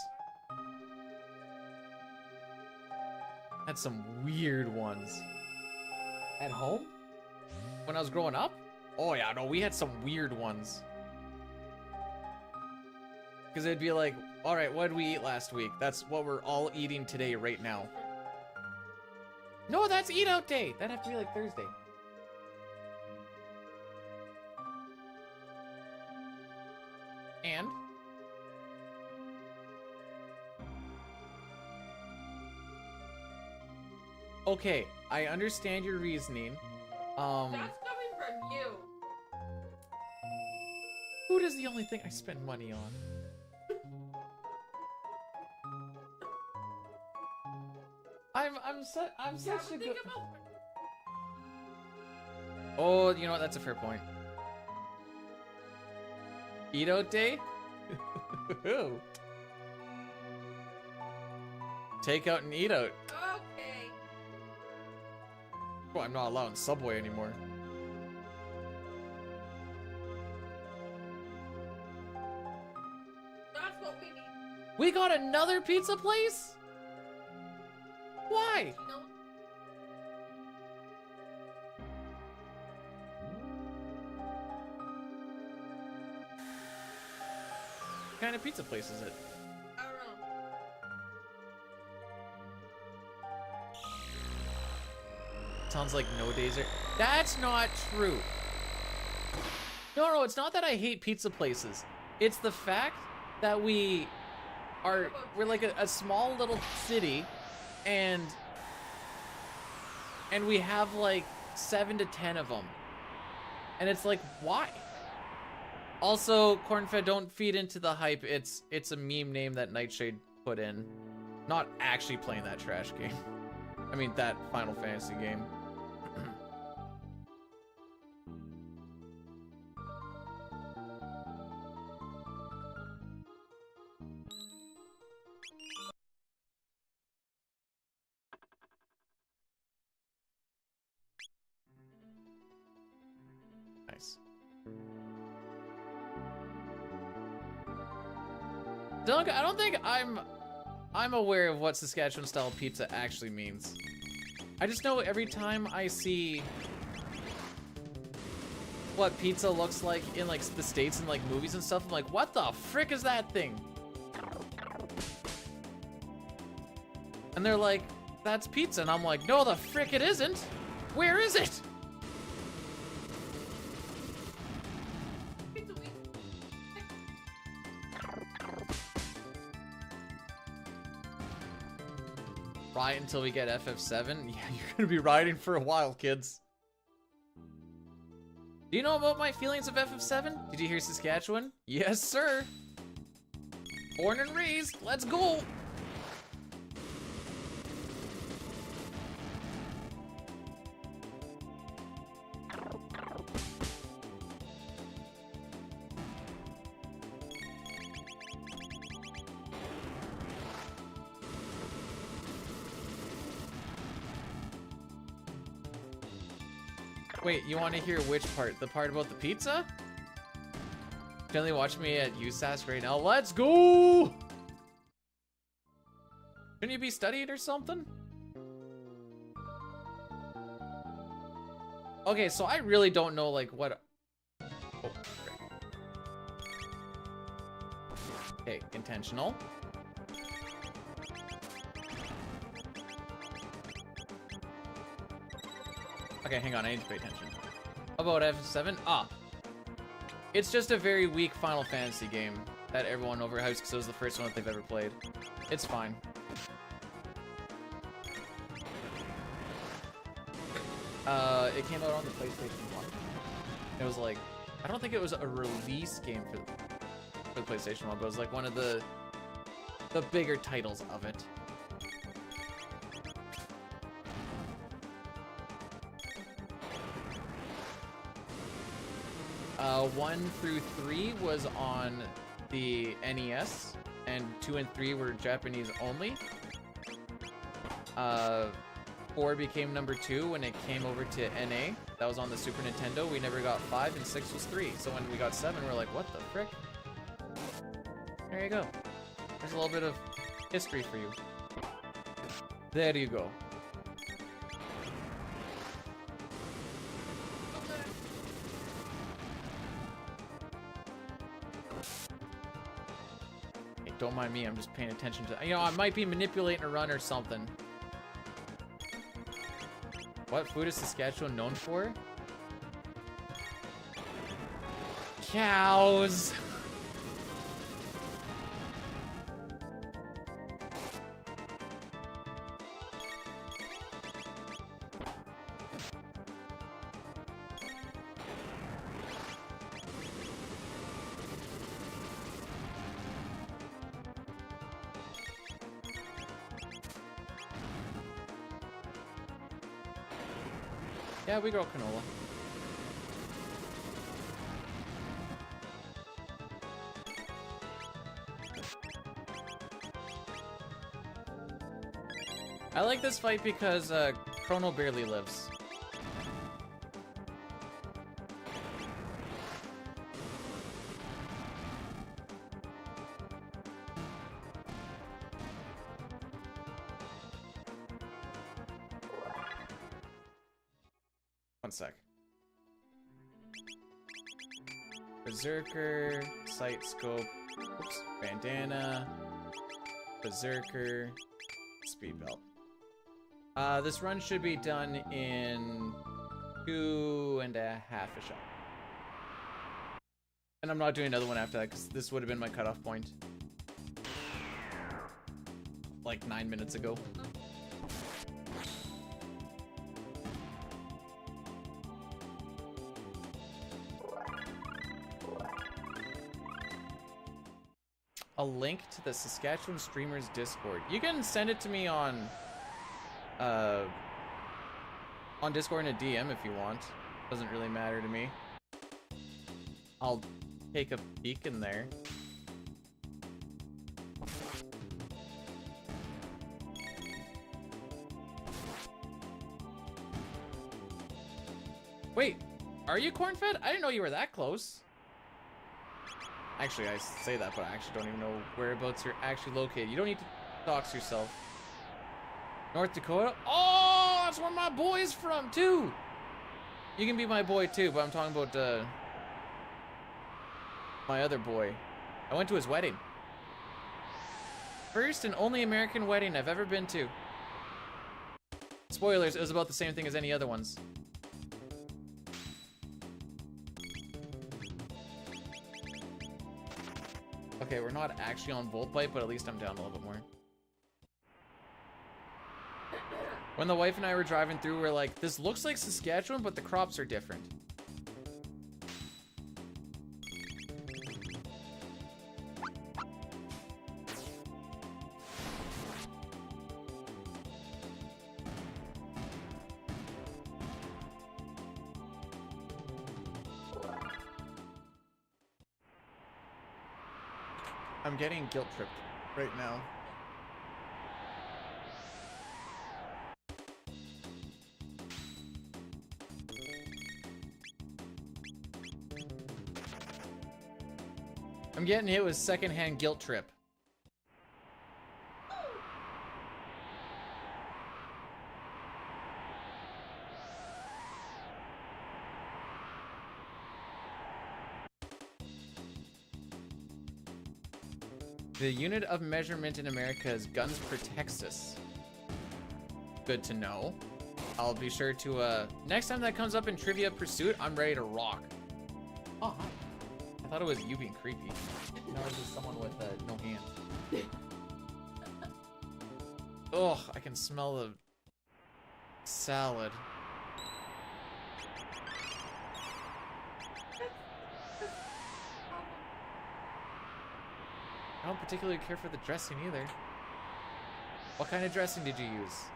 Had some weird ones. At home? When I was growing up? Oh yeah, no, we had some weird ones. Because it'd be like, all right, what did we eat last week? That's what we're all eating today, right now. No, that's eat out day. That'd have to be like Thursday. And? Okay, I understand your reasoning. That's coming from you. Food is the only thing I spend money on. I'm such a good. Oh, you know what? That's a fair point. Eat out day? Take out and eat out. Okay. Oh, I'm not allowing Subway anymore. That's what we need. We got another pizza place? Why? You know, What kind of pizza place is it? I don't know. Sounds like no days are. That's not true. No, it's not that I hate pizza places. It's the fact that we're like a small little city, and we have like 7 to 10 of them, and it's like, why? Also, Cornfed, don't feed into the hype. It's a meme name that Nightshade put in, not actually playing that trash game. I mean that Final Fantasy game. Nice. I don't think I'm aware of what Saskatchewan style pizza actually means. I just know every time I see what pizza looks like in like the States and like movies and stuff, I'm like, what the frick is that thing? And they're like, that's pizza, and I'm like, no the frick it isn't. Where is it? Ride until we get FF7? Yeah, you're gonna be riding for a while, kids. Do you know about my feelings of FF7? Did you hear Saskatchewan? Yes, sir. Born and raised. Let's go. Wait, you want to hear which part? The part about the pizza? Generally watch me at USask right now. Let's go! Shouldn't you be studying or something? Okay, so I really don't know, like, what... Oh, okay, intentional. Okay, hang on, I need to pay attention. How about F7? Ah. It's just a very weak Final Fantasy game that everyone overhypes because it was the first one that they've ever played. It's fine. It came out on the PlayStation 1. It was like, I don't think it was a release game for the PlayStation 1, but it was like one of the bigger titles of it. 1 through 3 was on the NES, and 2 and 3 were Japanese only. 4 became number 2 when it came over to NA. That was on the Super Nintendo. We never got 5, and 6 was 3. So when we got 7, we're like, what the frick? There you go. There's a little bit of history for you. There you go. Hey, don't mind me, I'm just paying attention to... You know, I might be manipulating a run or something. What food is Saskatchewan known for? Cows! Yeah, we grow canola. I like this fight because Chrono barely lives. One sec. Berserker, sight scope, oops, bandana, Berserker, speed belt. This run should be done in 2.5-ish hours. And I'm not doing another one after that because this would have been my cutoff point. Like 9 minutes ago. A link to the Saskatchewan Streamers Discord. You can send it to me on Discord in a DM if you want. Doesn't really matter to me. I'll take a peek in there. Wait, are you corn-fed? I didn't know you were that close. Actually, I say that, but I actually don't even know whereabouts you're actually located. You don't need to dox yourself. North Dakota? Oh, that's where my boy's from, too! You can be my boy, too, but I'm talking about, my other boy. I went to his wedding. First and only American wedding I've ever been to. Spoilers, it was about the same thing as any other ones. Okay, we're not actually on Volt Bite, but at least I'm down a little bit more. When the wife and I were driving through, we're like, this looks like Saskatchewan, but the crops are different. I'm getting guilt tripped right now. I'm getting hit with secondhand guilt trip. The unit of measurement in America is guns per Texas. Good to know. I'll be sure to, next time that comes up in Trivia Pursuit, I'm ready to rock. Oh, hi. I thought it was you being creepy. No, it's just someone with, no hands. Ugh, I can smell the salad. I don't particularly care for the dressing either. What kind of dressing did you use?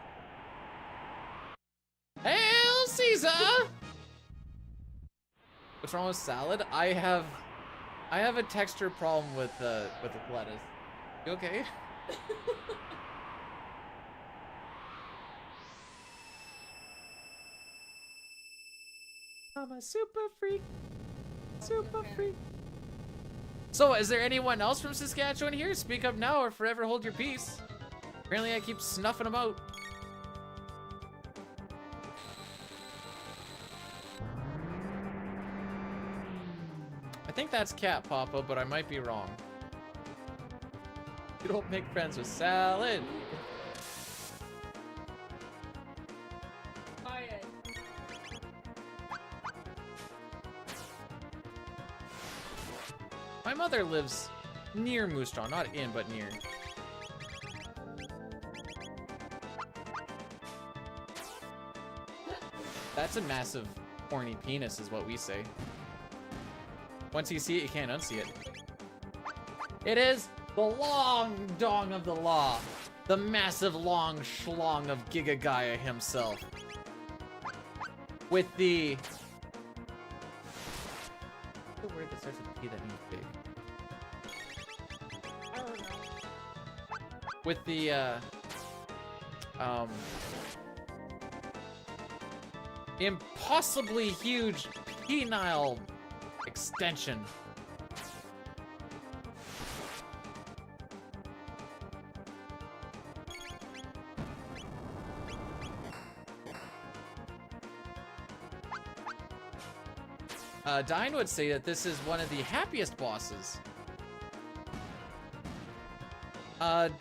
Hail Caesar! What's wrong with salad? I have a texture problem with the lettuce. You okay? I'm a super freak. Super freak. So, is there anyone else from Saskatchewan here? Speak up now or forever hold your peace. Apparently I keep snuffing them out. I think that's Cat Papa, but I might be wrong. You don't make friends with salad. Quiet. My mother lives near Moose Jaw, not in, but near. That's a massive horny penis is what we say. Once you see it, you can't unsee it. It is the long dong of the law. The massive long schlong of Giga Gaia himself. With the word that starts with P that means big. I don't know. With the impossibly huge penile extension. Dine would say that this is one of the happiest bosses. Dunk,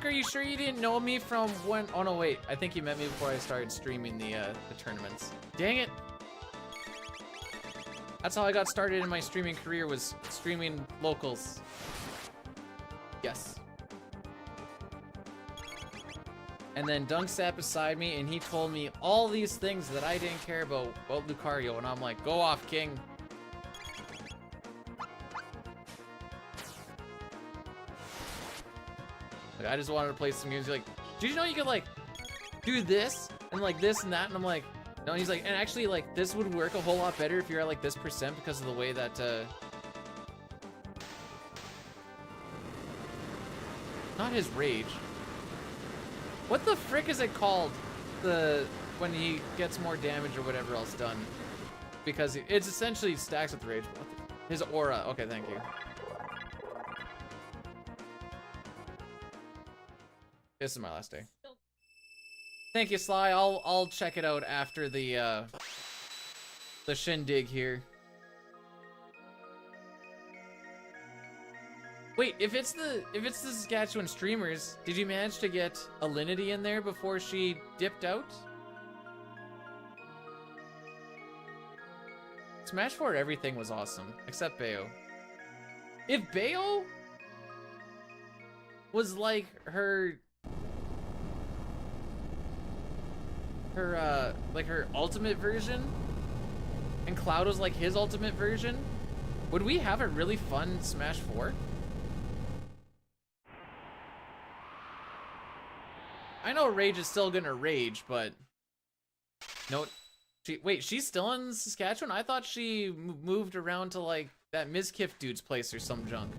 are you sure you didn't know me from when? Oh no, wait. I think you met me before I started streaming the tournaments. Dang it. That's how I got started in my streaming career, was streaming locals. Yes. And then Dunk sat beside me and he told me all these things that I didn't care about Lucario, and I'm like, go off, King. Like, I just wanted to play some games. Like, did you know you could like do this and like this and that? And I'm like, no. And he's like, and actually like this would work a whole lot better if you're at like this percent because of the way that not his rage. What the frick is it called? When he gets more damage or whatever else done, because it's essentially stacks with rage. His aura. Okay, thank you. This is my last day. Thank you, Sly. I'll check it out after the shindig here. Wait, if it's the Saskatchewan streamers, did you manage to get Alinity in there before she dipped out? Smash 4 everything was awesome, except Bayo. If Bayo was like her like her ultimate version, and Cloud was like his ultimate version, would we have a really fun Smash 4? I know Rage is still gonna rage, but no. Wait, she's still in Saskatchewan? I thought she moved around to like that Mizkif dude's place or some junk.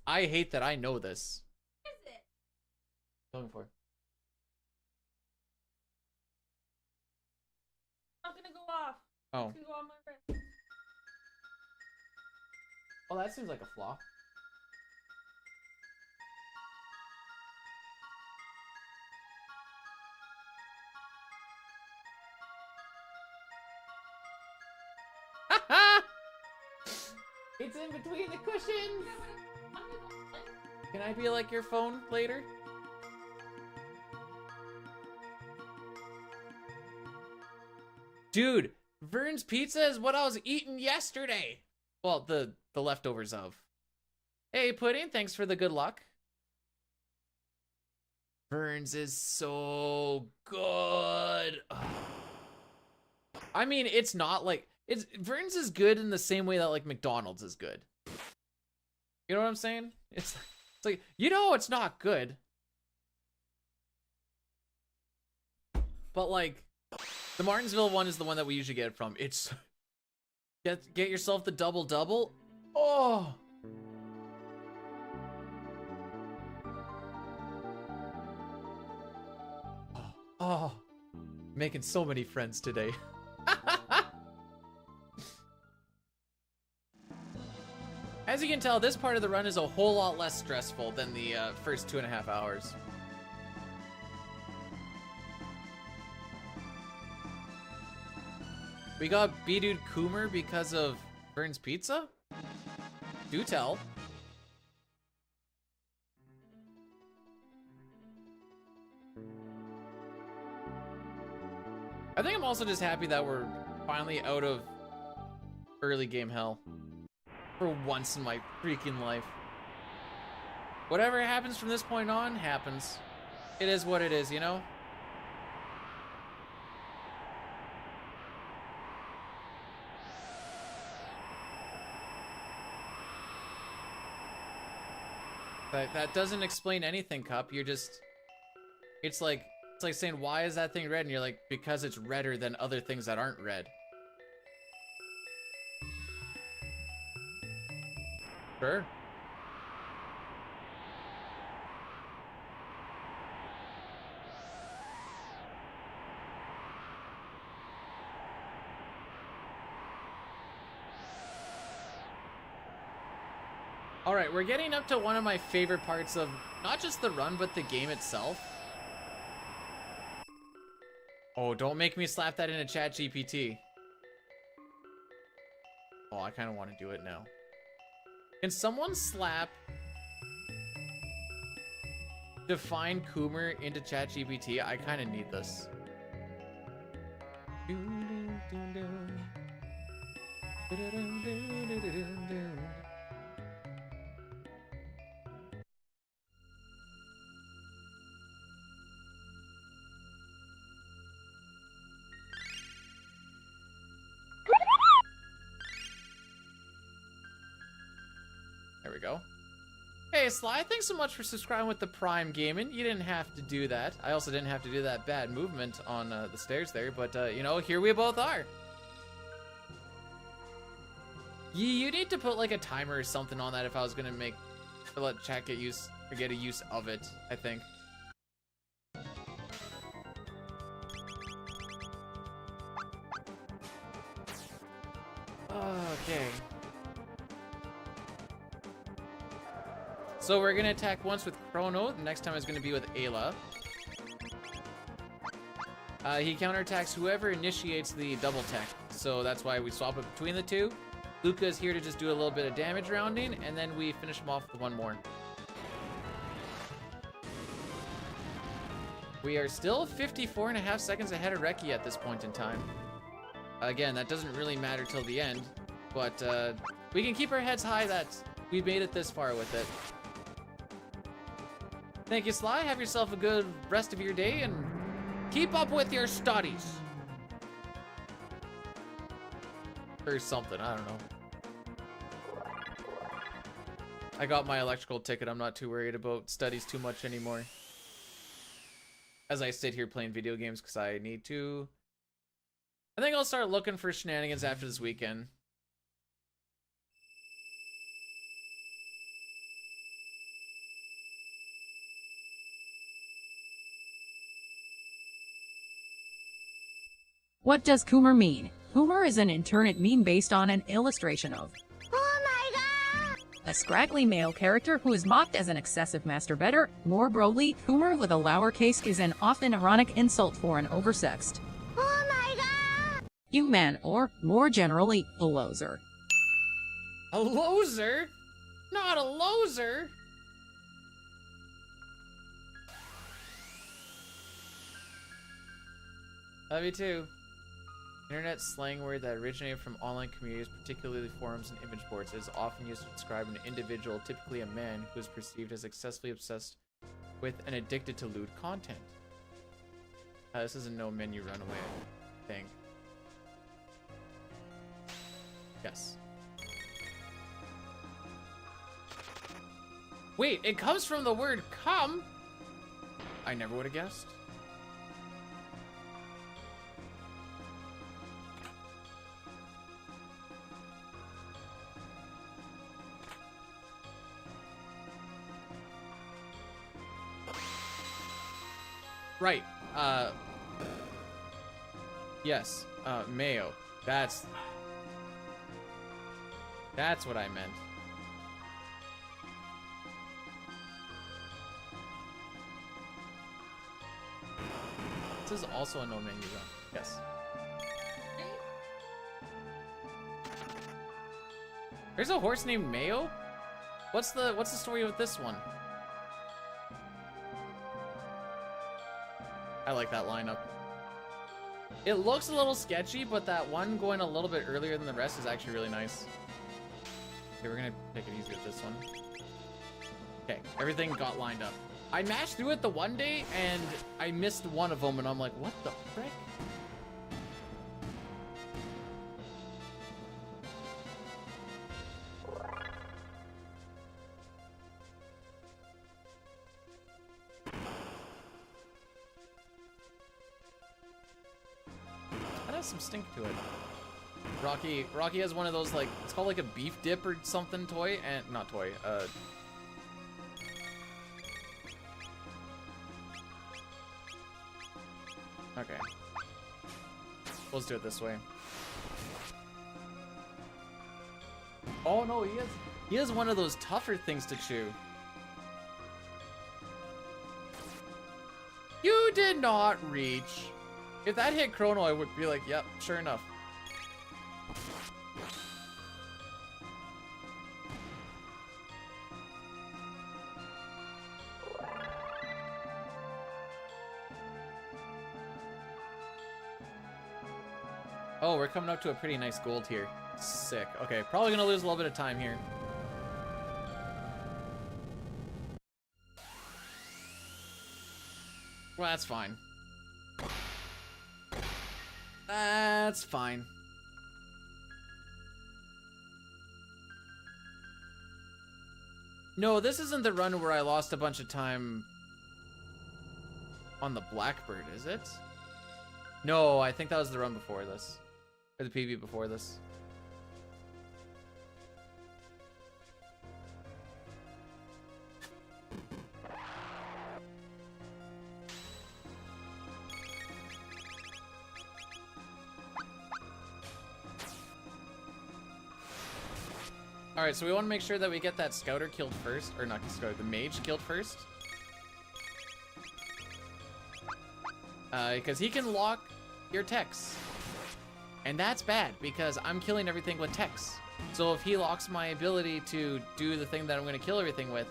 I hate that I know this. What is it? Going for. Not gonna go off. Oh. It's gonna go on my wrist. Well, that seems like a flaw. It's in between the cushions. Can I be like your phone later? Dude, Vern's Pizza is what I was eating yesterday. Well, the leftovers of. Hey, Pudding, thanks for the good luck. Vern's is so good. I mean, it's not like Vern's is good in the same way that like McDonald's is good. You know what I'm saying? It's like, you know, it's not good. But like, the Martinsville one is the one that we usually get it from. It's get yourself the double. Oh. Oh. Making so many friends today. As you can tell, this part of the run is a whole lot less stressful than the first 2.5 hours. We got B-Dude Coomer because of Vern's Pizza? Do tell. I think I'm also just happy that we're finally out of early game hell. For once in my freaking life. Whatever happens from this point on, happens. It is what it is, you know? That doesn't explain anything, Cup. You're just... It's like saying, why is that thing red? And you're like, because it's redder than other things that aren't red. Sure. All right, we're getting up to one of my favorite parts of not just the run, but the game itself. Oh, don't make me slap that in a chat GPT. Oh, I kind of want to do it now. Can someone slap Define Coomer into ChatGPT? I kind of need this. There we go. Hey, Sly, thanks so much for subscribing with the Prime Gaming. You didn't have to do that. I also didn't have to do that bad movement on the stairs there, but, you know, here we both are. You need to put, like, a timer or something on that if I was gonna let chat get a use of it, I think. Okay. So we're gonna attack once with Chrono. The next time is gonna be with Ayla. He counterattacks whoever initiates the double tech. So that's why we swap it between the two. Luca is here to just do a little bit of damage rounding, and then we finish him off with one more. We are still 54.5 seconds ahead of Reki at this point in time. Again, that doesn't really matter till the end, but we can keep our heads high that we made it this far with it. Thank you, Sly. Have yourself a good rest of your day and keep up with your studies. Or something, I don't know. I got my electrical ticket. I'm not too worried about studies too much anymore. As I sit here playing video games because I need to. I think I'll start looking for shenanigans after this weekend. What does Coomer mean? Coomer is an internet meme based on an illustration of a scraggly male character who is mocked as an excessive masturbator. More broadly, Coomer with a lowercase is an often ironic insult for an oversexed human, or more generally, a loser. A loser? Not a loser! Love you too. Internet slang word that originated from online communities, particularly forums and image boards. It is often used to describe an individual, typically a man, who is perceived as excessively obsessed with and addicted to lewd content. This is a no menu runaway thing. Yes. Wait, it comes from the word come? I never would have guessed. Right. Yes. Mayo. That's what I meant. This is also a no menu run. Yes. There's a horse named Mayo? What's the story with this one? I like that lineup. It looks a little sketchy, but that one going a little bit earlier than the rest is actually really nice. Okay, we're gonna take it easy with this one. Okay, everything got lined up. I mashed through it the one day, and I missed one of them, and I'm like, what the frick? That has some stink to it. Rocky has one of those, like, it's called like a beef dip or something toy, and not toy, okay. Let's do it this way. Oh no, he has one of those tougher things to chew. You did not reach. If that hit Chrono, I would be like, yep, sure enough. Oh, we're coming up to a pretty nice gold here. Sick. Okay, probably gonna lose a little bit of time here. Well, that's fine. That's fine. No, this isn't the run where I lost a bunch of time on the Blackbird, is it? No, I think that was the run before this. Or the PB before this. Alright, so we want to make sure that we get that scouter killed first. Or not the scouter, the mage killed first. Because he can lock your techs. And that's bad, because I'm killing everything with techs. So if he locks my ability to do the thing that I'm going to kill everything with,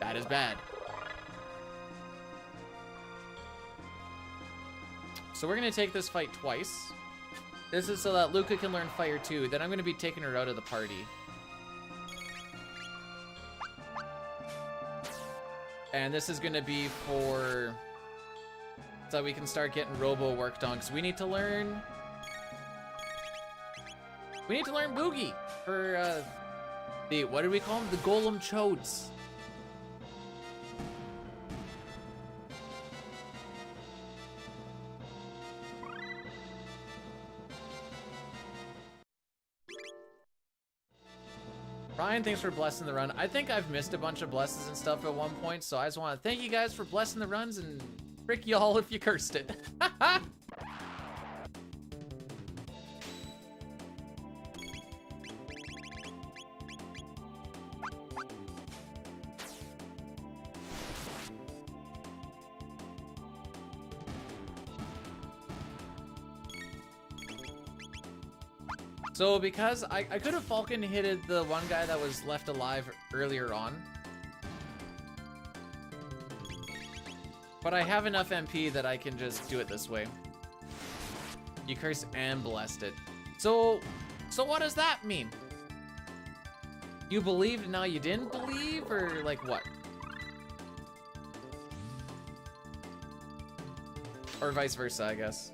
that is bad. So we're going to take this fight twice. This is so that Luca can learn fire too. Then I'm gonna be taking her out of the party. And this is gonna be for... so we can start getting Robo worked on, because we need to learn... we need to learn Boogie for, the, what do we call them? The Golem Chodes. Ryan, thanks for blessing the run. I think I've missed a bunch of blesses and stuff at one point, so I just want to thank you guys for blessing the runs, and frick y'all if you cursed it. So because I could have Falcon hitted the one guy that was left alive earlier on. But I have enough MP that I can just do it this way. You cursed and blessed it. So what does that mean? You believed, now you didn't believe, or like what? Or vice versa, I guess.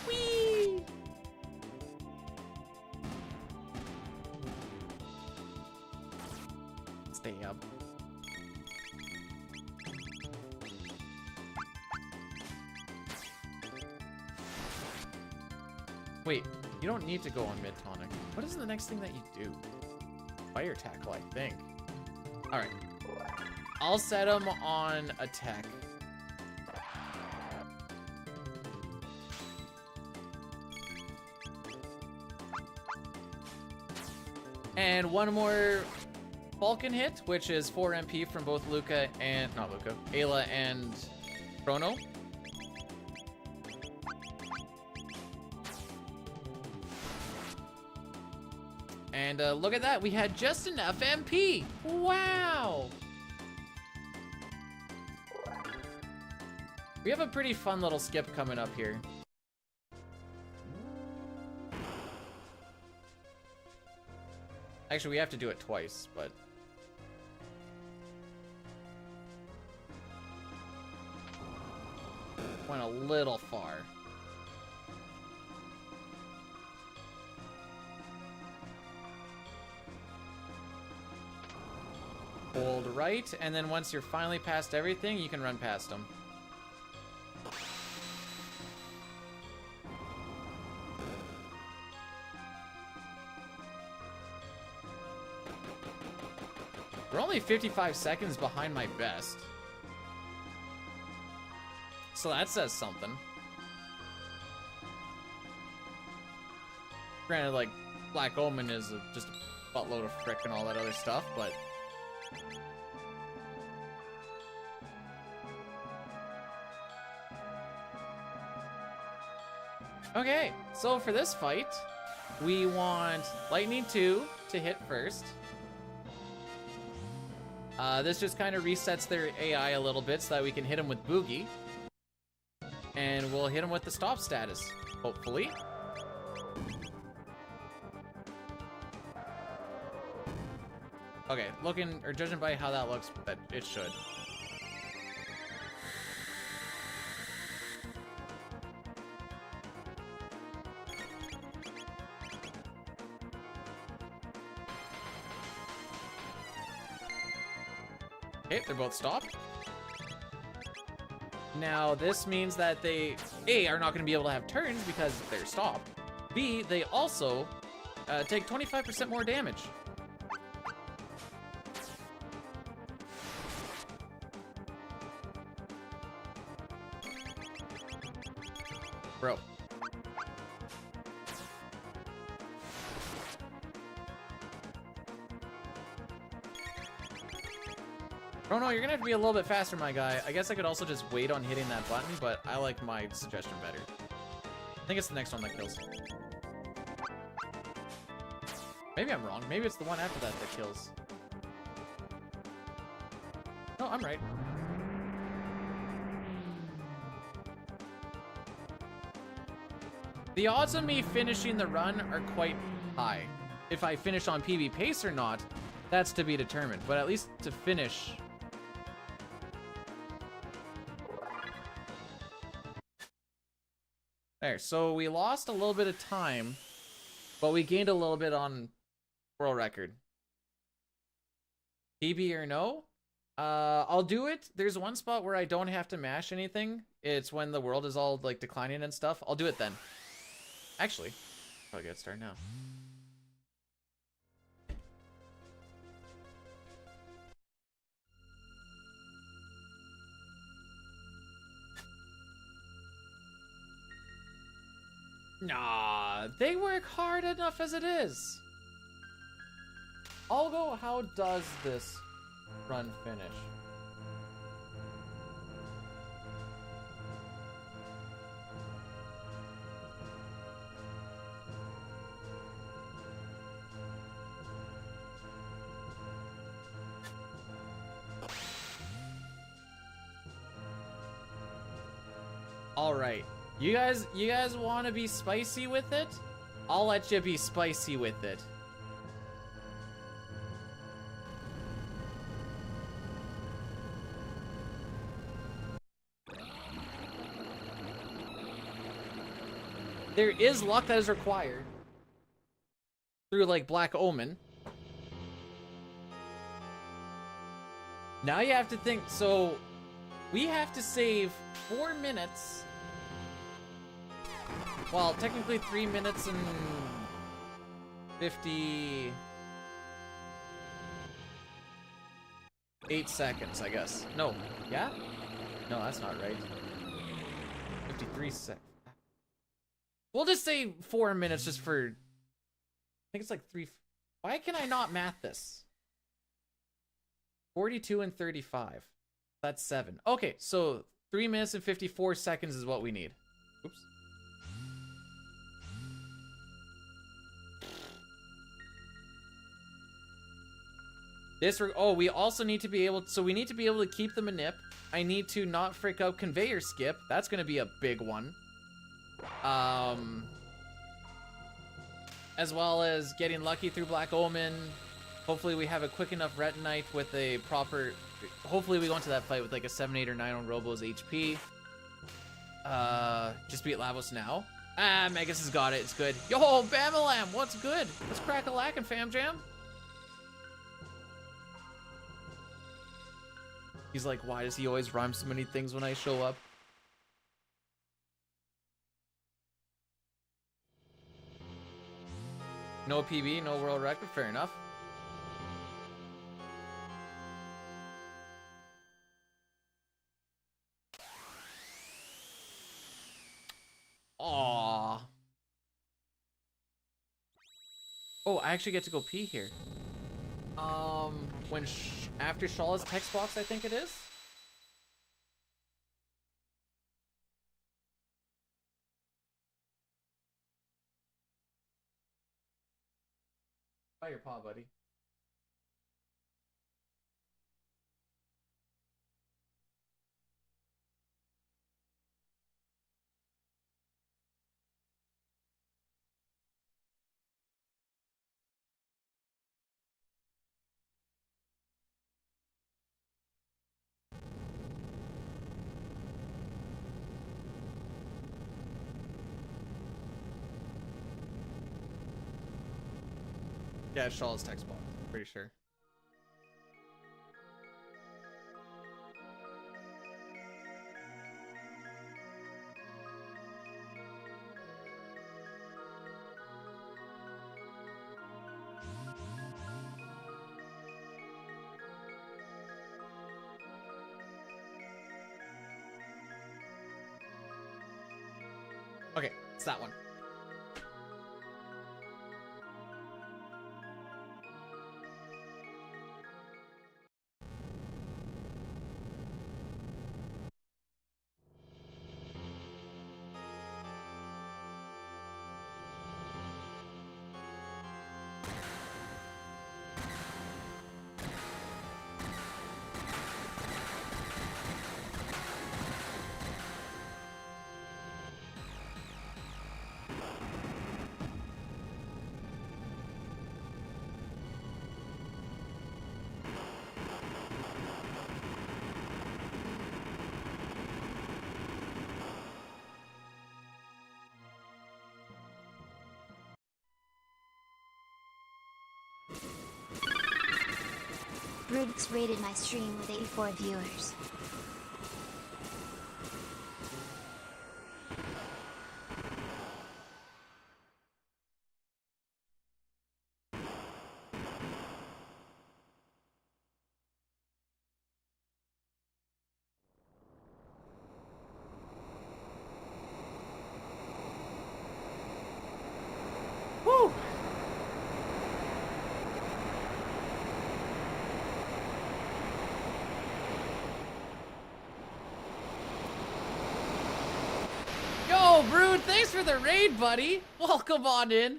Whee! Stay up. Wait, you don't need to go on mid-tonic. What is the next thing that you do? Fire tackle, I think. Alright. I'll set him on attack. And one more Falcon hit, which is 4 MP from both Luca and... not Luca. Ayla and Chrono. And look at that, we had just enough MP. Wow. We have a pretty fun little skip coming up here. Actually, we have to do it twice, but... went a little far. Hold right, and then once you're finally past everything, you can run past them. We're only 55 seconds behind my best. So that says something. Granted, like, Black Omen is just a buttload of frick and all that other stuff, but... okay, so for this fight, we want Lightning 2 to hit first. This just kind of resets their AI a little bit so that we can hit them with Boogie. And we'll hit them with the stop status, hopefully. Okay, looking, or judging by how that looks, that it should. Okay, they're both stopped. Now, this means that they, A, are not going to be able to have turns because they're stopped. B, they also take 25% more damage. Bro. Chrono, you're gonna have to be a little bit faster, my guy. I guess I could also just wait on hitting that button, but I like my suggestion better. I think it's the next one that kills. Maybe I'm wrong. Maybe it's the one after that that kills. No, I'm right. The odds of me finishing the run are quite high. If I finish on PB pace or not, that's to be determined. But at least to finish. There, so we lost a little bit of time, but we gained a little bit on world record. PB or no? I'll do it. There's one spot where I don't have to mash anything. It's when the world is all like declining and stuff. I'll do it then. Actually, probably get started now. Nah, they work hard enough as it is. I'll go, how does this run finish? All right. You guys want to be spicy with it? I'll let you be spicy with it. There is luck that is required through like Black Omen. Now you have to think, so we have to save 4 minutes. Well, technically 3 minutes and 58 seconds, I guess. No, yeah? No, that's not right. 53 seconds. We'll just say 4 minutes just for, I think it's like 3. Why can I not math this? 42 and 35. That's 7. Okay, so 3 minutes and 54 seconds is what we need. Oops. Oh, we also need to be able to, so we need to be able to keep the manip. I need to not freak out conveyor skip. That's going to be a big one. As well as getting lucky through Black Omen. Hopefully we have a quick enough Retinite with a proper, hopefully we go into that fight with like a 7, 8, or 9 on Robo's HP. Just beat Lavos now. Ah, Megas has got it, it's good. Yo, Bamalam, what's good? Let's crack a lackin', fam jam. He's like, why does he always rhyme so many things when I show up? No PB, no world record, fair enough. Aww. Oh, I actually get to go pee here. When after Shala's text box, I think it is. By your paw, buddy. Yeah, Shaw's text box, pretty sure. Okay, it's that one. Brooks rated my stream with 84 viewers. Woo! Yo, Brood, thanks for the raid, buddy. Welcome on in.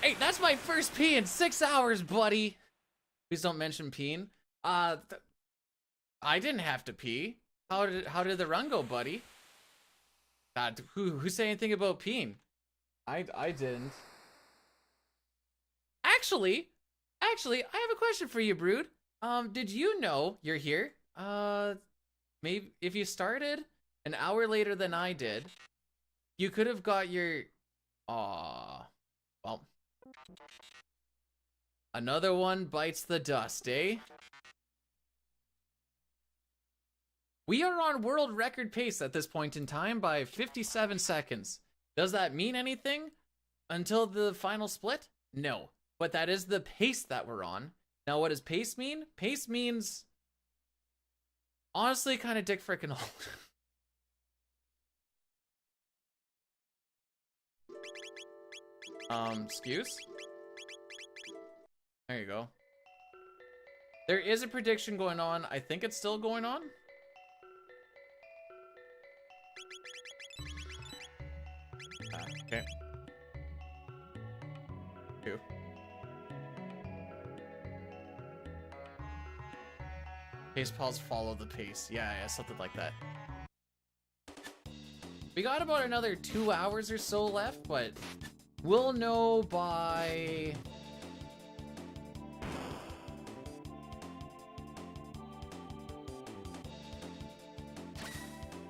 Hey, that's my first pee in 6 hours, buddy. Please don't mention peeing. I didn't have to pee. How did the run go, buddy? Who said anything about peeing? I didn't. Actually, I have a question for you, Brood. Did you know you're here? Maybe if you started an hour later than I did, you could have got your... Aw. Well. Another one bites the dust, eh? We are on world record pace at this point in time by 57 seconds. Does that mean anything until the final split? No. But that is the pace that we're on. Now, what does pace mean? Pace means... honestly, kind of dick frickin' old. Excuse? There you go. There is a prediction going on. I think it's still going on. Okay. 2. Pace pause, follow the pace. Yeah, something like that. We got about another 2 hours or so left, but we'll know by...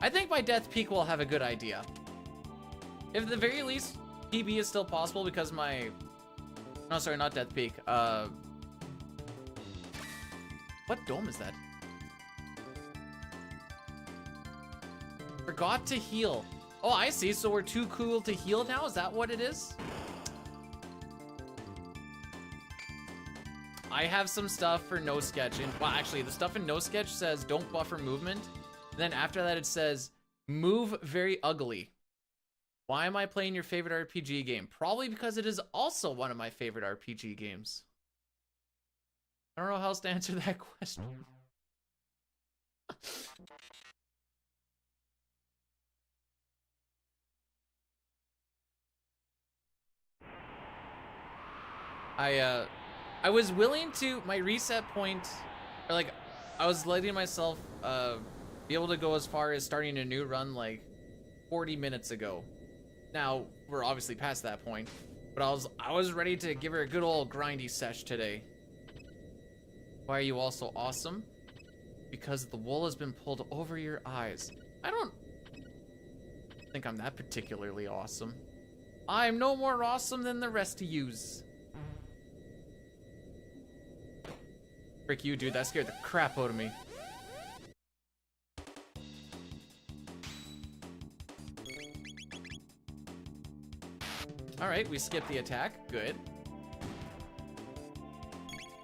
I think by Death Peak we'll have a good idea. If at the very least, PB is still possible because my... No, sorry, not Death Peak. What dome is that? Forgot to heal. Oh, I see. So we're too cool to heal now? Is that what it is? I have some stuff for no sketch. Well, actually, the stuff in no sketch says don't buffer movement. Then after that, it says move very ugly. Why am I playing your favorite RPG game? Probably because it is also one of my favorite RPG games. I don't know how else to answer that question. I was willing to, my reset point, or like, I was letting myself be able to go as far as starting a new run like 40 minutes ago. Now, we're obviously past that point, but I was ready to give her a good old grindy sesh today. Why are you all so awesome? Because the wool has been pulled over your eyes. I don't think I'm that particularly awesome. I'm no more awesome than the rest of yous. Frick you, dude, that scared the crap out of me. Alright, we skipped the attack. Good.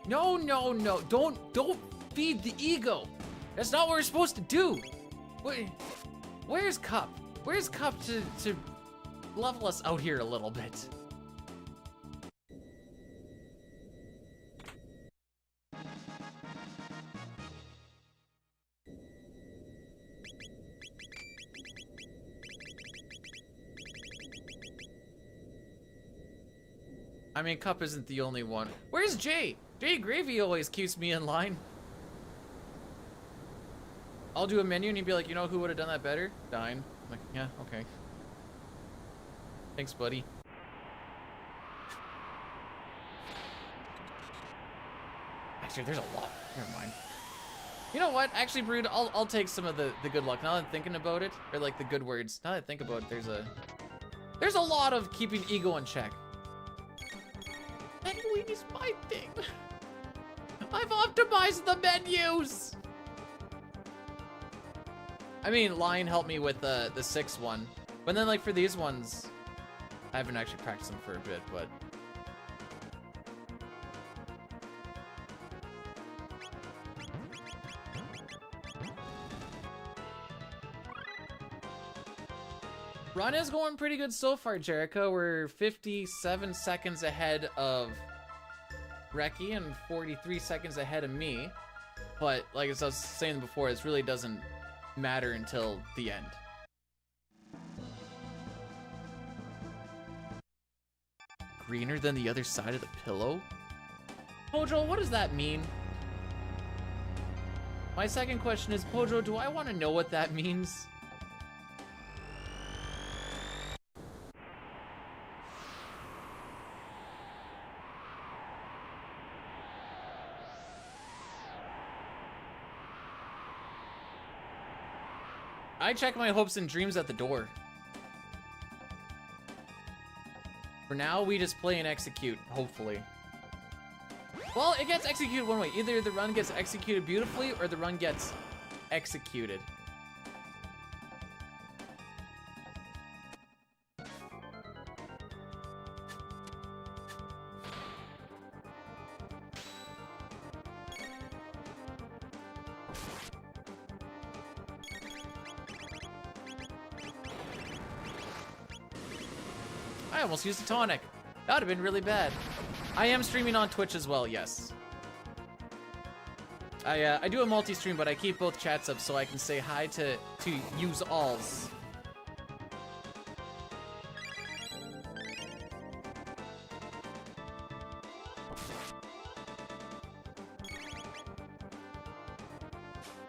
No, no, no. Don't feed the ego. That's not what we're supposed to do. Where's Cup? Where's Cup to level us out here a little bit? I mean, Cup isn't the only one. Where's Jay? Jay Gravy always keeps me in line. I'll do a menu and he'd be like, you know who would have done that better? Dine. I'm like, yeah, okay. Thanks, buddy. Actually, there's a lot. Never mind. You know what? Actually, Brood, I'll take some of the good luck. Now that I'm thinking about it, or like the good words. Now that I think about it, there's a lot of keeping ego in check. Menuing is my thing. I've optimized the menus. I mean, Lion helped me with the 6 one. But then, like, for these ones, I haven't actually practiced them for a bit, but... Run is going pretty good so far, Jericho. We're 57 seconds ahead of Reki and 43 seconds ahead of me. But, like as I was saying before, this really doesn't matter until the end. Greener than the other side of the pillow? Pojo, what does that mean? My second question is, Pojo, do I want to know what that means? I check my hopes and dreams at the door. For now, we just play and execute, hopefully. Well, it gets executed one way. Either the run gets executed beautifully, or the run gets executed. I almost used a tonic. That would have been really bad. I am streaming on Twitch as well, yes. I do a multi-stream, but I keep both chats up so I can say hi to use alls.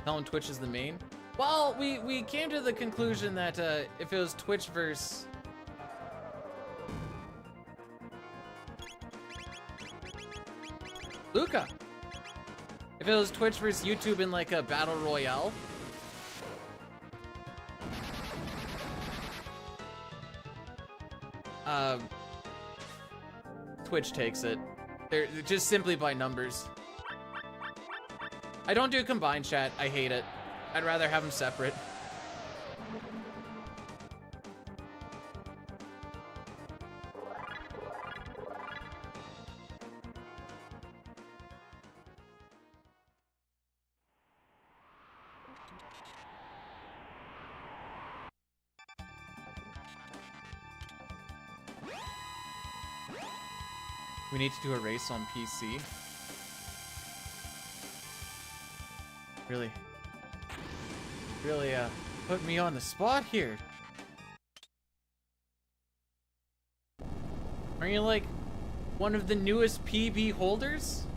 Telling Twitch is the main. Well, we came to the conclusion that if it was Twitch versus Luca. If it was Twitch versus YouTube in like a battle royale. Twitch takes it. They're just simply by numbers. I don't do combined chat. I hate it. I'd rather have them separate. We need to do a race on PC. Really, put me on the spot here. Are you like one of the newest PB holders?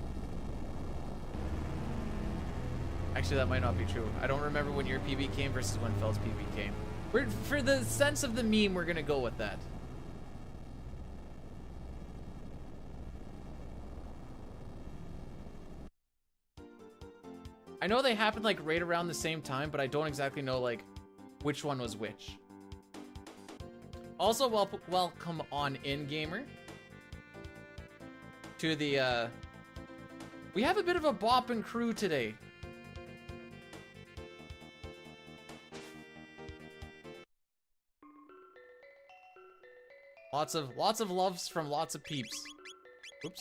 Actually, that might not be true. I don't remember when your PB came versus when Feld's PB came. For the sense of the meme, we're gonna go with that. I know they happened like right around the same time, but I don't exactly know like which one was which. Also, welcome on in, gamer. To the we have a bit of a bopping crew today. Lots of loves from lots of peeps. Oops.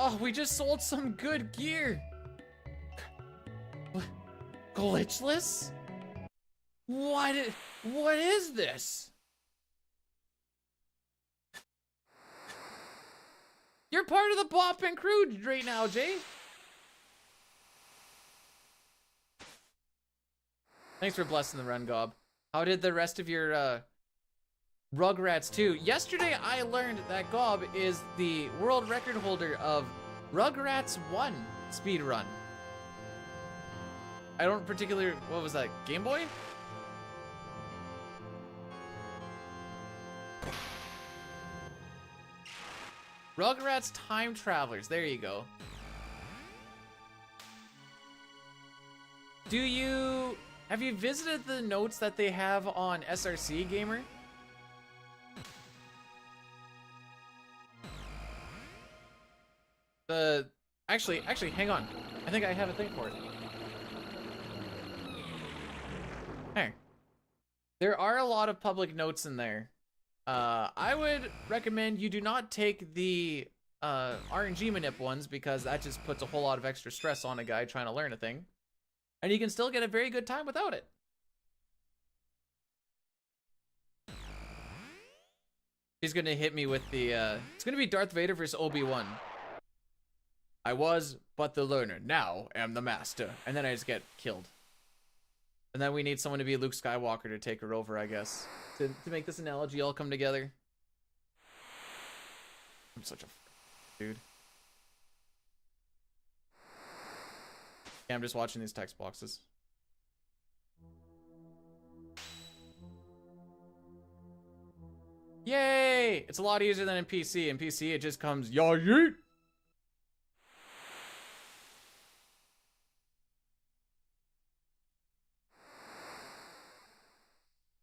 Oh, we just sold some good gear. Glitchless? What is this? You're part of the bopping crew right now, Jay. Thanks for blessing the run, Gob. How did the rest of your Rugrats 2? Yesterday I learned that Gob is the world record holder of Rugrats 1 speedrun. I don't particularly, what was that, Game Boy? Rugrats Time Travelers, there you go. Have you visited the notes that they have on SRC, gamer? Actually, hang on. I think I have a thing for it. Hey. There are a lot of public notes in there. I would recommend you do not take the RNG manip ones because that just puts a whole lot of extra stress on a guy trying to learn a thing. And you can still get a very good time without it. He's gonna hit me with the, it's gonna be Darth Vader versus Obi-Wan. I was but the learner, now am the master. And then I just get killed. And then we need someone to be Luke Skywalker to take her over, I guess. To make this analogy all come together. I'm such a dude. Yeah, I'm just watching these text boxes. Yay! It's a lot easier than in PC. In PC, it just comes, ya yeet!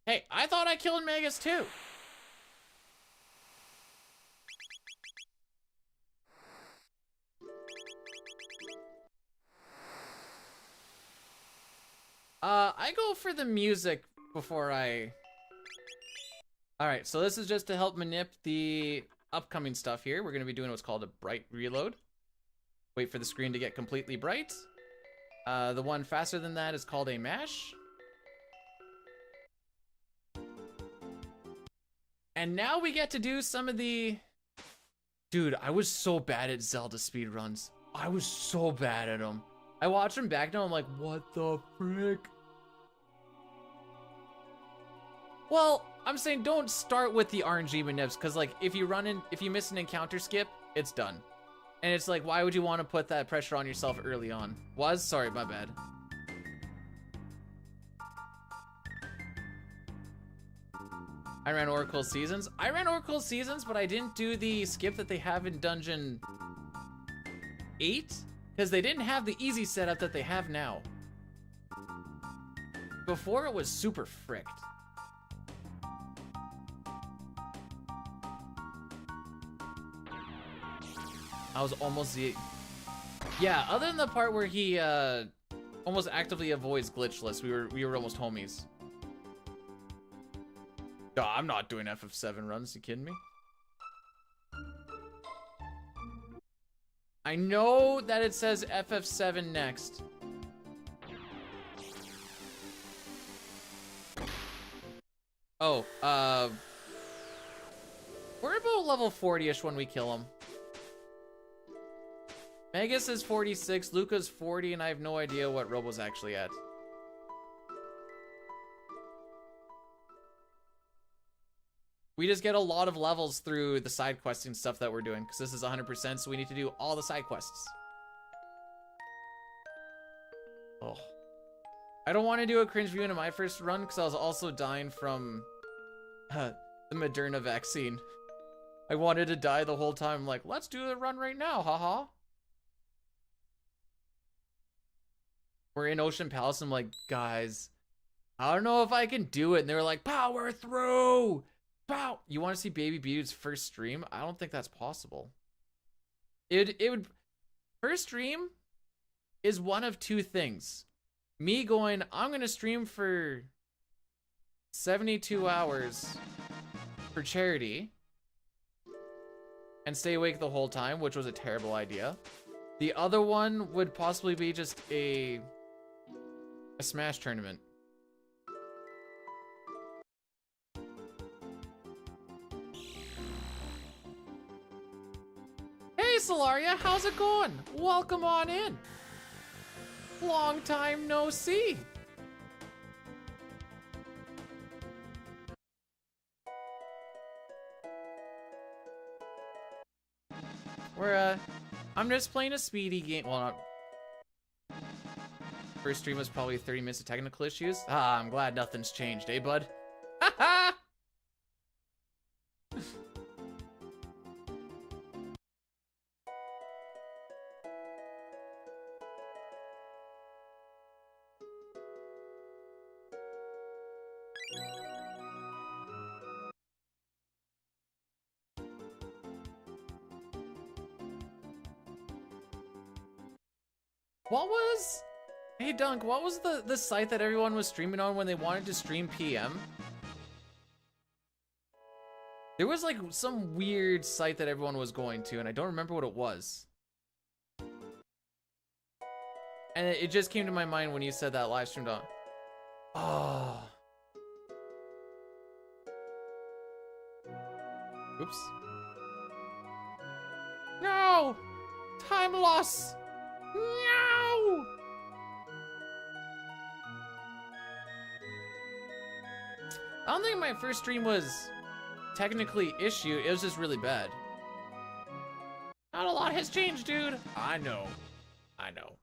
Hey, I thought I killed Magus too. I go for the music before I... Alright, so this is just to help manip the upcoming stuff here. We're going to be doing what's called a bright reload. Wait for the screen to get completely bright. The one faster than that is called a mash. And now we get to do some of the... Dude, I was so bad at Zelda speedruns. I was so bad at them. I watch them back now, I'm like, what the frick? Well, I'm saying don't start with the RNG manips, because like if you miss an encounter skip, it's done. And it's like, why would you want to put that pressure on yourself early on? Sorry, my bad. I ran Oracle Seasons. I ran Oracle Seasons, but I didn't do the skip that they have in Dungeon 8, because they didn't have the easy setup that they have now. Before, it was super fricked. I was almost the... Yeah, other than the part where he almost actively avoids glitchless, we were almost homies. No, I'm not doing FF7 runs, you kidding me? I know that it says FF7 next. Oh, we're about level 40-ish when we kill him. Magus is 46, Luca's 40, and I have no idea what Robo's actually at. We just get a lot of levels through the side questing stuff that we're doing, because this is 100%, so we need to do all the side quests. Oh. I don't want to do a cringe view in my first run, because I was also dying from the Moderna vaccine. I wanted to die the whole time. I'm like, let's do the run right now, haha. We're in Ocean Palace, and I'm like, guys, I don't know if I can do it. And they were like, power through! Pow! You want to see Baby Beauty's first stream? I don't think that's possible. It would... First stream is one of two things. Me going, I'm going to stream for 72 hours for charity and stay awake the whole time, which was a terrible idea. The other one would possibly be just a Smash tournament. Hey Solaria, how's it going? Welcome on in. Long time no see. I'm just playing a speedy game. Well, not. First stream was probably 30 minutes of technical issues. Ah, I'm glad nothing's changed, eh, bud? Haha! What was... Hey Dunk, what was the site that everyone was streaming on when they wanted to stream PM? There was like some weird site that everyone was going to, and I don't remember what it was. And it just came to my mind when you said that live streamed on. Oh. Oops. No! Time loss! No! I don't think my first stream was technically issue, it was just really bad. Not a lot has changed, dude. I know. I know.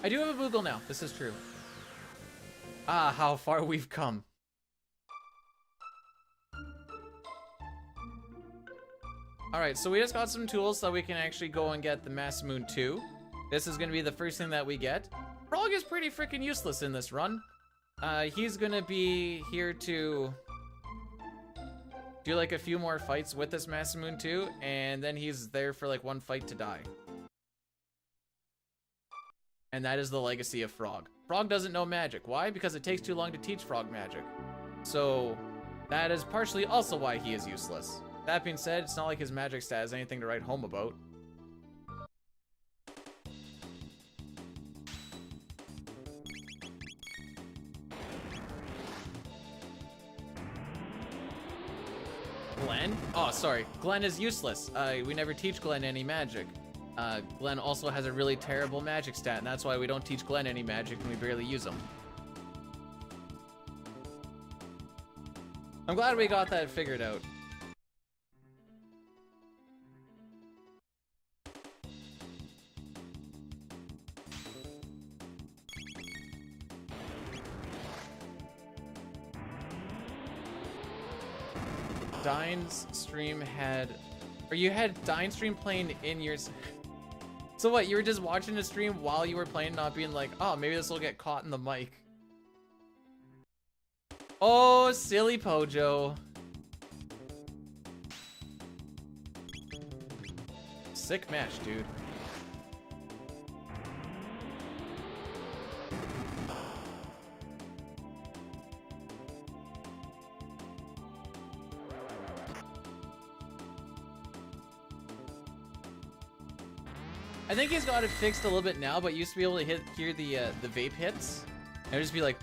I do have a Google now. This is true. Ah, how far we've come. Alright, so we just got some tools so we can actually go and get the Masamune 2. This is going to be the first thing that we get. Frog is pretty freaking useless in this run. He's going to be here to do like a few more fights with this Masamune 2, and then he's there for like one fight to die. And that is the legacy of Frog. Frog doesn't know magic. Why? Because it takes too long to teach Frog magic. So that is partially also why he is useless. That being said, it's not like his magic stat is anything to write home about. Glenn? Oh, sorry. Glenn is useless. We never teach Glenn any magic. Glenn also has a really terrible magic stat, and that's why we don't teach Glenn any magic and we barely use him. I'm glad we got that figured out. Dine's stream had... Or you had Dine stream playing in yours... So what, you were just watching the stream while you were playing, not being like, oh, maybe this will get caught in the mic. Oh, silly Pojo. Sick match, dude. I think he's got it fixed a little bit now, but used to be able to hear the vape hits. And it'd just be like...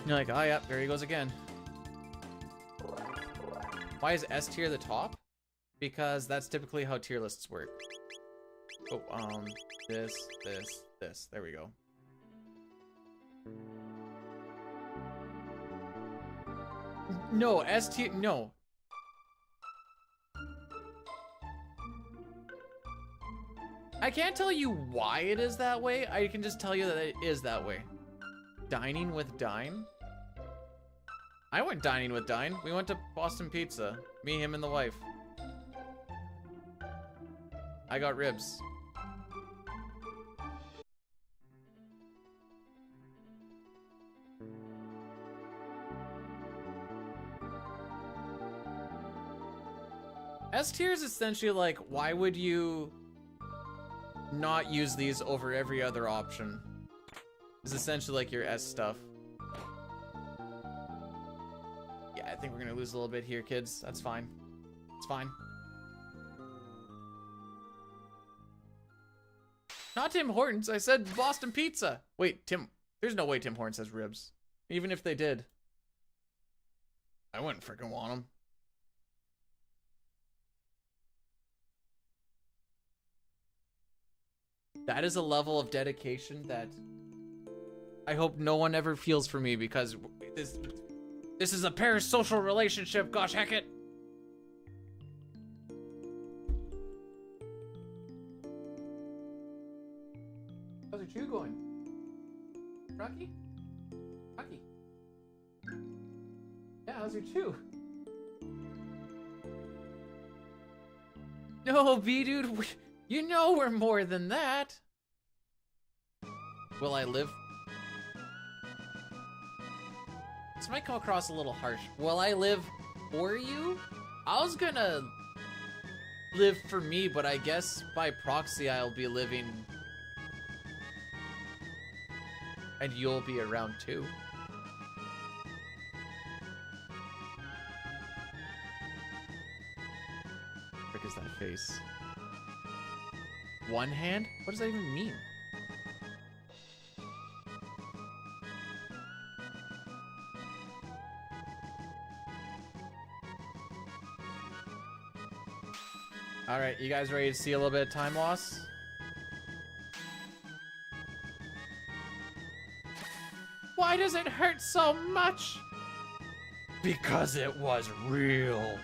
You're like, oh yeah, there he goes again. Why is S tier the top? Because that's typically how tier lists work. Oh, this. There we go. No, S tier, no. I can't tell you why it is that way. I can just tell you that it is that way. Dining with Dine? I went dining with Dine. We went to Boston Pizza. Me, him, and the wife. I got ribs. S tier is essentially like, why would you not use these over every other option? Is essentially like your S stuff. Yeah, I think we're gonna lose a little bit here, kids. That's fine. It's fine. Not Tim Hortons. I said Boston Pizza. Wait, there's no way Tim Hortons has ribs. Even if they did. I wouldn't freaking want them. That is a level of dedication that I hope no one ever feels for me, because this is a parasocial relationship, gosh heck it. How's your chew going? Rocky? Rocky? Yeah, how's your chew? No, B-dude, you know we're more than that. Will I live? This might come across a little harsh. Will I live for you? I was gonna live for me, but I guess by proxy I'll be living and you'll be around too. Frick is that face? One hand? What does that even mean? Alright, you guys ready to see a little bit of time loss? Why does it hurt so much? Because it was real.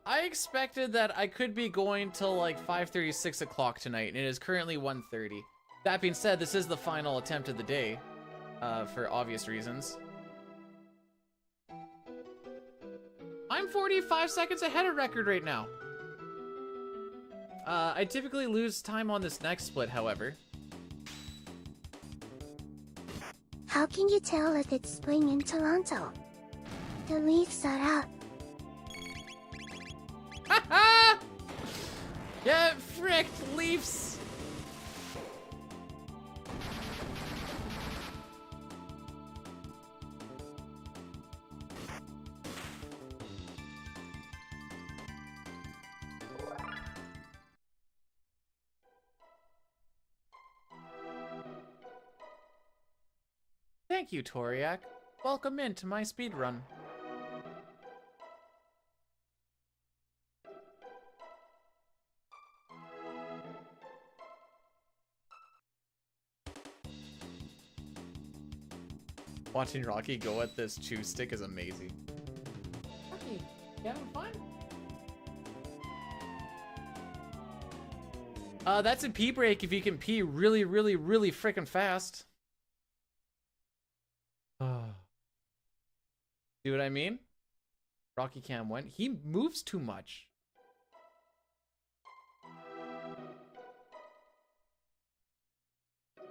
I expected that I could be going till like 5:30, 6 o'clock tonight, and it is currently 1:30. That being said, this is the final attempt of the day, for obvious reasons. I'm 45 seconds ahead of record right now. I typically lose time on this next split, however. How can you tell if it's spring in Toronto? The leaves are up. Haha! Get fricked, Leafs! Thank you, Toriak. Welcome into my speedrun. Watching Rocky go at this chew stick is amazing. Rocky, you having fun? That's a pee break if you can pee really, really, really freaking fast. See what I mean? Rocky Cam went. He moves too much.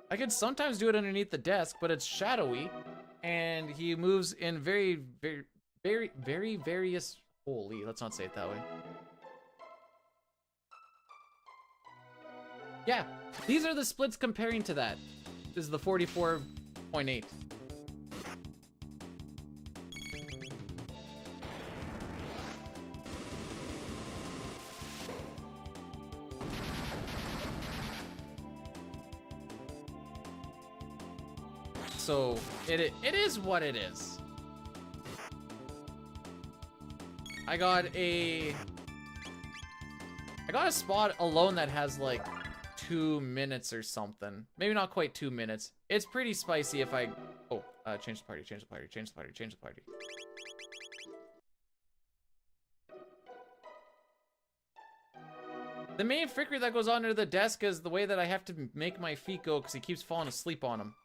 I could sometimes do it underneath the desk, but it's shadowy. And he moves in very various... Holy, let's not say it that way. Yeah, these are the splits comparing to that. This is the 44.8. So it is what it is. I got a spot alone that has like 2 minutes or something. Maybe not quite 2 minutes. It's pretty spicy if I change the party, change the party, change the party, change the party. The main frickery that goes under the desk is the way that I have to make my feet go because he keeps falling asleep on them.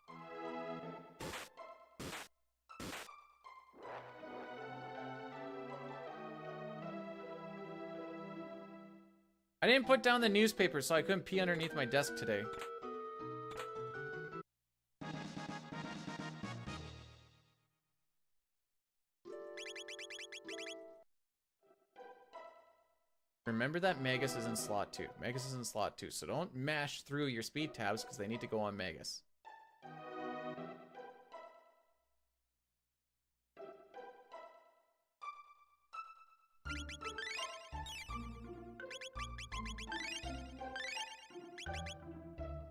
I didn't put down the newspaper, so I couldn't pee underneath my desk today. Remember that Magus is in slot 2. Magus is in slot 2, so don't mash through your speed tabs because they need to go on Magus.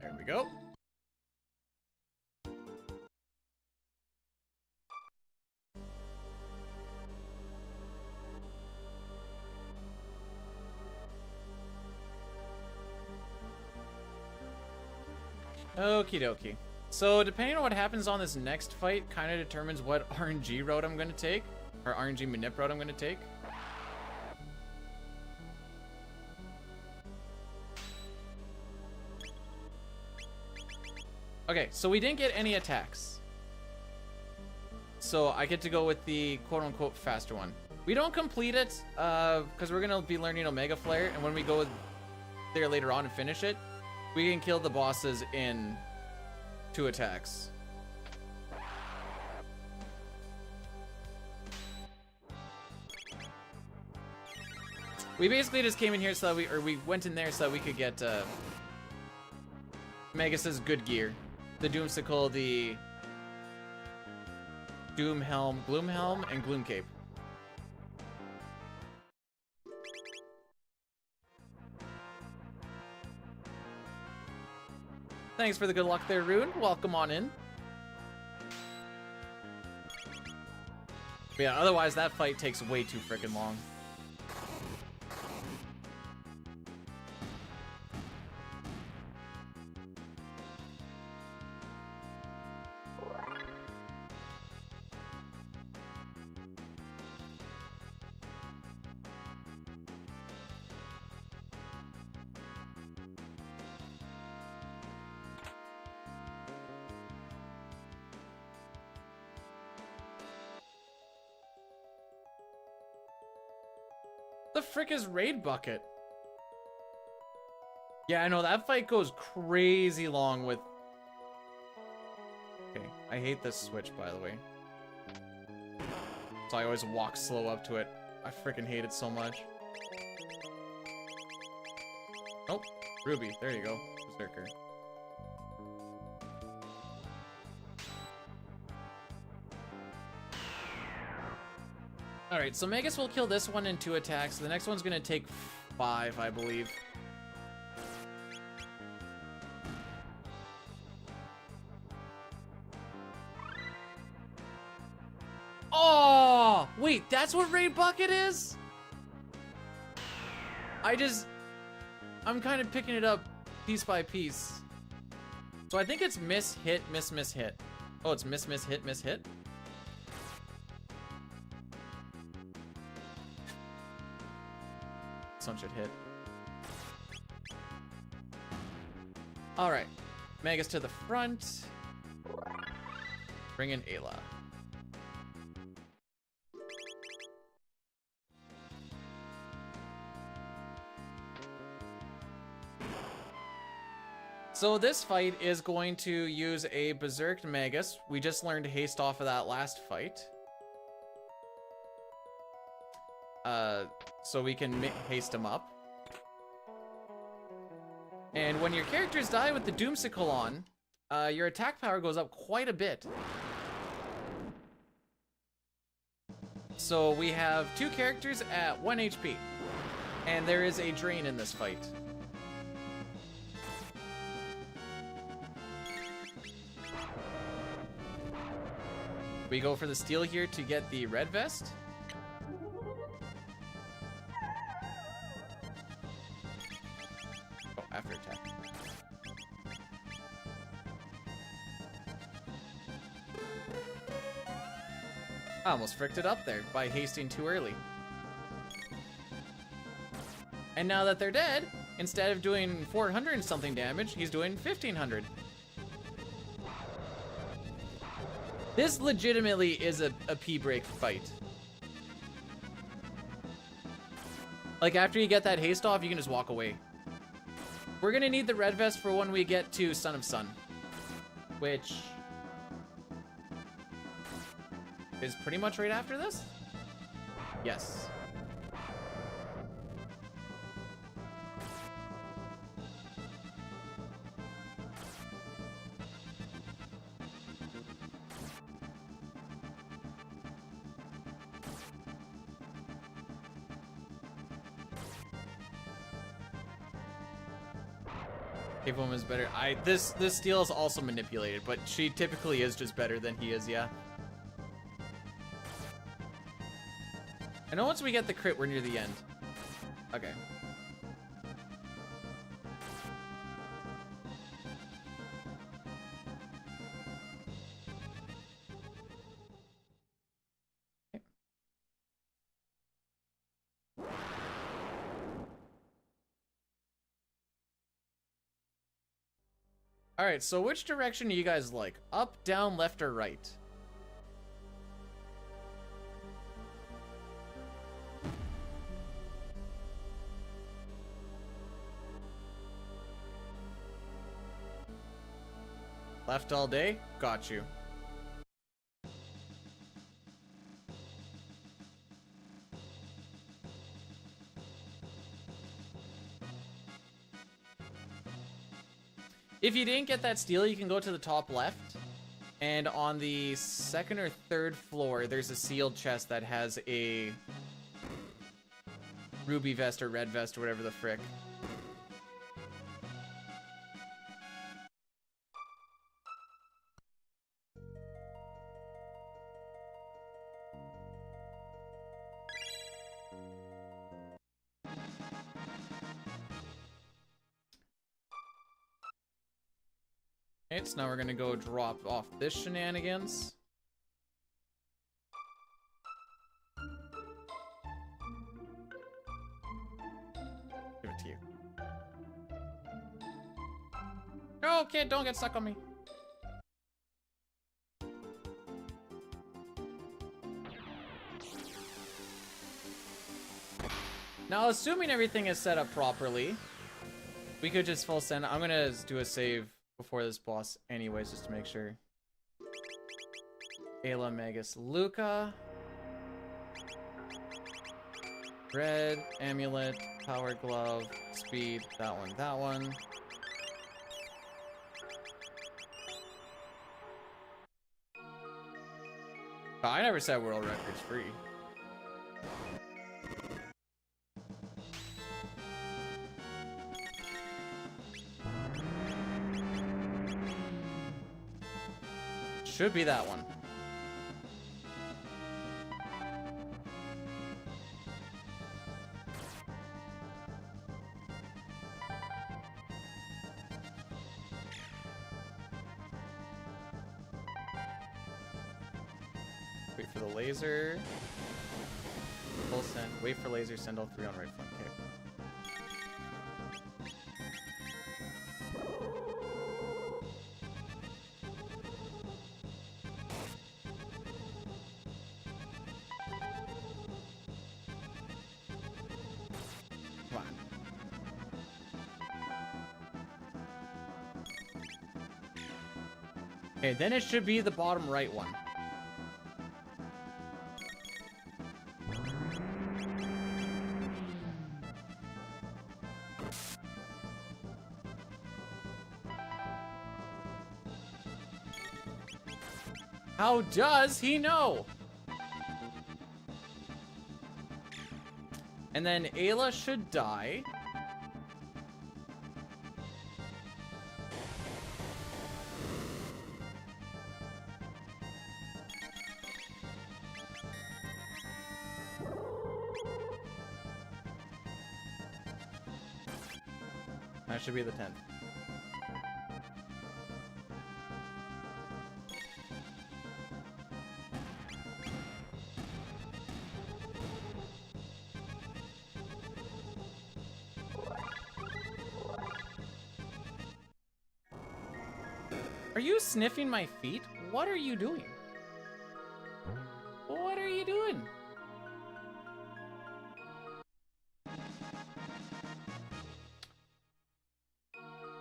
There we go. Okie dokie. So depending on what happens on this next fight kind of determines what RNG route I'm going to take, or RNG manip route I'm going to take. Okay, so we didn't get any attacks. So I get to go with the quote-unquote faster one. We don't complete it, because we're going to be learning Omega Flare, and when we go there later on and finish it, we can kill the bosses in 2 attacks. We basically just came in here so that we went in there so that we could get Magus's good gear. The Doomsicle, the Doom Helm, Gloom Helm, and Gloom Cape. Thanks for the good luck there, Rune. Welcome on in. But yeah, otherwise that fight takes way too freaking long. The frick is Raid Bucket? Yeah, I know, that fight goes crazy long with... Okay, I hate this switch, by the way. So I always walk slow up to it. I freaking hate it so much. Oh, Ruby, there you go. Berserker. Alright, so Magus will kill this one in 2 attacks. The next one's gonna take 5, I believe. Oh! Wait, that's what Raid Bucket is? I'm kind of picking it up piece by piece. So I think it's miss, hit, miss, miss, hit. Oh, it's miss, miss, hit, miss, hit? This one should hit. Alright. Magus to the front. Bring in Ayla. So this fight is going to use a Berserked Magus. We just learned haste off of that last fight. So we can haste him up. And when your characters die with the Doomsicle on, your attack power goes up quite a bit. So we have 2 characters at 1 HP. And there is a drain in this fight. We go for the steal here to get the red vest. Oh, after attack. I almost fricked it up there by hasting too early. And now that they're dead, instead of doing 400 and something damage, he's doing 1500. This legitimately is a P-break fight. Like, after you get that haste off, you can just walk away. We're gonna need the red vest for when we get to Son of Sun. Which... is pretty much right after this? Yes. Cave Woman is better. This steal is also manipulated, but she typically is just better than he is, yeah. I know once we get the crit, we're near the end. Okay. All right, so which direction do you guys like? Up, down, left, or right? Left all day? Got you. If you didn't get that steal, you can go to the top left. And on the second or third floor, there's a sealed chest that has a ruby vest or red vest or whatever the frick. Okay, so now we're gonna go drop off this shenanigans. Give it to you. Oh, kid, don't get stuck on me. Now, assuming everything is set up properly, we could just full send. I'm gonna do a save before this boss anyways, just to make sure. Ayla, Magus, Luca. Red, Amulet, Power Glove, Speed, that one, that one. Oh, I never set world records free. Should be that one. Wait for the laser. Full send. Wait for laser. Send all three on right flank. Okay. Okay, then it should be the bottom right one. How does he know? And then Ayla should die. That should be the 10th. Are you sniffing my feet? What are you doing? What are you doing?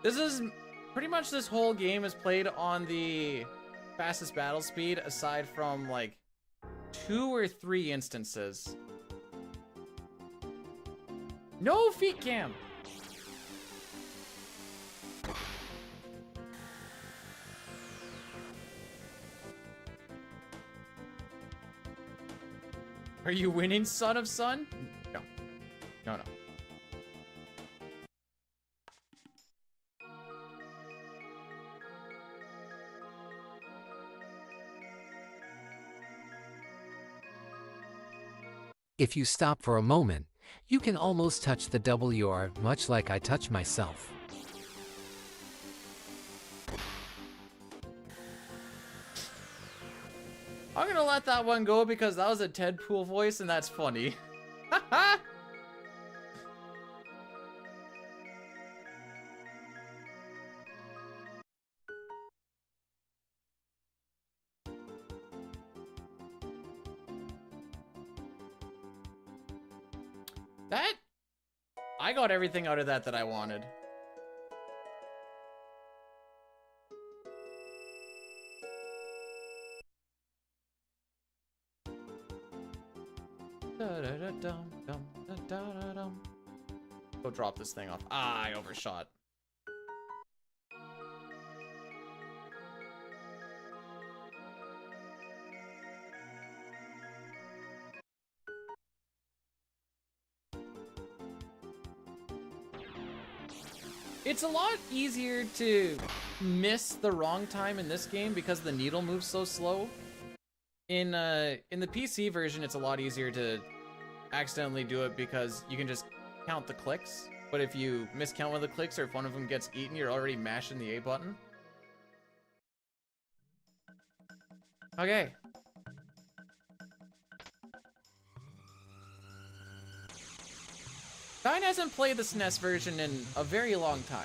This is pretty much this whole game is played on the fastest battle speed aside from like 2 or 3 instances. No feet cam. Are you winning, son of son? No. No, no. If you stop for a moment, you can almost touch the WR, much like I touch myself. I'm gonna let that one go because that was a Deadpool voice and that's funny. Haha! That... I got everything out of that I wanted. Go drop this thing off. Ah, I overshot. It's a lot easier to miss the wrong time in this game because the needle moves so slow. In the PC version, it's a lot easier to accidentally do it because you can just count the clicks. But if you miscount one of the clicks or if one of them gets eaten, you're already mashing the A button. Okay. Dine hasn't played the SNES version in a very long time.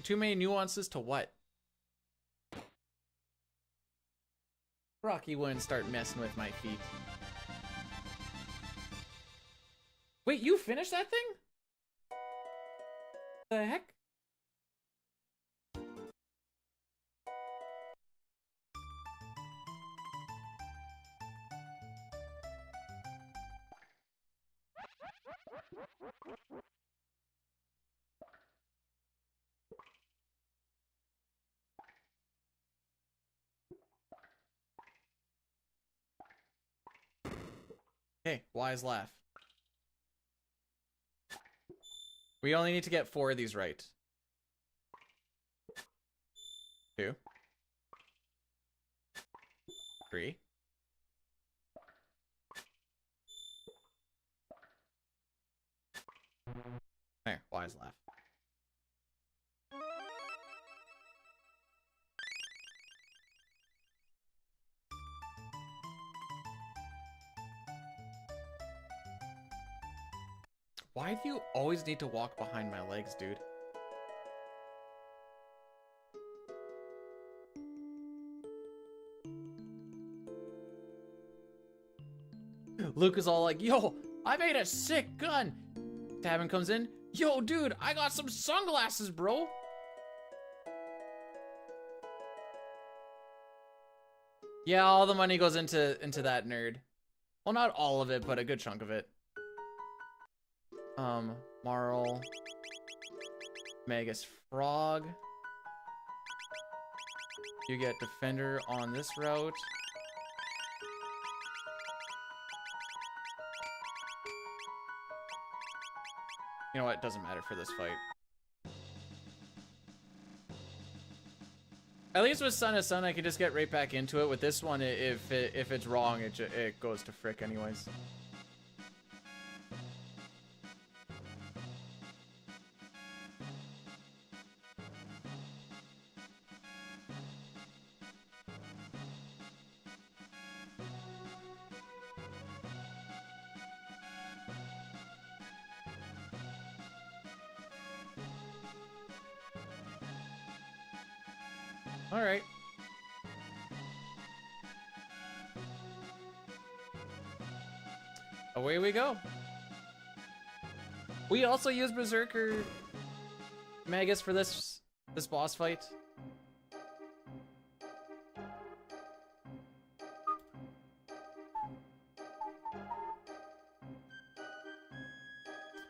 Too many nuances to what? Rocky wouldn't start messing with my feet. Wait, you finished that thing? The heck? Hey, wise laugh. We only need to get 4 of these right. 2. 3. There, wise laugh. Why do you always need to walk behind my legs, dude? Luke is all like, yo, I made a sick gun. Tabin comes in, yo, dude, I got some sunglasses, bro. Yeah, all the money goes into that nerd. Well, not all of it, but a good chunk of it. Marl. Magus Frog. You get Defender on this route. You know what? It doesn't matter for this fight. At least with Son of Sun, I can just get right back into it. With this one, if it's wrong, it goes to frick anyways. All right. Away we go. We also use Berserker Magus for this boss fight.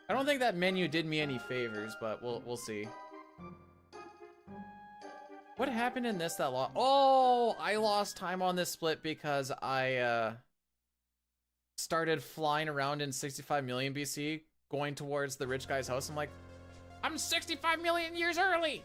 I don't think that menu did me any favors, but we'll see. What happened in this that lost? Oh, I lost time on this split because I started flying around in 65 million BC, going towards the rich guy's house. I'm like, I'm 65 million years early.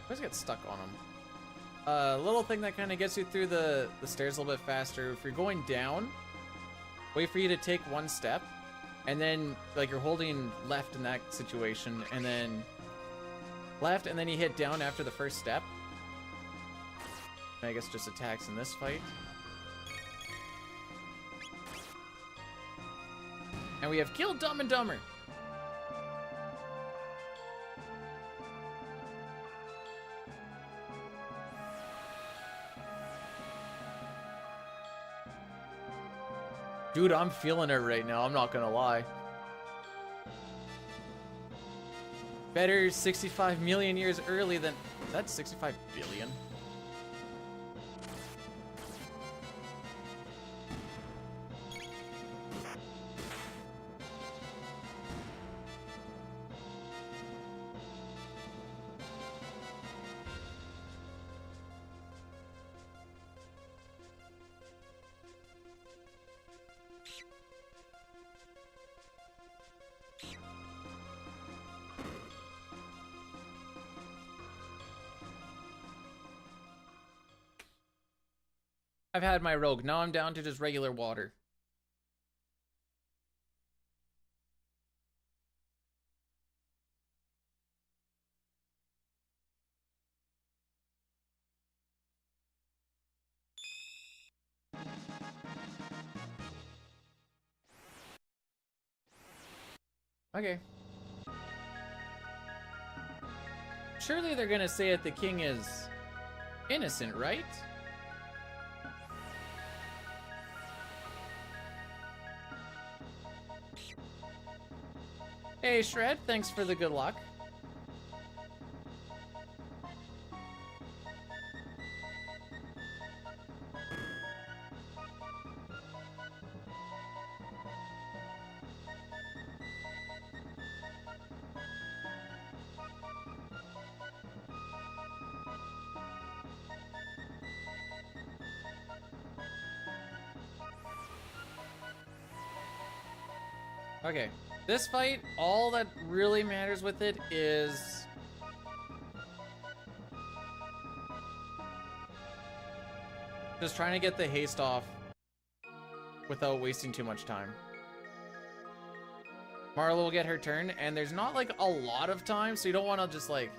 I always get stuck on him. Little thing that kind of gets you through the stairs a little bit faster. If you're going down, wait for you to take one step, and then like you're holding left in that situation, and then left, and then you hit down after the first step. I guess just attacks in this fight. And we have killed Dumb and Dumber. Dude, I'm feeling it right now, I'm not gonna lie. Better 65 million years early than... That's 65 billion. I've had my rogue. Now I'm down to just regular water. Okay. Surely they're gonna say that the king is innocent, right? Hey, Shred, thanks for the good luck. Okay, this fight, all that really matters with it is just trying to get the haste off without wasting too much time. Marla will get her turn, and there's not like a lot of time, so you don't want to just like...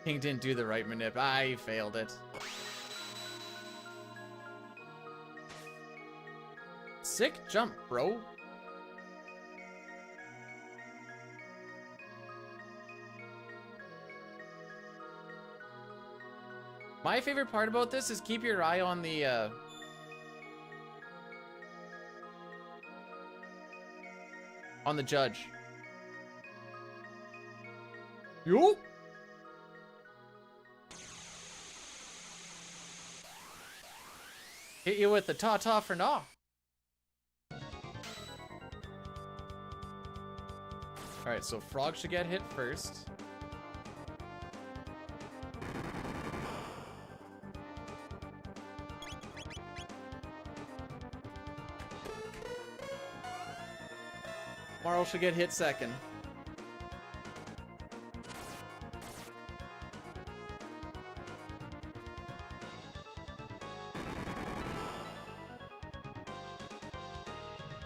King didn't do the right manip. I failed it. Sick jump, bro. My favorite part about this is keep your eye on the judge. Yo. Hit you with the ta-ta for nah. Alright, so Frog should get hit first. Marl should get hit second.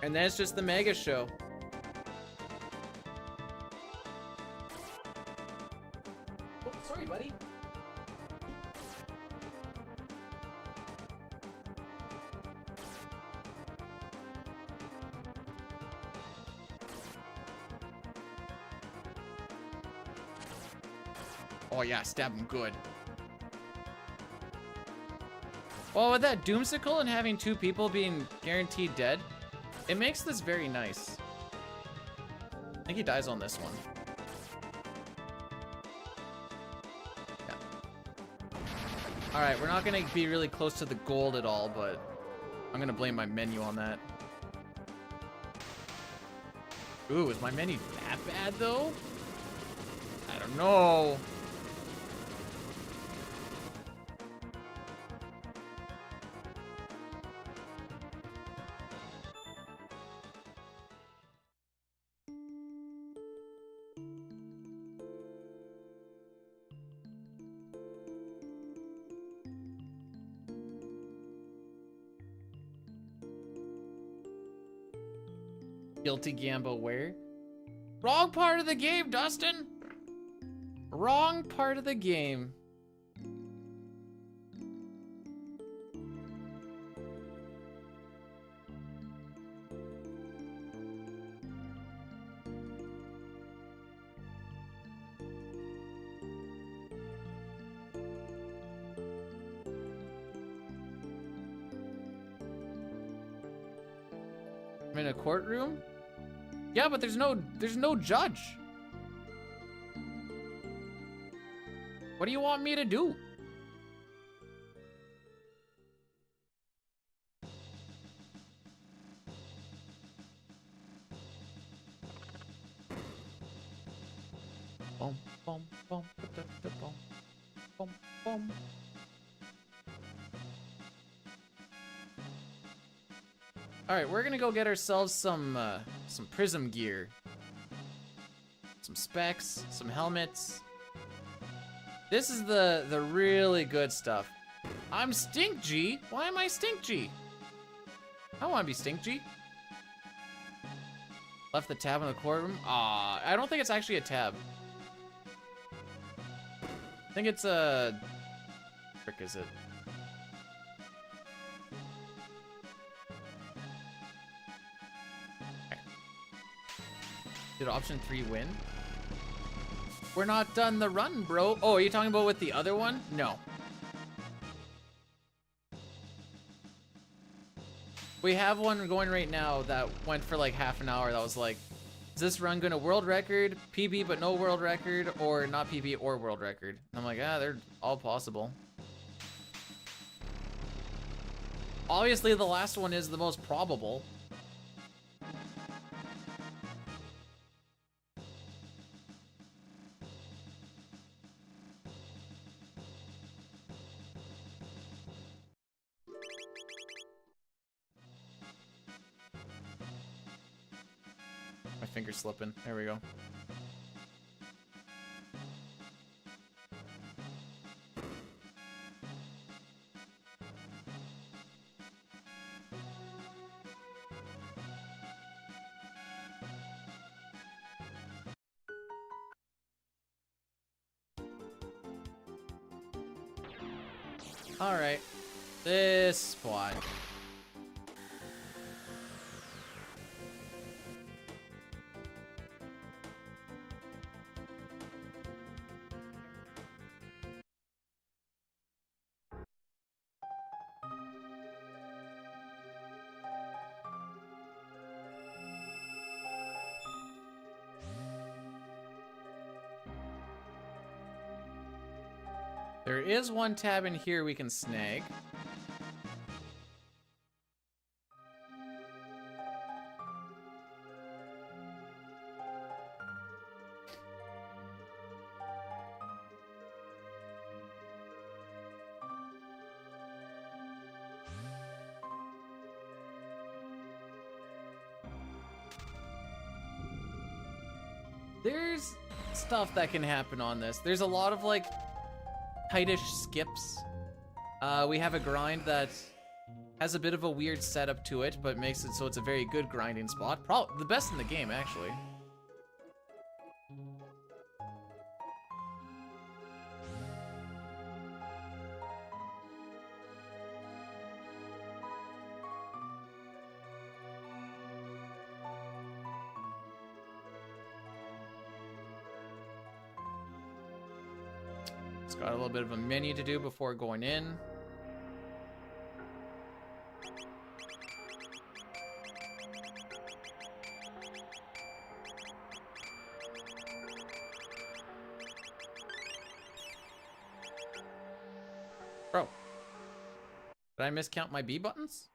And then it's just the mega show. Oh, sorry, buddy. Oh yeah, stab him good. Well, with that Doomsicle and having two people being guaranteed dead, it makes this very nice. I think he dies on this one. Yeah. Alright, we're not gonna be really close to the gold at all, but I'm gonna blame my menu on that. Ooh, is my menu that bad though? I don't know. Guilty Gambo where? Wrong part of the game, Dustin! Wrong part of the game. I'm in a courtroom? Yeah, but there's no judge. What do you want me to do? Bum, bum, bum, ba-da-da-bum, bum, bum. All right, we're gonna go get ourselves some prism gear, some specs, some helmets. This is the really good stuff. I'm Stink G. Why am I Stink G? I want to be Stink G. Left the tab in the courtroom. Ah, I don't think it's actually a tab. I think it's a. Frick is it? Did option 3 win? We're not done the run, bro. Oh, are you talking about with the other one? No. We have one going right now that went for like half an hour. That was like, is this run gonna world record, PB but no world record, or not PB or world record? And I'm like, they're all possible. Obviously, the last one is the most probable. My finger's slipping. There we go. All right, this spot. There is one tab in here we can snag. There's stuff that can happen on this. There's a lot of like tightish skips. We have a grind that has a bit of a weird setup to it, but makes it so it's a very good grinding spot. Probably the best in the game, actually. It's got a little bit of a menu to do before going in. Bro, did I miscount my B buttons?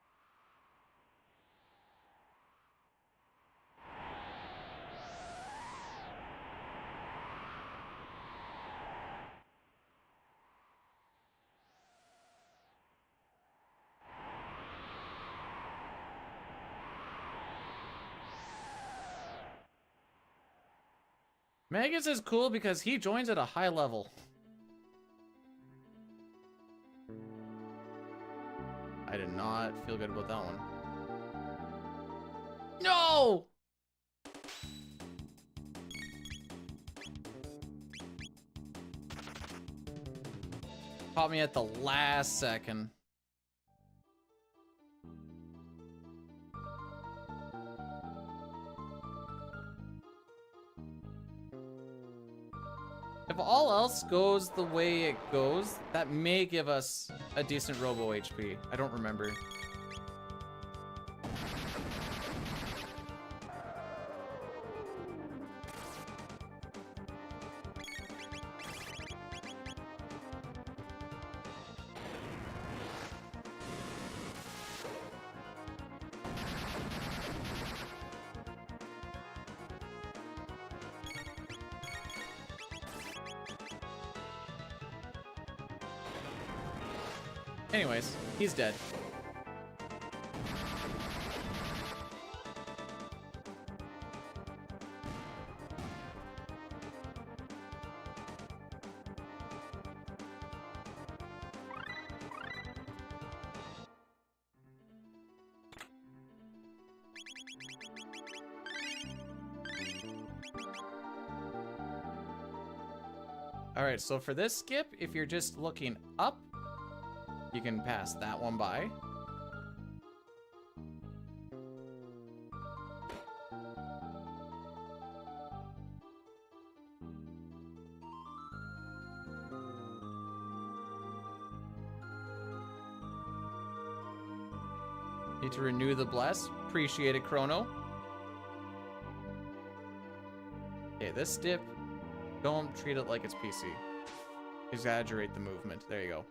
Magus is cool because he joins at a high level. I did not feel good about that one. No! Caught me at the last second. If all else goes the way it goes, that may give us a decent Robo HP. I don't remember. Anyways, he's dead. Alright, so for this skip, if you're just looking up, you can pass that one by. Need to renew the bless. Appreciate it, Chrono. Okay, this dip, don't treat it like it's PC. Exaggerate the movement. There you go.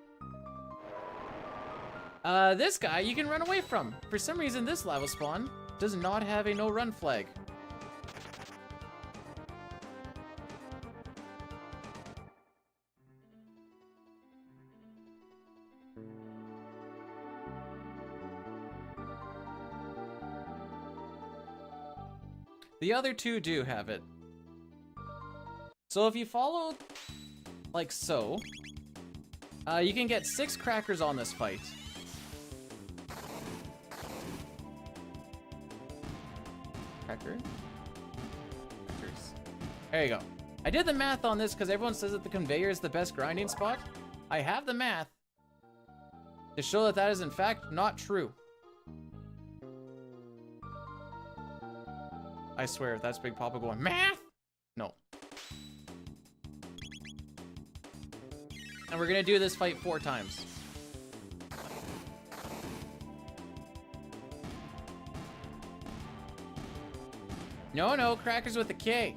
This guy you can run away from. For some reason, this lava spawn does not have a no-run flag. The other two do have it. So if you follow like so, you can get 6 crackers on this fight. Crackers. There you go. I did the math on this because everyone says that the conveyor is the best grinding spot. I have the math to show that that is in fact not true. I swear, if that's Big Papa going, math? No. And we're gonna do this fight 4 times. No, crackers with a K.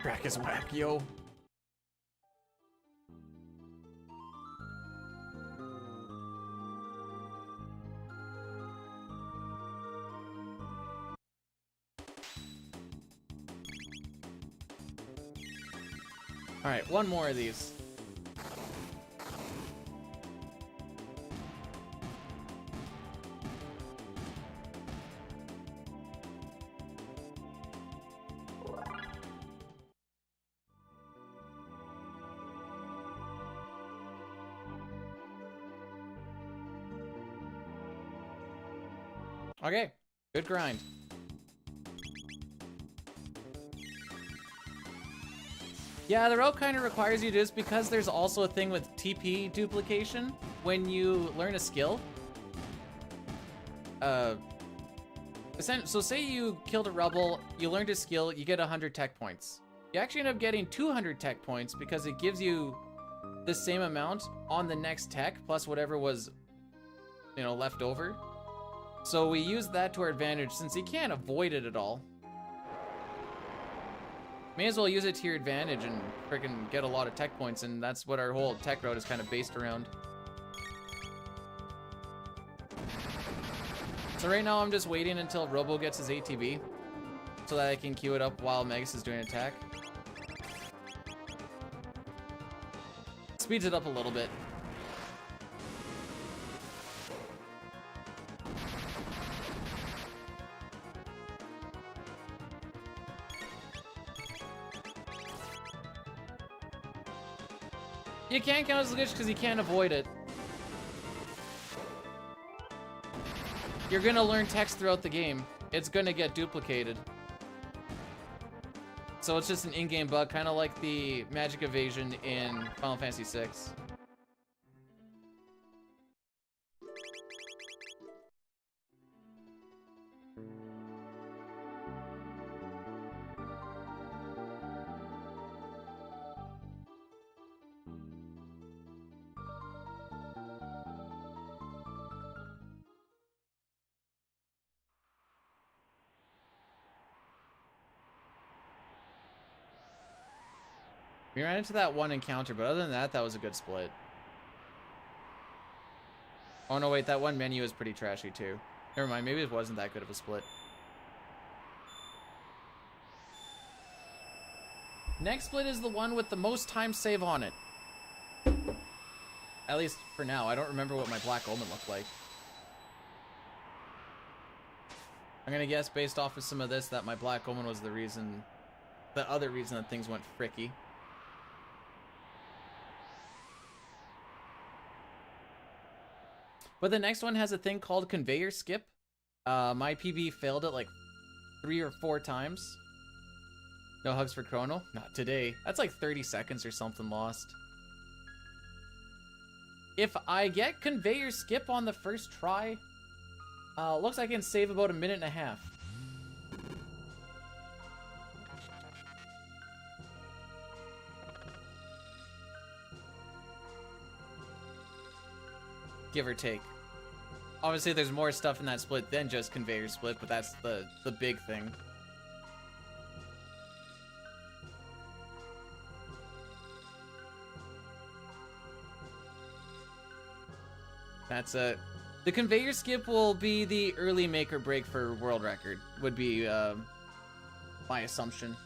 Crack is whack, yo. All right, one more of these. Okay, good grind. Yeah, the route kind of requires you to just because there's also a thing with TP duplication when you learn a skill. So say you killed a rebel, you learned a skill, you get 100 tech points. You actually end up getting 200 tech points because it gives you the same amount on the next tech plus whatever was, you know, left over. So we use that to our advantage since you can't avoid it at all. May as well use it to your advantage and freaking get a lot of tech points, and that's what our whole tech route is kind of based around. So right now I'm just waiting until Robo gets his ATB so that I can queue it up while Megas is doing an attack. Speeds it up a little bit. You can't count as a glitch because you can't avoid it. You're gonna learn text throughout the game. It's gonna get duplicated. So it's just an in-game bug, kind of like the magic evasion in Final Fantasy VI. We ran into that one encounter, but other than that, that was a good split. Oh no, wait, that one menu is pretty trashy too. Never mind, maybe it wasn't that good of a split. Next split is the one with the most time save on it. At least for now. I don't remember what my Black Omen looked like. I'm gonna guess based off of some of this that my Black Omen was the reason, the other reason that things went fricky. But the next one has a thing called conveyor skip. My PB failed it like 3 or 4 times. No hugs for Chrono? Not today. That's like 30 seconds or something lost. If I get conveyor skip on the first try, looks like I can save about 1.5 minutes. Give or take. Obviously, there's more stuff in that split than just conveyor split, but that's the big thing. That's the conveyor skip will be the early make or break for world record, would be my assumption.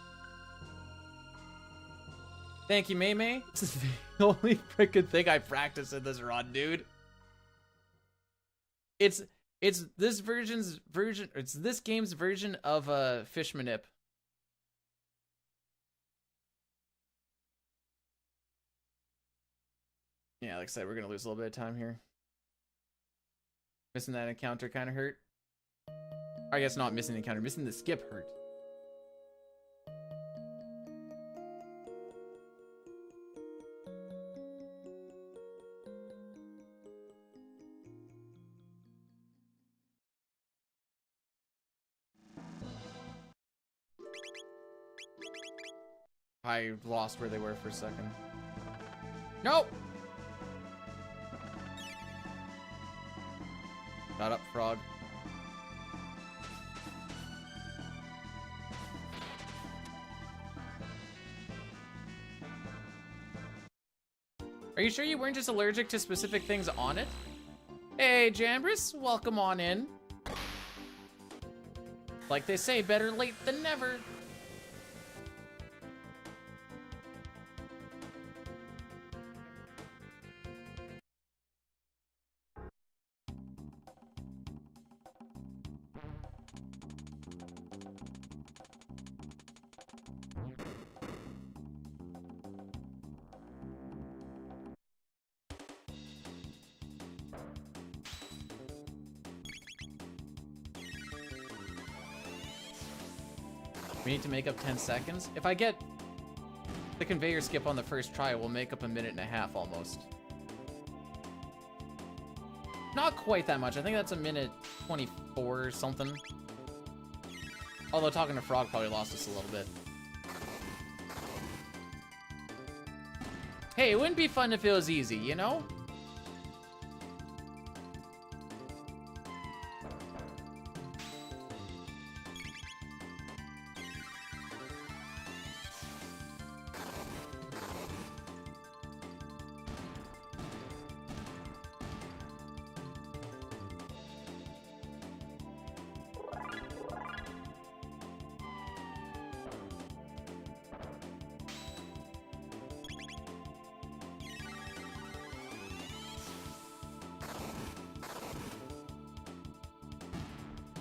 Thank you, May. This is the only freaking thing I practice in this run, dude. It's this game's version of fish manip. Yeah, like I said, we're gonna lose a little bit of time here. Missing that encounter kind of hurt. I guess not missing the encounter, missing the skip hurt. I lost where they were for a second. Nope! Not up, frog. Are you sure you weren't just allergic to specific things on it? Hey, Jambris, welcome on in. Like they say, better late than never. We need to make up 10 seconds. If I get the conveyor skip on the first try, we'll make up 1.5 minutes almost. Not quite that much. I think that's 1:24 or something. Although talking to Frog probably lost us a little bit. Hey, it wouldn't be fun if it was easy, you know?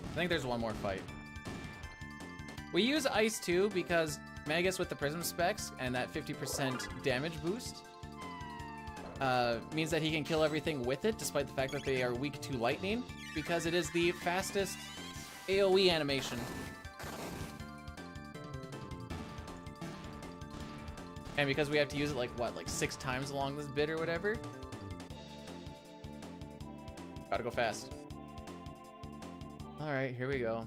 I think there's one more fight. We use Ice too because Magus with the Prism specs and that 50% damage boost means that he can kill everything with it, despite the fact that they are weak to lightning, because it is the fastest AoE animation. And because we have to use it like, what, like 6 times along this bit or whatever? Gotta go fast. Alright, here we go.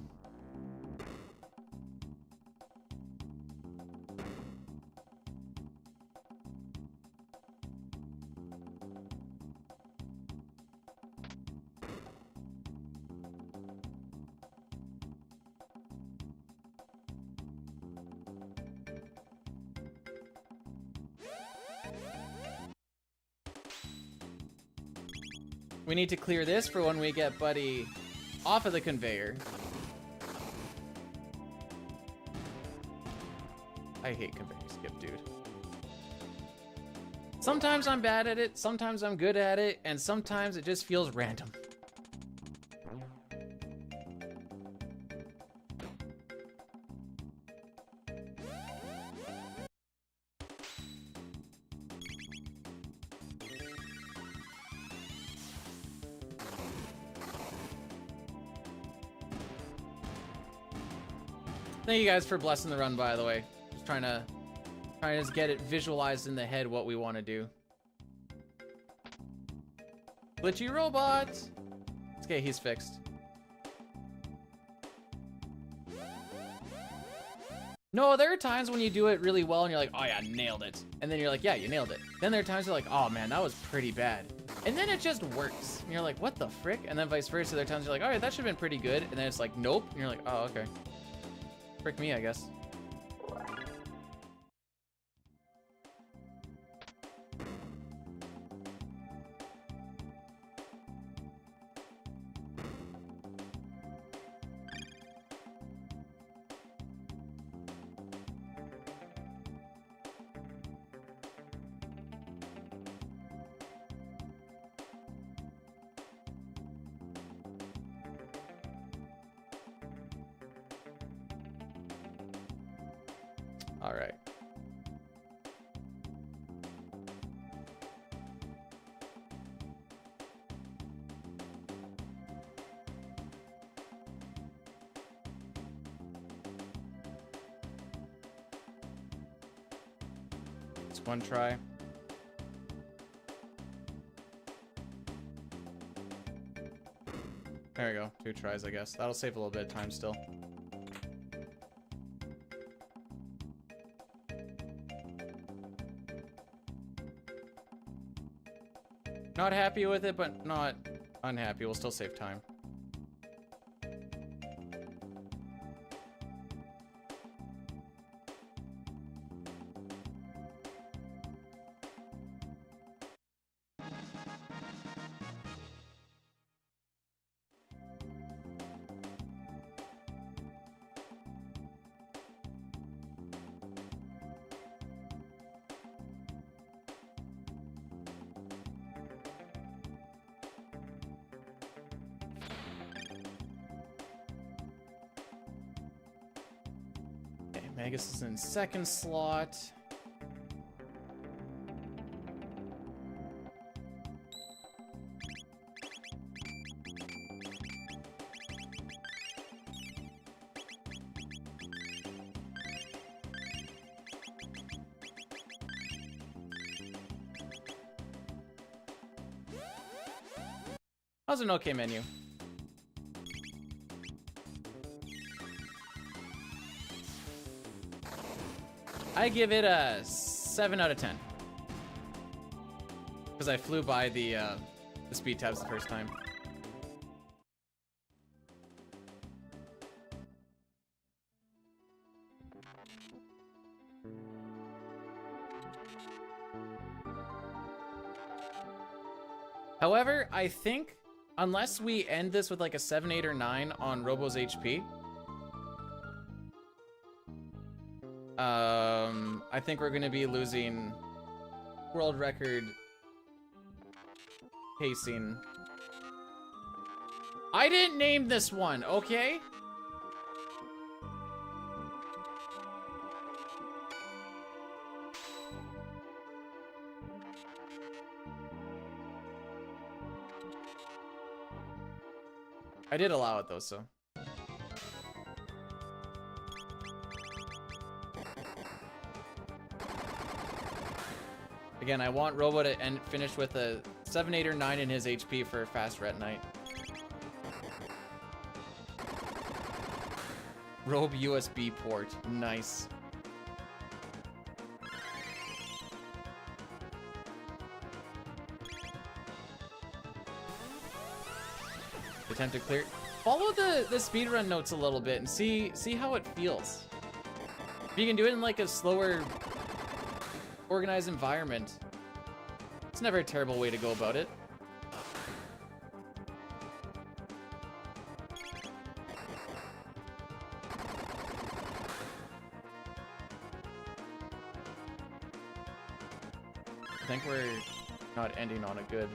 We need to clear this for when we get Buddy off of the conveyor. I hate conveyor skip, dude. Sometimes I'm bad at it, sometimes I'm good at it, and sometimes it just feels random. Thank you guys for blessing the run, by the way. Just trying to just get it visualized in the head what we want to do. Glitchy robots! Okay, he's fixed. No, there are times when you do it really well and you're like, oh yeah, nailed it. And then you're like, yeah, you nailed it. Then there are times you're like, oh man, that was pretty bad. And then it just works. And you're like, what the frick? And then vice versa, there are times you're like, all right, that should have been pretty good. And then it's like, nope. And you're like, oh, okay. Frick me, I guess. All right. It's one try. There we go. 2 tries, I guess. That'll save a little bit of time still. Not happy with it, but not unhappy. We'll still save time. Magus is in second slot. How's an okay menu? I give it a 7 out of 10. Because I flew by the speed tabs the first time. However, I think, unless we end this with like a 7, 8, or 9 on Robo's HP, I think we're gonna be losing world record pacing. I didn't name this one, okay? I did allow it though, so. Again, I want Robo to finish with a 7, 8, or 9 in his HP for a fast Ret Knight. Robe USB port. Nice. Attempt to clear. Follow the speedrun notes a little bit and see how it feels. If you can do it in like a slower, organized environment, it's never a terrible way to go about it. I think we're not ending on a good...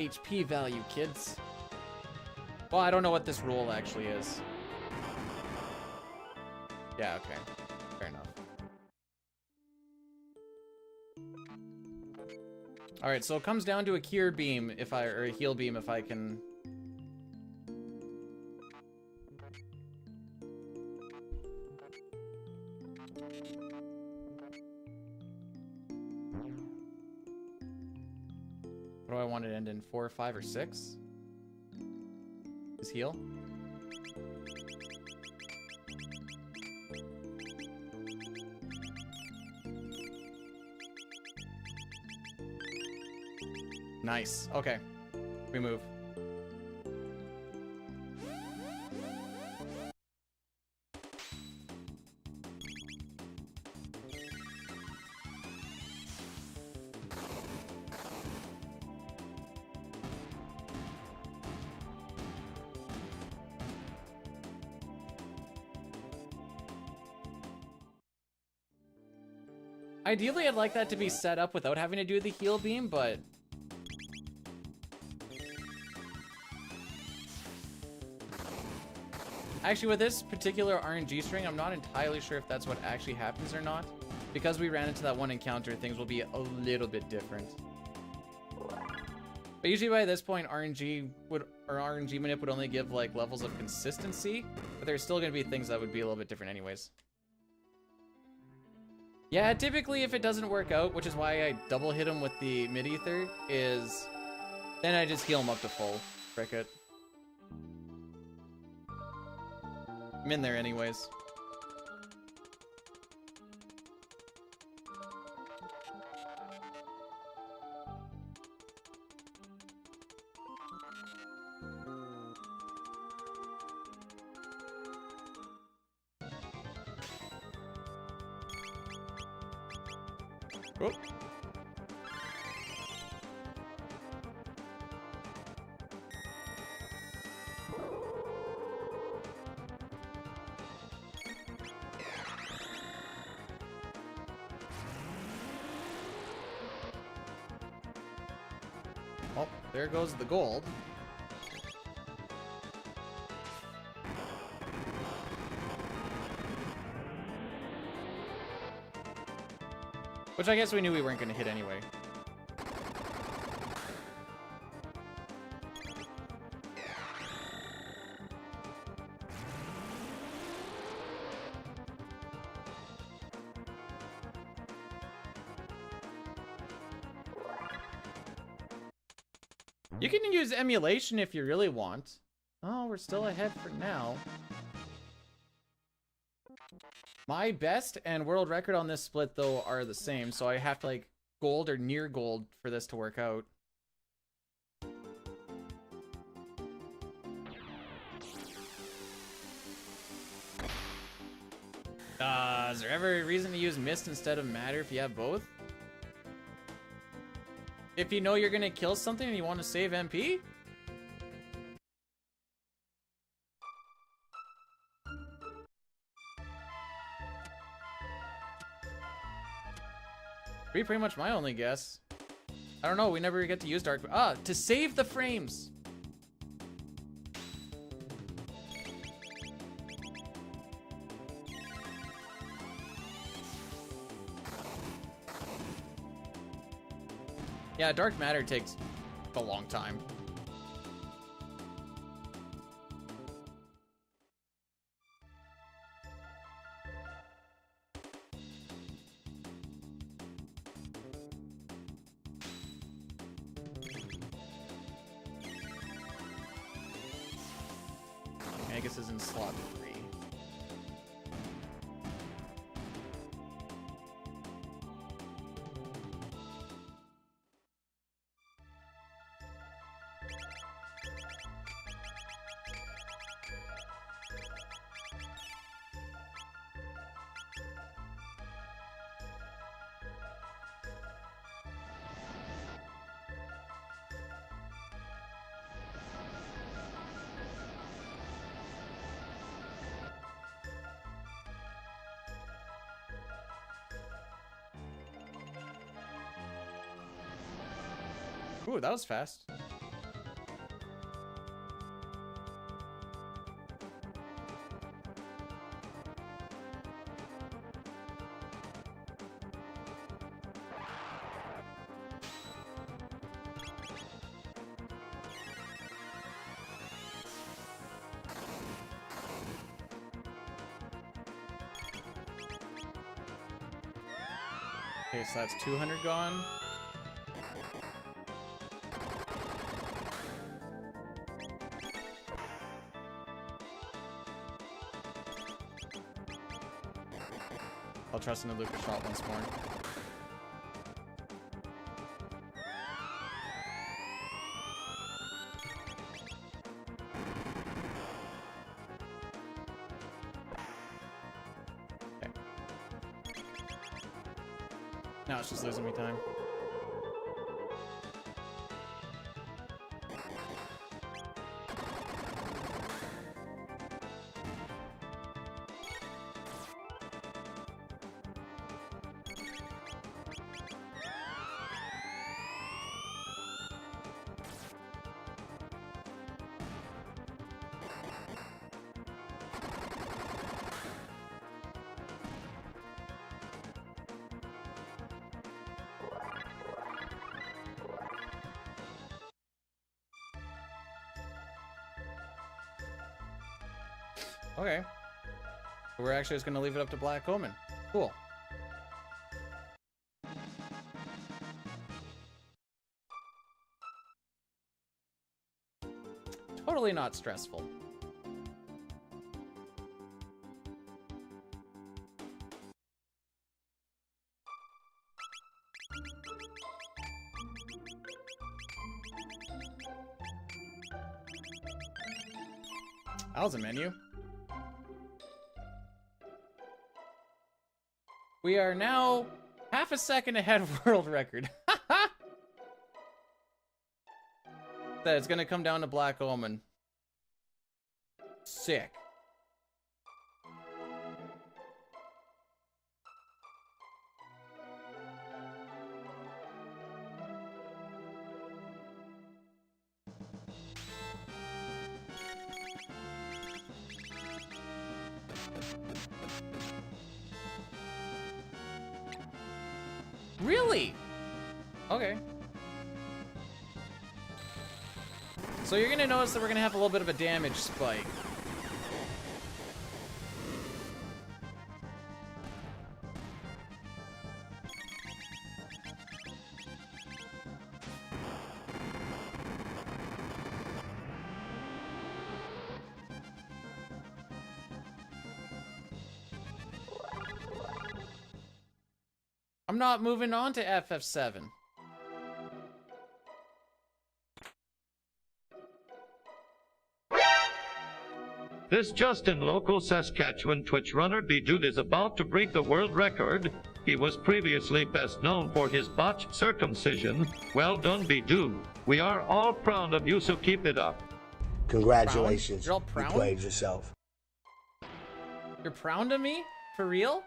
HP value, kids. Well, I don't know what this rule actually is. Yeah, okay. Fair enough. Alright, so it comes down to a cure beam or a heal beam if I can... What do I want it to end in? 4, 5, or 6? Is heal? Nice. Okay. We move. Ideally, I'd like that to be set up without having to do the heal beam, but... Actually, with this particular RNG string, I'm not entirely sure if that's what actually happens or not. Because we ran into that one encounter, things will be a little bit different. But usually by this point, RNG manip would only give like levels of consistency, but there's still going to be things that would be a little bit different anyways. Yeah, typically if it doesn't work out, which is why I double hit him with the mid-ether, is then I just heal him up to full. Frick it. I'm in there anyways. Oh. Well, there goes the gold. Which I guess we knew we weren't going to hit anyway. You can use emulation if you really want. Oh, we're still ahead for now. My best and world record on this split, though, are the same, so I have to, like, gold or near gold for this to work out. Is there ever a reason to use mist instead of matter if you have both? If you know you're gonna kill something and you want to save MP? Be pretty much my only guess. I don't know, we never get to use dark. Ah, to save the frames. Yeah, dark matter takes a long time. Magus is in slot 3. Ooh, that was fast. Okay, so that's 200 gone. I'll trust in the Lucas shot once more. Okay. Now it's just losing me time. Okay. We're actually just gonna leave it up to Black Omen. Cool. Totally not stressful. That was a menu. We are now half a second ahead of world record. That it's gonna come down to Black Omen. Sick. Really? Okay. So you're gonna notice that we're gonna have a little bit of a damage spike. I'm not moving on to FF7. This Justin local Saskatchewan Twitch runner Bdude is about to break the world record. He was previously best known for his botched circumcision. Well done, Bdude. We are all proud of you, so keep it up. Congratulations. You're all You proud? played yourself. You're proud of me? For real?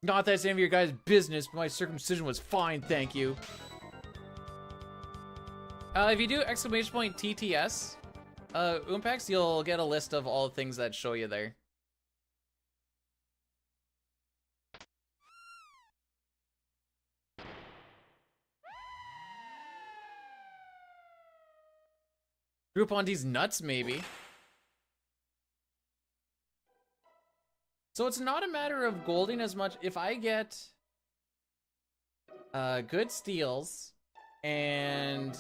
Not that it's any of your guys' business, but my circumcision was fine, thank you. If you do exclamation point TTS, Oompax, you'll get a list of all the things that show you there. Group on these nuts, maybe. So it's not a matter of golding as much. If I get good steals and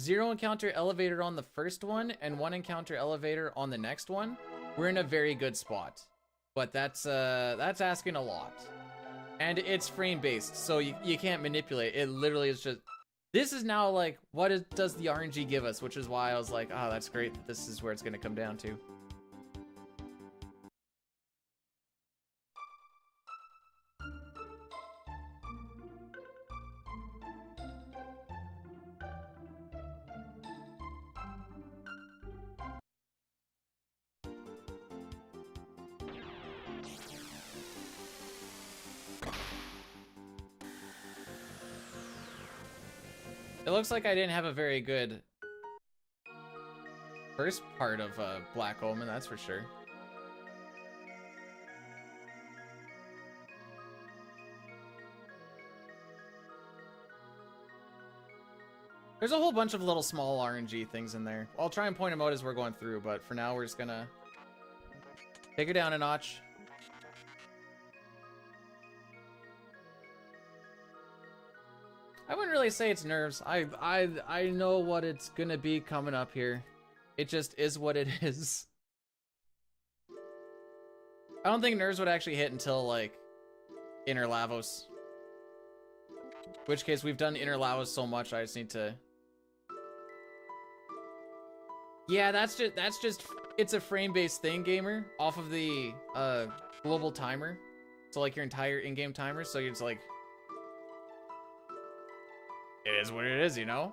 0 encounter elevator on the first one and 1 encounter elevator on the next one, we're in a very good spot. But that's asking a lot. And it's frame based, so you can't manipulate. It literally is just, this is now like, does the RNG give us? Which is why I was like, oh, that's great that this is where it's gonna come down to. It looks like I didn't have a very good first part of Black Omen, that's for sure. There's a whole bunch of little small RNG things in there. I'll try and point them out as we're going through, but for now we're just gonna take it down a notch. I wouldn't really say it's nerves. I know what it's gonna be coming up here. It just is what it is. I don't think nerves would actually hit until like Inner Lavos. In which case we've done Inner Lavos so much I just need to. Yeah, that's just it's a frame-based thing, gamer, off of the global timer. So like your entire in-game timer, so you're just like, it is what it is, you know?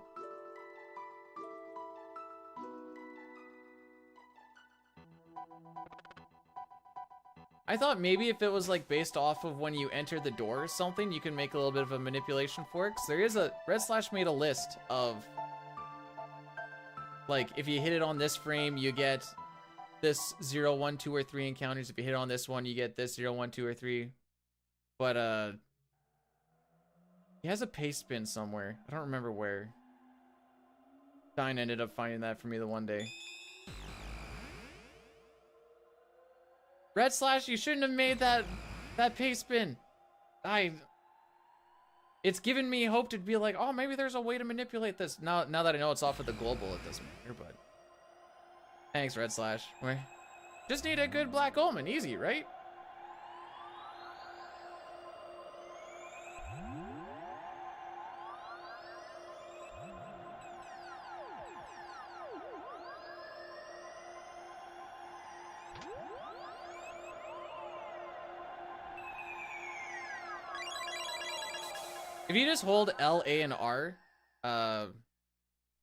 I thought maybe if it was like based off of when you enter the door or something, you can make a little bit of a manipulation for it. Cause there is a, Red Slash made a list of like, if you hit it on this frame, you get this 0, 1, 2, or 3 encounters. If you hit on this one, you get this 0, 1, 2, or 3. But he has a paste spin somewhere. I don't remember where. Dine ended up finding that for me the one day. Red Slash, you shouldn't have made that paste spin. It's given me hope to be like, oh, maybe there's a way to manipulate this. Now that I know it's off of the global, it doesn't matter, but thanks, Red Slash. We just need a good Black Omen, easy, right? If you just hold L, A, and R,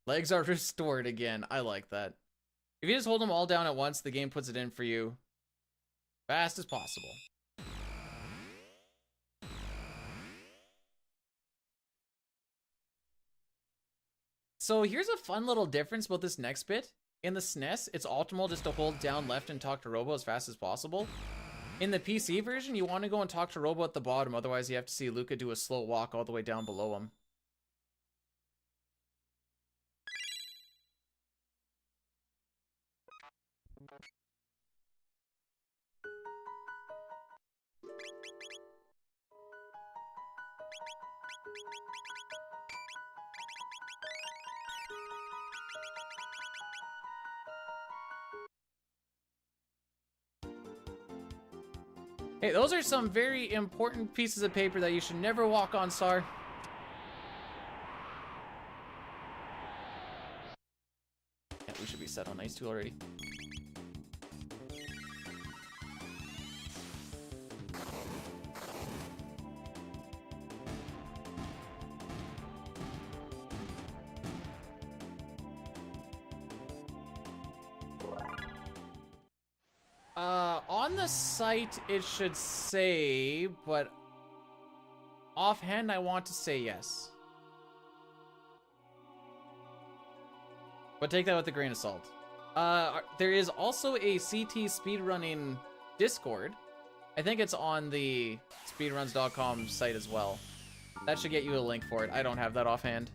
legs are restored again. I like that. If you just hold them all down at once, the game puts it in for you fast as possible. So here's a fun little difference about this next bit. In the SNES, it's optimal just to hold down left and talk to Robo as fast as possible. In the PC version, you want to go and talk to Robo at the bottom, otherwise you have to see Luca do a slow walk all the way down below him. Hey, those are some very important pieces of paper that you should never walk on, Sar. Yeah, we should be set on ice 2 already. On the site, it should say, but offhand, I want to say yes. But take that with a grain of salt. There is also a CT speedrunning Discord. I think it's on the speedruns.com site as well. That should get you a link for it. I don't have that offhand.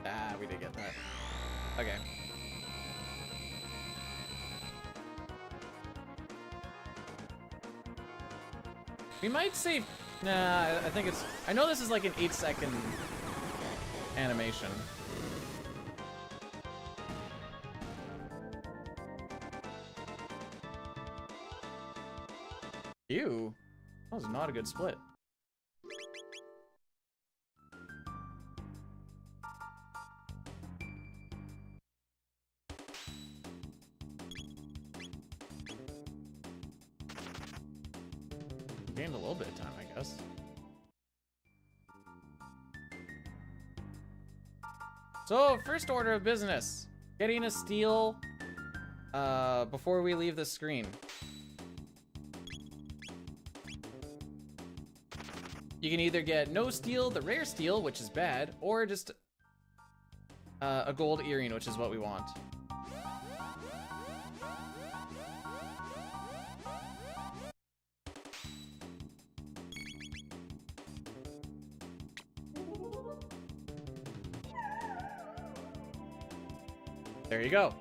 Ah, we did get that. Okay. We might save. Nah, I think it's. I know this is like an 8-second animation. Ew. That was not a good split. Gained a little bit of time, I guess. So, first order of business. Getting a steal before we leave the screen. You can either get no steal, the rare steal, which is bad, or just a gold earring, which is what we want. There you go.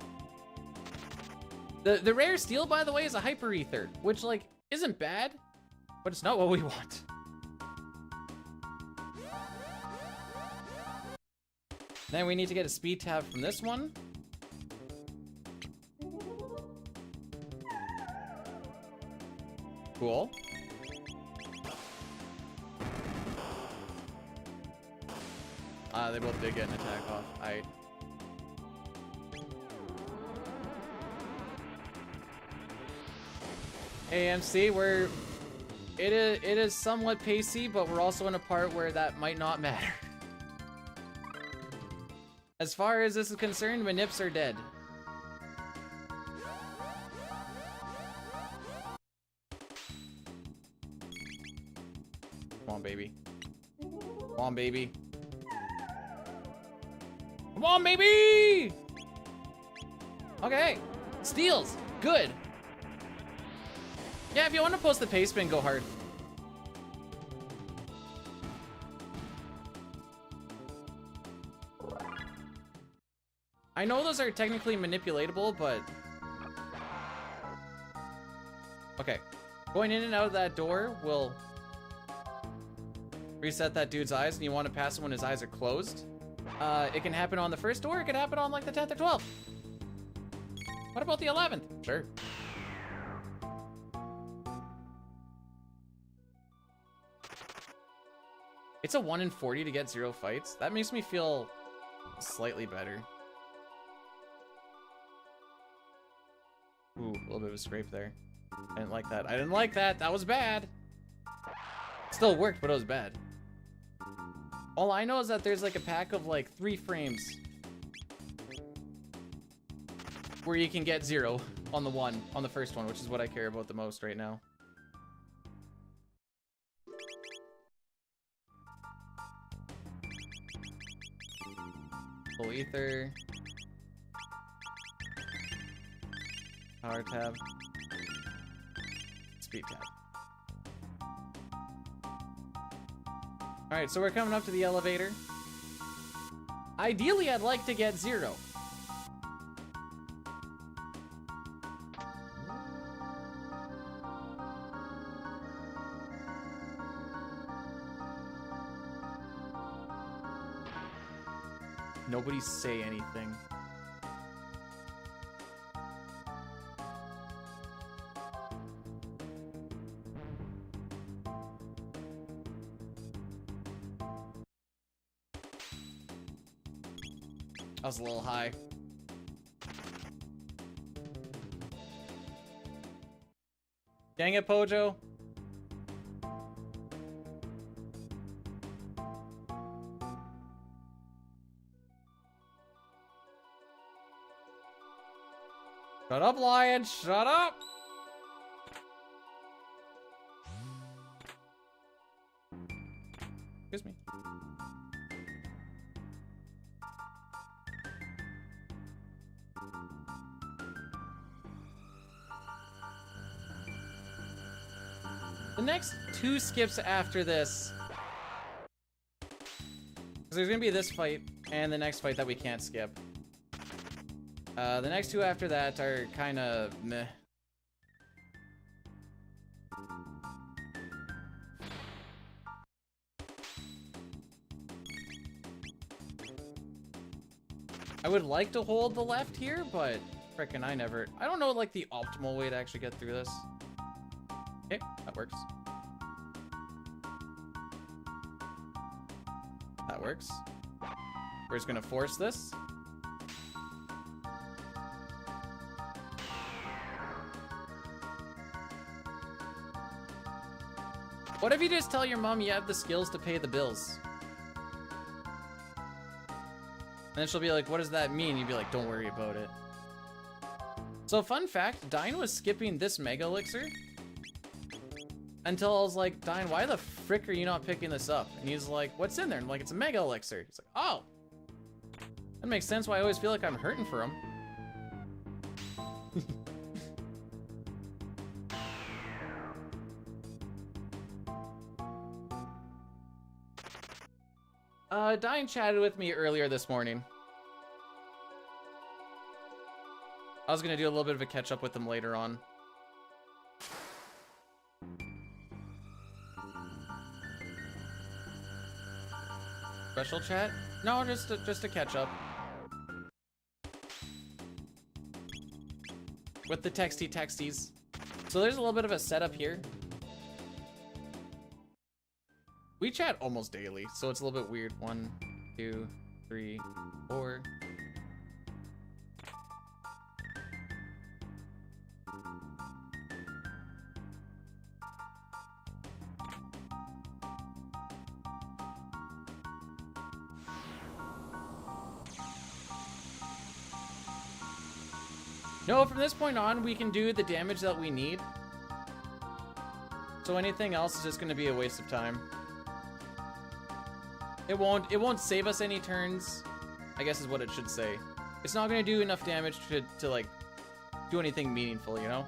The rare steal, by the way, is a hyper ether, which like isn't bad, but it's not what we want. Then we need to get a speed tab from this one. Cool. They both did get an attack off. AMC, where it is somewhat pacey, but we're also in a part where that might not matter. As far as this is concerned, my nips are dead. Come on, baby. Come on, baby. Come on, baby! Okay. Steals. Good. Yeah, if you want to post the pace spin, go hard. I know those are technically manipulatable, but... Okay. Going in and out of that door will reset that dude's eyes, and you want to pass him when his eyes are closed. It can happen on the first door, it can happen on like the 10th or 12th. What about the 11th? Sure. It's a 1 in 40 to get 0 fights. That makes me feel slightly better. Ooh, a little bit of a scrape there. I didn't like that. I didn't like that. That was bad. Still worked, but it was bad. All I know is that there's like a pack of like 3 frames where you can get 0 on the first one, which is what I care about the most right now. Full ether. Power tab. Speed tab. Alright, so we're coming up to the elevator. Ideally, I'd like to get 0. Nobody say anything. I was a little high. Dang it, Pojo. Shut up, lion! Shut up! Excuse me. The next 2 skips after this, because there's gonna be this fight, And the next fight that we can't skip. The next two after that are kind of meh. I would like to hold the left here, but frickin' I don't know like the optimal way to actually get through this. Okay, that works. That works. We're just gonna force this. What if you just tell your mom you have the skills to pay the bills? And then she'll be like, what does that mean? You'd be like, don't worry about it. So fun fact, Dine was skipping this Mega Elixir until I was like, Dine, why the frick are you not picking this up? And he's like, what's in there? And I'm like, it's a Mega Elixir. He's like, oh. That makes sense why I always feel like I'm hurting for him. Dine chatted with me earlier this morning. I was gonna do a little bit of a catch up with him later on. Special chat? No, just a catch up. With the texties. So there's a little bit of a setup here. We chat almost daily, so it's a little bit weird. 1, 2, 3, 4. No, from this point on, we can do the damage that we need. So anything else is just going to be a waste of time. It won't save us any turns, I guess is what it should say. It's not going to do enough damage to like do anything meaningful, you know?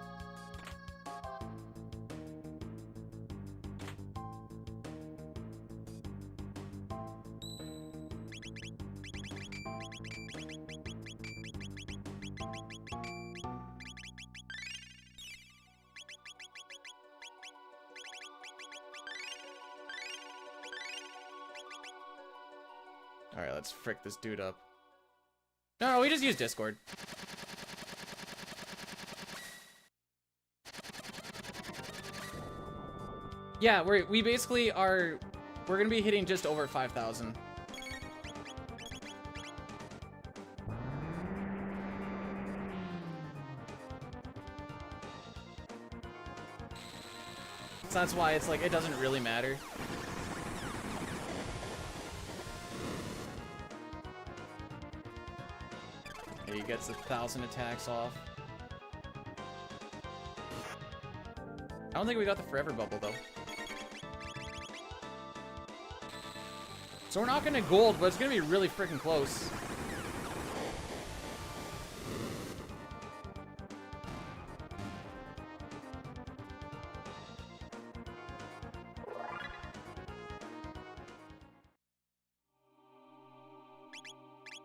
Alright, let's frick this dude up. No, we just use Discord. Yeah, we basically are... We're gonna be hitting just over 5,000. So that's why it's like, it doesn't really matter. He gets 1,000 attacks off. I don't think we got the forever bubble though. So we're not gonna gold, but it's gonna be really freaking close.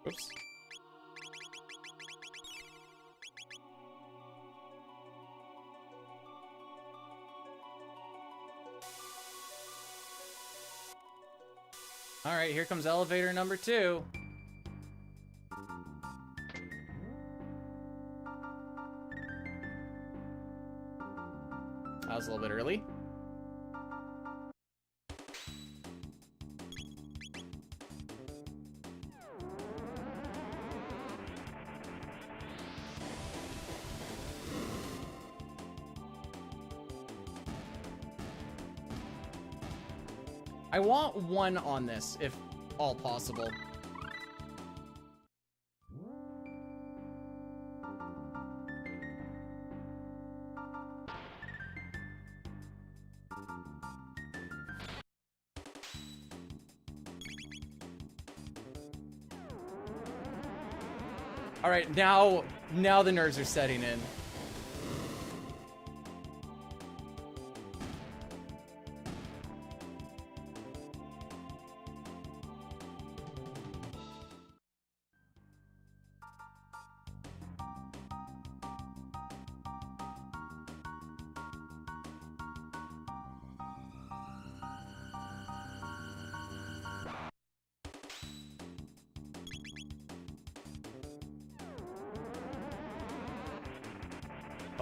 Oops. All right, here comes elevator number 2. That was a little bit early. I want 1 on this, if all possible. All right, now the nerves are setting in.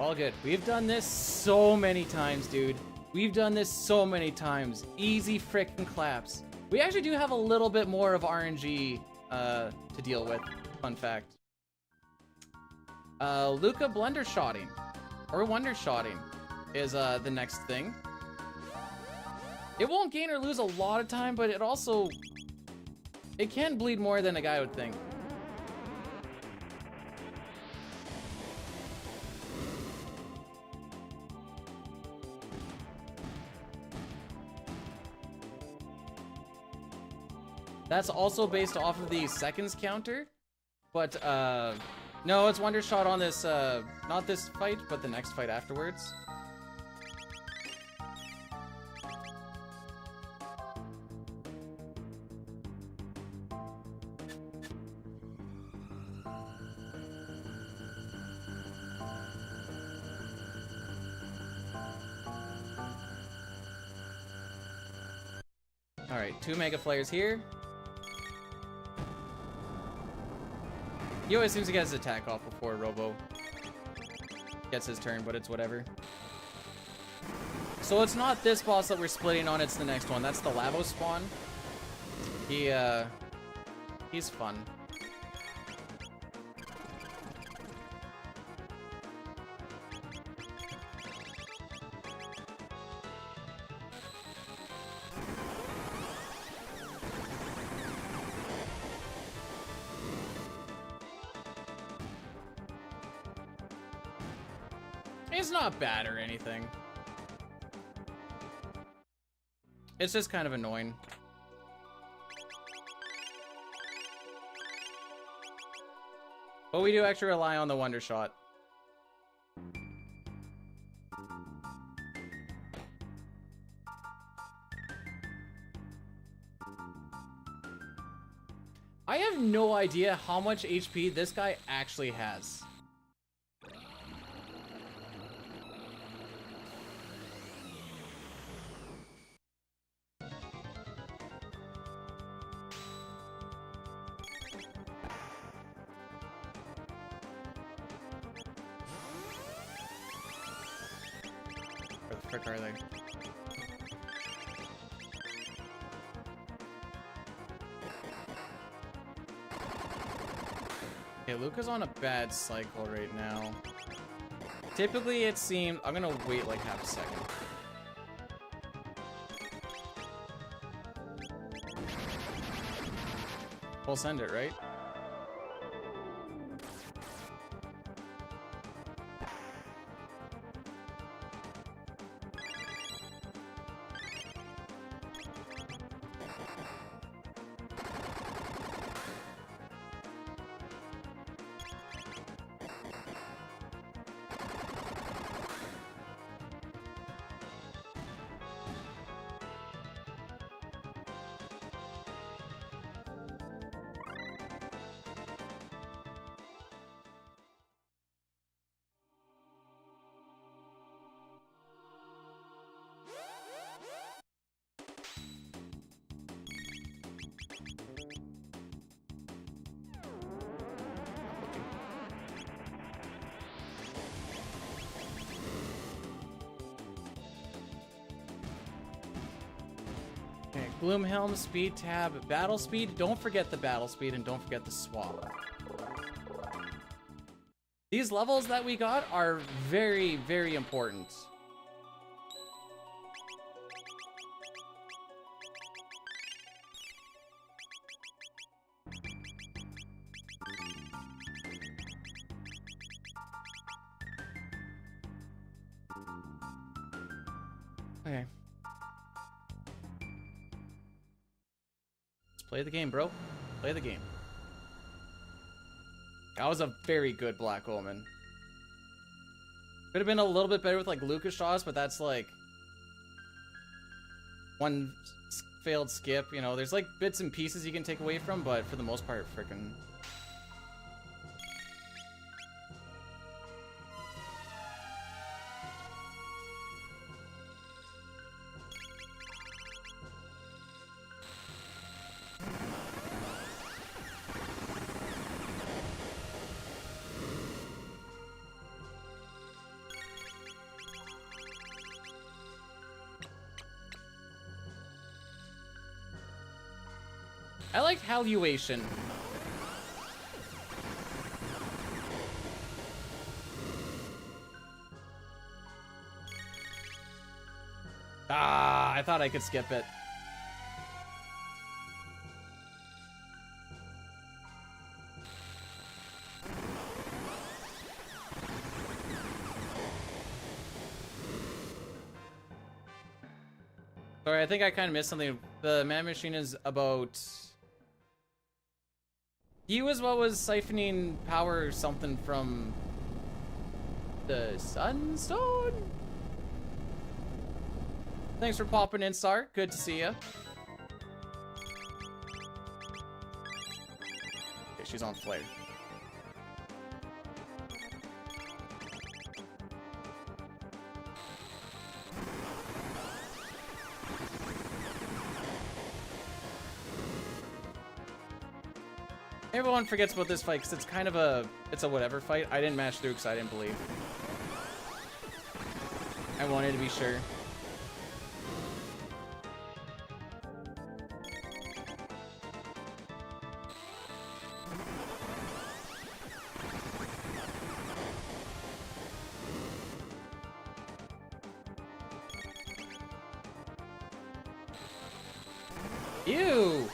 All good. We've done this so many times, dude. We've done this so many times. Easy frickin' claps. We actually do have a little bit more of RNG to deal with. Fun fact. Luca Blundershotting or Wondershotting is the next thing. It won't gain or lose a lot of time, but it also it can bleed more than a guy would think. That's also based off of the seconds counter, but no, it's Wondershot on this, not this fight, but the next fight afterwards. All right, 2 Mega Flares here. He always seems to get his attack off before Robo gets his turn, but it's whatever. So it's not this boss that we're splitting on, it's the next one. That's the Lavo spawn. He's fun. It's not bad or anything. It's just kind of annoying. But we do actually rely on the Wondershot. I have no idea how much HP this guy actually has. Where the frick are they? Okay, Luca's on a bad cycle right now. Typically it seems... I'm gonna wait like half a second. We'll send it, right? Okay, Gloomhelm, speed tab, battle speed. Don't forget the battle speed and don't forget the swap. These levels that we got are very, very important. Okay. Play the game, bro. Play the game. That was a very good Black Omen. Could have been a little bit better with like Lucas shots, but that's like one failed skip. You know, there's like bits and pieces you can take away from, but for the most part, frickin'. I like Haluation. Ah, I thought I could skip it. Sorry, I think I kind of missed something. The Man Machine is about... He was what was siphoning power or something from... the Sunstone? Thanks for popping in, Star. Good to see you. Okay, she's on flare. Everyone forgets about this fight because it's kind of a, it's a whatever fight. I didn't mash through because I didn't believe. I wanted to be sure. Ew!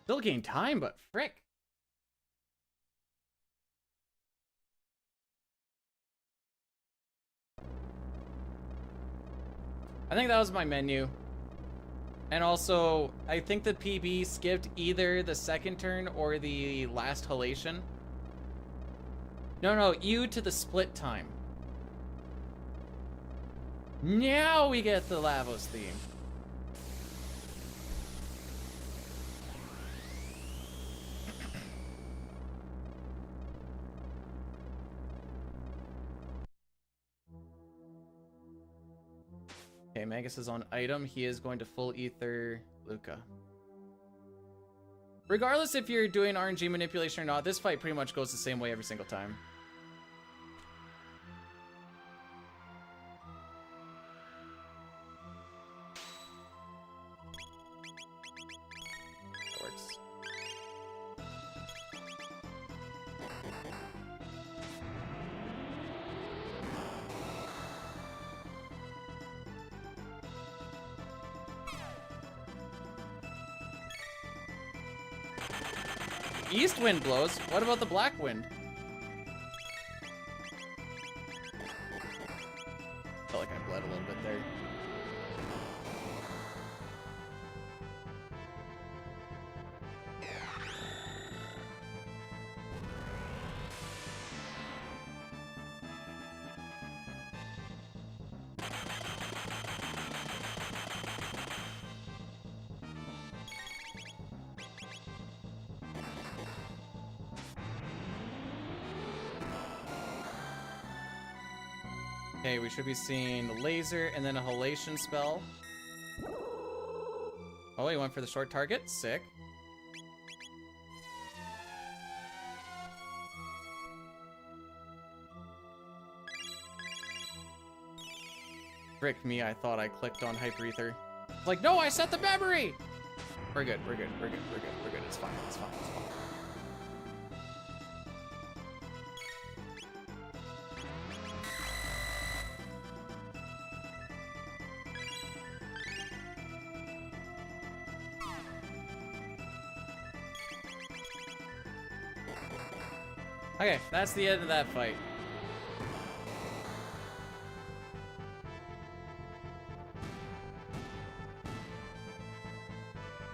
Still gain time, but frick. I think that was my menu. And also, I think the PB skipped either the second turn or the last halation. No, U to the split time. Now we get the Lavos theme. Okay, Magus is on item. He is going to full ether Luca. Regardless if you're doing RNG manipulation or not, this fight pretty much goes the same way every single time. That works. East wind blows. What about the black wind? Felt like I bled a little bit there. Okay, we should be seeing the laser and then a halation spell. Oh, he went for the short target. Sick. Frick me, I thought I clicked on Hyper Ether. It's like, no, I set the memory! We're good, we're good, we're good, we're good, we're good. It's fine, it's fine, it's fine. Okay, that's the end of that fight.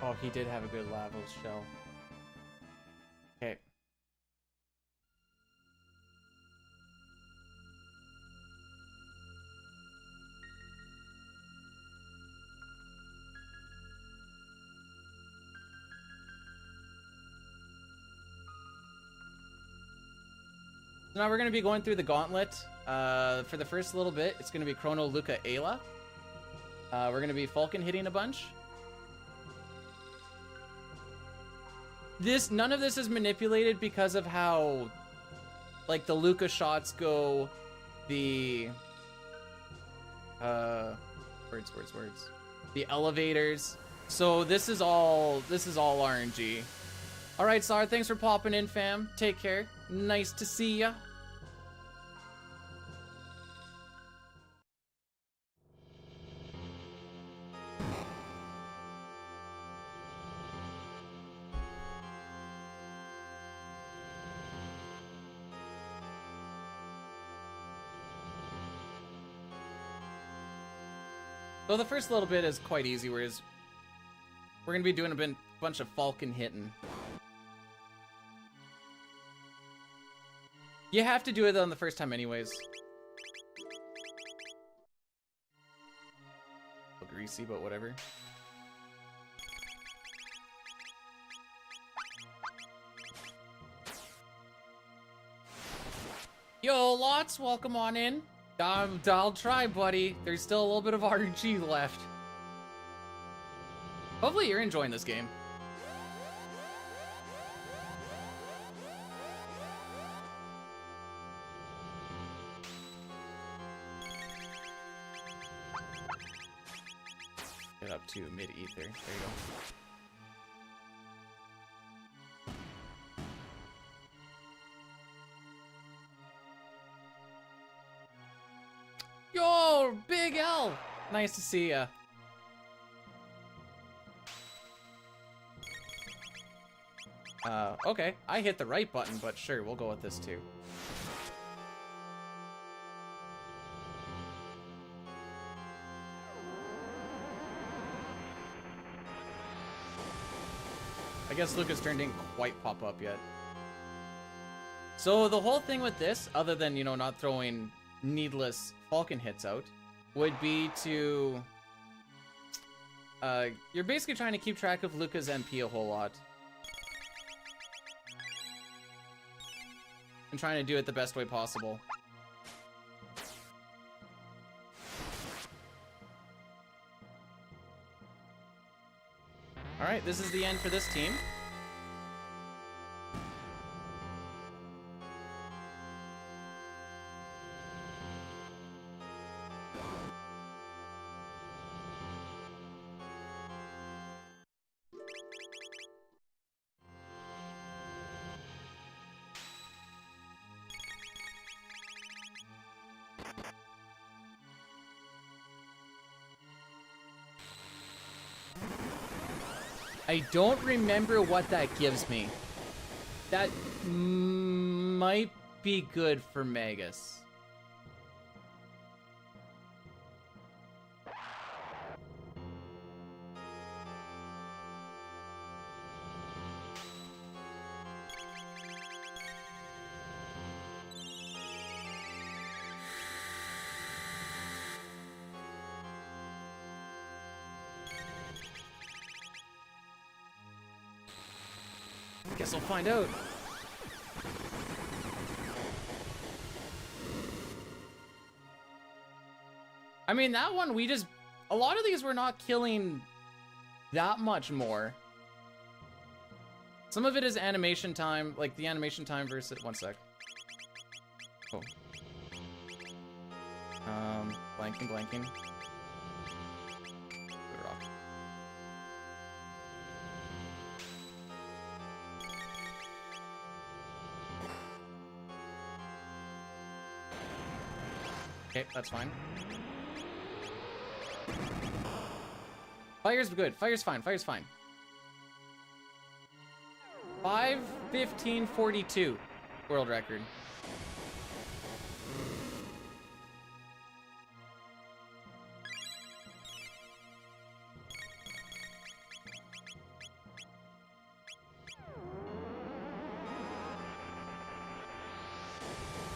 Oh, he did have a good Lavos shell. Okay. So now we're going to be going through the gauntlet. For the first little bit, it's going to be Chrono, Luca, Ayla. We're going to be Falcon hitting a bunch. None of this is manipulated because of how Like the Luca shots go the words. The elevators. So this is all RNG. All right, Sar, thanks for popping in, fam. Take care. Nice to see ya. So the first little bit is quite easy, whereas we're gonna be doing a bunch of Falcon hitting. You have to do it on the first time anyways. A little greasy, but whatever. Yo, Lots, welcome on in. I'll try, buddy. There's still a little bit of RNG left. Hopefully you're enjoying this game. Get up to mid-ether. There you go. Yo, Big L! Nice to see ya. Okay. I hit the right button, but sure, we'll go with this too. I guess Lucas' turn didn't quite pop up yet. So the whole thing with this, other than, you know, not throwing needless Falcon hits out, would be to you're basically trying to keep track of Luca's MP a whole lot and trying to do it the best way possible. All right, this is the end for this team. I don't remember what that gives me. That might be good for Magus. Guess I'll find out. I mean, that one, a lot of these we're not killing that much more. Some of it is animation time, like the animation time versus, one sec. Oh. Blanking. Good rock. Okay, that's fine. Fire's good. Fire's fine. 5:15:42 world record.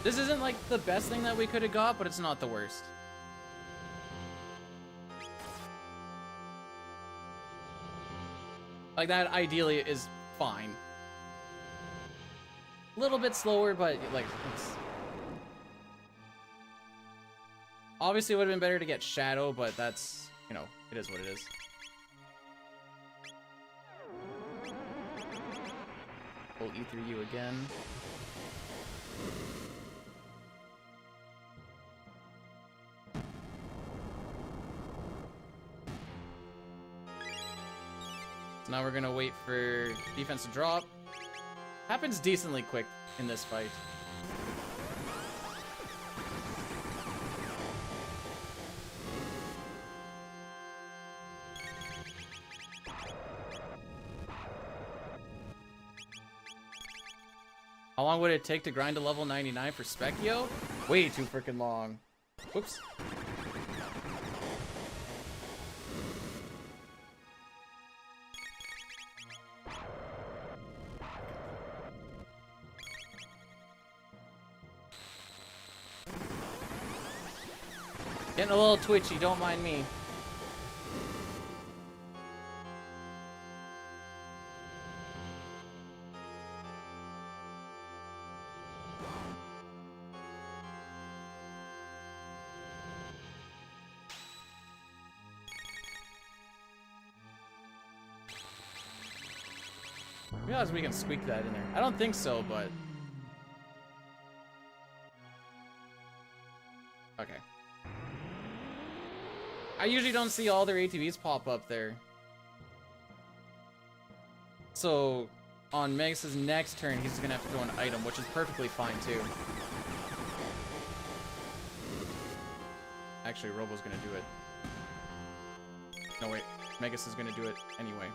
This isn't like the best thing that we could have got, but it's not the worst. Like, that ideally is fine. A little bit slower, but like, obviously it would have been better to get Shadow, but that's, you know, it is what it is. We'll E through you again. So now we're gonna wait for defense to drop. Happens decently quick in this fight. How long would it take to grind to level 99 for Specchio? Way too freaking long. Whoops. Getting a little twitchy, don't mind me. I realize we can squeak that in there. I don't think so, but... Okay. I usually don't see all their ATVs pop up there. So, on Megas' next turn, he's gonna have to throw an item, which is perfectly fine, too. Actually, Robo's gonna do it. No, wait. Megas is gonna do it anyway.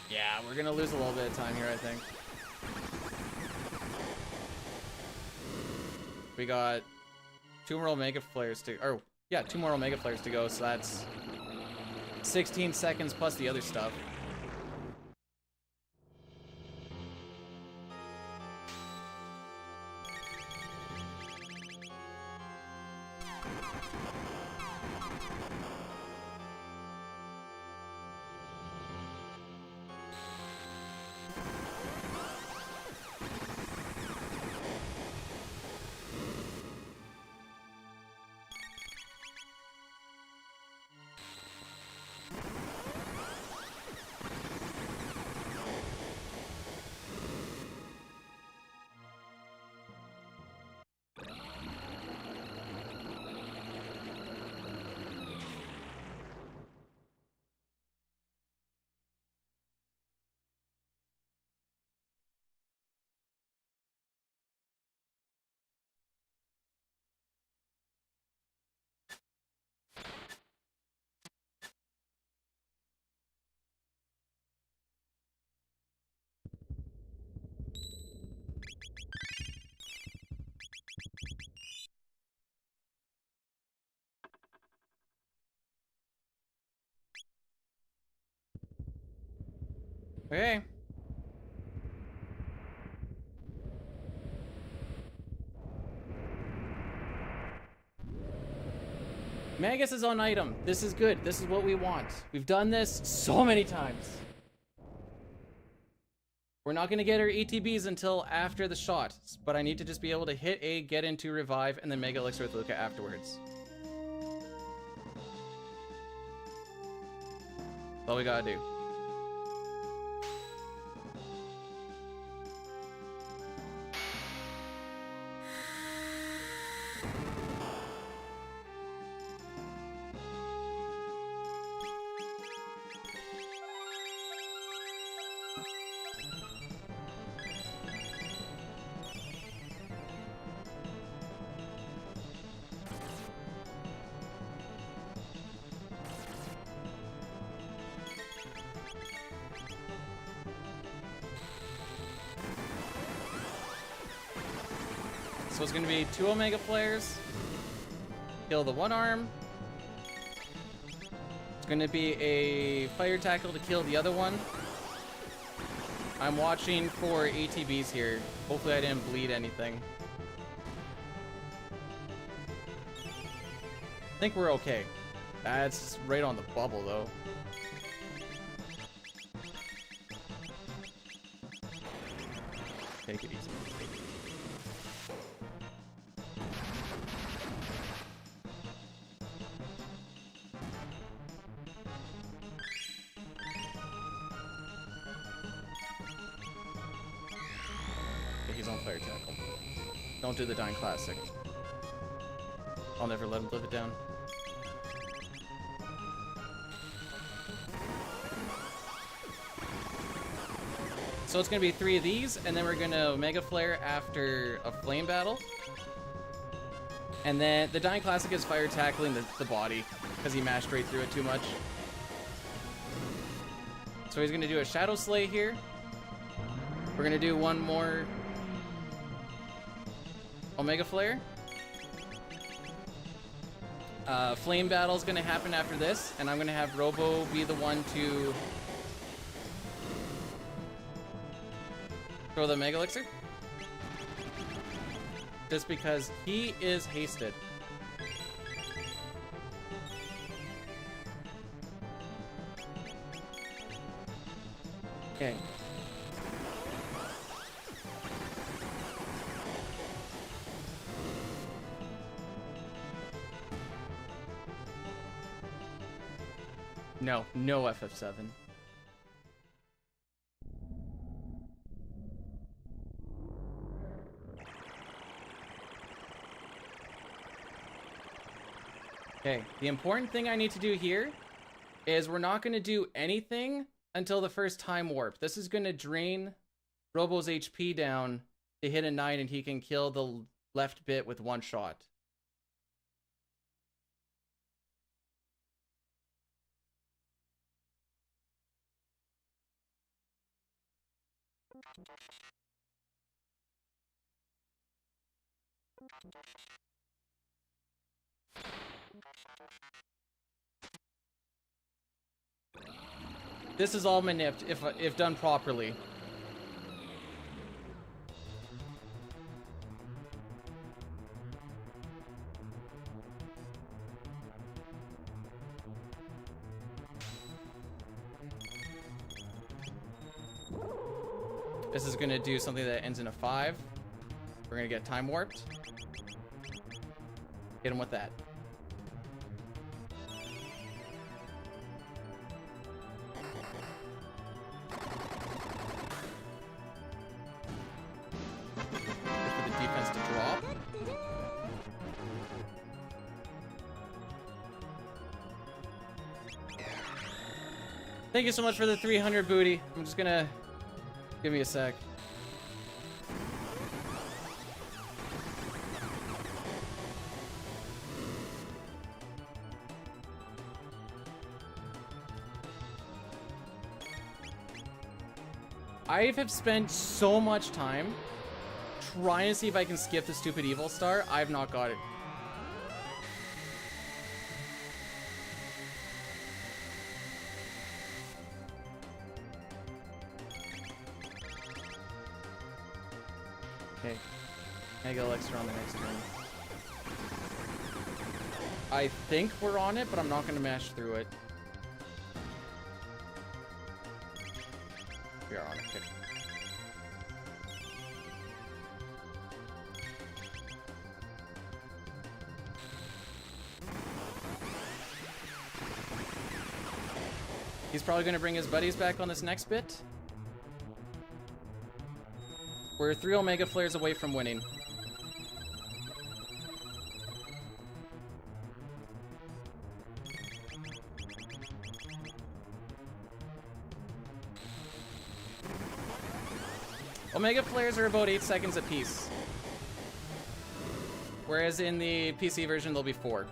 Yeah, we're gonna lose a little bit of time here, I think. We got 2 more Omega Flares to, or yeah, 2 more Omega Flares to go, so that's 16 seconds plus the other stuff. Okay. Magus is on item. This is good. This is what we want. We've done this so many times. We're not going to get our ETBs until after the shot, but I need to just be able to hit A, get into revive, and then Mega Elixir with Luca afterwards. That's all we gotta do. So it's going to be 2 Omega Flares, kill the 1 arm. It's going to be a Fire Tackle to kill the other one. I'm watching for ATBs here. Hopefully I didn't bleed anything. I think we're okay. That's right on the bubble though. Take it easy. He's on Fire Tackle. Don't do the Dying Classic. I'll never let him live it down. So it's gonna be 3 of these, and then we're gonna Omega Flare after a flame battle. And then the Dying Classic is fire tackling the body, because he mashed right through it too much. So he's gonna do a Shadow Slay here. We're gonna do one more Omega Flare. Flame Battle is gonna happen after this, and I'm gonna have Robo be the one to throw the Mega Elixir. Just because he is hasted. Okay. No, no FF7. Okay, the important thing I need to do here is we're not going to do anything until the first time warp. This is going to drain Robo's HP down to hit a 9, and he can kill the left bit with one shot. This is all manipped if done properly. This is going to do something that ends in a 5. We're going to get time warped. Hit him with that. Wait for the defense to drop. Thank you so much for the 300 booty. I'm just going to... Give me a sec. I have spent so much time trying to see if I can skip the stupid evil star. I've not got it. Okay. Mega Elixir on the next turn. I think we're on it, but I'm not going to mash through it. We are on it. Okay. He's probably going to bring his buddies back on this next bit. We're 3 Omega Flares away from winning. Omega Flares are about 8 seconds apiece. Whereas in the PC version, they'll be 4.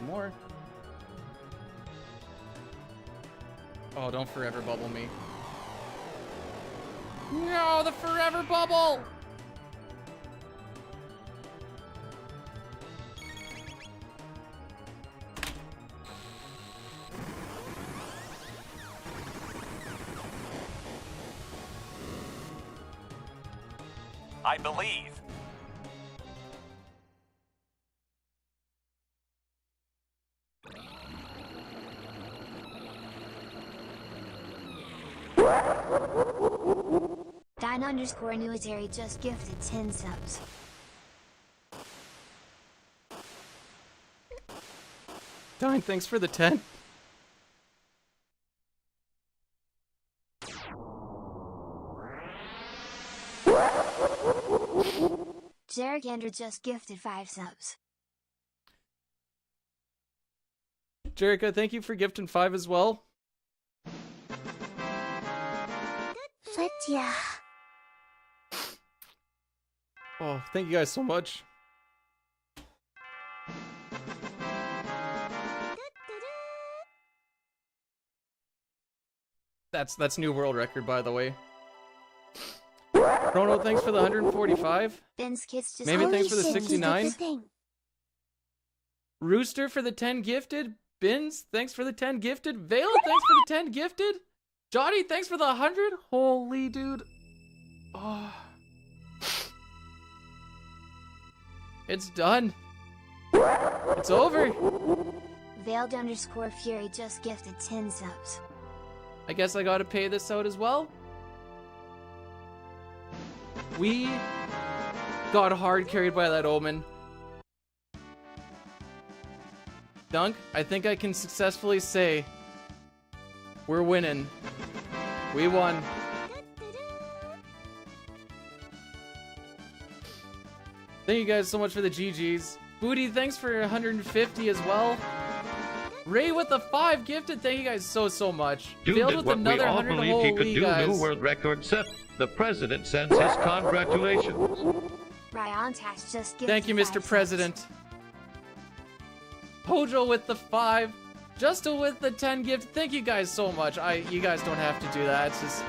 More. Oh, don't forever bubble me. No, the forever bubble! I believe. Dino_Newitary just gifted 10 subs. Dine, thanks for the 10. Jarek Andrew just gifted 5 subs. Jerica, thank you for gifting 5 as well. But yeah. Oh, thank you guys so much. That's new world record, by the way. Chrono, thanks for the 145. Ben's kids just Maybe thanks for the Holy shit, he did 69. the thing. Rooster for the 10 gifted. Bins, thanks for the 10 gifted. Vale, thanks for the 10 gifted. Johnny, thanks for the 100. Holy dude. Oh. It's done. It's over. Veiled_Fury just gifted 10 subs. I guess I gotta pay this out as well. We got hard carried by that omen. Dunk, I think I can successfully say we're winning. We won. Thank you guys so much for the GGs. Booty, thanks for 150 as well. Ray with the 5 gifted. Thank you guys so much. Dude Failed did with what we another all 100. believed he could Holy do. guys. New world record set. The president sends his congratulations. Ryan Tash just gifted Thank you, 5 Mr. subs. President. Hojo with the 5. Justo with the 10 gift. Thank you guys so much. You guys don't have to do that. It's just...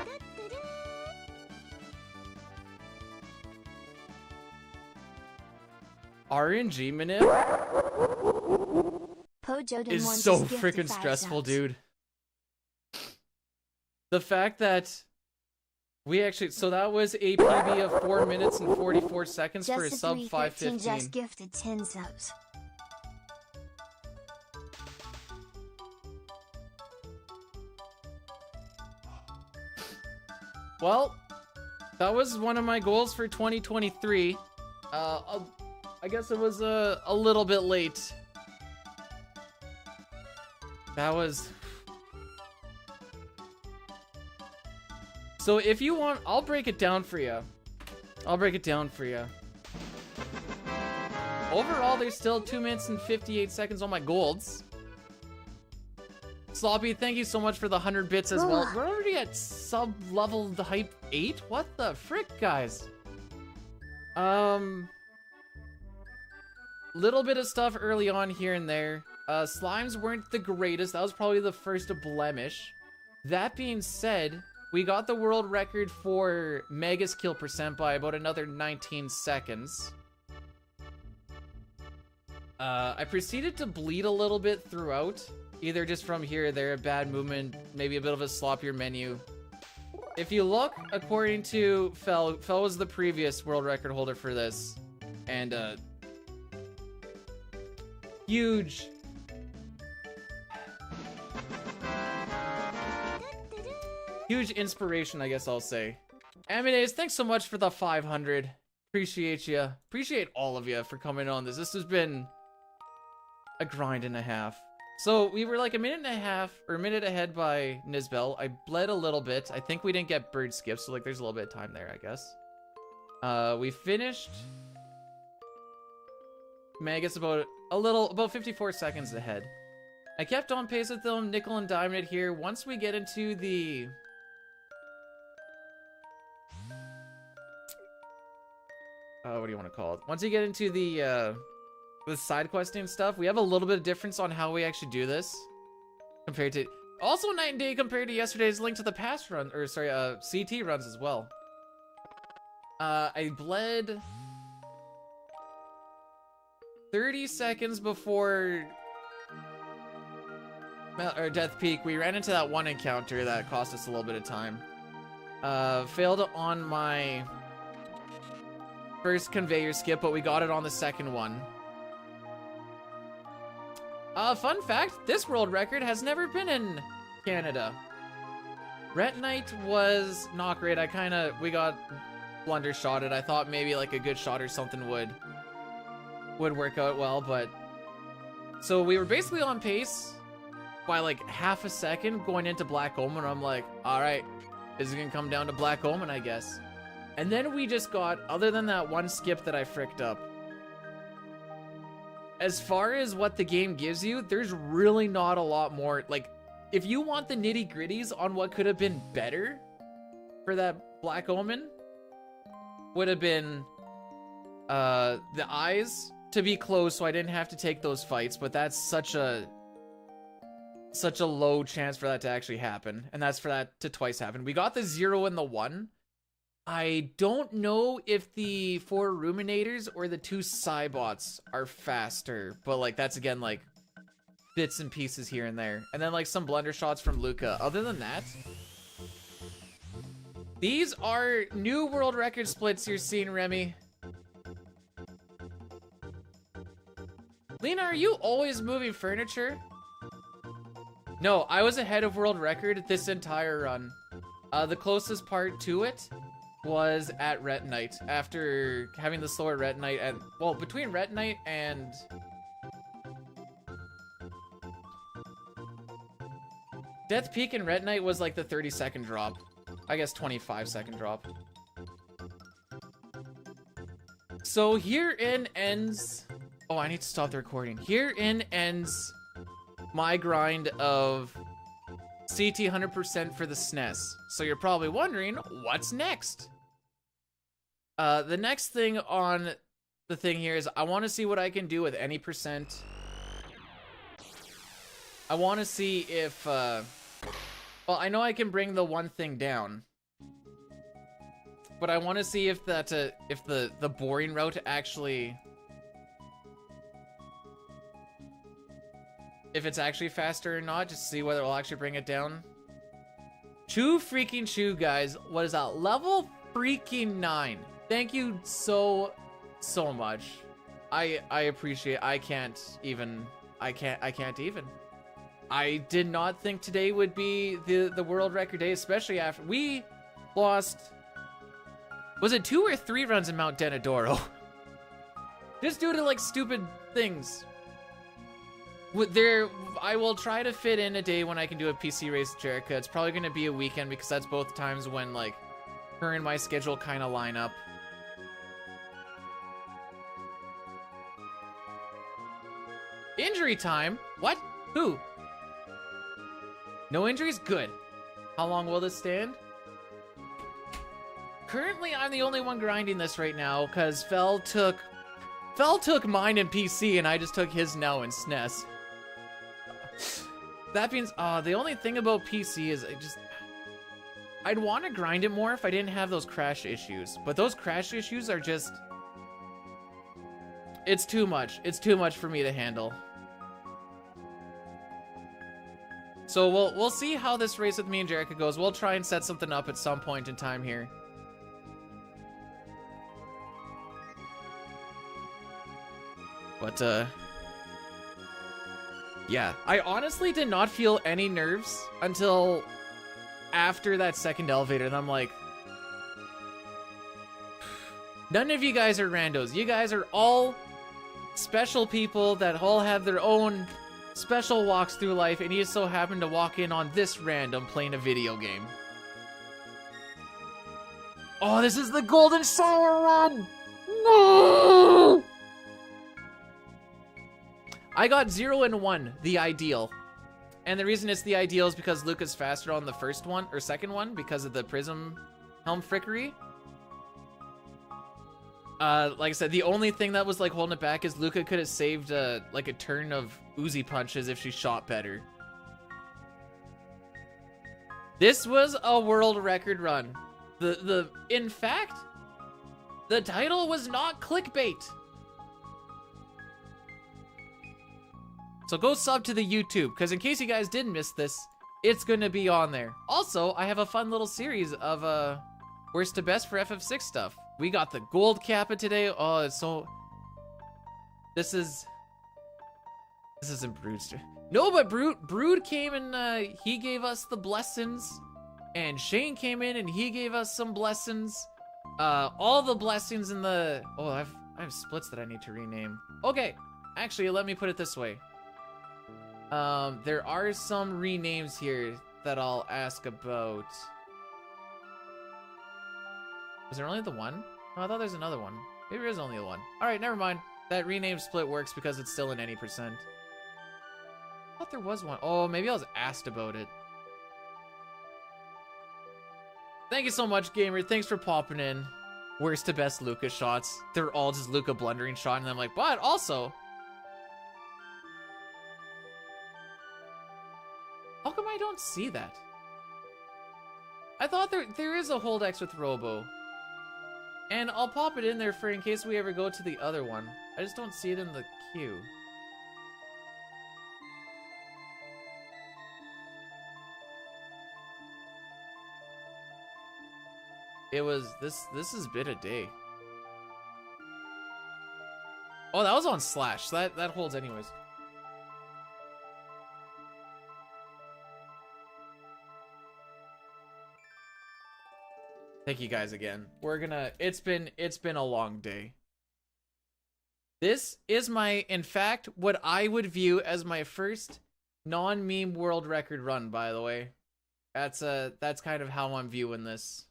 RNG manip Pojo is one so just gifted freaking 5 stressful, subs. dude. The fact that we actually... So that was a PB of 4 minutes and 44 seconds for a sub 313 515. just gifted 10 subs. Well, that was one of my goals for 2023. I guess it was a little bit late. That was... So if you want, I'll break it down for you. Overall, there's still 2 minutes and 58 seconds on my golds. Sloppy, thank you so much for the 100 bits as well. We're already at sub-level hype 8? What the frick, guys? Little bit of stuff early on here and there. Slimes weren't the greatest. That was probably the first blemish. That being said, we got the world record for Megas kill percent by about another 19 seconds. I proceeded to bleed a little bit throughout. Either just from here or there, a bad movement, maybe a bit of a sloppier menu. If you look, according to Fel was the previous world record holder for this. And, huge inspiration, I guess I'll say. Amadeus, thanks so much for the 500. Appreciate you. Appreciate all of you for coming on this. This has been a grind and a half. So we were like a minute and a half or a minute ahead by Nizbel. I bled a little bit. I think we didn't get bird skip, so like there's a little bit of time there, I guess. We finished Magus about 54 seconds ahead. I kept on pace with them, nickel and diamond here. Once we get into the what do you want to call it? Once you get into the side questing stuff, we have a little bit of difference on how we actually do this compared to also night and day compared to yesterday's link to the past run, or sorry, CT runs as well. I bled 30 seconds before Death Peak. We ran into that one encounter that cost us a little bit of time. Failed on my first conveyor skip, but we got it on the second one. Fun fact, this world record has never been in Canada. Ret Knight was not great. We got blunder shotted. I thought maybe like a good shot or something would work out well, but so we were basically on pace by like half a second going into Black Omen. I'm like, all right, this is gonna come down to Black Omen, I guess. And then we just got, other than that one skip that I fricked up, as far as what the game gives you, there's really not a lot more. Like, if you want the nitty gritties on what could have been better for that Black Omen, would have been the eyes to be closed so I didn't have to take those fights, but that's such a low chance for that to actually happen, and that's for that to twice happen. We got the 0 and the 1. I don't know if the 4 Ruminators or the 2 Cybots are faster, but like that's again like bits and pieces here and there. And then like some blunder shots from Luca. Other than that, these are new world record splits you're seeing, Remy. Lena, are you always moving furniture? No, I was ahead of world record this entire run. The closest part to it was at Retinite, after having the slower Retinite, and well, between Retinite and Death Peak and Retinite was like the 30-second drop. I guess 25-second drop. So herein ends... Oh, I need to stop the recording. Herein ends my grind of CT 100% for the SNES. So you're probably wondering, what's next? The next thing on the thing here is I want to see what I can do with any percent. I want to see if, well, I know I can bring the one thing down, but I want to see if that, if the boring route actually, if it's actually faster or not, just to see whether it'll actually bring it down. Chew freaking chew, guys. What is that? Level freaking 9. Thank you so much. I appreciate it. I can't even. I did not think today would be the world record day, especially after we lost, was it 2 or 3 runs in Mount Denadoro? Just due to like stupid things. I will try to fit in a day when I can do a PC race with Jerica. It's probably going to be a weekend because that's both times when like her and my schedule kind of line up. Injury time? What? Who? No injuries? Good. How long will this stand? Currently, I'm the only one grinding this right now because Fel took mine in PC and I just took his now in SNES. That means, the only thing about PC is I'd want to grind it more if I didn't have those crash issues. But those crash issues are just, it's too much. It's too much for me to handle. So we'll see how this race with me and Jerica goes. We'll try and set something up at some point in time here. But, yeah. I honestly did not feel any nerves until after that second elevator, and I'm like, none of you guys are randos. You guys are all special people that all have their own special walks through life, and you just so happen to walk in on this random playing a video game. Oh, this is the golden shower run! No! I got 0 and 1, the ideal. And the reason it's the ideal is because Luca's faster on the first one, or second one, because of the prism helm frickery. Like I said, the only thing that was like holding it back is Luca could have saved like a turn of Uzi punches if she shot better. This was a world record run. In fact, the title was not clickbait. So go sub to the YouTube, because in case you guys didn't miss this, it's going to be on there. Also, I have a fun little series of worst to best for FF6 stuff. We got the gold Kappa today. Oh, it's so... This isn't Brood's. No, but Brood came and he gave us the blessings. And Shane came in and he gave us some blessings. All the blessings in the... Oh, I have splits that I need to rename. Okay, actually, let me put it this way. There are some renames here that I'll ask about. Was there only the one? Oh, I thought there's another one. Maybe there is only the one. Alright, never mind. That rename split works because it's still in any percent. I thought there was one. Oh, maybe I was asked about it. Thank you so much, gamer. Thanks for popping in. Worst to best Luca shots. They're all just Luca blundering shot, and I'm like, but also, how come I don't see that? I thought there is a hold X with Robo. And I'll pop it in there for in case we ever go to the other one. I just don't see it in the queue. It was this has been a day. Oh, that was on Slash. That holds anyways. Thank you guys again. We're gonna it's been a long day. This is my, in fact, what I would view as my first non-meme world record run, by the way. That's kind of how I'm viewing this.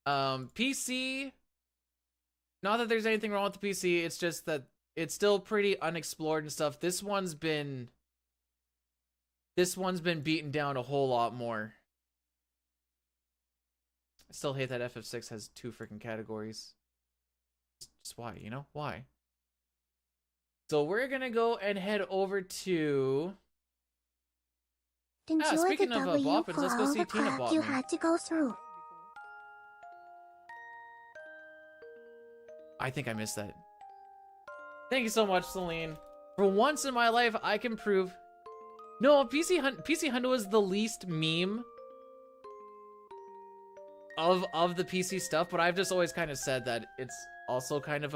PC, not that there's anything wrong with the PC, it's just that it's still pretty unexplored and stuff. This one's been beaten down a whole lot more. I still hate that FF6 has 2 freaking categories. Just why, you know? Why? So we're gonna go and head over to... Enjoy speaking the of W Boppins, for let's go all see the Tina crap you Boppin. had to go through. I think I missed that. Thank you so much, Celine. For once in my life, I can prove... No, PC Hundo is the least meme of the PC stuff, but I've just always kind of said that it's also kind of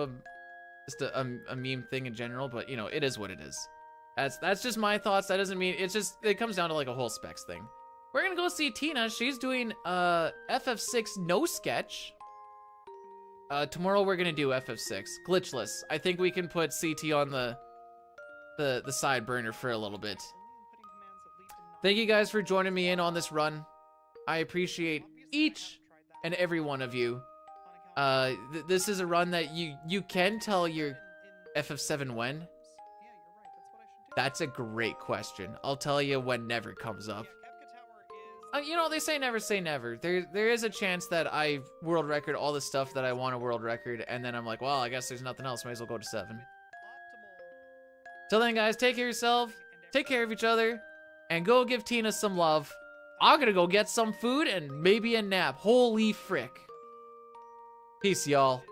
just a meme thing in general, but you know, it is what it is. That's just my thoughts. That doesn't mean it comes down to like a whole specs thing. We're gonna go see Tina. She's doing FF6 no sketch. Tomorrow we're gonna do FF6 glitchless. I think we can put CT on the side burner for a little bit. Thank you guys for joining me in on this run. I appreciate each and every one of you. This is a run that you can tell your FF7 when. That's a great question. I'll tell you when never comes up. You know, they say never. There is a chance that I world record all the stuff that I want to world record, and then I'm like, well, I guess there's nothing else. Might as well go to 7. Till then, guys, take care of yourself, take care of each other, and go give Tina some love. I'm gonna go get some food and maybe a nap. Holy frick. Peace, y'all.